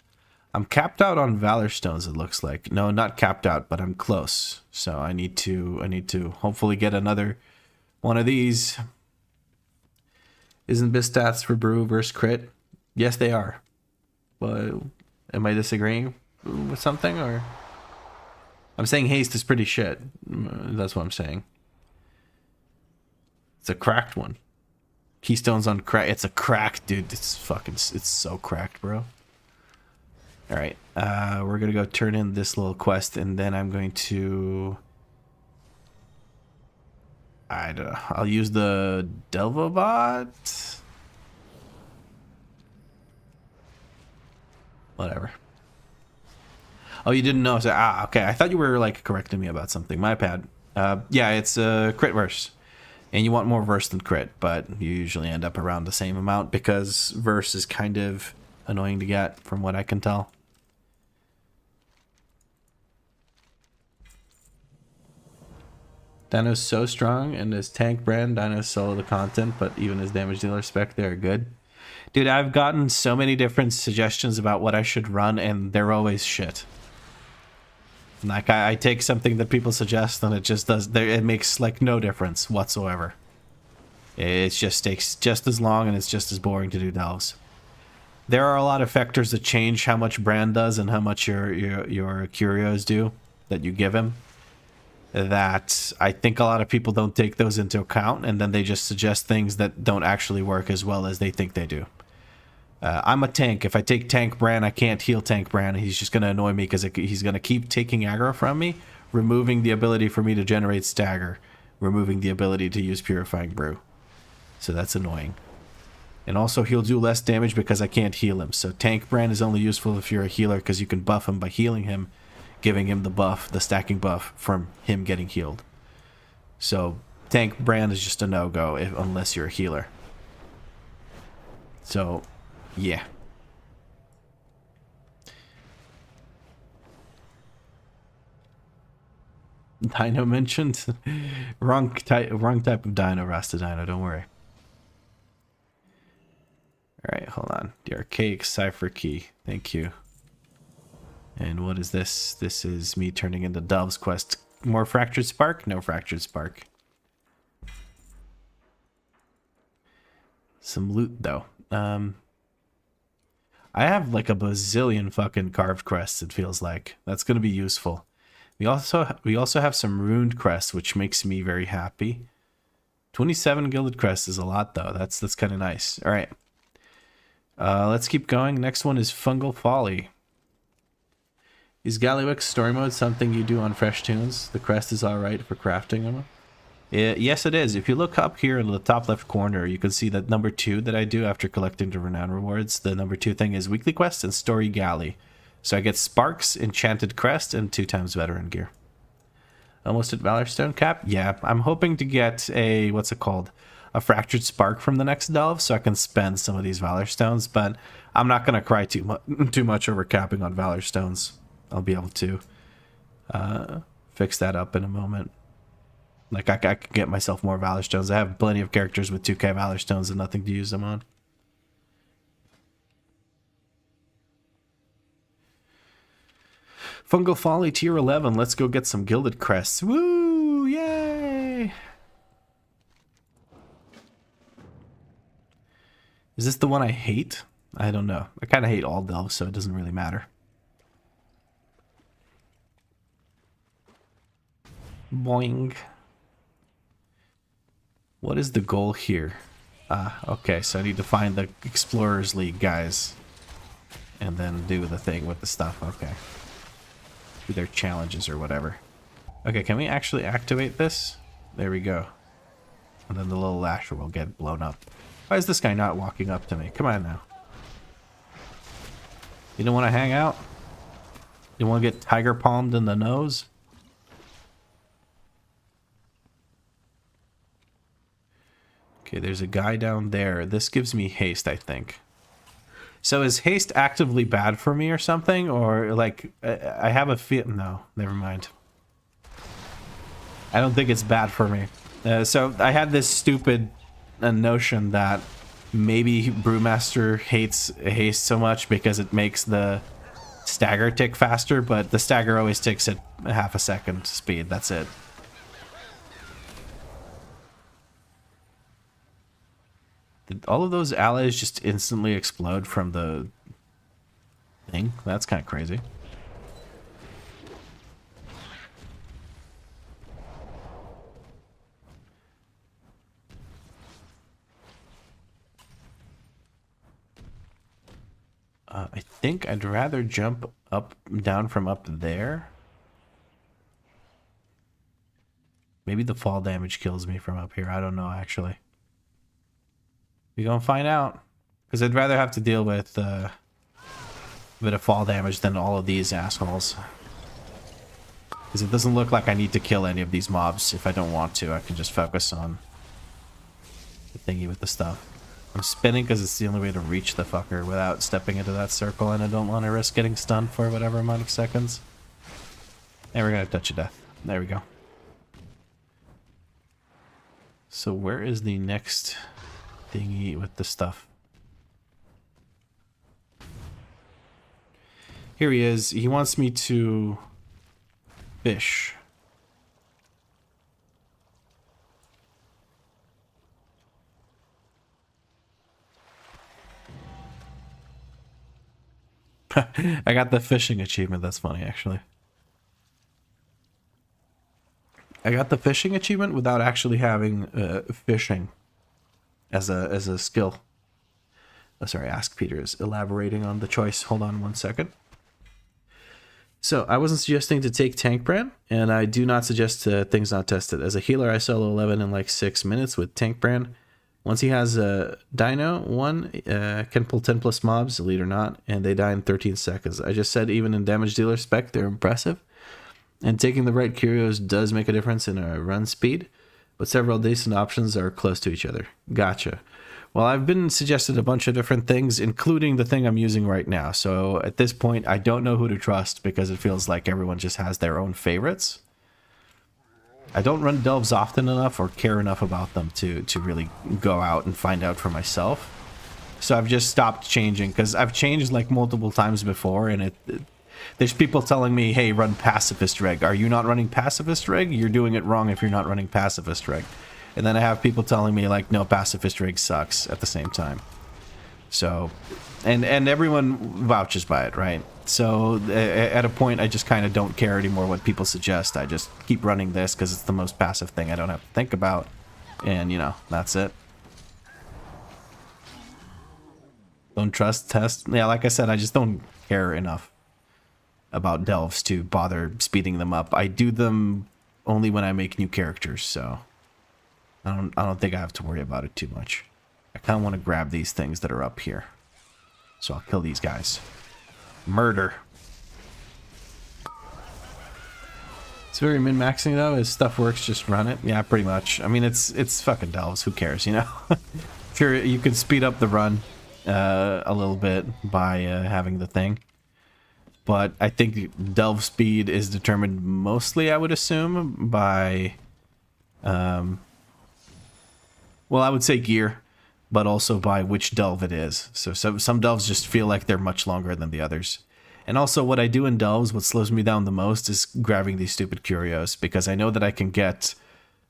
I'm capped out on Valor Stones, it looks like. No, not capped out, but I'm close. So I need to hopefully get another one of these. Isn't this stats for brew versus crit? Yes, they are. But am I disagreeing with something, or? I'm saying haste is pretty shit. That's what I'm saying. It's a cracked one. Keystone's on crack. It's a cracked, dude. It's so cracked, bro. All right. We're gonna go turn in this little quest, and then I'm going to... I don't know. I'll use the Delvobot. Whatever. Oh, you didn't know? So, okay. I thought you were like correcting me about something. My bad. Yeah, it's crit verse, and you want more verse than crit, but you usually end up around the same amount because verse is kind of annoying to get, from what I can tell. Dino's so strong, and his tank brand, Dino's solo the content, but even his damage dealer spec, they're good. Dude, I've gotten so many different suggestions about what I should run, and they're always shit. Like, I take something that people suggest, and it just does, it makes, like, no difference whatsoever. It just takes just as long, and it's just as boring to do delves. There are a lot of factors that change how much brand does and how much your curios do that you give him. that I think a lot of people don't take those into account, and then they just suggest things that don't actually work as well as they think they do. I'm a tank. If I take tank Bran, I can't heal tank Bran. He's just going to annoy me because he's going to keep taking aggro from me, removing the ability for me to generate stagger, removing the ability to use Purifying Brew. So that's annoying. And also he'll do less damage because I can't heal him. So tank Bran is only useful if you're a healer because you can buff him by healing him, giving him the buff, the stacking buff from him getting healed. So tank Bran is just a no-go unless you're a healer. So, yeah. Dino mentioned? wrong type of dino, Rasta Dino, don't worry. Alright, hold on. The archaic cipher key. Thank you. And what is this? This is me turning into Dove's quest. More fractured spark? No fractured spark. Some loot, though. I have like a bazillion fucking carved crests, it feels like. That's going to be useful. We also have some runed crests, which makes me very happy. 27 gilded crests is a lot, though. That's kind of nice. All right. Let's keep going. Next one is Fungal Folly. Is Galliwick's story mode something you do on Fresh Tunes? The crest is alright for crafting them? Yes, it is. If you look up here in the top left corner, you can see that number 2 that I do after collecting the Renown rewards. The number 2 thing is Weekly Quest and Story Galley. So I get Sparks, Enchanted Crest, and 2 times Veteran Gear. Almost at Valorstone cap? Yeah, I'm hoping to get a, what's it called? A Fractured Spark from the next delve so I can spend some of these Valor Stones, but I'm not going to cry too much over capping on Valor Stones. I'll be able to fix that up in a moment. Like, I can get myself more Valor Stones. I have plenty of characters with 2k Valor Stones and nothing to use them on. Fungal Folly tier 11. Let's go get some Gilded Crests. Woo! Yay! Is this the one I hate? I don't know. I kind of hate all delves, so it doesn't really matter. Boing. What is the goal here? Okay, so I need to find the Explorers League guys. And then do the thing with the stuff. Okay. Do their challenges or whatever. Okay, can we actually activate this? There we go. And then the little lasher will get blown up. Why is this guy not walking up to me? Come on now. You don't want to hang out? You want to get tiger palmed in the nose? Okay, there's a guy down there. This gives me haste, I think. So is haste actively bad for me or something? Or, like, I have a feel... No, never mind. I don't think it's bad for me. So I had this stupid notion that maybe Brewmaster hates haste so much because it makes the stagger tick faster, but the stagger always ticks at half a second speed. That's it. Did all of those allies just instantly explode from the thing? That's kind of crazy. I think I'd rather jump down from up there. Maybe the fall damage kills me from up here. I don't know, actually. We're gonna find out. Because I'd rather have to deal with a bit of fall damage than all of these assholes. Because it doesn't look like I need to kill any of these mobs if I don't want to. I can just focus on the thingy with the stuff. I'm spinning because it's the only way to reach the fucker without stepping into that circle, and I don't want to risk getting stunned for whatever amount of seconds. And we're gonna touch of death. There we go. So where is the next thingy with the stuff? Here he is. He wants me to fish. I got the fishing achievement. That's funny, actually. I got the fishing achievement without actually having fishing as a skill. Oh, sorry, Ask Peter is elaborating on the choice. Hold on 1 second. So I wasn't suggesting to take Tank Brand, and I do not suggest things not tested. As a healer, I solo 11 in like 6 minutes with Tank Brand. Once he has a Dino, one can pull 10 plus mobs, elite or not, and they die in 13 seconds. I just said even in damage dealer spec, they're impressive. And taking the right curios does make a difference in a run speed, but several decent options are close to each other. Gotcha. Well, I've been suggested a bunch of different things, including the thing I'm using right now. So at this point, I don't know who to trust because it feels like everyone just has their own favorites. I don't run delves often enough or care enough about them to really go out and find out for myself. So I've just stopped changing because I've changed like multiple times before, and there's people telling me, hey, run Pacifist Reg. Are you not running Pacifist Reg? You're doing it wrong if you're not running Pacifist Reg. And then I have people telling me, like, no, Pacifist Rig sucks at the same time. So, and everyone vouches by it, right? So, at a point, I just kind of don't care anymore what people suggest. I just keep running this because it's the most passive thing I don't have to think about. And, you know, that's it. Don't trust, test. Yeah, like I said, I just don't care enough about delves to bother speeding them up. I do them only when I make new characters, so... I don't think I have to worry about it too much. I kind of want to grab these things that are up here. So I'll kill these guys. Murder. It's very min-maxing though. As stuff works, just run it. Yeah, pretty much. I mean, it's fucking delves. Who cares, you know? Sure, you can speed up the run a little bit by having the thing. But I think delve speed is determined mostly, I would assume, by... well, I would say gear, but also by which delve it is. So some delves just feel like they're much longer than the others. And also what I do in delves, what slows me down the most is grabbing these stupid curios, because I know that I can get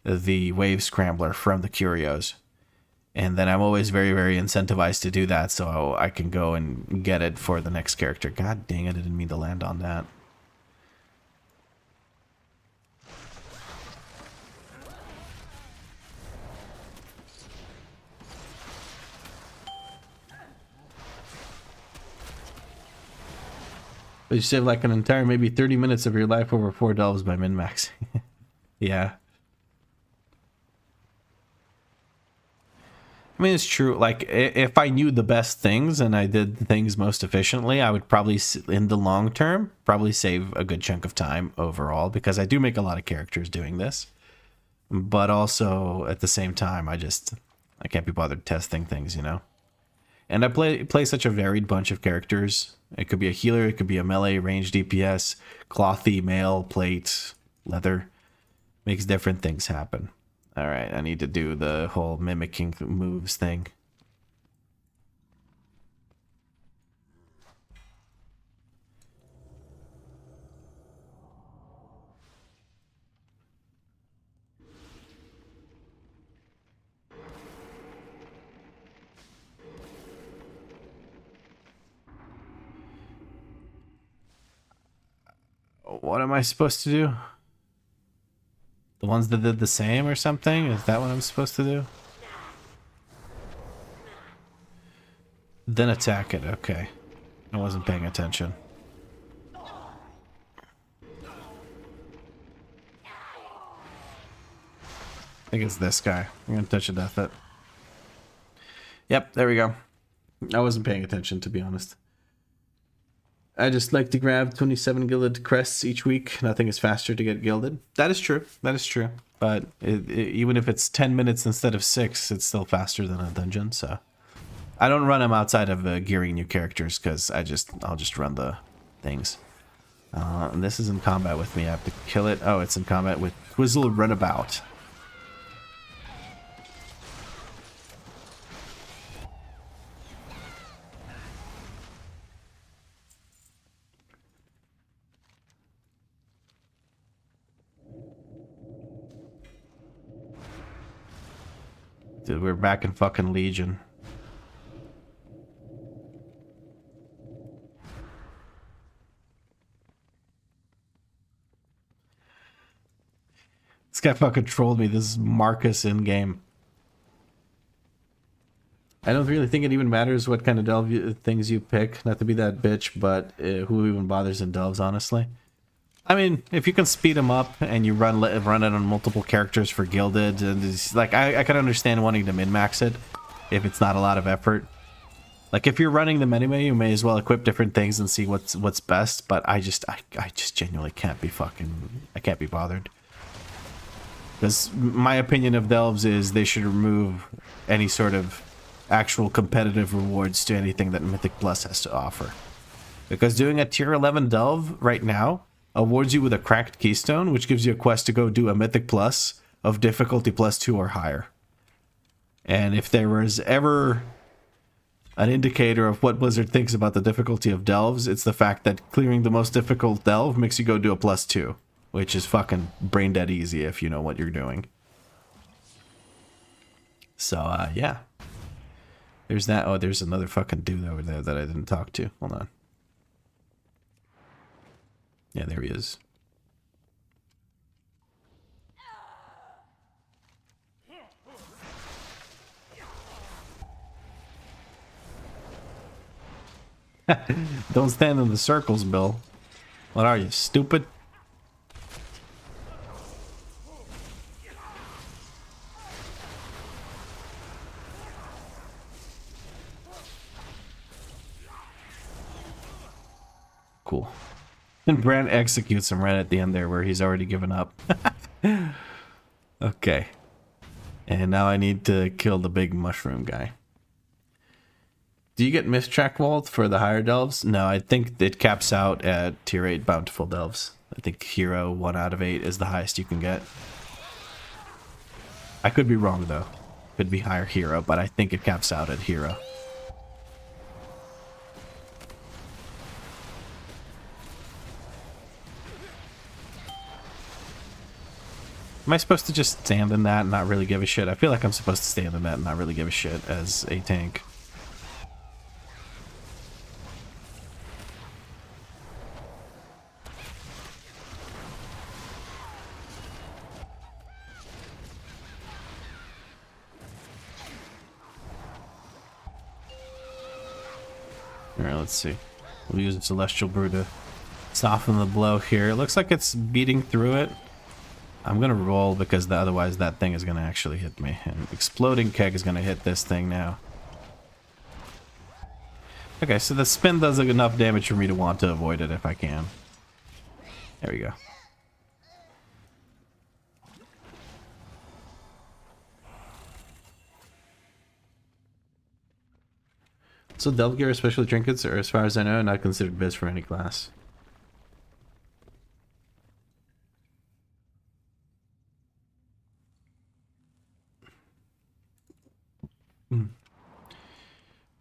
the wave scrambler from the curios. And then I'm always very, very incentivized to do that, so I can go and get it for the next character. God dang it, I didn't mean to land on that. But you save like an entire maybe 30 minutes of your life over 4 delves by min-maxing. Yeah. I mean, it's true. Like, if I knew the best things and I did things most efficiently, I would probably, in the long term, probably save a good chunk of time overall, because I do make a lot of characters doing this. But also, at the same time, I can't be bothered testing things, you know? And I play such a varied bunch of characters. It could be a healer, it could be a melee, range DPS, clothy, mail, plate, leather. Makes different things happen. Alright, I need to do the whole mimicking moves thing. What am I supposed to do? The ones that did the same or something? Is that what I'm supposed to do? Then attack it. Okay. I wasn't paying attention. I think it's this guy. I'm gonna touch a death it. Yep, there we go. I wasn't paying attention, to be honest. I just like to grab 27 gilded crests each week. Nothing is faster to get gilded. That is true. That is true. But even if it's 10 minutes instead of 6, it's still faster than a dungeon. So I don't run them outside of gearing new characters, because I'll just run the things. And this is in combat with me. I have to kill it. Oh, it's in combat with Twizzle Runabout. Dude, we're back in fucking Legion. This guy fucking trolled me. This is Marcus in game. I don't really think it even matters what kind of delve things you pick. Not to be that bitch, but who even bothers in delves, honestly? I mean, if you can speed them up and you run it on multiple characters for gilded, and it's like I can understand wanting to min-max it if it's not a lot of effort. Like if you're running them anyway, you may as well equip different things and see what's best. But I just genuinely can't be I can't be bothered. Because my opinion of delves is they should remove any sort of actual competitive rewards to anything that Mythic Plus has to offer. Because doing a tier 11 delve right now awards you with a cracked keystone, which gives you a quest to go do a Mythic Plus of difficulty +2 or higher. And if there was ever an indicator of what Blizzard thinks about the difficulty of delves, it's the fact that clearing the most difficult delve makes you go do a +2, which is fucking brain dead easy if you know what you're doing. So, yeah. There's that. Oh, there's another fucking dude over there that I didn't talk to. Hold on. Yeah, there he is. Don't stand in the circles, Bill. What are you, stupid? Cool. And Brand executes him right at the end there where he's already given up. Okay. And now I need to kill the big mushroom guy. Do you get Mistrack Vault for the higher delves? No, I think it caps out at tier 8 bountiful delves. I think hero 1 out of 8 is the highest you can get. I could be wrong though. Could be higher hero, but I think it caps out at hero. Am I supposed to just stand in that and not really give a shit? I feel like I'm supposed to stand in that and not really give a shit as a tank. Alright, let's see. We'll use a Celestial Brew to soften the blow here. It looks like it's beating through it. I'm gonna roll because otherwise that thing is gonna actually hit me. And Exploding Keg is gonna hit this thing now. Okay, so the spin does enough damage for me to want to avoid it if I can. There we go. So Delve Gear, especially trinkets, are, as far as I know, not considered biz for any class.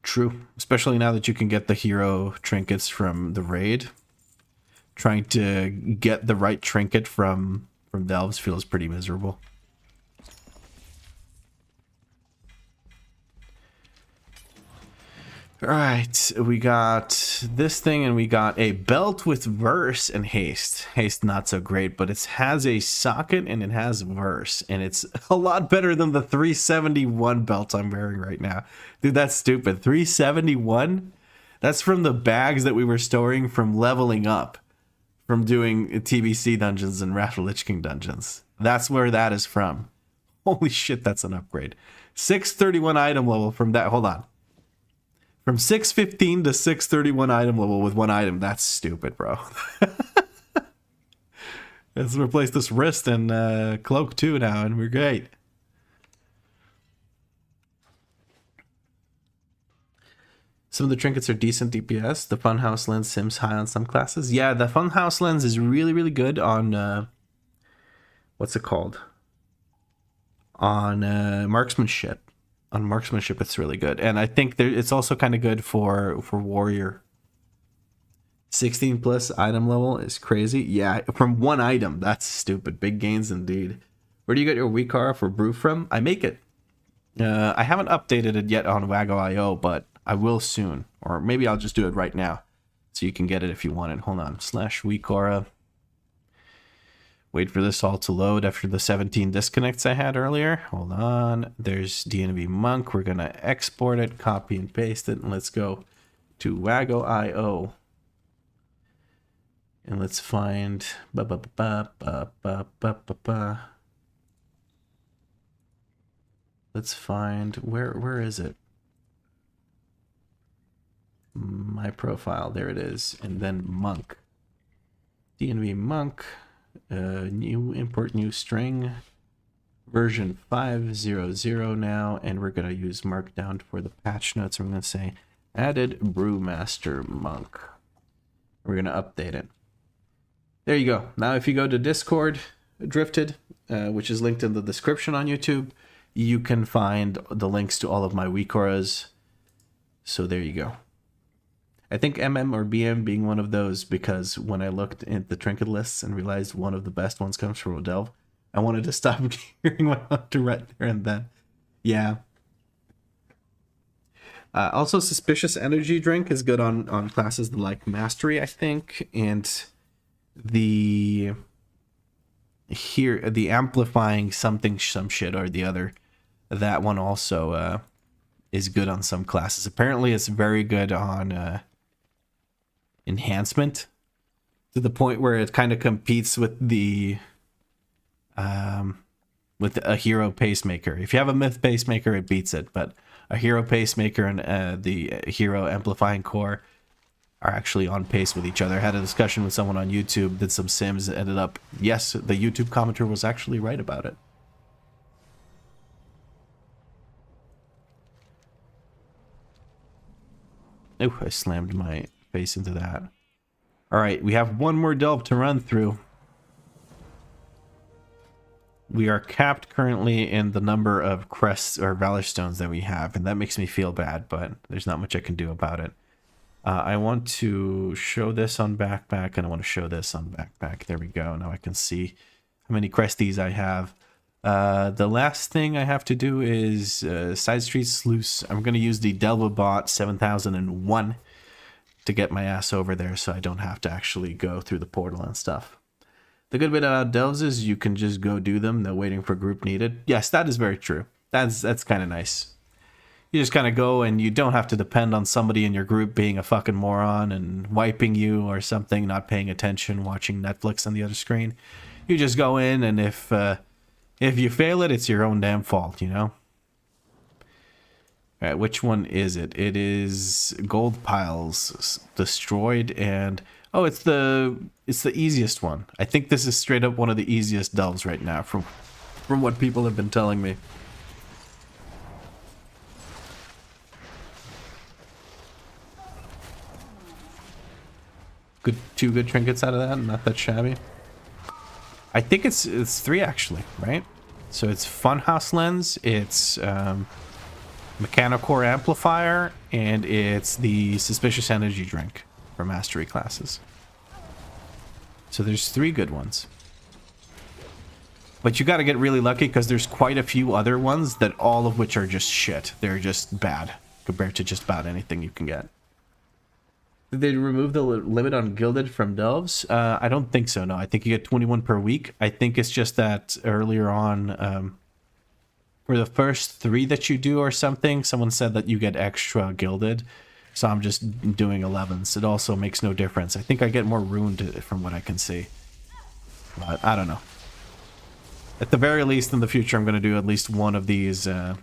True, especially now that you can get the hero trinkets from the raid. Trying to get the right trinket from delves feels pretty miserable. Alright, we got this thing and we got a belt with verse and haste. Haste not so great, but it has a socket and it has verse. And it's a lot better than the 371 belt I'm wearing right now. Dude, that's stupid. 371? That's from the bags that we were storing from leveling up. From doing TBC dungeons and Wrath of Lich King dungeons. That's where that is from. Holy shit, that's an upgrade. 631 item level from that. Hold on. From 615 to 631 item level with one item. That's stupid, bro. Let's replace this wrist and cloak too now, and we're great. Some of the trinkets are decent DPS. The Funhouse lens sims high on some classes. Yeah, the Funhouse lens is really, really good on... what's it called? On marksmanship. On marksmanship, it's really good. And I think it's also kind of good for warrior. 16 plus item level is crazy. Yeah, from one item. That's stupid. Big gains indeed. Where do you get your WeakAuras for brew from? I make it. I haven't updated it yet on WeakAuras.io, but I will soon. Or maybe I'll just do it right now. So you can get it if you want it. Hold on. /WeakAuras. Wait for this all to load after the 17 disconnects I had earlier. Hold on. There's DNV Monk. We're going to export it, copy and paste it, and let's go to WeakAuras. And let's find... Let's find... Where is it? My profile. There it is. And then Monk. DNV Monk. New import new string. Version 5.0.0 now. And we're going to use Markdown for the patch notes. I'm going to say added Brewmaster Monk. We're going to update it. There you go. Now if you go to Discord, Drifted, which is linked in the description on YouTube, you can find the links to all of my WeakAuras. So there you go. I think MM or BM being one of those, because when I looked at the trinket lists and realized one of the best ones comes from Odell, I wanted to stop gearing my hunter right there and then. Yeah. Also, Suspicious Energy Drink is good on classes like Mastery, I think, and the amplifying something, some shit or the other. That one also is good on some classes. Apparently, it's very good on enhancement, to the point where it kind of competes with a hero pacemaker. If you have a myth pacemaker, it beats it, but a hero pacemaker and the hero amplifying core are actually on pace with each other. I had a discussion with someone on YouTube, did some sims, ended up, yes, the YouTube commenter was actually right about it. Oh, I slammed my face into that. All right, we have one more delve to run through. We are capped currently in the number of crests or valor stones that we have, and that makes me feel bad, but there's not much I can do about it. I want to show this on backpack, and I want to show this on backpack. There we go. Now I can see how many cresties I have. The last thing I have to do is Side Street Sluice. I'm going to use the Delvabot 7001 to get my ass over there, so I don't have to actually go through the portal and stuff. The good bit about delves is you can just go do them. No waiting for group needed. Yes, that is very true. That's kind of nice. You just kind of go and you don't have to depend on somebody in your group being a fucking moron and wiping you or something, not paying attention, watching Netflix on the other screen. You just go in, and if you fail it, it's your own damn fault, you know? All right, which one is it? It is Gold Piles Destroyed, and oh, it's the easiest one. I think this is straight up one of the easiest delves right now from what people have been telling me. Two good trinkets out of that, not that shabby. I think it's 3 actually, right? So it's Funhouse Lens, it's Mechanicore Amplifier, and it's the Suspicious Energy Drink for Mastery classes. So there's 3 good ones. But you gotta get really lucky, because there's quite a few other ones that all of which are just shit. They're just bad compared to just about anything you can get. Did they remove the limit on Gilded from Delves? I don't think so, no. I think you get 21 per week. I think it's just that earlier on, for the first 3 that you do or something, someone said that you get extra Gilded. So I'm just doing 11s. It also makes no difference. I think I get more ruined from what I can see. But I don't know. At the very least, in the future, I'm going to do at least one of these, what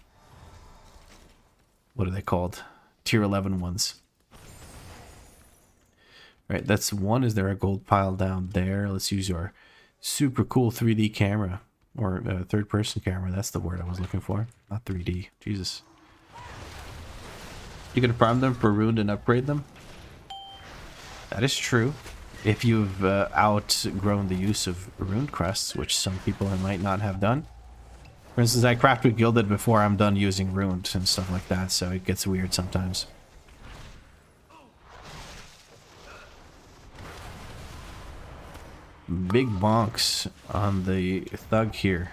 are they called? Tier 11 ones. Right, that's one. Is there a gold pile down there? Let's use your super cool 3D camera. Or third-person camera. That's the word I was looking for. Not 3D. Jesus. You can farm them for ruined and upgrade them? That is true. If you've outgrown the use of ruined crests, which some people might not have done. For instance, I craft with Gilded before I'm done using ruined and stuff like that, so it gets weird sometimes. Big bonks on the thug here.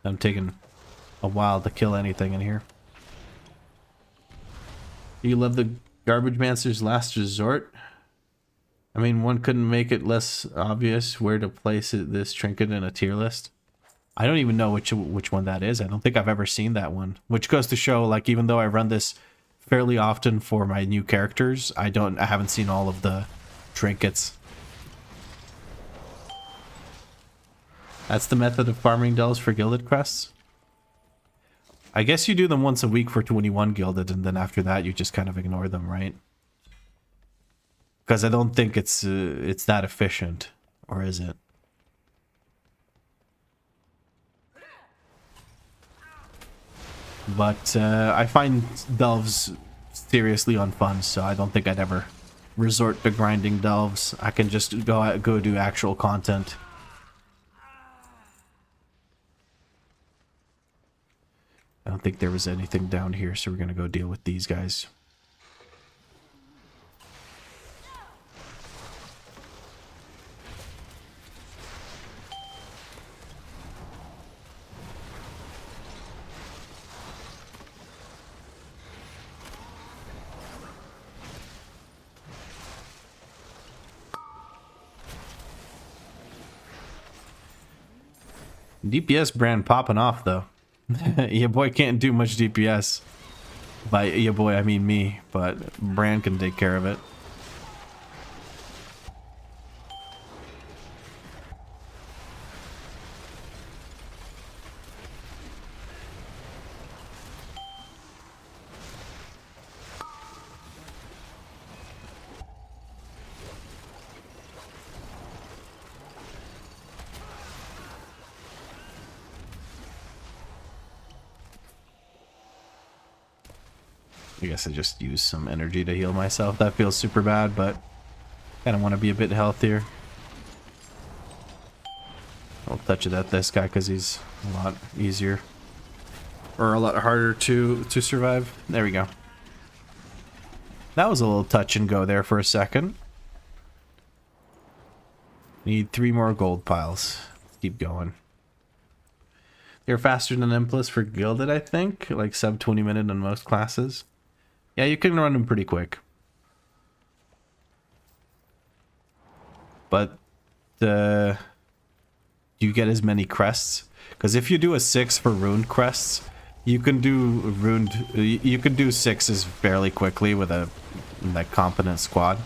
I'm taking a while to kill anything in here. You love the Garbage Mancer's Last Resort? I mean, one couldn't make it less obvious where to place this trinket in a tier list. I don't even know which one that is. I don't think I've ever seen that one. Which goes to show, like, even though I run this fairly often for my new characters, I haven't seen all of the trinkets. That's the method of farming delves for gilded crests. I guess you do them once a week for 21 gilded, and then after that you just kind of ignore them, right? Because I don't think it's that efficient, or is it? But I find delves seriously unfun, so I don't think I'd ever resort to grinding delves. I can just go do actual content. I don't think there was anything down here, so we're gonna go deal with these guys. DPS brand popping off though. Your boy can't do much DPS. By your boy I mean me, but brand can take care of it. I guess I just use some energy to heal myself. That feels super bad, but kind of want to be a bit healthier. I'll touch it at this guy because he's a lot easier. Or a lot harder to survive. There we go. That was a little touch and go there for a second. Need 3 more gold piles. Let's keep going. They're faster than M+ for Gilded, I think. Like sub 20 minute on most classes. Yeah, you can run them pretty quick. But do you get as many crests? Because if you do a 6 for runed crests, you can do 6s fairly quickly with a like competent squad.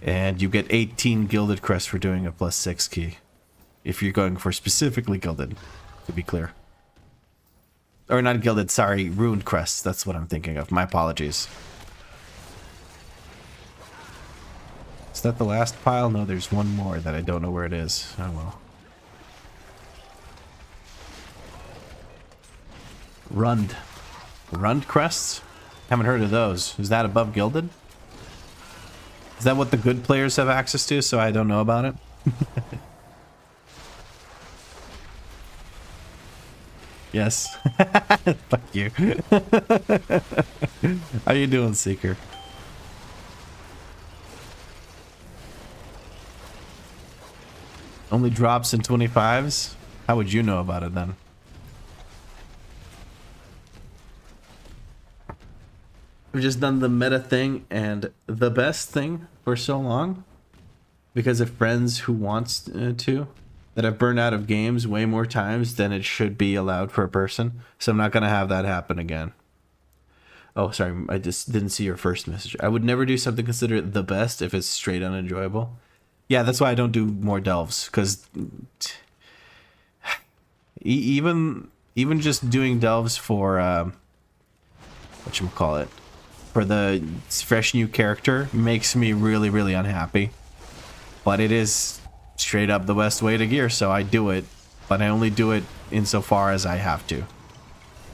And you get 18 gilded crests for doing a +6 key. If you're going for specifically gilded, to be clear. Or not gilded, sorry, ruined crests. That's what I'm thinking of. My apologies. Is that the last pile? No, there's one more that I don't know where it is. Oh well. Rund. Rund crests? Haven't heard of those. Is that above gilded? Is that what the good players have access to, so I don't know about it? Yes. Fuck you. How you doing, Seeker? Only drops in 25s? How would you know about it then? We've just done the meta thing and the best thing for so long because of friends who wants to. That I've burned out of games way more times than it should be allowed for a person. So I'm not going to have that happen again. Oh, sorry. I just didn't see your first message. I would never do something considered the best if it's straight unenjoyable. Yeah, that's why I don't do more delves. Because even just doing delves for, whatchamacallit, for the fresh new character makes me really, really unhappy. But it is straight up the best way to gear, so I do it, but I only do it insofar as I have to,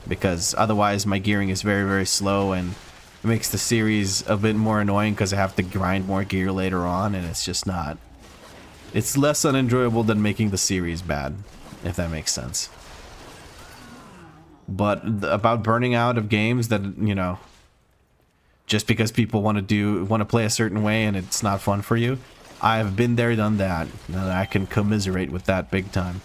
because otherwise my gearing is very, very slow and it makes the series a bit more annoying because I have to grind more gear later on, and it's just not, it's less unenjoyable than making the series bad, if that makes sense. But about burning out of games that, you know, just because people want to play a certain way and it's not fun for you, I've been there, done that, and I can commiserate with that big time.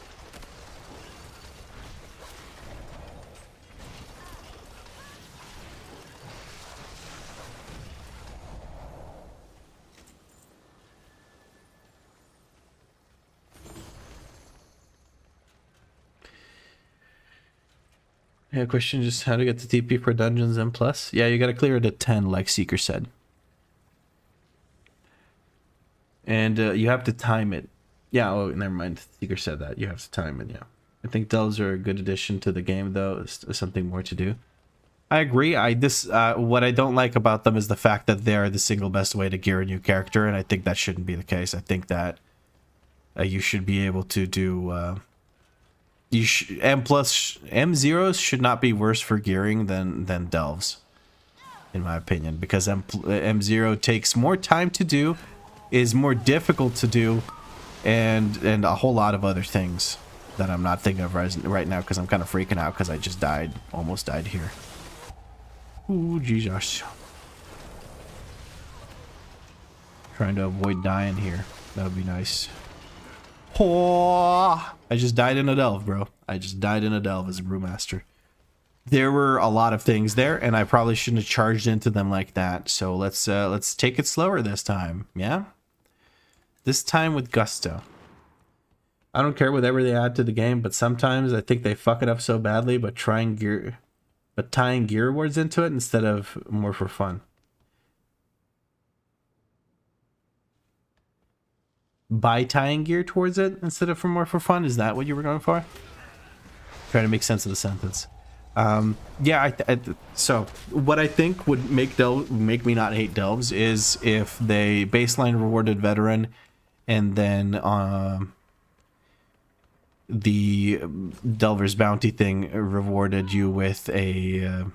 Yeah, question just how to get the TP for dungeons and plus. Yeah, you gotta clear it at 10, like Seeker said. And you have to time it. Yeah, oh, never mind. Seeker said that. You have to time it, yeah. I think delves are a good addition to the game, though. It's something more to do. I agree. What I don't like about them is the fact that they are the single best way to gear a new character, and I think that shouldn't be the case. I think that you should be able to do... M0s should not be worse for gearing than delves, in my opinion, because M0 takes more time to do, is more difficult to do, and a whole lot of other things that I'm not thinking of right now because I'm kind of freaking out because I just almost died here. Ooh, Jesus. Trying to avoid dying here. That would be nice. Oh, I just died in a delve, bro. I just died in a delve as a brewmaster. There were a lot of things there, and I probably shouldn't have charged into them like that. So let's take it slower this time. Yeah? This time with gusto. I don't care whatever they add to the game, but sometimes I think they fuck it up so badly, but tying gear rewards into it instead of more for fun. By tying gear towards it instead of for more for fun? Is that what you were going for? Trying to make sense of the sentence. Yeah, so what I think would make me not hate delves is if they baseline rewarded veteran and then the Delver's Bounty thing rewarded you with a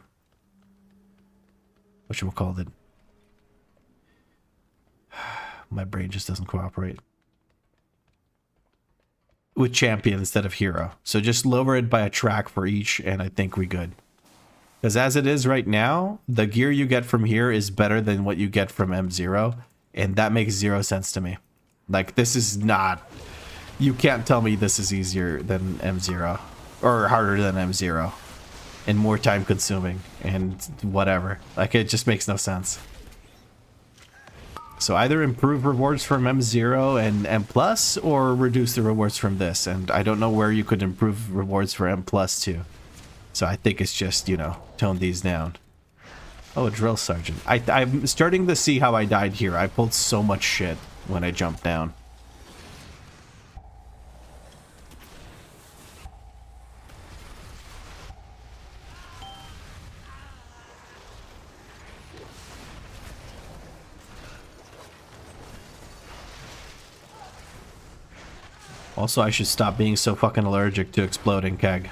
whatchamacallit? My brain just doesn't cooperate. With champion instead of hero. So just lower it by a track for each, and I think we good. Because as it is right now, the gear you get from here is better than what you get from M0, and that makes 0 sense to me. Like, this is not... You can't tell me this is easier than M0, or harder than M0, and more time consuming, and whatever. Like, it just makes no sense. So either improve rewards from M0 and M+, or reduce the rewards from this. And I don't know where you could improve rewards for M+ to. So I think it's just, you know, tone these down. Oh, a drill sergeant. I'm starting to see how I died here. I pulled so much shit when I jumped down. Also, I should stop being so fucking allergic to exploding keg.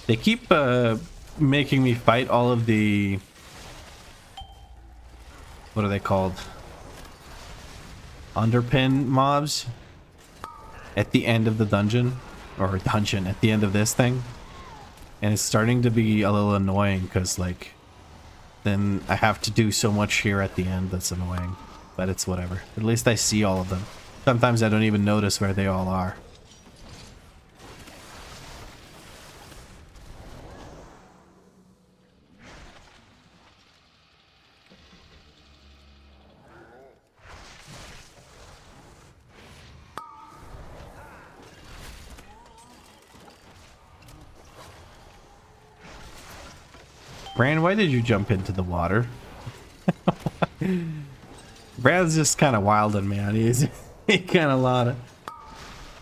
They keep making me fight all of the... What are they called? Underpin mobs at the end of the dungeon. Or dungeon, at the end of this thing. And it's starting to be a little annoying because, like, then I have to do so much here at the end that's annoying. But it's whatever. At least I see all of them. Sometimes I don't even notice where they all are. Bran, why did you jump into the water? Brad's just kind of wilding, man. He kind of lot of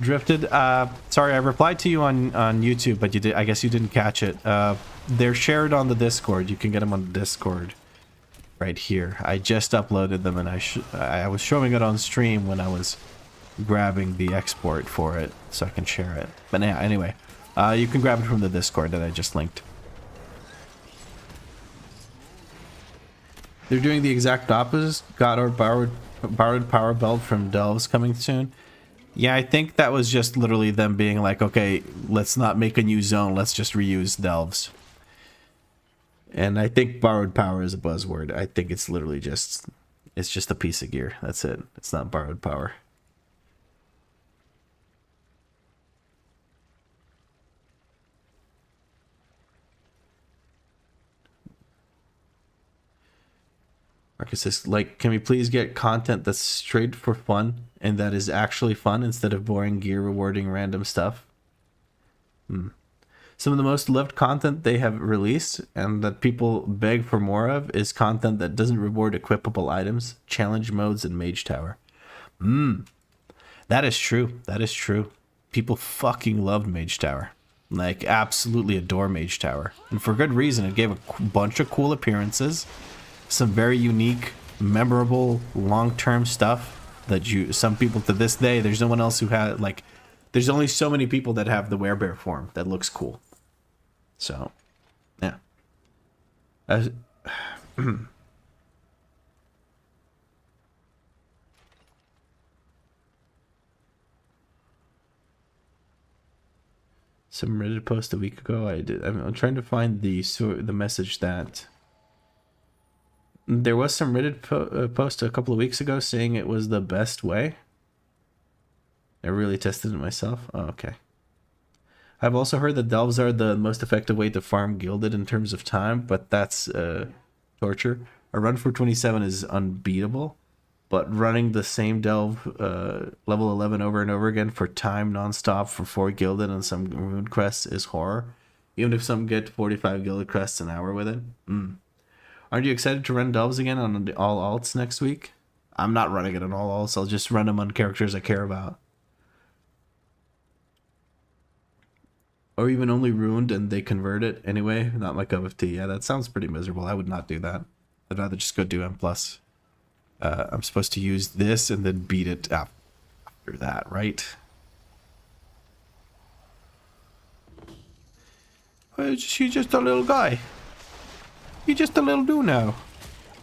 drifted. Sorry, I replied to you on YouTube, but I guess you didn't catch it. They're shared on the Discord. You can get them on the Discord right here. I just uploaded them, and I was showing it on stream when I was grabbing the export for it, so I can share it. But yeah, anyway, you can grab it from the Discord that I just linked. They're doing the exact opposite. Got our borrowed power belt from Delves coming soon. Yeah, I think that was just literally them being like, okay, let's not make a new zone. Let's just reuse Delves. And I think borrowed power is a buzzword. I think it's literally just, it's just a piece of gear. That's it. It's not borrowed power. Marcus says, like, can we please get content that's straight for fun and that is actually fun instead of boring gear rewarding random stuff? Some of the most loved content they have released and that people beg for more of is content that doesn't reward equipable items, challenge modes, and Mage Tower. That is true. That is true. People fucking loved Mage Tower. Like, absolutely adore Mage Tower. And for good reason. It gave a bunch of cool appearances. Some very unique, memorable, long-term stuff that some people to this day, there's no one else who had, like, there's only so many people that have the werebear form that looks cool. So, yeah. Some Reddit post a week ago. I'm trying to find the message that there was some Reddit post a couple of weeks ago saying it was the best way. I really tested it myself. Oh, okay. I've also heard that delves are the most effective way to farm gilded in terms of time, but that's torture. A run for 27 is unbeatable, but running the same delve level 11 over and over again for time nonstop for 4 gilded and some rune quests is horror. Even if some get 45 gilded quests an hour with it. Aren't you excited to run delves again on all alts next week? I'm not running it on all alts. I'll just run them on characters I care about. Or even only ruined and they convert it anyway. Not my cup of tea. Yeah, that sounds pretty miserable. I would not do that. I'd rather just go do M+. I'm supposed to use this and then beat it after that, right? You're just a little guy. You're just a little dude now.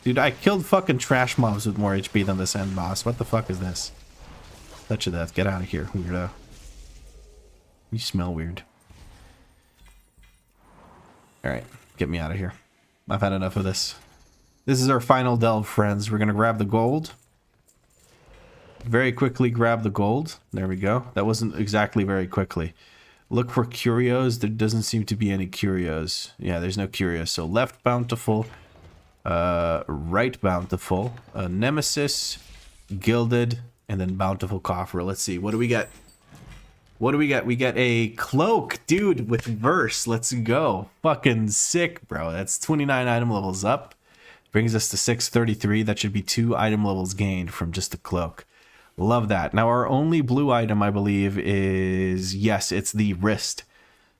Dude, I killed fucking trash mobs with more HP than this end boss. What the fuck is this? Touch of death. Get out of here, weirdo. You smell weird. Alright, get me out of here. I've had enough of this. This is our final delve, friends. We're gonna grab the gold. Very quickly grab the gold. There we go. That wasn't exactly very quickly. Look for curios. There doesn't seem to be any curios. Yeah, there's no curios. So left bountiful, right bountiful, nemesis, gilded, and then bountiful coffer. Let's see. What do we get? What do we get? We get a cloak, dude, with verse. Let's go. Fucking sick, bro. That's 29 item levels up. Brings us to 633. That should be 2 item levels gained from just the cloak. Love that. Now, our only blue item, I believe, is... Yes, it's the wrist.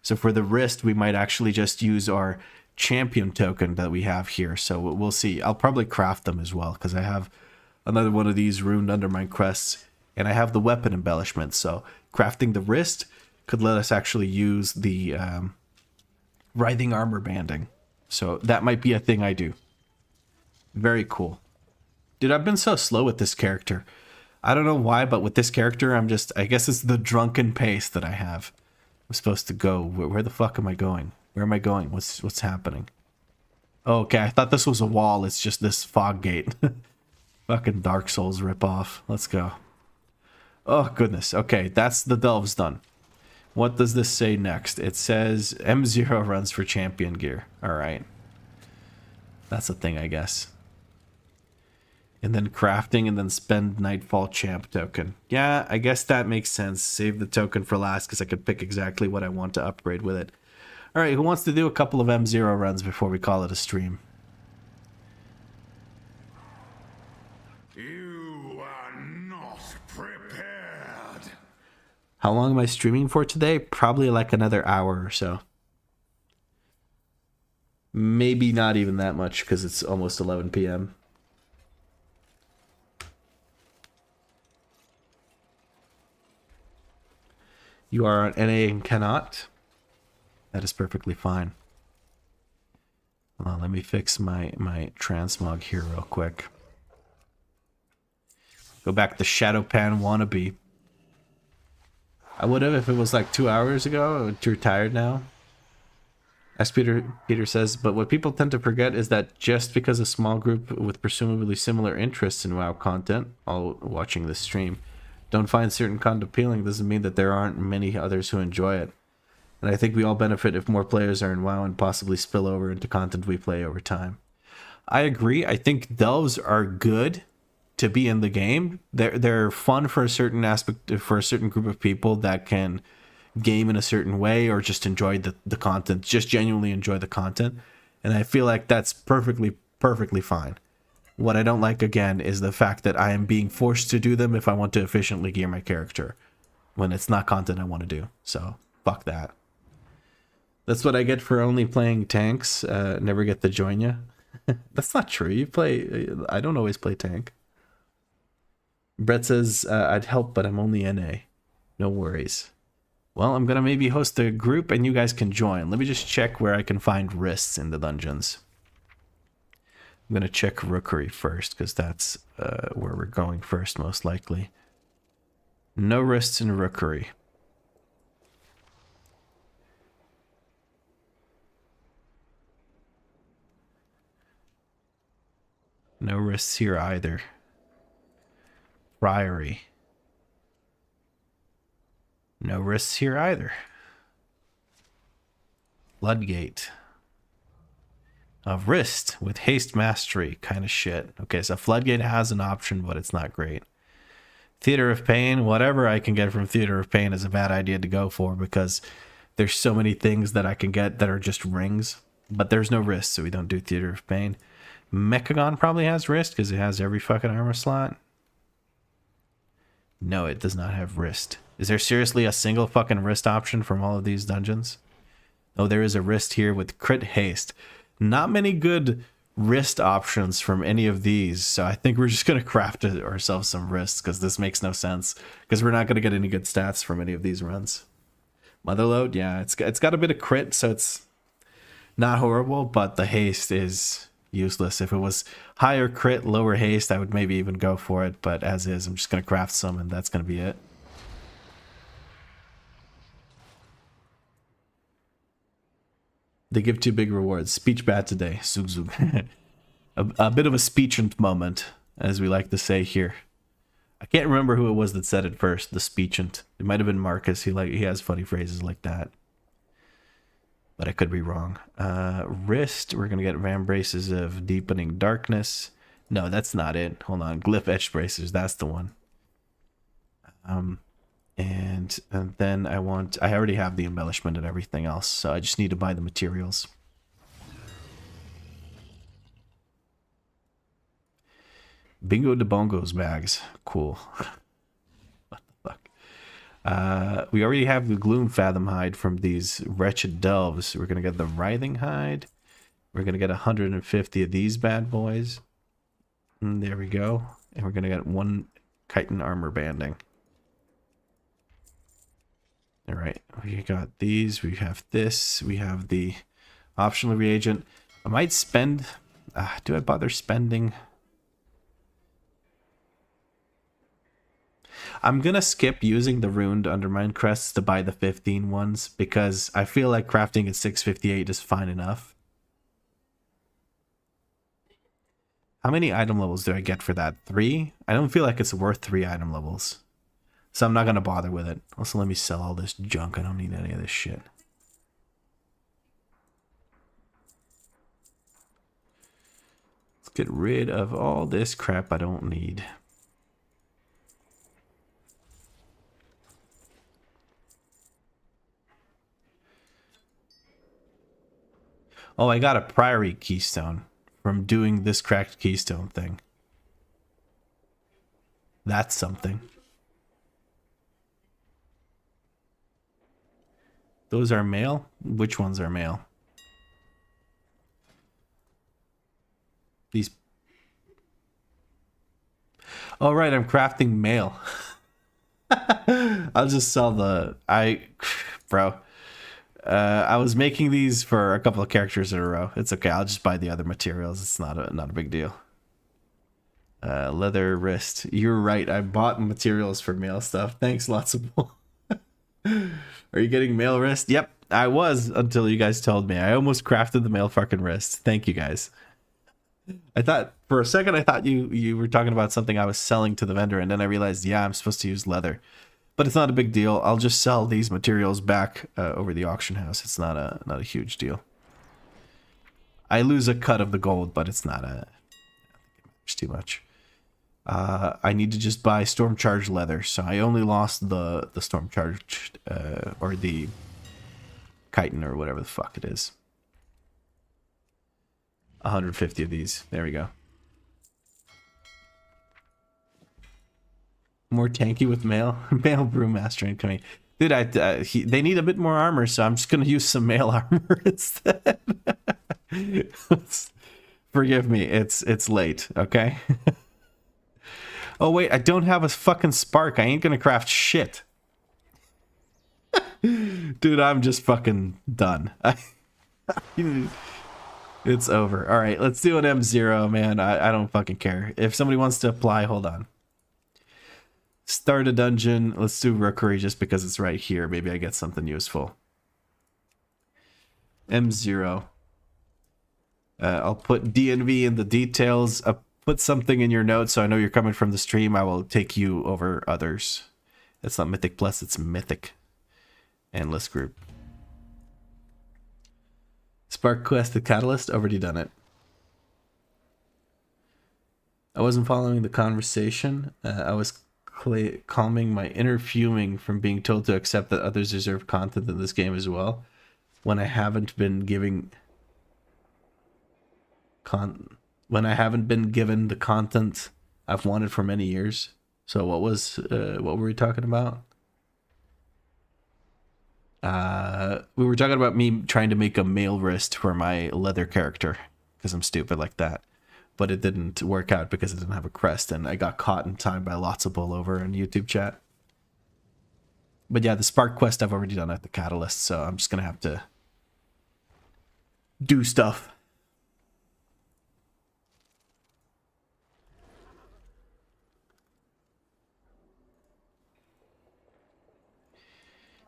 So for the wrist, we might actually just use our champion token that we have here. So we'll see. I'll probably craft them as well, because I have another one of these ruined undermine quests. And I have the weapon embellishment, so crafting the wrist could let us actually use the writhing armor banding. So that might be a thing I do. Very cool. Dude, I've been so slow with this character. I don't know why, but with this character, I guess it's the drunken pace that I have. I'm supposed to go. Where the fuck am I going? Where am I going? What's happening? Oh, okay, I thought this was a wall. It's just this fog gate. Fucking Dark Souls ripoff. Let's go. Oh, goodness. Okay, that's the delves done. What does this say next? It says M0 runs for champion gear. Alright. That's a thing, I guess. And then crafting and then spend Nightfall champ token. Yeah, I guess that makes sense. Save the token for last because I could pick exactly what I want to upgrade with it. Alright, who wants to do a couple of M0 runs before we call it a stream? How long am I streaming for today? Probably like another hour or so. Maybe not even that much because it's almost 11 p.m. You are on NA and cannot? That is perfectly fine. Hold on, let me fix my transmog here real quick. Go back to Shadowpan wannabe. I would have if it was like 2 hours ago. You're tired now. As Peter says, but what people tend to forget is that just because a small group with presumably similar interests in WoW content, all watching this stream, don't find certain content appealing doesn't mean that there aren't many others who enjoy it. And I think we all benefit if more players are in WoW and possibly spill over into content we play over time. I agree. I think delves are good to be in the game. They're fun for a certain aspect, for a certain group of people that can game in a certain way or just enjoy the content, just genuinely enjoy the content. And I feel like that's perfectly fine. What I don't like, again, is the fact that I am being forced to do them if I want to efficiently gear my character, when it's not content I want to do. So, fuck that. That's what I get for only playing tanks. Never get to join you. That's not true. You play... I don't always play tank. Brett says, I'd help, but I'm only NA. No worries. Well, I'm going to maybe host a group and you guys can join. Let me just check where I can find wrists in the dungeons. I'm going to check Rookery first, because that's where we're going first, most likely. No wrists in Rookery. No wrists here either. Priory. No wrists here either. Floodgate. A wrist with haste mastery kind of shit. Okay, so Floodgate has an option, but it's not great. Theater of Pain, whatever I can get from Theater of Pain is a bad idea to go for, because there's so many things that I can get that are just rings. But there's no wrist, so we don't do Theater of Pain. Mechagon probably has wrist, because it has every fucking armor slot. No, it does not have wrist. Is there seriously a single fucking wrist option from all of these dungeons? Oh, there is a wrist here with crit haste. Not many good wrist options from any of these, so I think we're just going to craft ourselves some wrists, because this makes no sense, because we're not going to get any good stats from any of these runs. Motherload, yeah, it's got a bit of crit, so it's not horrible, but the haste is useless. If it was higher crit, lower haste, I would maybe even go for it, but as is, I'm just going to craft some, and that's going to be it. They give too big rewards. Speech bad today. Zug zug. a bit of a speechant moment, as we like to say here. I can't remember who it was that said it first, the speechant. It might have been Marcus. He has funny phrases like that. But I could be wrong. Wrist, we're going to get Van Braces of Deepening Darkness. No, that's not it. Hold on. Glyph Etch Bracers, that's the one. And then I already have the embellishment and everything else, so I just need to buy the materials. Bingo de Bongos bags. Cool. What the fuck? We already have the Gloom Fathom hide from these wretched delves. We're going to get the Writhing hide. We're going to get 150 of these bad boys. And there we go. And we're going to get 1 chitin armor banding. All right, we got these, we have this, we have the optional reagent. I might spend, do I bother spending? I'm gonna skip using the ruined undermine crests to buy the 15 ones, because I feel like crafting at 658 is fine enough. How many item levels do I get for that? 3? I don't feel like it's worth 3 item levels. So I'm not going to bother with it. Also, let me sell all this junk. I don't need any of this shit. Let's get rid of all this crap I don't need. Oh, I got a Priory Keystone from doing this cracked keystone thing. That's something. Those are male? Which ones are male? These. Oh, right, I'm crafting male. I'll just sell the... Bro. I was making these for a couple of characters in a row. It's okay, I'll just buy the other materials. It's not a big deal. Leather wrist. You're right, I bought materials for male stuff. Thanks, lots of people. Are you getting male wrist? Yep, I was, until you guys told me. I almost crafted the male fucking wrist. Thank you guys. I thought, for a second, I thought you were talking about something I was selling to the vendor, and then I realized, yeah, I'm supposed to use leather. But it's not a big deal. I'll just sell these materials back over the auction house. It's not a huge deal. I lose a cut of the gold, but it's not a... I don't think it matters too much. I need to just buy storm charged leather, so I only lost the storm charged or the chitin or whatever the fuck it is. 150 of these. There we go. More tanky with male brewmaster incoming. Dude, they need a bit more armor, so I'm just gonna use some male armor instead. Forgive me, it's late, okay? Oh wait, I don't have a fucking spark. I ain't gonna craft shit. Dude, I'm just fucking done. It's over. All right, let's do an M0, man. I don't fucking care. If somebody wants to apply, hold on. Start a dungeon. Let's do Rookery just because it's right here. Maybe I get something useful. M0. I'll put DNV in the details. I'll put something in your notes so I know you're coming from the stream. I will take you over others. It's not Mythic Plus, it's Mythic. Endless group. Spark Quest, the Catalyst. Already done it. I wasn't following the conversation. I was calming my inner fuming from being told to accept that others deserve content in this game as well, when I haven't been given the content I've wanted for many years. So what were we talking about? We were talking about me trying to make a male wrist for my leather character because I'm stupid like that. But it didn't work out because it didn't have a crest, and I got caught in time by lots of bull over in YouTube chat. But yeah, the Spark Quest I've already done at the Catalyst, so I'm just gonna have to do stuff.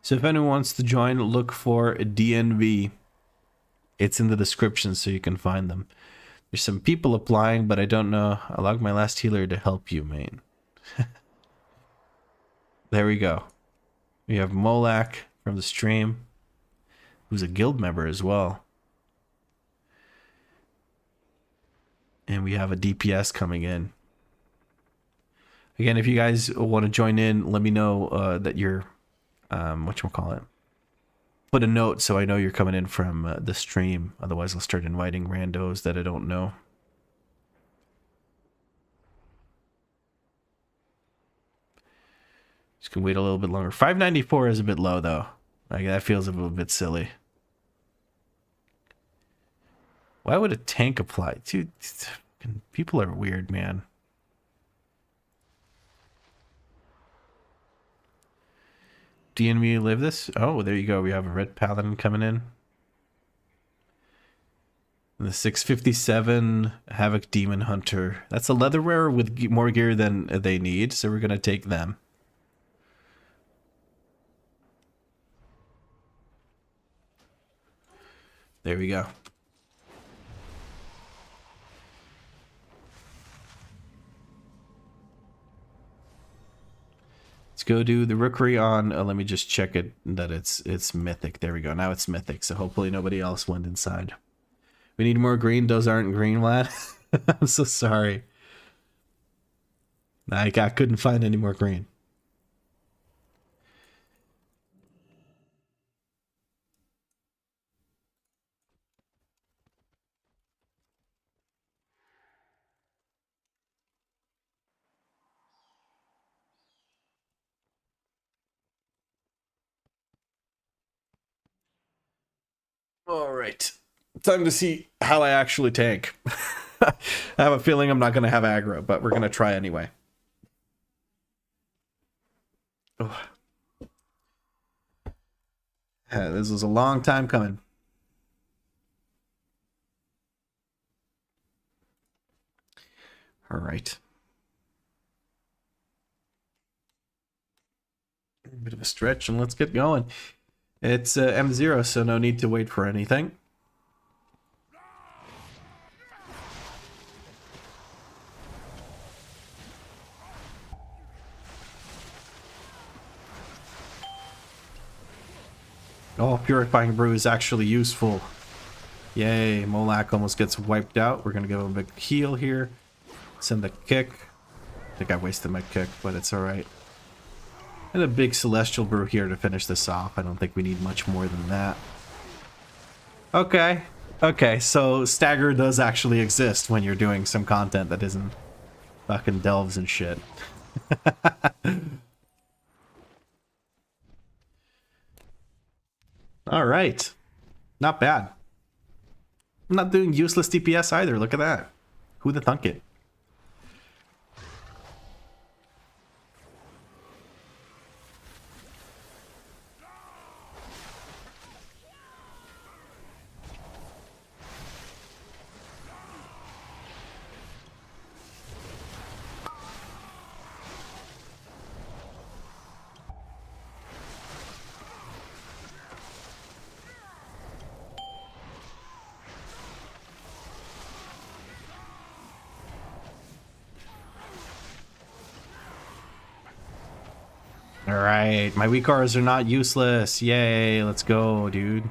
So if anyone wants to join, look for DNV. It's in the description so you can find them. There's some people applying, but I don't know. I logged my last healer to help you, main. There we go. We have Molak from the stream, who's a guild member as well. And we have a DPS coming in. Again, if you guys want to join in, let me know that you're, whatchamacallit. Put a note so I know you're coming in from the stream. Otherwise, I'll start inviting randos that I don't know. Just gonna wait a little bit longer. 594 is a bit low, though. Like, that feels a little bit silly. Why would a tank apply? Dude, people are weird, man. DNV live this? Oh, there you go. We have a red paladin coming in. And the 657 Havoc Demon Hunter. That's a leather wearer with more gear than they need, so we're going to take them. There we go. Let's go do the Rookery on. Let me just check it that it's mythic. There we go. Now it's mythic, so hopefully nobody else went inside. We need more green. Those aren't green, lad. I'm so sorry. I couldn't find any more green. All right. Time to see how I actually tank. I have a feeling I'm not going to have aggro, but we're going to try anyway. Oh. Yeah, this was a long time coming. All right. A bit of a stretch, and let's get going. It's M0, so no need to wait for anything. Oh, Purifying Brew is actually useful. Yay, Molak almost gets wiped out. We're gonna give him a big heal here. Send the kick. I think I wasted my kick, but it's alright. And a big Celestial Brew here to finish this off. I don't think we need much more than that. Okay. Okay, so Stagger does actually exist when you're doing some content that isn't fucking delves and shit. Alright. Not bad. I'm not doing useless DPS either. Look at that. Who'da thunk it? Alright, my WeakAuras are not useless. Yay, let's go, dude.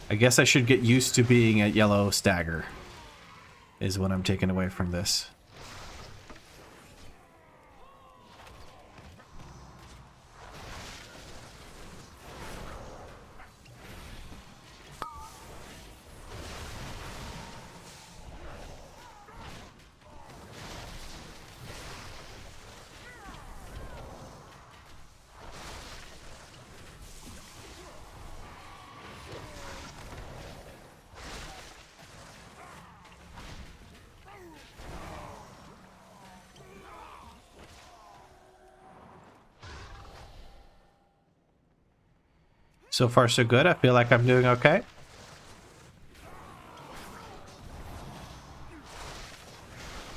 I guess I should get used to being at yellow Stagger, is what I'm taking away from this. So far, so good. I feel like I'm doing okay.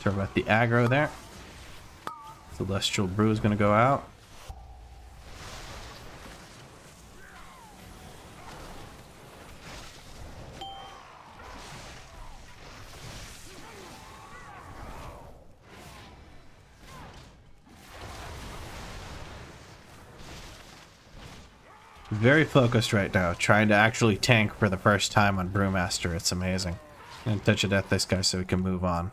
Sorry about the aggro there. Celestial Brew is going to go out. Very focused right now, trying to actually tank for the first time on Brewmaster. It's amazing. I'm gonna touch a death this guy so we can move on.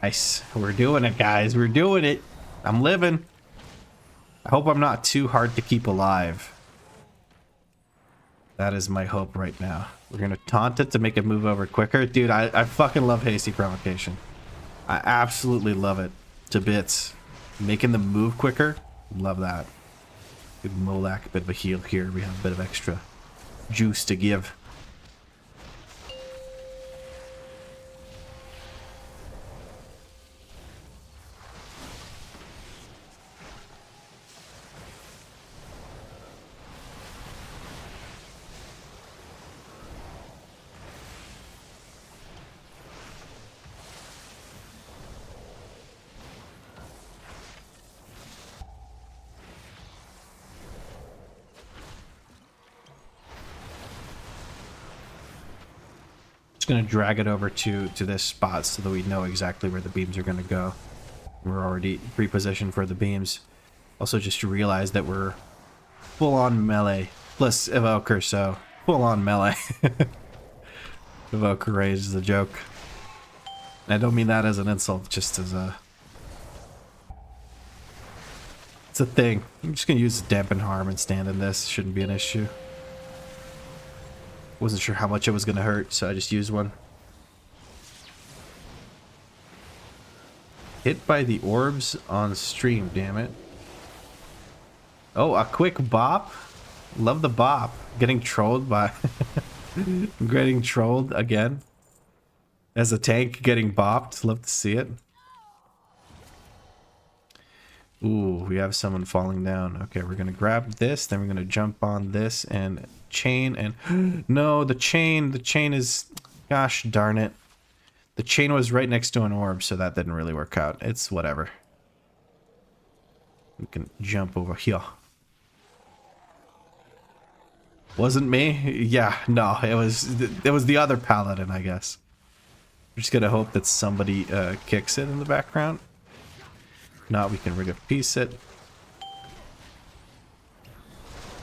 Nice. We're doing it, guys. We're doing it. I'm living. I hope I'm not too hard to keep alive. That is my hope right now. We're going to taunt it to make it move over quicker. Dude, I fucking love Hasty Provocation. I absolutely love it to bits. Making them move quicker. Love that. Good Molak, a bit of a heal here. We have a bit of extra juice to give. Going to drag it over to this spot so that we know exactly where the beams are going to go. We're already pre-positioned for the beams. Also just realized that we're full on melee plus evoker, so full on melee. Evoker raise is a joke. And I don't mean that as an insult, just as a... It's a thing. I'm just going to use dampen harm and stand in this. Shouldn't be an issue. Wasn't sure how much it was going to hurt, so I just used one. Hit by the orbs on stream, damn it. Oh, a quick bop. Love the bop. Getting trolled by... getting trolled again. As a tank getting bopped. Love to see it. Ooh, we have someone falling down. Okay, we're going to grab this, then we're going to jump on this and chain and... No, the chain is... Gosh darn it. The chain was right next to an orb, so that didn't really work out. It's whatever. We can jump over here. Wasn't me? Yeah, no, it was the other paladin, I guess. We're just gonna hope that somebody kicks it in the background. If not, we can rig a piece it.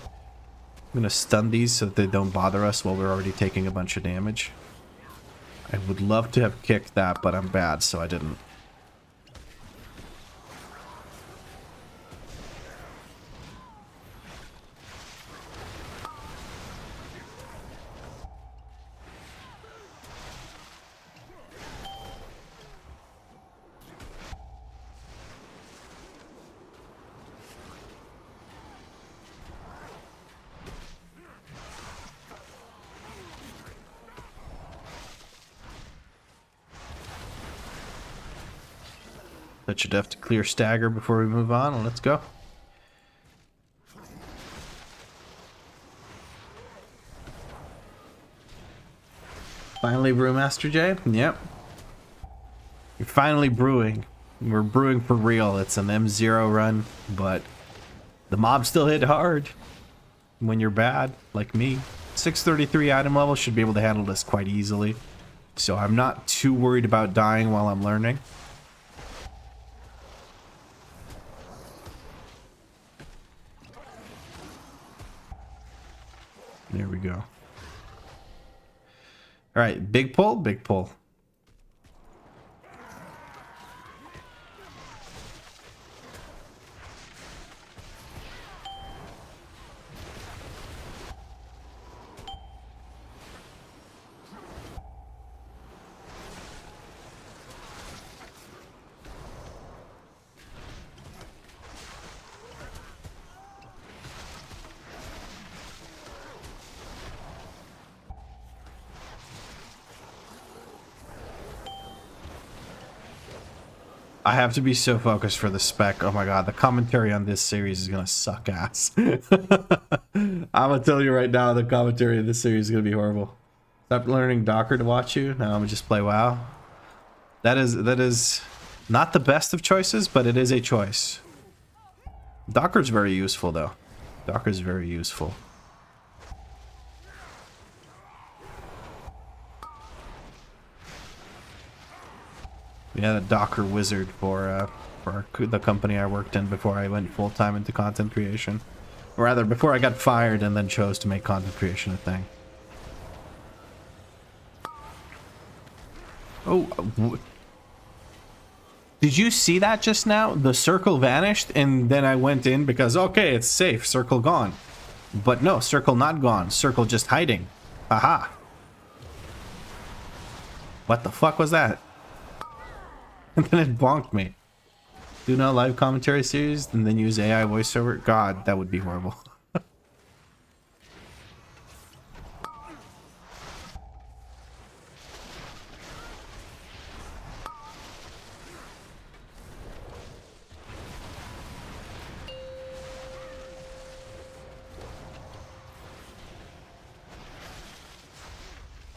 I'm gonna stun these so that they don't bother us while we're already taking a bunch of damage. I would love to have kicked that, but I'm bad, so I didn't. That should have to clear stagger before we move on. Let's go. Finally, Brewmaster J? Yep. You're finally brewing. We're brewing for real. It's an M0 run, but the mobs still hit hard when you're bad, like me. 633 item level should be able to handle this quite easily. So I'm not too worried about dying while I'm learning. There we go. All right, big pull, big pull. I have to be so focused for the spec. Oh my god, the commentary on this series is gonna suck ass. I'm gonna tell you right now, the commentary of this series is gonna be horrible. Stop learning Docker to watch you. Now I'm gonna just play WoW. That is not the best of choices, but it is a choice. Docker's very useful though. Docker's very useful. We had a Docker wizard for the company I worked in before I went full-time into content creation. Or rather, before I got fired and then chose to make content creation a thing. Oh, did you see that just now? The circle vanished and then I went in because, okay, it's safe, circle gone. But no, circle not gone, circle just hiding. Aha. What the fuck was that? And then it bonked me. Do no live commentary series and then use AI voiceover? God, that would be horrible.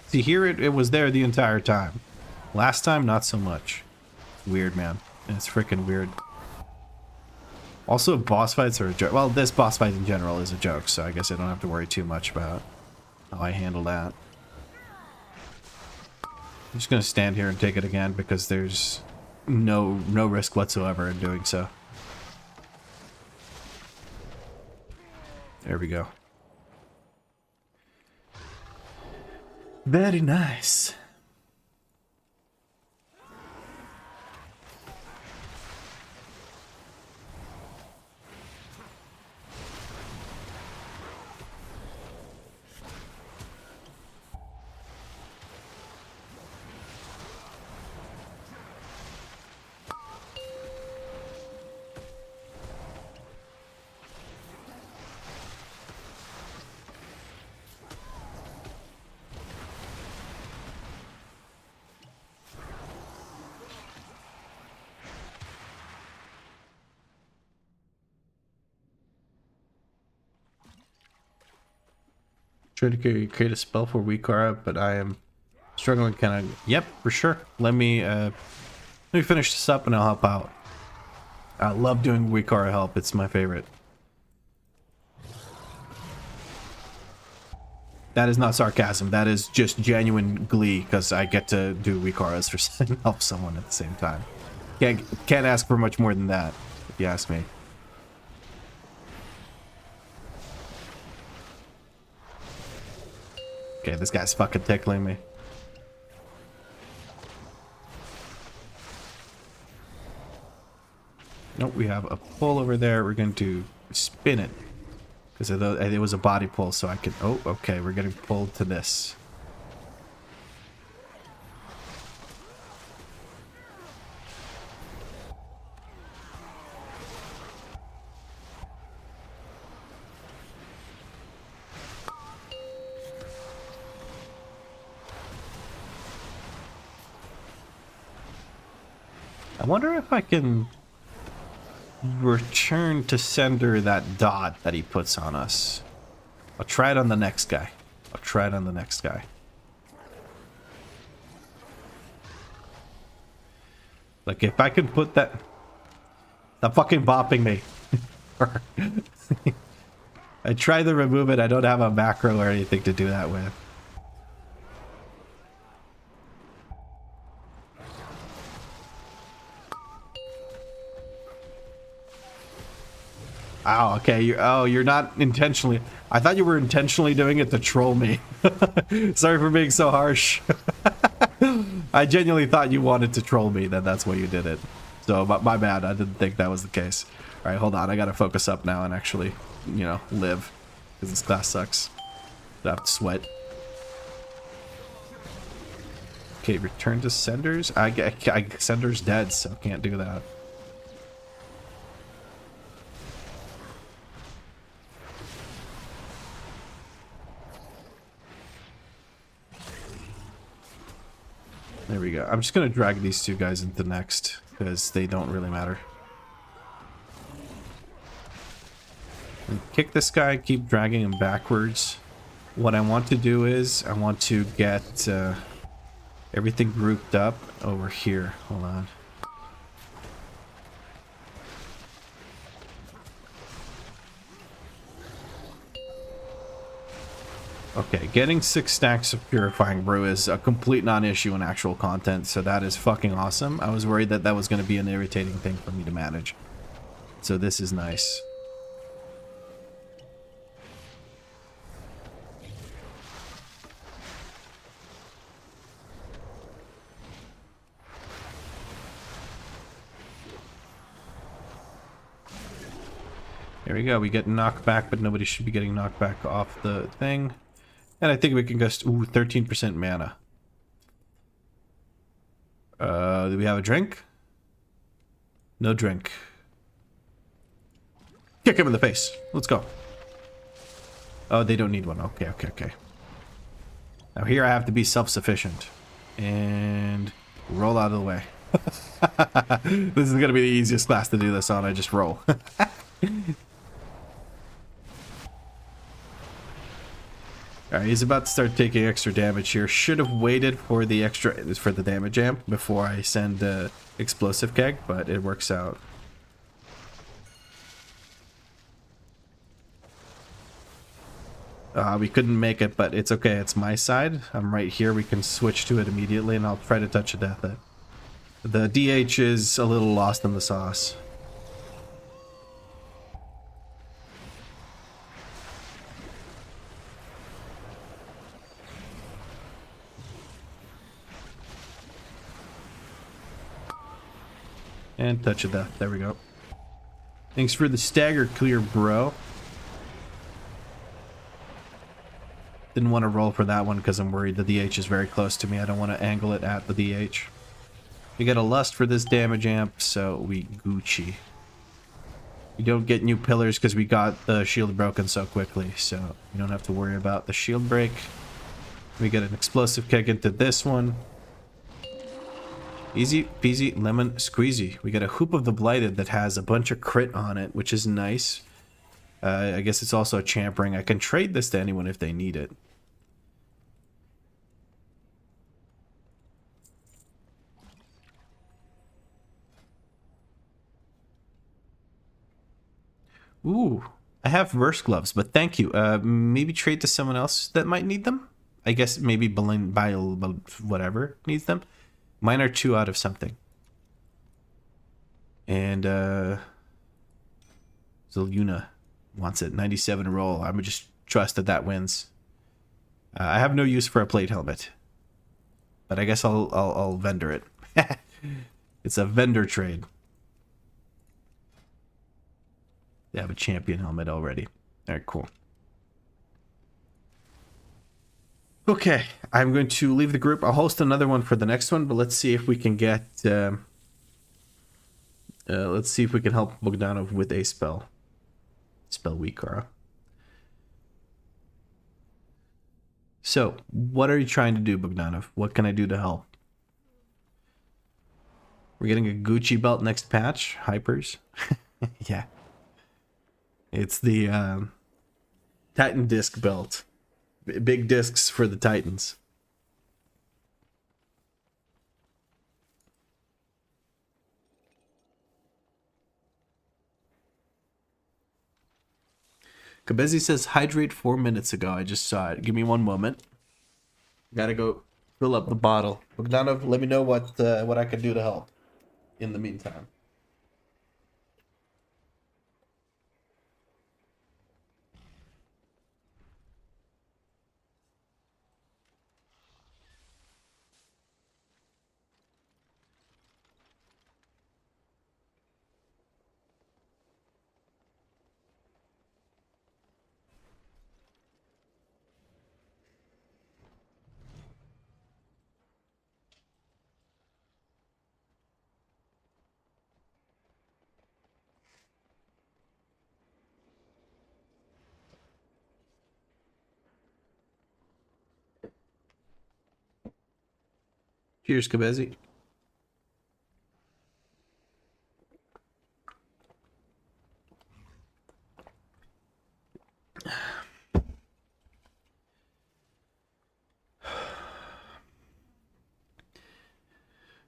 See, here it was there the entire time. Last time, not so much. Weird, man. It's freaking weird. Also, boss fights are a joke. Well, this boss fight in general is a joke, so I guess I don't have to worry too much about how I handle that. I'm just gonna stand here and take it again because there's no risk whatsoever in doing so. There we go. Very nice. Trying to create a spell for WeakAuras, but I am Struggling kind of... Yep, for sure. Let me finish this up and I'll help out. I love doing WeakAuras help. It's my favorite. That is not sarcasm. That is just genuine glee because I get to do WeakAuras for help someone at the same time. Can't ask for much more than that, if you ask me. Okay, this guy's fucking tickling me. Nope, we have a pull over there. We're going to spin it. Because it was a body pull, so I can... Oh, okay, we're getting pulled to this. I wonder if I can return to sender that dot that he puts on us. I'll try it on the next guy. Like if I can put that... Stop fucking bopping me. I tried to remove it. I don't have a macro or anything to do that with. Oh, okay. You're not intentionally. I thought you were intentionally doing it to troll me. Sorry for being so harsh. I genuinely thought you wanted to troll me. That's why you did it. So, my bad. I didn't think that was the case. All right, hold on. I gotta focus up now and actually, you know, live, because this class sucks. I have to sweat. Okay, return to senders. Sender's dead, so can't do that. There we go. I'm just gonna drag these two guys into next because they don't really matter. And kick this guy, keep dragging him backwards. What I want to do is I want to get everything grouped up over here. Hold on. Okay, getting 6 stacks of Purifying Brew is a complete non-issue in actual content, so that is fucking awesome. I was worried that that was going to be an irritating thing for me to manage. So this is nice. There we go, we get knocked back, but nobody should be getting knocked back off the thing. And I think we can go... Ooh, 13% mana. Do we have a drink? No drink. Kick him in the face. Let's go. Oh, they don't need one. Okay, okay, okay. Now here I have to be self-sufficient. And roll out of the way. This is going to be the easiest class to do this on. I just roll. Alright, he's about to start taking extra damage here. Should have waited for the damage amp before I send explosive keg, but it works out. We couldn't make it, but it's okay. It's my side. I'm right here. We can switch to it immediately, and I'll try to touch a death it. The DH is a little lost in the sauce. And touch of death. There we go. Thanks for the stagger clear, bro. Didn't want to roll for that one because I'm worried the DH is very close to me. I don't want to angle it at the DH. We got a lust for this damage amp, so we Gucci. We don't get new pillars because we got the shield broken so quickly, so we don't have to worry about the shield break. We get an explosive keg into this one. Easy peasy lemon squeezy. We got a Hoop of the Blighted that has a bunch of crit on it, which is nice. I guess it's also a champ ring. I can trade this to anyone if they need it. Ooh, I have verse gloves, but thank you. Maybe trade to someone else that might need them. I guess maybe Bellend, whatever needs them. Mine are 2 out of something. And Ziluna wants it. 97 roll. I'm just trust that that wins. I have no use for a plate helmet, but I guess I'll vendor it. It's a vendor trade. They have a champion helmet already. All right, cool. Okay, I'm going to leave the group. I'll host another one for the next one, but let's see if we can get. Let's see if we can help Bogdanov with a spell. Spell WeakAuras. So, what are you trying to do, Bogdanov? What can I do to help? We're getting a Gucci belt next patch. Hypers. Yeah. It's the Titan disc belt. Big discs for the Titans. Kabezi says, hydrate 4 minutes ago. I just saw it. Give me 1 moment. Gotta go fill up the bottle. Bogdanov, let me know what I can do to help in the meantime. Cheers, Kabezi.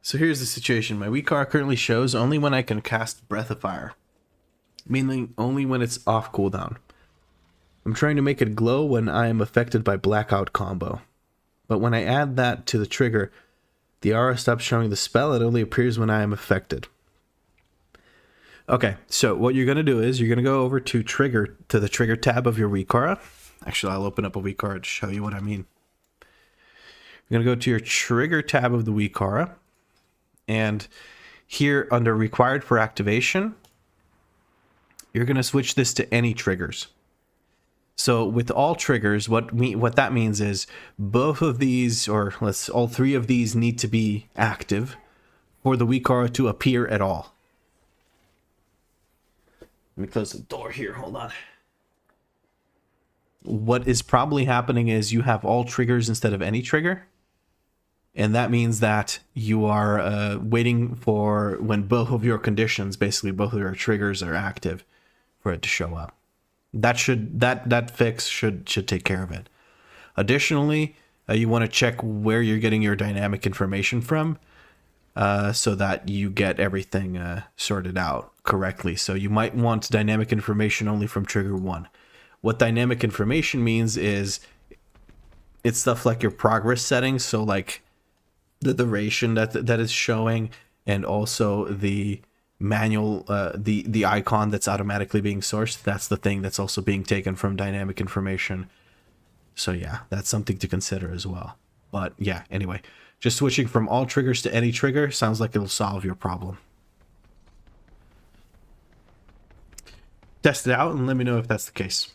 So here's the situation. My WeakAuras currently shows only when I can cast Breath of Fire, meaning only when it's off cooldown. I'm trying to make it glow when I am affected by Blackout combo. But when I add that to the trigger, the aura stops showing the spell. It only appears when I am affected. Okay, so what you're going to do is you're going to go over to the trigger tab of your WeakAuras. Actually, I'll open up a WeakAuras to show you what I mean. You're going to go to your trigger tab of the WeakAuras. And here under required for activation, you're going to switch this to any triggers. So with all triggers, what that means is both of these, or all 3 of these need to be active for the WeakAuras to appear at all. Let me close the door here. Hold on. What is probably happening is you have all triggers instead of any trigger. And that means that you are waiting for when both of your conditions, basically both of your triggers, are active for it to show up. That fix should take care of it. Additionally, you want to check where you're getting your dynamic information from, so that you get everything sorted out correctly. So you might want dynamic information only from trigger 1. What dynamic information means is it's stuff like your progress settings, so like the duration that is showing, and also the manual, the icon that's automatically being sourced. That's the thing that's also being taken from dynamic information. So yeah, that's something to consider as well. But yeah, anyway, just switching from all triggers to any trigger sounds like it'll solve your problem. Test it out and let me know if that's the case.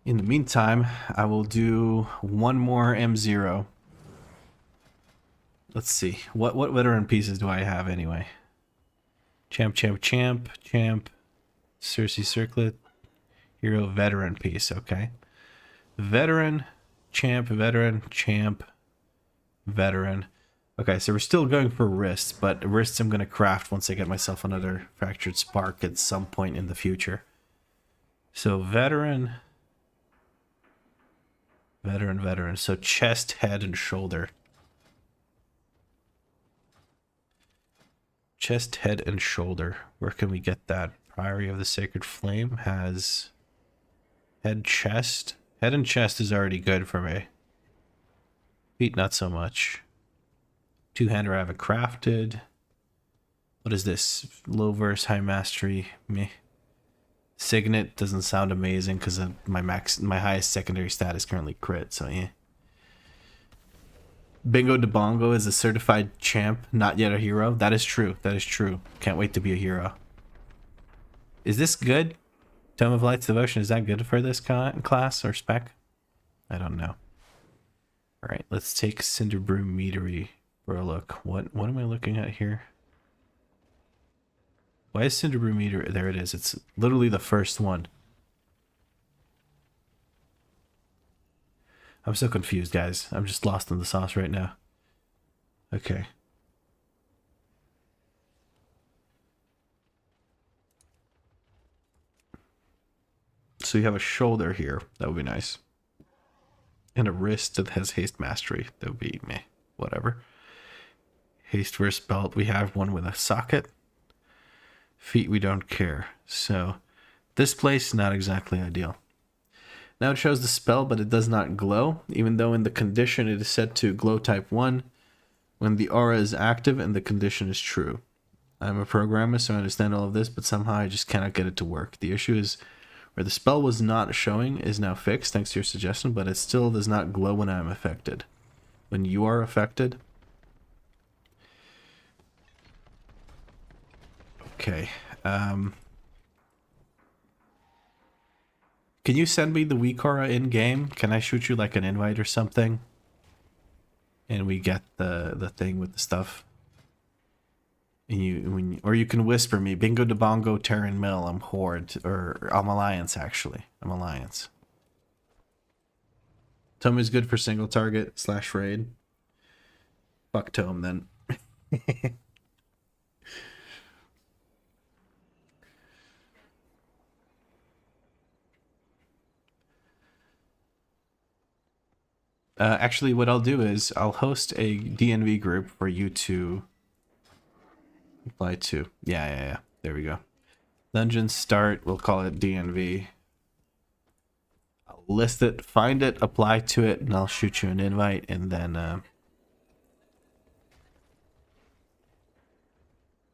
In the meantime, I will do 1 more M0. Let's see. What veteran pieces do I have anyway? Champ, Cersei Circlet, Hero, veteran piece. Okay. Veteran, champ, veteran. Okay, so we're still going for wrists, but wrists I'm going to craft once I get myself another Fractured Spark at some point in the future. So veteran. So chest, head, and shoulder. Chest, head, and shoulder. Where can we get that? Priory of the Sacred Flame has head, chest. Head and chest is already good for me. Feet, not so much. Two-hander I have it crafted. What is this? Low verse, high mastery. Meh. Signet doesn't sound amazing because my highest secondary stat is currently crit, so yeah. Bingo de Bongo is a certified champ, not yet a hero. That is true. That is true. Can't wait to be a hero. Is this good? Tome of Light's Devotion, is that good for this class or spec? I don't know. Alright, let's take Cinder Brew Meadery for a look. What am I looking at here? Why is Cinder Brew Meadery? There it is. It's literally the first one. I'm so confused, guys. I'm just lost in the sauce right now. Okay. So you have a shoulder here. That would be nice. And a wrist that has haste mastery. That would be meh. Whatever. Haste wrist belt. We have one with a socket. Feet, we don't care. So this place, not exactly ideal. Now it shows the spell, but it does not glow, even though in the condition it is set to glow type 1 when the aura is active and the condition is true. I'm a programmer, so I understand all of this, but somehow I just cannot get it to work. The issue is where the spell was not showing is now fixed, thanks to your suggestion, but it still does not glow when I am affected. When you are affected... Okay, can you send me the WeakAuras in-game? Can I shoot you like an invite or something? And we get the thing with the stuff. And or you can whisper me, Bingo de Bongo, Terran Mill, I'm Horde, or I'm Alliance actually. I'm Alliance. Tome is good for single target / raid. Fuck Tome then. Actually, what I'll do is I'll host a DNV group for you to apply to. Yeah. There we go. Dungeon start. We'll call it DNV. I'll list it, find it, apply to it, and I'll shoot you an invite, and then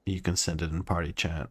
you can send it in party chat.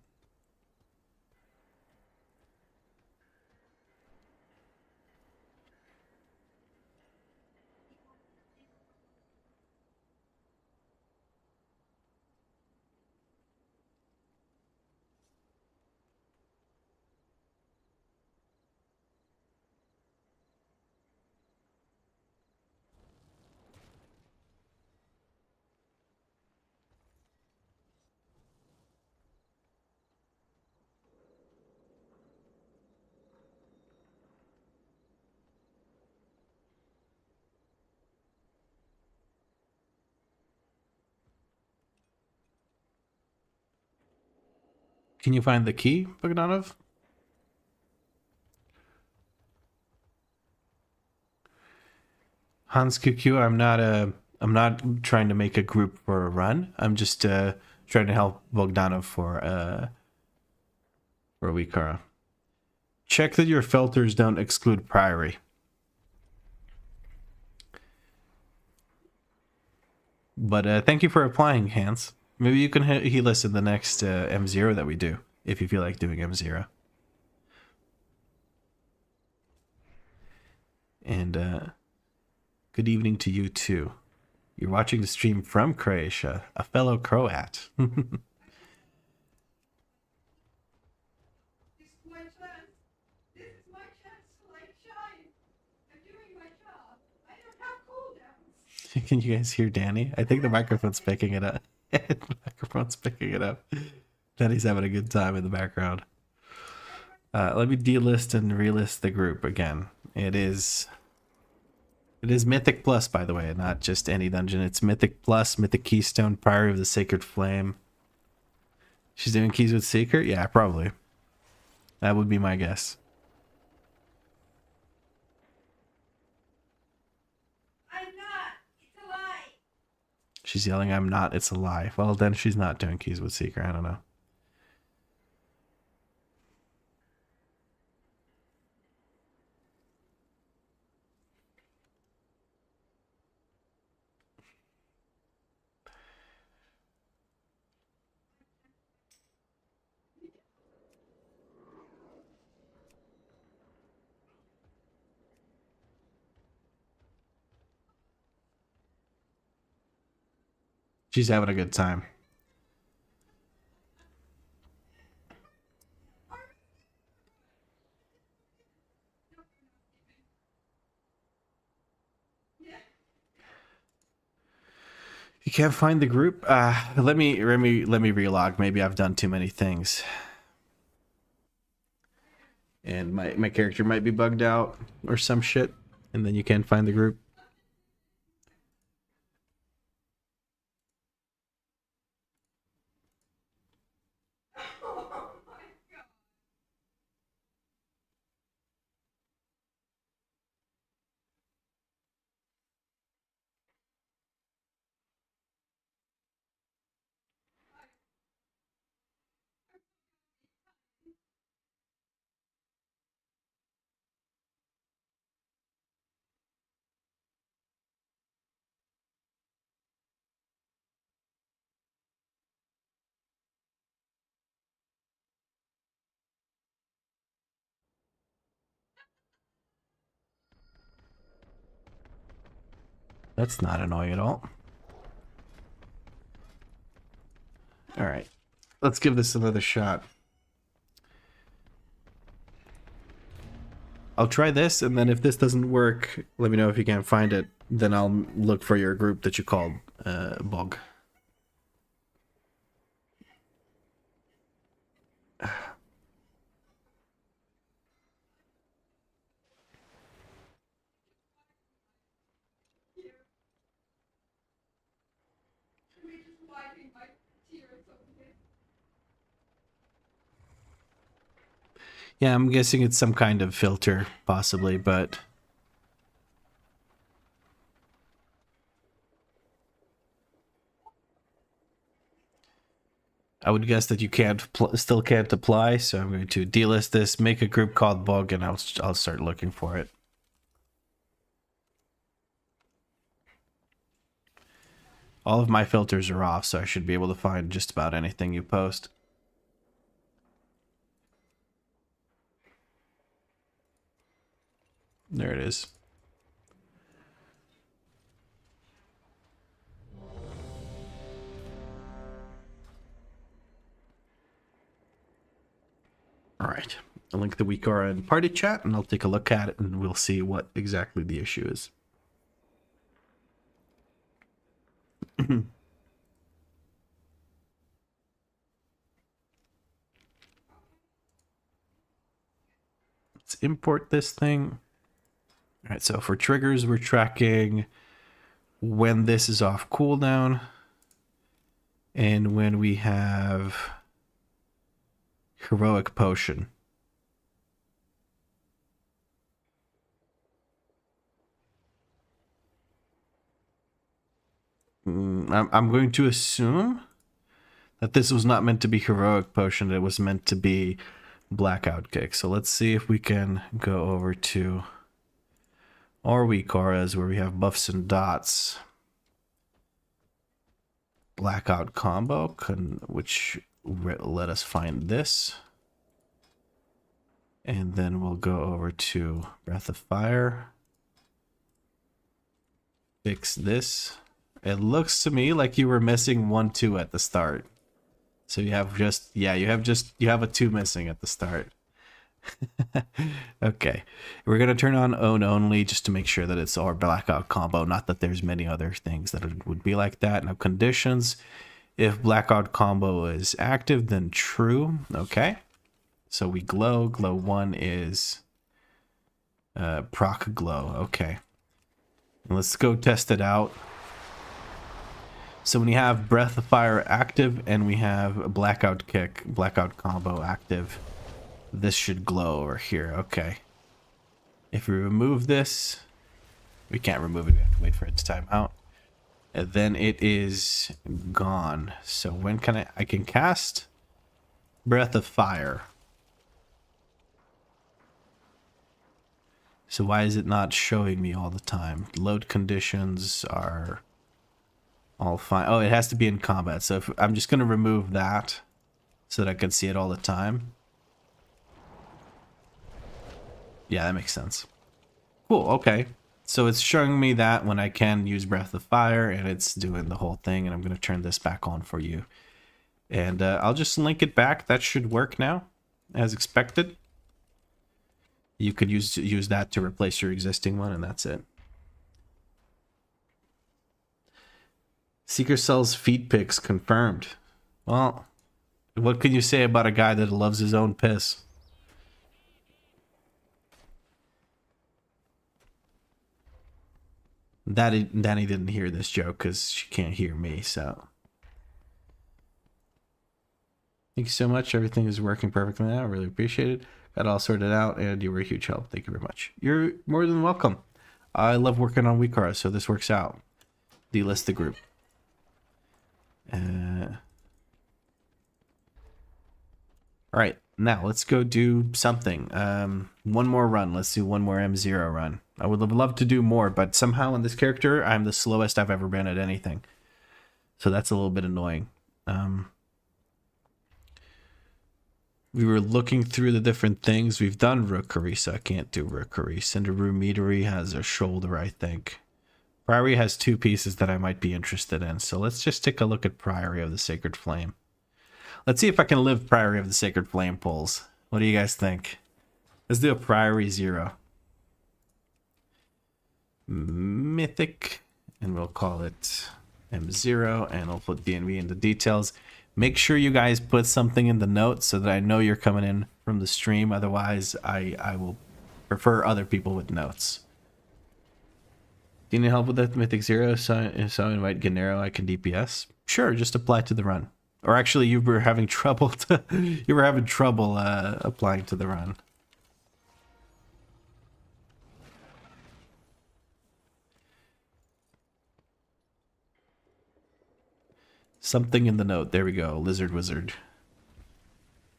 Can you find the key, Bogdanov? Hans QQ, I'm not trying to make a group for a run. I'm just trying to help Bogdanov for WeakAuras. Check that your filters don't exclude Priory. But thank you for applying, Hans. Maybe you can heal us in the next M0 that we do, if you feel like doing M0. And good evening to you too. You're watching the stream from Croatia, a fellow Croat. This is my chance. This is my chance to like shine. I'm doing my job. I don't have cooldowns. Can you guys hear Danny? I think the microphone's picking it up. The microphone's picking it up. Danny's having a good time in the background. Let me delist and relist the group again. It is Mythic Plus, by the way, not just any dungeon. It's Mythic Plus, Mythic Keystone, Priory of the Sacred Flame. She's doing keys with Seeker? Yeah, probably. That would be my guess. I'm not. It's a lie. She's yelling, I'm not, it's a lie. Well, then she's not doing Keys with Seeker. I don't know. She's having a good time. You can't find the group? Let me relog. Maybe I've done too many things. And my character might be bugged out or some shit. And then you can't find the group. That's not annoying at all. All right, let's give this another shot. I'll try this, and then if this doesn't work, let me know if you can't find it. Then I'll look for your group that you called Bog. Wiping my tears over it. Yeah, I'm guessing it's some kind of filter, possibly, but... I would guess that you still can't apply, so I'm going to delist this, make a group called Bug, and I'll start looking for it. All of my filters are off, so I should be able to find just about anything you post. There it is. All right, I'll link the WeakAuras in party chat, and I'll take a look at it, and we'll see what exactly the issue is. Let's import this thing. All right, so for triggers, we're tracking when this is off cooldown and when we have heroic potion. I'm going to assume that this was not meant to be heroic potion. It was meant to be blackout kick. So let's see if we can go over to our WeakAuras where we have buffs and dots. Blackout combo, which let us find this. And then we'll go over to Breath of Fire. Fix this. It looks to me like you were missing 1, 2 at the start. So you have just, yeah, you have a 2 missing at the start. Okay. We're going to turn on own only just to make sure that it's our blackout combo. Not that there's many other things that would be like that. Now conditions, if blackout combo is active, then true. Okay. So we glow. Glow 1 is proc glow. Okay. And let's go test it out. So when you have Breath of Fire active and we have a blackout kick, blackout combo active, this should glow over here. Okay. If we remove this, we can't remove it. We have to wait for it to time out. and then it is gone. So when can I can cast Breath of Fire. So why is it not showing me all the time? Load conditions are all fine. Oh, it has to be in combat. So if, I'm just going to remove that so that I can see it all the time. Yeah, that makes sense. Cool, okay. So it's showing me that when I can use Breath of Fire, and it's doing the whole thing, and I'm going to turn this back on for you. And I'll just link it back. That should work now, as expected. You could use that to replace your existing one, and that's it. Seeker sells feet pics confirmed. Well, what can you say about a guy that loves his own piss? Danny didn't hear this joke because she can't hear me, so. Thank you so much. Everything is working perfectly now. I really appreciate it. Got it all sorted out, and you were a huge help. Thank you very much. You're more than welcome. I love working on WeakAuras, so this works out. Delist the group. All right, now let's go do something. One more run. Let's do one more M0 run. I would love to do more, but somehow in this character, I'm the slowest I've ever been at anything. So that's a little bit annoying. We were looking through the different things. We've done Rookery, so I can't do Rookery. Cinderoo Meadery has a shoulder, I think. Priory has 2 pieces that I might be interested in. So let's just take a look at Priory of the Sacred Flame. Let's see if I can live Priory of the Sacred Flame polls. What do you guys think? Let's do a Priory 0. Mythic, and we'll call it M0, and I'll put DNV in the details. Make sure you guys put something in the notes so that I know you're coming in from the stream. Otherwise, I will prefer other people with notes. Do you need help with that Mythic 0? So invite Gennaro, I can DPS. Sure, just apply to the run. Or actually, you were having trouble applying to the run. Something in the note. There we go. Lizard Wizard.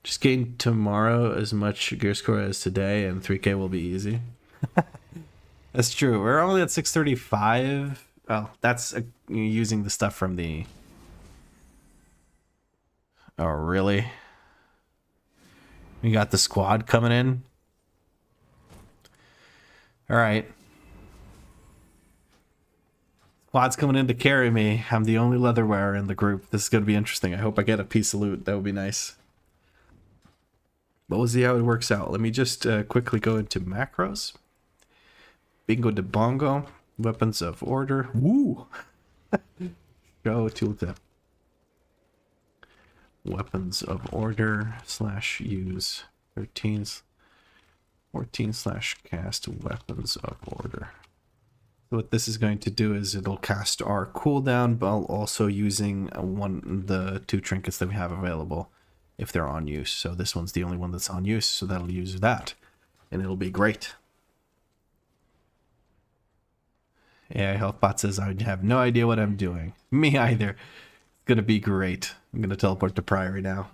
Just gain tomorrow as much gear score as today, and 3K will be easy. That's true. We're only at 635. Oh, that's using the stuff from the... Oh, really? We got the squad coming in. All right. Squad's coming in to carry me. I'm the only leather wearer in the group. This is going to be interesting. I hope I get a piece of loot. That would be nice. But we'll see how it works out. Let me just quickly go into macros. Bingo de bongo. Weapons of order. Woo! Show tooltip. Weapons of order / use 14/cast weapons of order. So what this is going to do is it'll cast our cooldown, but also using the 2 trinkets that we have available if they're on use. So this one's the only one that's on use, so that'll use that, and it'll be great. AI Healthbot says I have no idea what I'm doing. Me either. It's gonna be great. I'm gonna teleport to Priory now.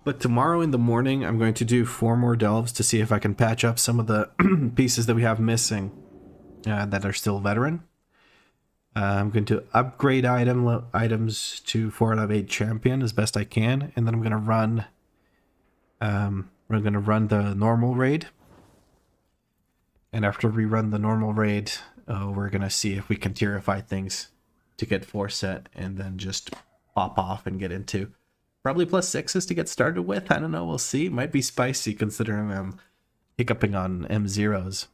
But tomorrow in the morning, I'm going to do 4 more delves to see if I can patch up some of the pieces that we have missing that are still veteran. I'm going to upgrade items to 4 out of 8 champion as best I can, and then I'm going to run. We're going to run the normal raid, and after we run the normal raid, we're going to see if we can tierify things to get 4 set, and then just pop off and get into. Probably +6s to get started with. I don't know. We'll see. Might be spicy considering I'm hiccuping on M0s.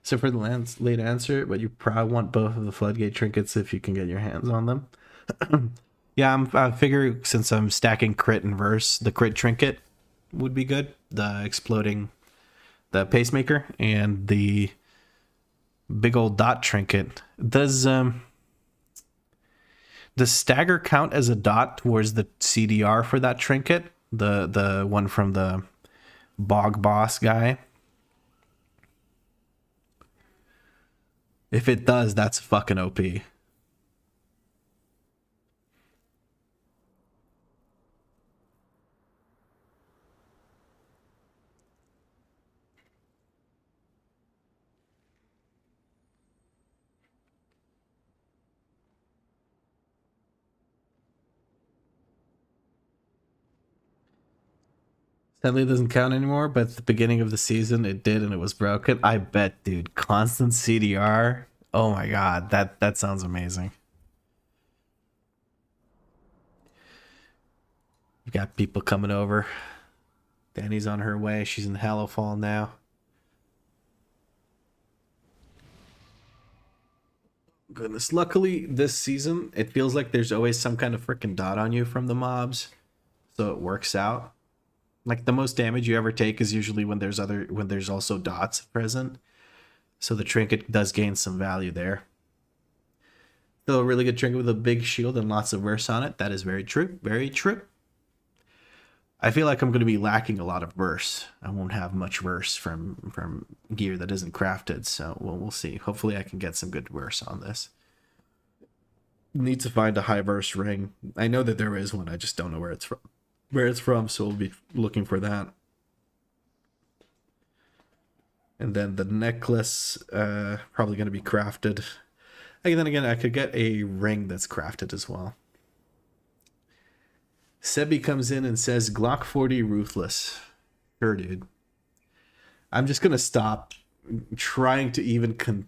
So for the late answer, but you probably want both of the floodgate trinkets if you can get your hands on them. Yeah, I figure since I'm stacking crit and verse, the crit trinket would be good. The exploding, the pacemaker, and the big old dot trinket. Does stagger count as a dot towards the CDR for that trinket? The one from the bog boss guy. If it does, that's fucking OP. Sadly, it doesn't count anymore, but at the beginning of the season, it did, and it was broken. I bet, dude. Constant CDR. Oh my god, that sounds amazing. You got people coming over. Danny's on her way. She's in Hallowfall now. Goodness. Luckily, this season, it feels like there's always some kind of freaking dot on you from the mobs. So it works out. Like the most damage you ever take is usually when there's also dots present. So the trinket does gain some value there. Still a really good trinket with a big shield and lots of verse on it. That is very true. Very true. I feel like I'm going to be lacking a lot of verse. I won't have much verse from gear that isn't crafted. So we'll see. Hopefully I can get some good verse on this. Need to find a high verse ring. I know that there is one. I just don't know where it's from. So we'll be looking for that. And then the necklace, probably going to be crafted. And then again, I could get a ring that's crafted as well. Sebi comes in and says, Glock 40 Ruthless. Sure, dude. I'm just going to stop trying to even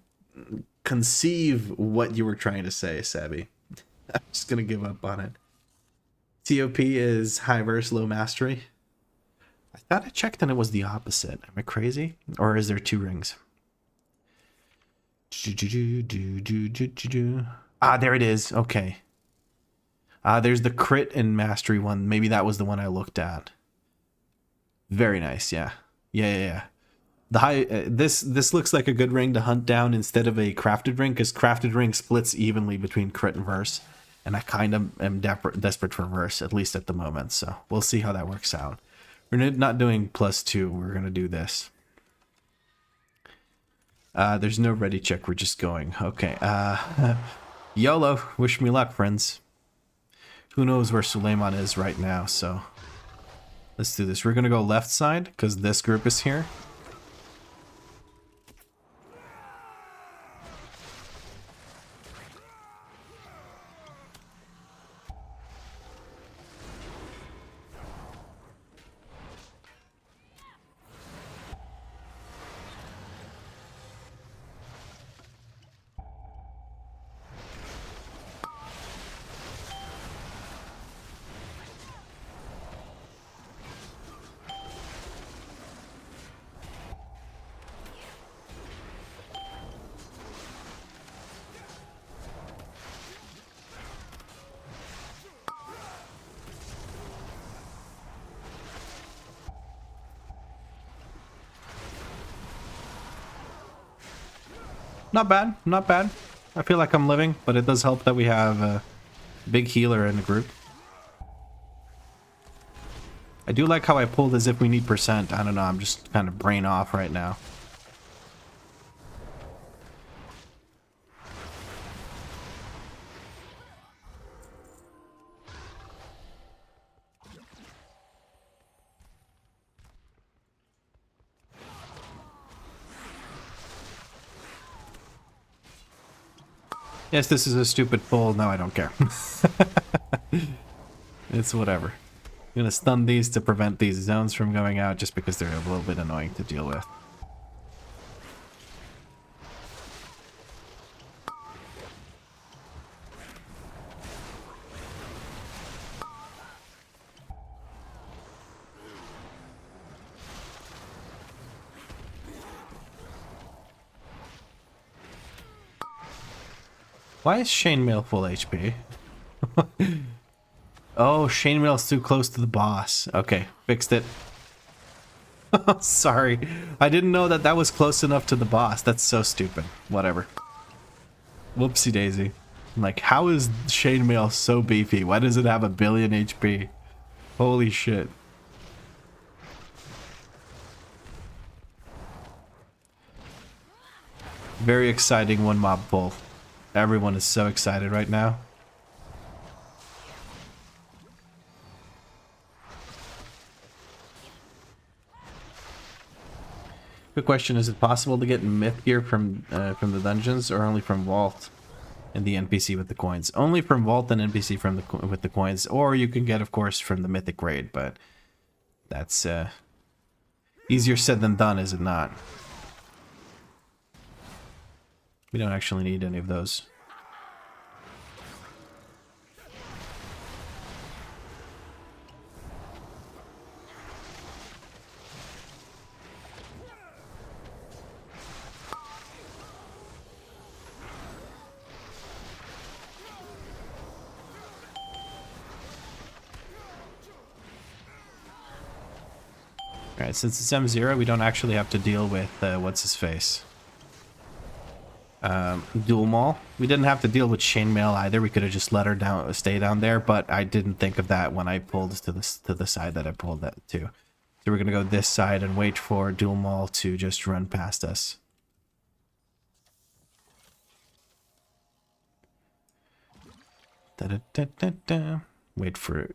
conceive what you were trying to say, Sebi. I'm just going to give up on it. TOP is high verse, low mastery. I thought I checked and it was the opposite. Am I crazy? Or is there two rings? Ah, there it is. Okay. There's the crit and mastery one. Maybe that was the one I looked at. Very nice. Yeah. Yeah. The high. This looks like a good ring to hunt down instead of a crafted ring, because crafted ring splits evenly between crit and verse, and I kind of am desperate for verse, at least at the moment. So we'll see how that works out. We're not doing +2. We're gonna do this. There's no ready check. We're just going. Okay. YOLO. Wish me luck, friends. Who knows where Suleiman is right now, so let's do this. We're gonna go left side because this group is here. Not bad, not bad. I feel like I'm living, but it does help that we have a big healer in the group. I do like how I pulled as if we need percent. I don't know, I'm just kind of brain off right now. Yes, this is a stupid pull. No, I don't care. It's whatever. I'm gonna stun these to prevent these zones from going out just because they're a little bit annoying to deal with. Why is Chainmail full HP? Oh, Chainmail's too close to the boss. Okay, fixed it. Sorry. I didn't know that was close enough to the boss. That's so stupid. Whatever. Whoopsie daisy. Like, how is Chainmail so beefy? Why does it have 1 billion HP? Holy shit. Very exciting one mob pull. Everyone is so excited right now. Good question, is it possible to get myth gear from the dungeons or only from Vault and the NPC with the coins? Only from Vault and NPC from with the coins, or you can get, of course, from the mythic raid, but that's easier said than done, is it not? We don't actually need any of those. Alright, since it's M0, we don't actually have to deal with, what's his face? Dual Maul. We didn't have to deal with Chainmail either. We could have just let her down, stay down there, but I didn't think of that when I pulled to the side that I pulled that to. So we're gonna go this side and wait for Dual Maul to just run past us. Da-da-da-da-da. Wait for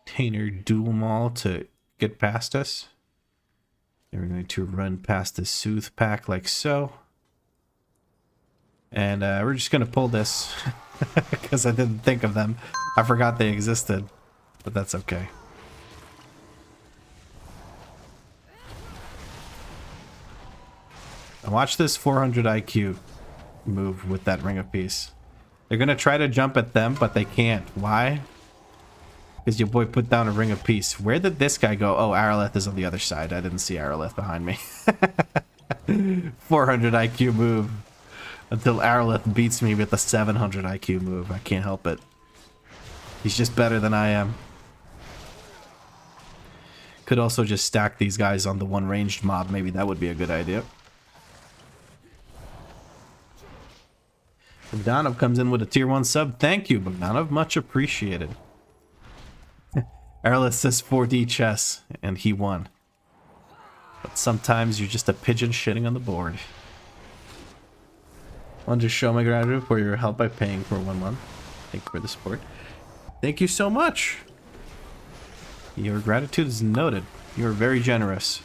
Tainer Dual Maul to get past us. And we're going to run past the Soothe Pack like so. And we're just going to pull this because I didn't think of them. I forgot they existed, but that's okay. And watch this 400 IQ move with that Ring of Peace. They're going to try to jump at them, but they can't. Why? Because your boy put down a Ring of Peace. Where did this guy go? Oh, Araleth is on the other side. I didn't see Araleth behind me. 400 IQ move. Until Araleth beats me with a 700 IQ move. I can't help it. He's just better than I am. Could also just stack these guys on the one ranged mob. Maybe that would be a good idea. Bogdanov comes in with a tier 1 sub. Thank you, Bogdanov. Much appreciated. Aralith says 4D chess, and he won. But sometimes you're just a pigeon shitting on the board. I want to show my gratitude for your help by paying for 1 month. Thank you for the support. Thank you so much. Your gratitude is noted. You are very generous.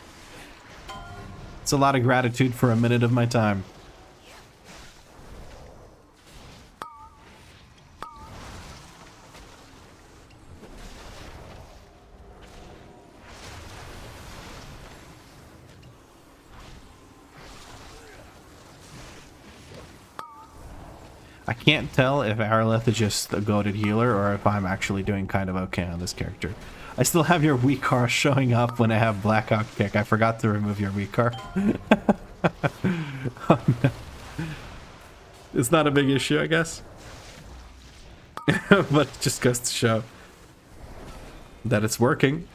It's a lot of gratitude for a minute of my time. I can't tell if Araleth is just a goated healer or if I'm actually doing kind of okay on this character. I still have your WeakAuras showing up when I have Blackhawk kick. I forgot to remove your WeakAuras. Oh, no. It's not a big issue, I guess. But it just goes to show that it's working.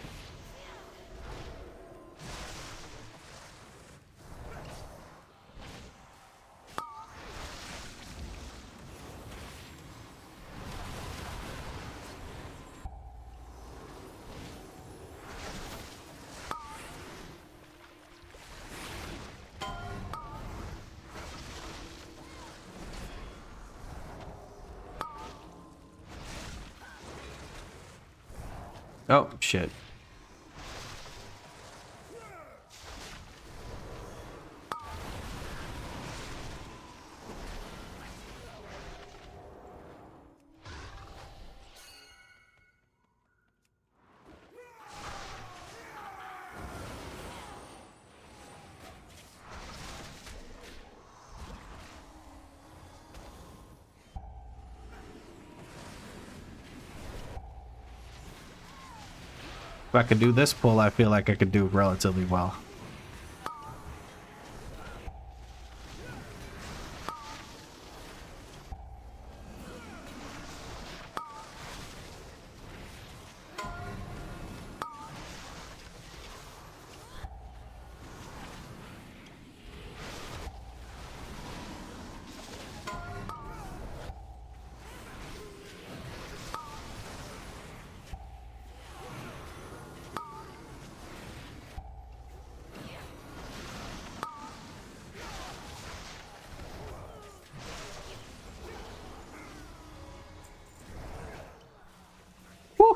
Oh, shit. If I could do this pull, I feel like I could do relatively well.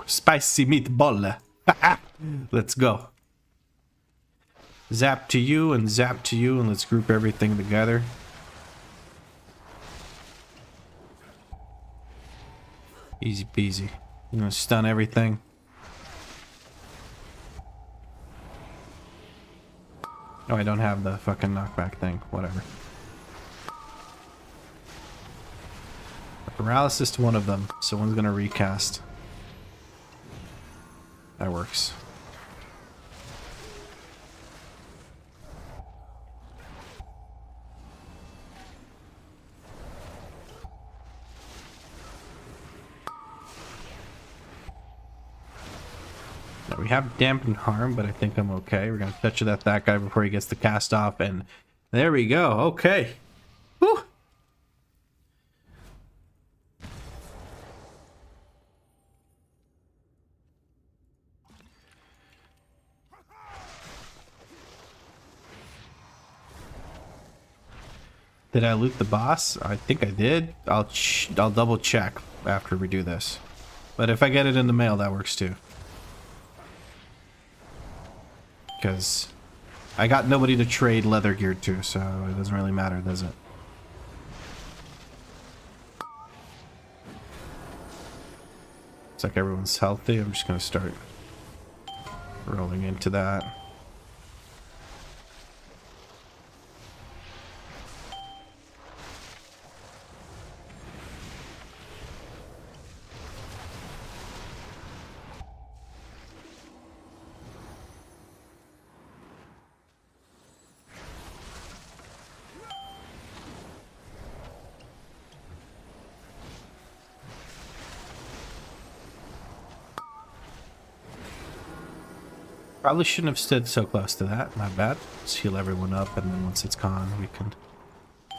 Woo! Spicy meatball. Let's go. Zap to you and zap to you, and let's group everything together. Easy peasy. I'm gonna stun everything. Oh, I don't have the fucking knockback thing. Whatever. Paralysis to one of them, so one's gonna recast. That works. Now we have dampened harm, but I think I'm okay. We're gonna touch that guy before he gets the cast off, and there we go. Okay. Whew. Did I loot the boss? I think I did. I'll double check after we do this. But if I get it in the mail, that works too. Because I got nobody to trade leather gear to, so it doesn't really matter, does it? Looks like everyone's healthy. I'm just going to start rolling into that. Probably shouldn't have stood so close to that. My bad. Let's heal everyone up, and then once it's gone, we can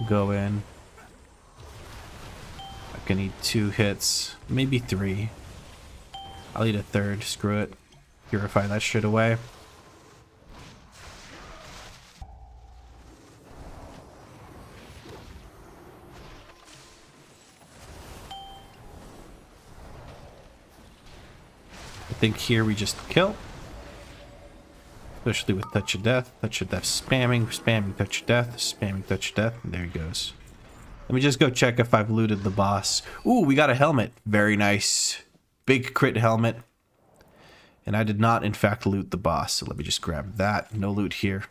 go in. I can eat 2 hits, maybe 3. I'll eat a 3rd. Screw it. Purify that shit away. I think here we just kill. Especially with Touch of Death. Touch of Death spamming, spamming Touch of Death, spamming Touch of Death. And there he goes. Let me just go check if I've looted the boss. Ooh, we got a helmet. Very nice. Big crit helmet. And I did not, in fact, loot the boss. So let me just grab that. No loot here.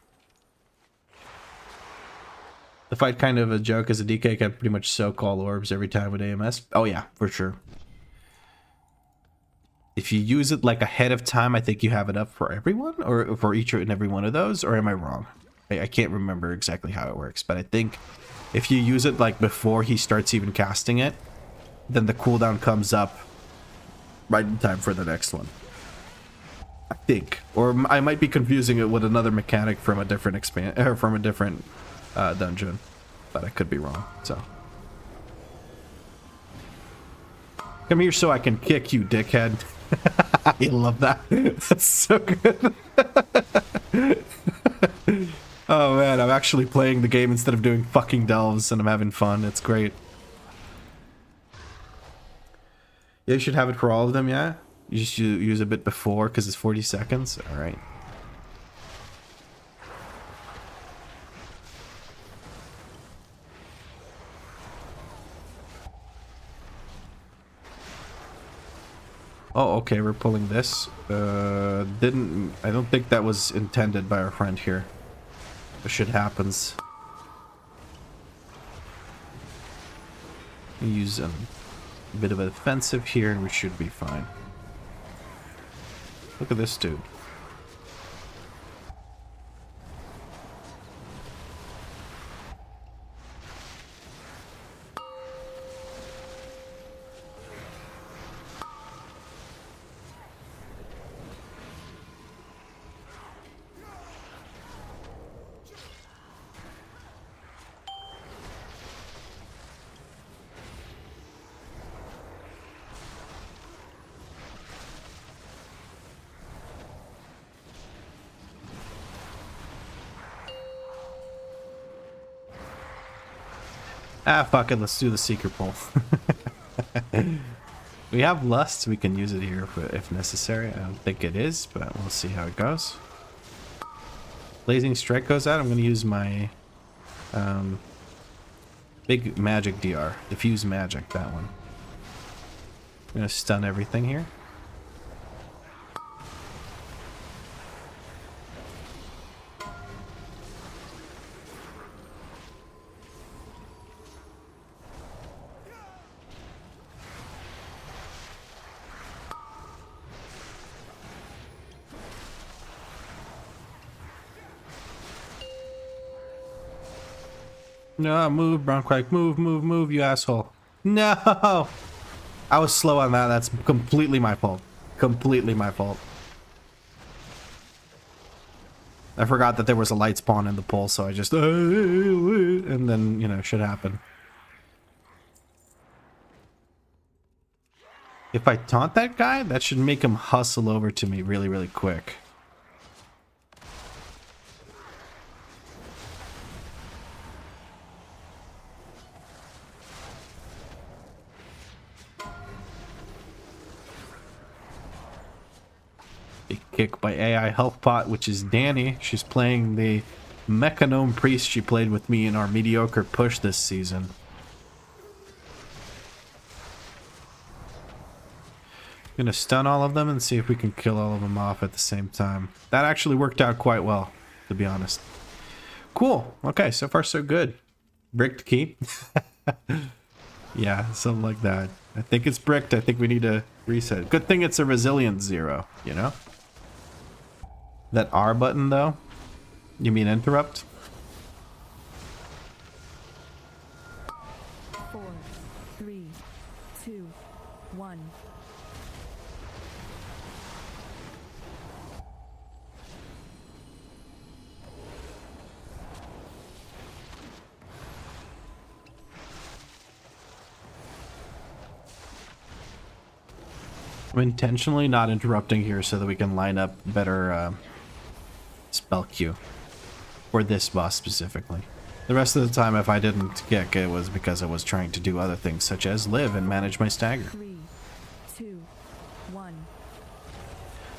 The fight kind of a joke as a DK can pretty much soak all orbs every time with AMS. Oh yeah, for sure. If you use it like ahead of time, I think you have it up for everyone, or for each and every one of those, or am I wrong? I can't remember exactly how it works, but I think if you use it like before he starts even casting it, then the cooldown comes up right in time for the next one. I think, or I might be confusing it with another mechanic from a different dungeon, but I could be wrong. So come here so I can kick you, dickhead. I love that. That's so good. Oh man, I'm actually playing the game instead of doing fucking delves, and I'm having fun. It's great. Yeah, you should have it for all of them, yeah? You just use a bit before because it's 40 seconds? Alright. Oh, okay, we're pulling this. I don't think that was intended by our friend here. But shit happens. Use a bit of a defensive here and we should be fine. Look at this dude. Ah, fuck it, let's do the secret pull. We have lust, we can use it here if necessary. I don't think it is, but we'll see how it goes. Blazing Strike goes out. I'm going to use my big magic DR. Diffuse magic, that one. I'm going to stun everything here. No, move, Bronquake. Move, move, move, you asshole. No! I was slow on that. That's completely my fault. Completely my fault. I forgot that there was a light spawn in the pool, so I just... And then, you know, shit happened. If I taunt that guy, that should make him hustle over to me really, really quick. Kick by AI Health Pot, which is Danny. She's playing the Mechanome Priest she played with me in our mediocre push this season. I'm gonna stun all of them and see if we can kill all of them off at the same time. That actually worked out quite well, to be honest. Cool. Okay, so far so good. Bricked key. Yeah, something like that. I think it's bricked. I think we need to reset. Good thing it's a resilience 0, you know? That R button, though? You mean interrupt? 4, 3, 2, 1. I'm intentionally not interrupting here so that we can line up better spell queue for this boss specifically. The rest of the time, if I didn't kick, it was because I was trying to do other things, such as live and manage my stagger. 3, 2, 1.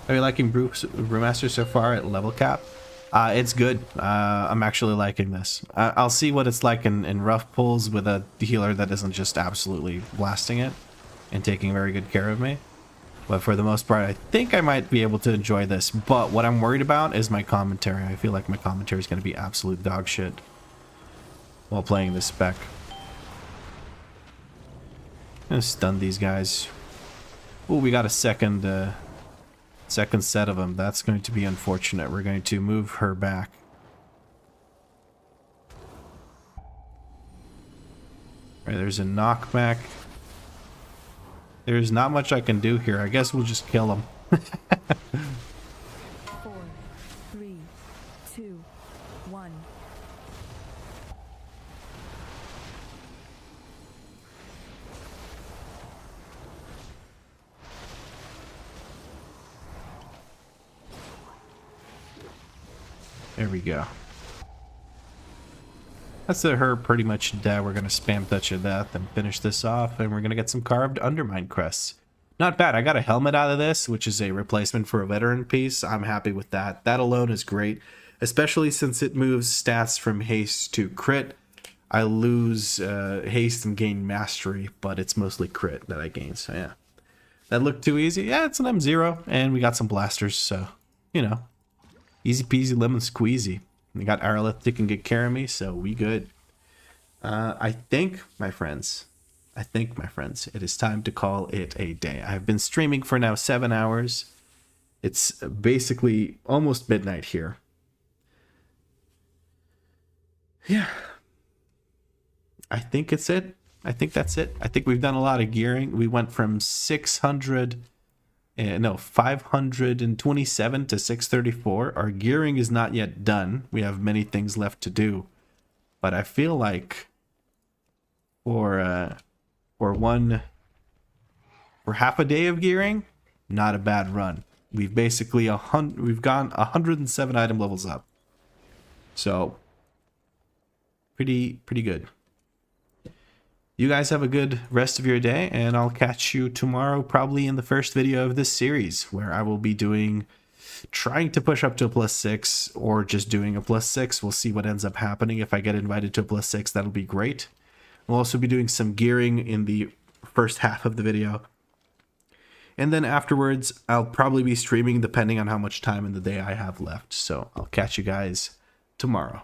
Are you liking Brewmaster so far at level cap? It's good. I'm actually liking this. I'll see what it's like in rough pulls with a healer that isn't just absolutely blasting it and taking very good care of me. But for the most part, I think I might be able to enjoy this. But what I'm worried about is my commentary. I feel like my commentary is going to be absolute dog shit while playing this spec. I'm going to stun these guys. Oh, we got a second set of them. That's going to be unfortunate. We're going to move her back. Right, there's a knockback. There's not much I can do here. I guess we'll just kill him. 4, 3, 2, 1. There we go. That's her pretty much dead. We're going to spam Touch of Death and finish this off, and we're going to get some carved Undermine crests. Not bad. I got a helmet out of this, which is a replacement for a veteran piece. I'm happy with that. That alone is great, especially since it moves stats from haste to crit. I lose haste and gain mastery, but it's mostly crit that I gain, so yeah. That looked too easy? Yeah, it's an M0, and we got some blasters, so, you know. Easy peasy lemon squeezy. We got Aralith that can get care of me, so we good. I think, my friends, it is time to call it a day. I've been streaming for now 7 hours. It's basically almost midnight here. Yeah. I think it's it. I think that's it. I think we've done a lot of gearing. We went from 527 to 634. Our gearing is not yet done. We have many things left to do. But I feel like for half a day of gearing, not a bad run. We've basically we've gone 107 item levels up. So pretty good. You guys have a good rest of your day, and I'll catch you tomorrow, probably in the first video of this series, where I will be trying to push up to a +6 or just doing a +6. We'll see what ends up happening. If I get invited to a +6, that'll be great. We'll also be doing some gearing in the first half of the video. And then afterwards, I'll probably be streaming depending on how much time in the day I have left. So I'll catch you guys tomorrow.